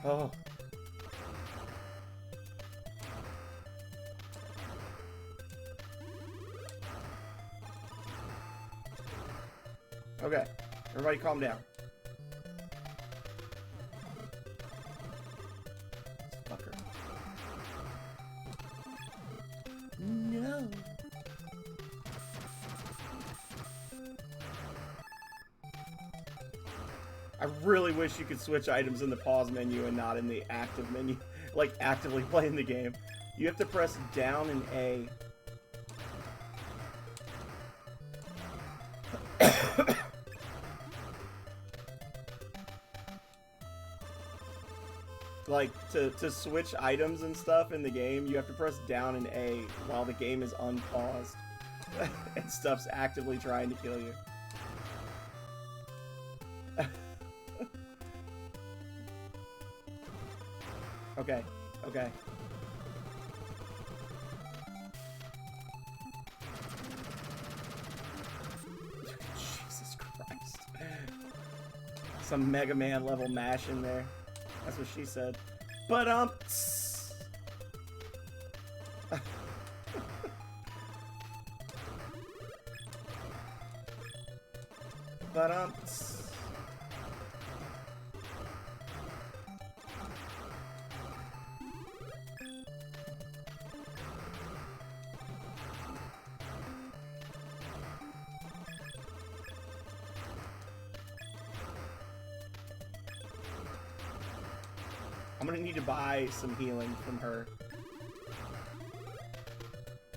Oh. Okay, everybody calm down. Fucker. No. I really wish you could switch items in the pause menu and not in the active menu. Like, actively playing the game. You have to press down and A. Like, to switch items and stuff in the game, you have to press down and A while the game is unpaused. And stuff's actively trying to kill you. Okay, okay. Jesus Christ. Some Mega Man level mash in there. That's what she said. But but I'm gonna need to buy some healing from her.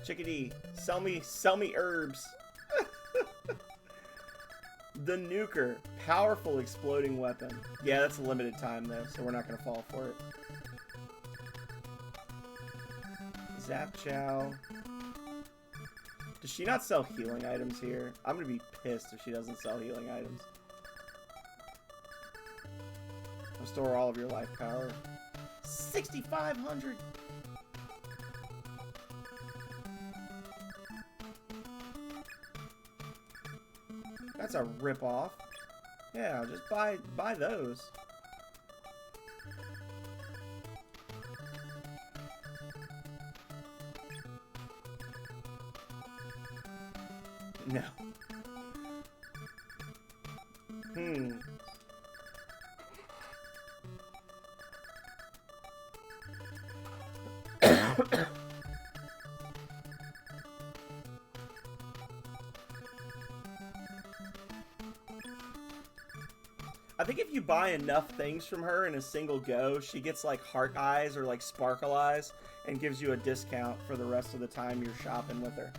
Chickadee, sell me herbs. The nuker, powerful exploding weapon. Yeah, that's a limited time though, so we're not gonna fall for it. Zap Chow. Does she not sell healing items here? I'm gonna be pissed if she doesn't sell healing items. Restore all of your life power. 6,500. That's a rip-off. Yeah, just buy those. No. I think if you buy enough things from her in a single go, she gets like heart eyes or like sparkle eyes and gives you a discount for the rest of the time you're shopping with her.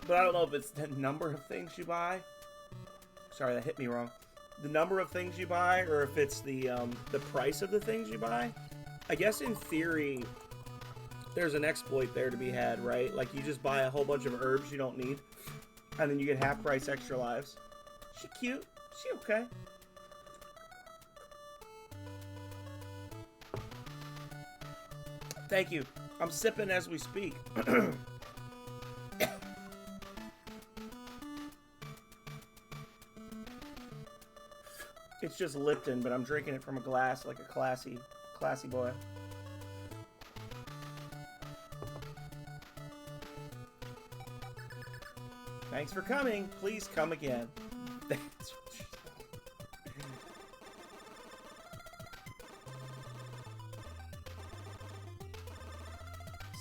But I don't know if it's the number of things you buy. Sorry, that hit me wrong. The number of things you buy, or if it's the price of the things you buy. I guess in theory, there's an exploit there to be had, right? Like you just buy a whole bunch of herbs you don't need, and then you get half price extra lives. She cute. She okay. Thank you. I'm sipping as we speak. It's just Lipton, but I'm drinking it from a glass like a classy boy. Thanks for coming. Please come again. This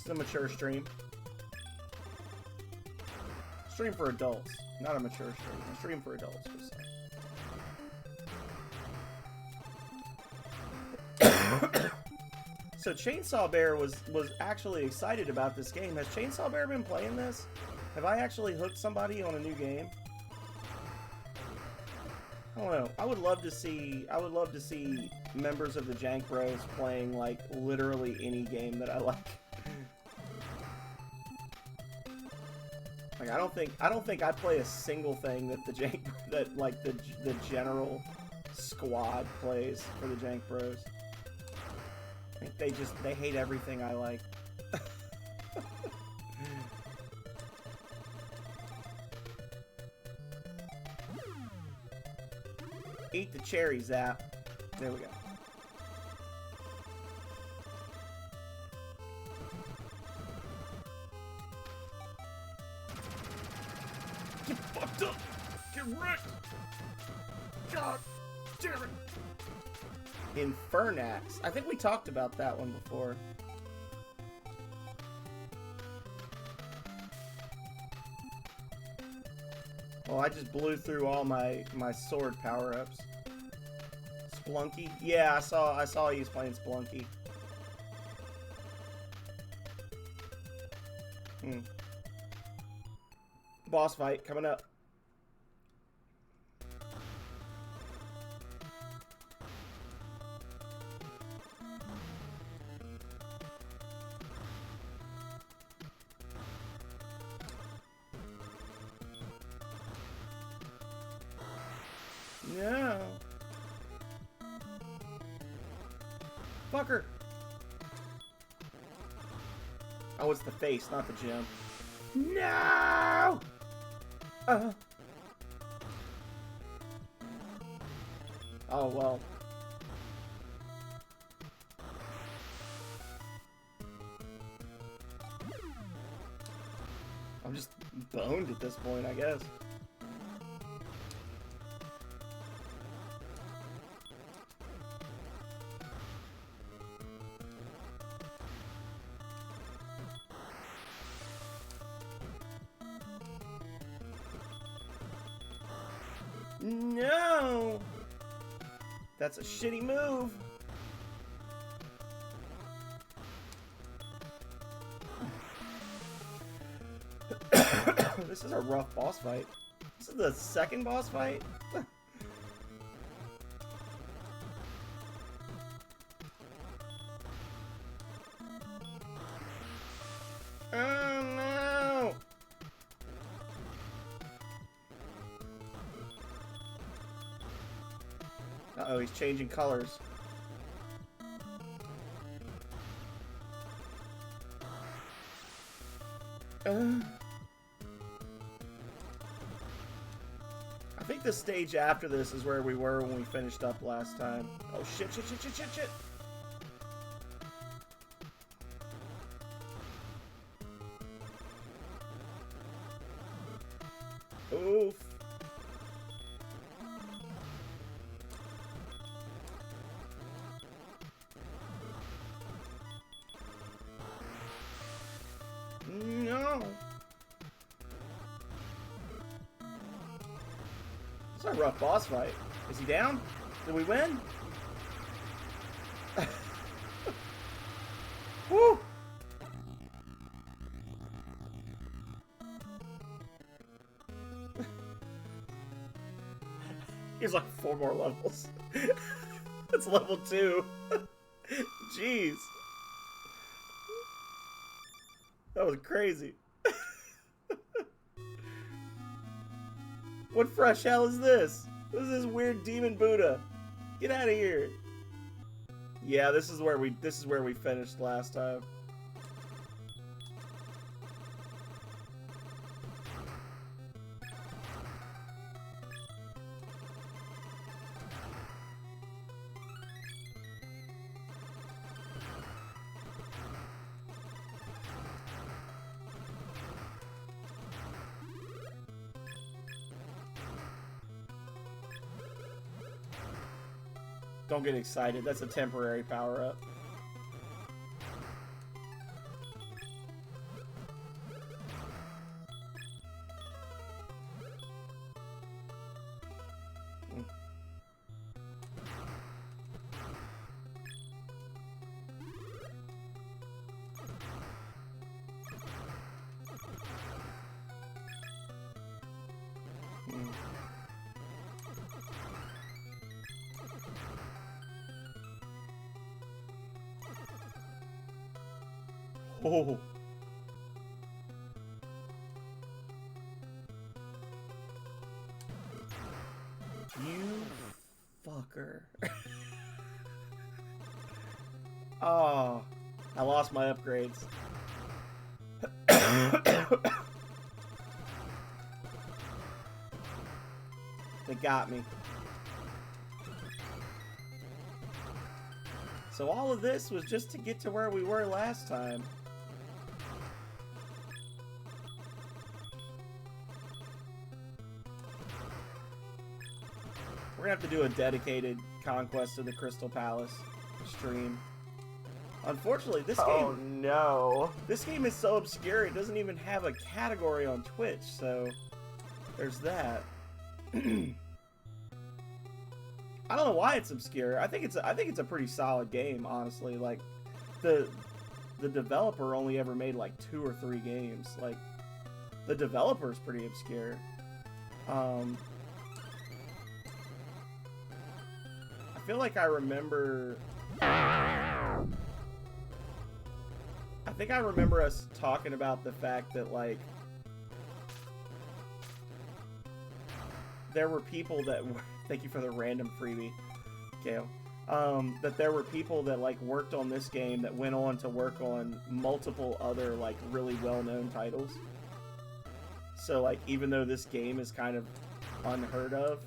is a mature stream. Stream for adults, not a mature stream. A stream for adults, per se. So Chainsaw Bear was actually excited about this game. Has Chainsaw Bear been playing this? Have I actually hooked somebody on a new game? I don't know. I would love to see members of the Jank Bros playing like literally any game that I like. Like I don't think I play a single thing that the general squad plays for the Jank Bros. I think they hate everything I like. Eat the cherry, Zap. There we go. Get fucked up! Get wrecked! God damn it! Infernax. I think we talked about that one before. Well, I just blew through all my sword power-ups. Splunky? Yeah, I saw you playing Splunky. Boss fight coming up. No. Fucker. Oh, it's the face, not the gem. No! Oh, well. I'm just boned at this point, I guess. No! That's a shitty move. This is a rough boss fight. This is the second boss fight? Oh no! Uh-oh, he's changing colors. I think the stage after this is where we were when we finished up last time. Oh shit, shit, shit, shit, shit, shit! Oof. No. It's a rough boss fight. Is he down? Did we win? Woo! Here's like 4 more levels. That's level 2. Jeez. That was crazy. What fresh hell is this? What is this weird demon Buddha? Get out of here. Yeah, this is where we finished last time. Don't get excited. That's a temporary power-up. Oh. You fucker. Oh, I lost my upgrades. They got me. So all of this was just to get to where we were last time. We're gonna have to do a dedicated Conquest of the Crystal Palace stream. Unfortunately, this game... Oh no. This game is so obscure, it doesn't even have a category on Twitch, so... There's that. I don't know why it's obscure. I think it's a pretty solid game, honestly. Like, the developer only ever made like 2 or 3 games. Like, the developer's pretty obscure. I feel like I remember... I think I remember us talking about the fact that, like, there were people that were... Thank you for the random freebie, Kale. That there were people that, like, worked on this game that went on to work on multiple other, like, really well-known titles. So, like, even though this game is kind of unheard of,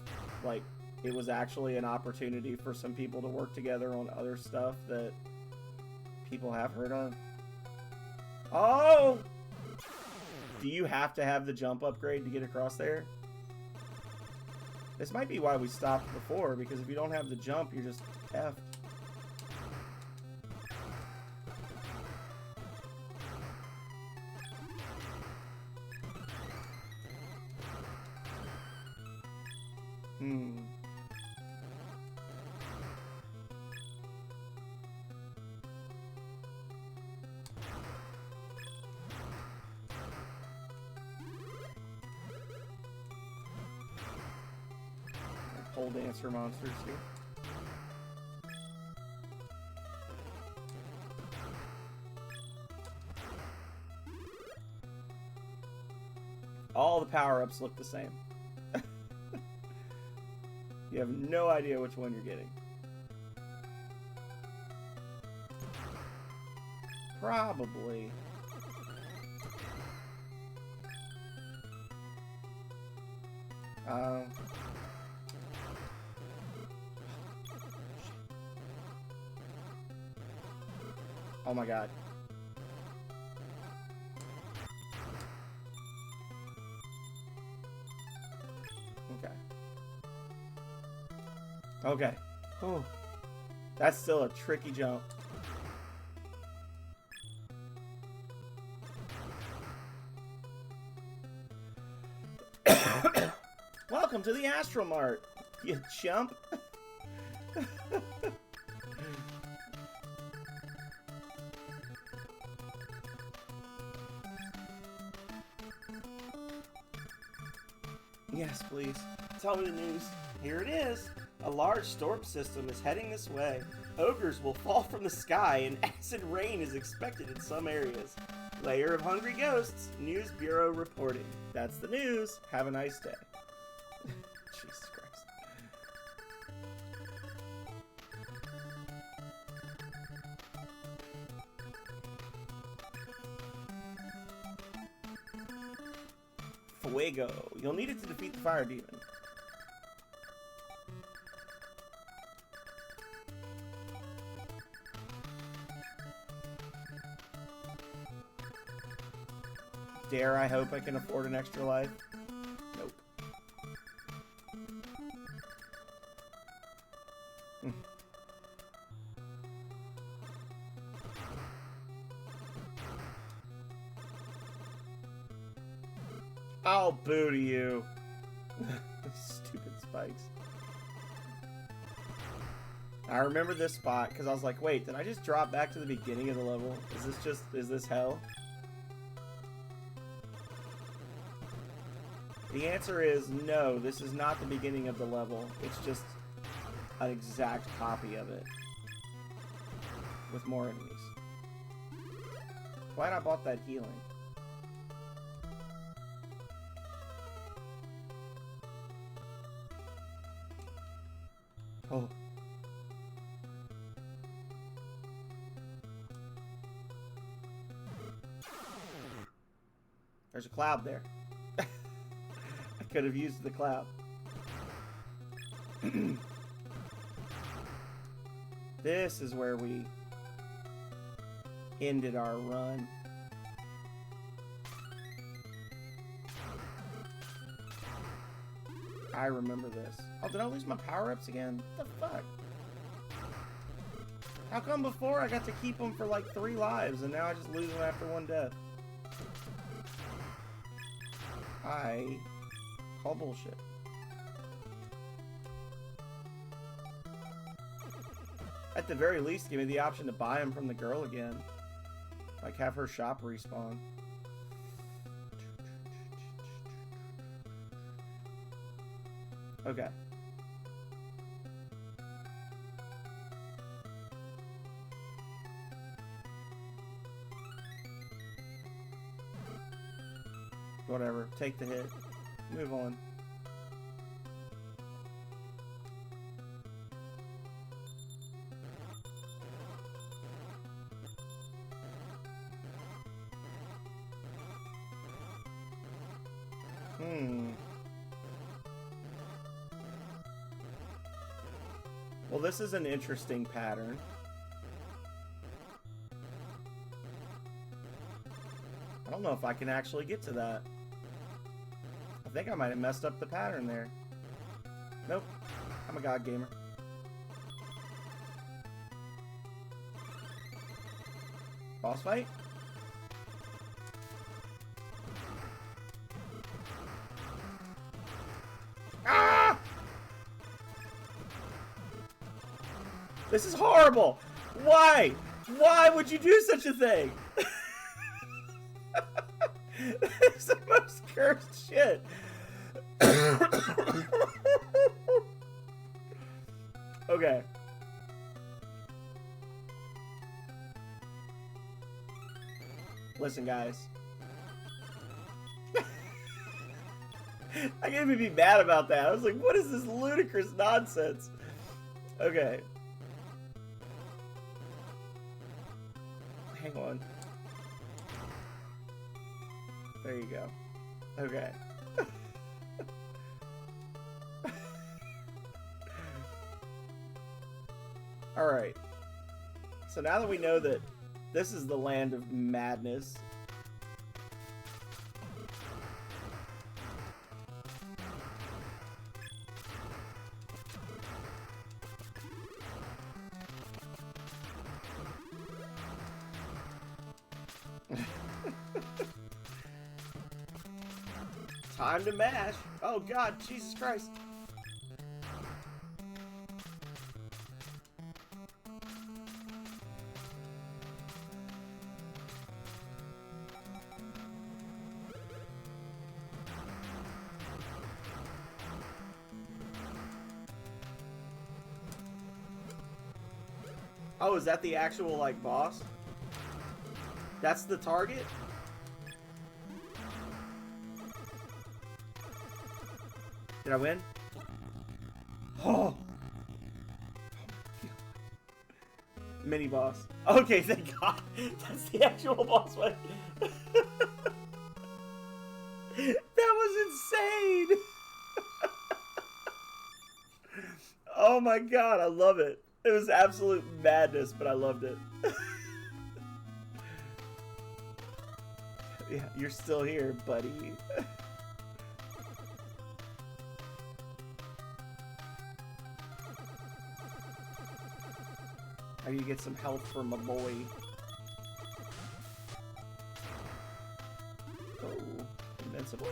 like, it was actually an opportunity for some people to work together on other stuff that people have heard of. Oh! Do you have to have the jump upgrade to get across there? This might be why we stopped before, because if you don't have the jump, you're just effed. Hmm. Pole dancer monsters here. All the power-ups look the same. You have no idea which one you're getting. Probably. Oh my god. Okay. Okay. Oh. That's still a tricky jump. Welcome to the Astral Mart, you chump. Yes, please. Tell me the news. Here it is. A large storm system is heading this way. Ogres will fall from the sky and acid rain is expected in some areas. Layer of hungry ghosts. News Bureau reporting. That's the news. Have a nice day. Jesus Christ. Fuego. You'll need it to defeat the fire demon. Dare I hope I can afford an extra life? Nope. I'll boo to you. Stupid spikes. I remember this spot because I was like, wait, did I just drop back to the beginning of the level? Is this hell? The answer is no, this is not the beginning of the level. It's just an exact copy of it. With more enemies. Glad I bought that healing. Oh. There's a cloud there. I could have used the cloud. This is where we ended our run. I remember this. Oh, did I lose my power-ups again? What the fuck? How come before I got to keep them for like 3 lives and now I just lose them after 1 death? I call bullshit. At the very least, give me the option to buy them from the girl again. Like, have her shop respawn. Okay. Whatever. Take the hit. Move on. Well, this is an interesting pattern. I don't know if I can actually get to that. I think I might have messed up the pattern there. Nope. I'm a god gamer. Boss fight? Ah! This is horrible. Why? Why would you do such a thing? It's the most cursed shit. Okay. Listen, guys. I can't even be mad about that. I was like, what is this ludicrous nonsense? Okay. Hang on. There you go. Okay. Alright. So now that we know that this is the land of madness. Time to mash. Oh God, Jesus Christ. Oh, is that the actual, like, boss? That's the target? Did I win? Oh! Mini boss. Okay, thank God. That's the actual boss fight. That was insane! Oh my God, I love it. It was absolute madness, but I loved it. Yeah, you're still here, buddy. How do you get some health from my boy? Oh, invincible.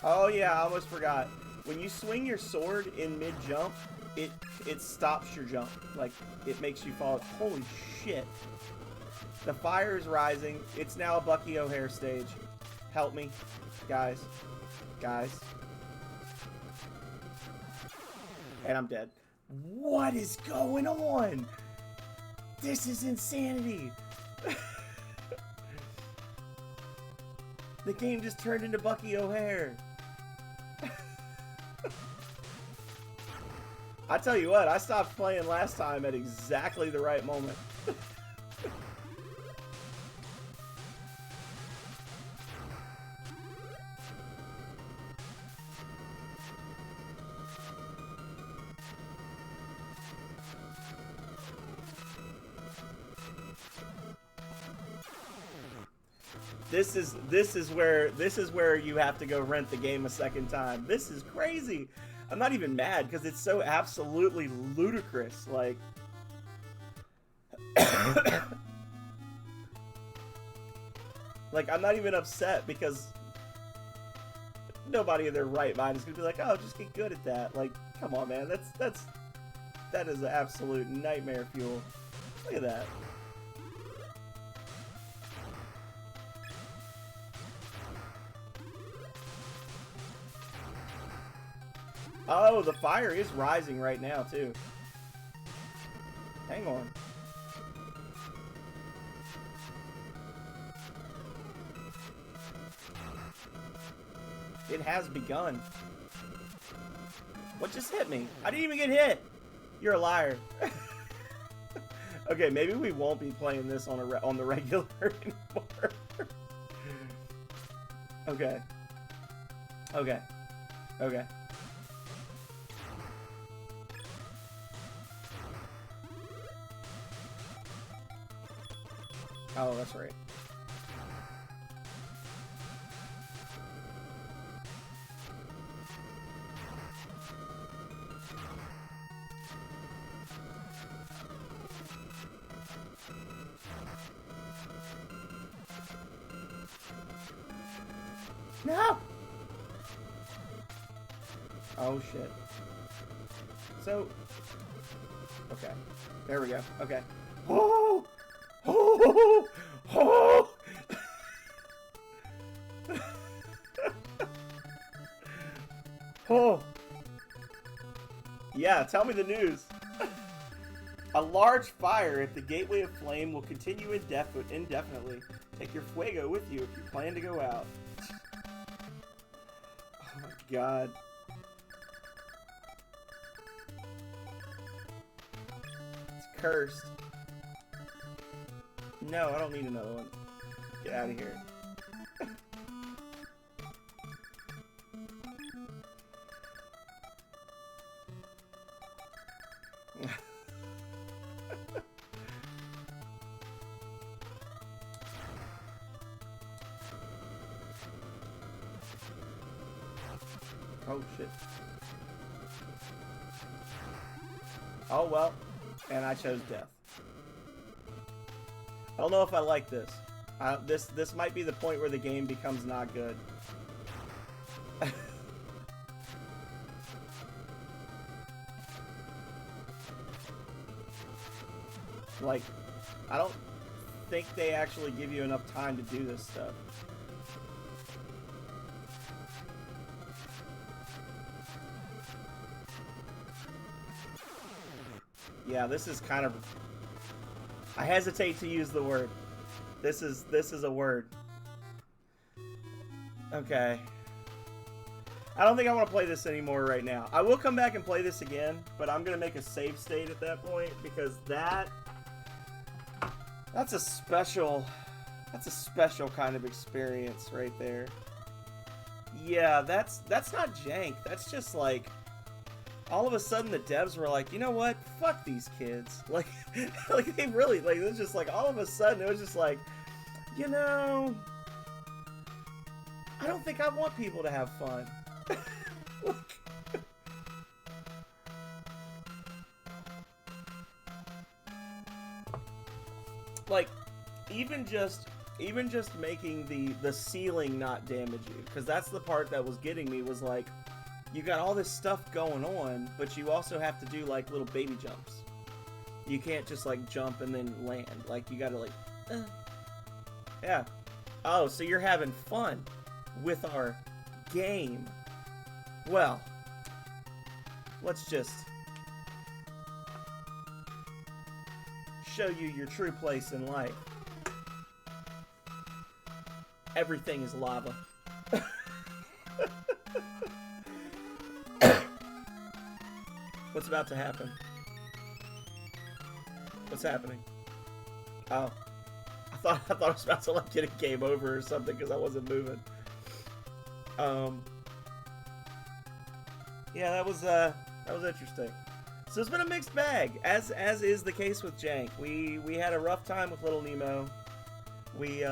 Oh yeah, I almost forgot. When you swing your sword in mid-jump, it stops your jump. Like, it makes you fall. Holy shit. The fire is rising. It's now a Bucky O'Hare stage. Help me. Guys. Guys. And I'm dead. What is going on? This is insanity. The game just turned into Bucky O'Hare. I tell you what, I stopped playing last time at exactly the right moment. This is where you have to go rent the game a second time. This is crazy. I'm not even mad because it's so absolutely ludicrous. Like, like I'm not even upset because nobody in their right mind is gonna be like, oh, just get good at that. Like, come on, man. That is absolute nightmare fuel. Look at that. Oh, the fire is rising right now, too. Hang on. It has begun. What just hit me? I didn't even get hit. You're a liar. Okay, maybe we won't be playing this on the regular anymore. Okay. Okay. Okay. Oh, that's right. No! Oh, shit. So... Okay. There we go. Okay. Oh! Oh! Oh! Oh! Yeah, tell me the news. A large fire at the Gateway of Flame will continue indefinitely. Take your fuego with you if you plan to go out. Oh my god. It's cursed. No, I don't need another one. Get out of here. Oh shit. Oh well. And I chose death. I don't know if I like this. This might be the point where the game becomes not good. Like, I don't think they actually give you enough time to do this stuff. Yeah, this is kind of... I hesitate to use the word. This is a word. Okay. I don't think I want to play this anymore right now. I will come back and play this again, but I'm going to make a save state at that point because that's a special kind of experience right there. Yeah, that's not jank. That's just like all of a sudden the devs were like, you know what? Fuck these kids. Like like they really like it was just like all of a sudden it was just like, you know, I don't think I want people to have fun. Like even just making the ceiling not damage you, because that's the part that was getting me, was like you got all this stuff going on, but you also have to do like little baby jumps. You can't just like jump and then land. Like you gotta like yeah. Oh, so you're having fun with our game. Well, let's just show you your true place in life. Everything is lava. What's about to happen? What's happening? Oh, I thought I was about to like get a game over or something because I wasn't moving. Yeah, that was interesting. So it's been a mixed bag, as is the case with Jank. We had a rough time with Little Nemo. We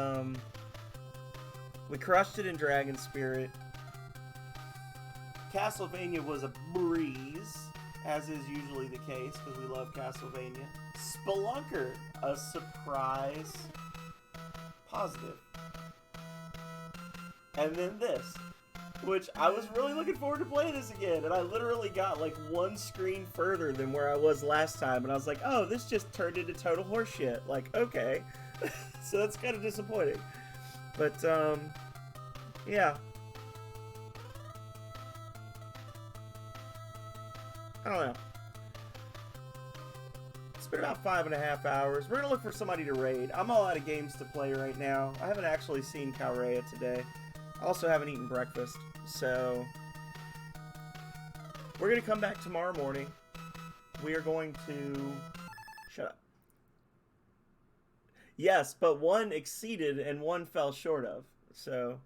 crushed it in Dragon Spirit. Castlevania was a breeze, as is usually the case, because we love Castlevania. Spelunker, a surprise positive. And then this, which I was really looking forward to playing this again, and I literally got like one screen further than where I was last time, and I was like, oh, this just turned into total horseshit. Like, okay. So that's kind of disappointing. But, yeah. I don't know. It's been about 5.5 hours. We're gonna look for somebody to raid. I'm all out of games to play right now. I haven't actually seen Calrea today. I also haven't eaten breakfast. So, we're gonna come back tomorrow morning. We are going to... Shut up. Yes, but one exceeded and one fell short of. So,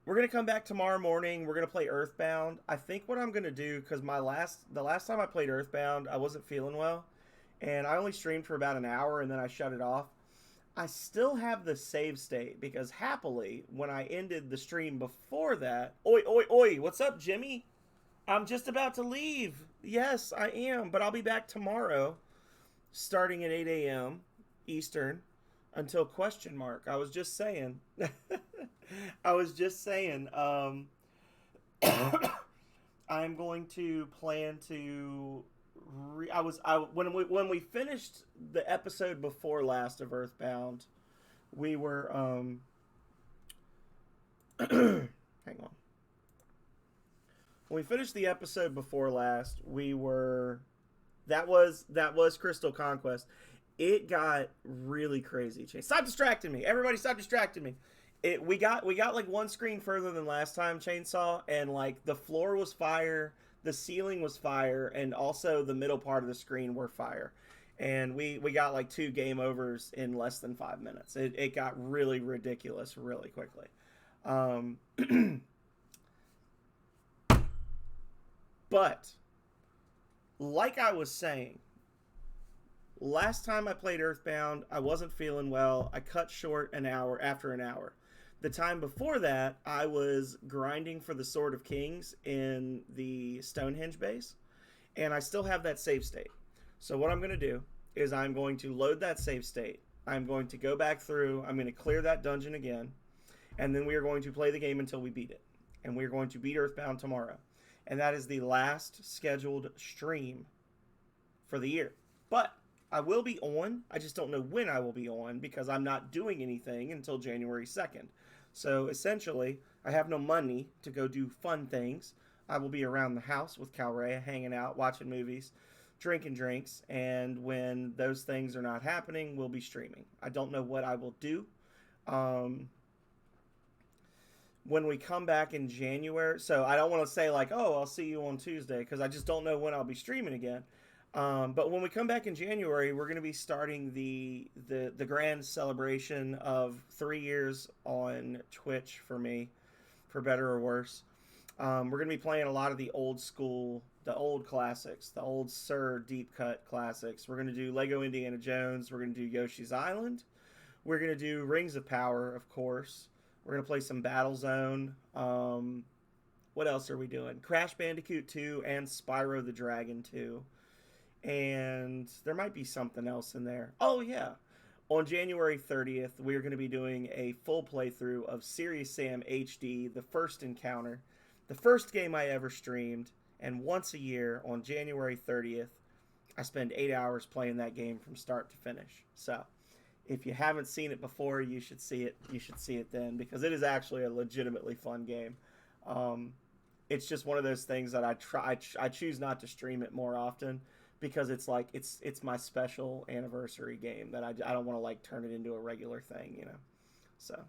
we're going to come back tomorrow morning. We're going to play Earthbound. I think what I'm going to do, because the last time I played Earthbound, I wasn't feeling well. And I only streamed for about an hour, and then I shut it off. I still have the save state, because happily, when I ended the stream before that... Oi, oi, oi, what's up, Jimmy? I'm just about to leave. Yes, I am, but I'll be back tomorrow, starting at 8 a.m. Eastern. until question mark. I was just saying. I was just saying. I'm going to plan to. When we finished the episode before last of Earthbound, we were hang on. When we finished the episode before last, we were that was Crystal Conquest. It got really crazy. Stop distracting me. Everybody stop distracting me. We got like one screen further than last time, Chainsaw, and like the floor was fire, the ceiling was fire, and also the middle part of the screen were fire. And we got like 2 game overs in less than 5 minutes. It got really ridiculous really quickly. Um, but like I was saying, last time I played Earthbound, I wasn't feeling well. I cut short an hour after an hour. The time before that, I was grinding for the Sword of Kings in the Stonehenge base, and I still have that save state. So what I'm going to do is I'm going to load that save state. I'm going to go back through. I'm going to clear that dungeon again, and then we are going to play the game until we beat it. And we're going to beat Earthbound tomorrow. And that is the last scheduled stream for the year. But I will be on. I just don't know when I will be on because I'm not doing anything until January 2nd. So essentially, I have no money to go do fun things. I will be around the house with Calrea, hanging out, watching movies, drinking drinks, and when those things are not happening, we'll be streaming. I don't know what I will do. When we come back in January, so I don't want to say like, oh, I'll see you on Tuesday, because I just don't know when I'll be streaming again. But when we come back in January, we're going to be starting the grand celebration of 3 years on Twitch for me, for better or worse. We're going to be playing a lot of the old school, the old classics, the old Sir Deep Cut classics. We're going to do Lego Indiana Jones. We're going to do Yoshi's Island. We're going to do Rings of Power, of course. We're going to play some Battlezone. What else are we doing? Crash Bandicoot 2 and Spyro the Dragon 2. And there might be something else in there. Oh, yeah. On January 30th, we're going to be doing a full playthrough of Serious Sam HD, The First Encounter, the first game I ever streamed. And once a year, on January 30th, I spend 8 hours playing that game from start to finish. So, if you haven't seen it before, you should see it. You should see it then, because it is actually a legitimately fun game. It's just one of those things that I choose not to stream it more often, because it's like it's my special anniversary game that I don't want to like turn it into a regular thing, you know. So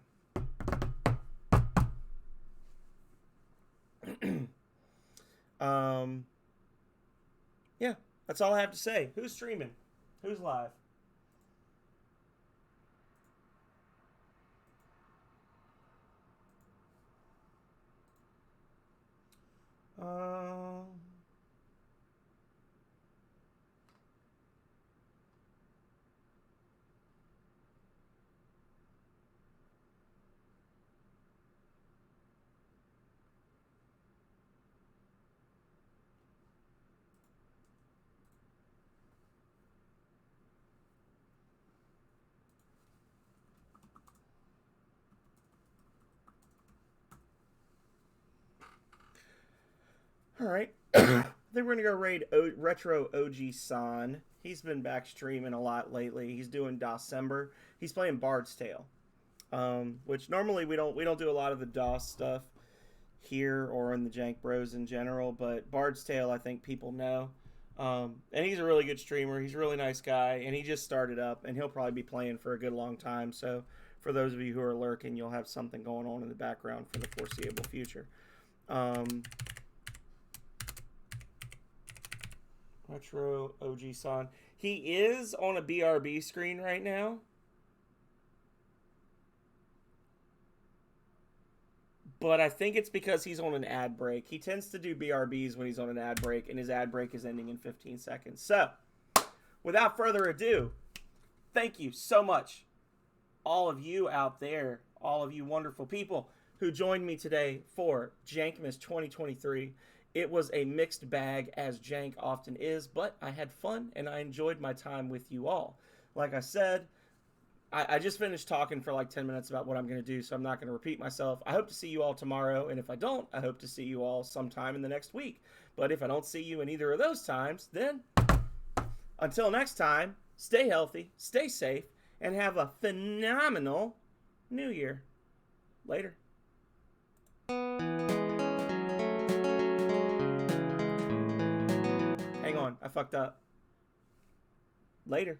yeah, that's all I have to say. Who's streaming? Who's live? Um All right. Then we're going to go raid Retro OG San. He's been back streaming a lot lately. He's doing December. He's playing Bard's Tale, which normally we don't do a lot of the DOS stuff here or in the Jank Bros in general, but Bard's Tale I think people know. And he's a really good streamer. He's a really nice guy, and he just started up, and he'll probably be playing for a good long time. So for those of you who are lurking, you'll have something going on in the background for the foreseeable future. Retro OG San. He is on a BRB screen right now. But I think it's because he's on an ad break. He tends to do BRBs when he's on an ad break, and his ad break is ending in 15 seconds. So, without further ado, thank you so much, all of you out there, all of you wonderful people who joined me today for Jankmas 2023. It was a mixed bag, as Jank often is, but I had fun and I enjoyed my time with you all. Like I said, I just finished talking for like 10 minutes about what I'm going to do, so I'm not going to repeat myself. I hope to see you all tomorrow, and if I don't, I hope to see you all sometime in the next week. But if I don't see you in either of those times, then until next time, stay healthy, stay safe, and have a phenomenal New Year. Later. Hang on, I fucked up. Later.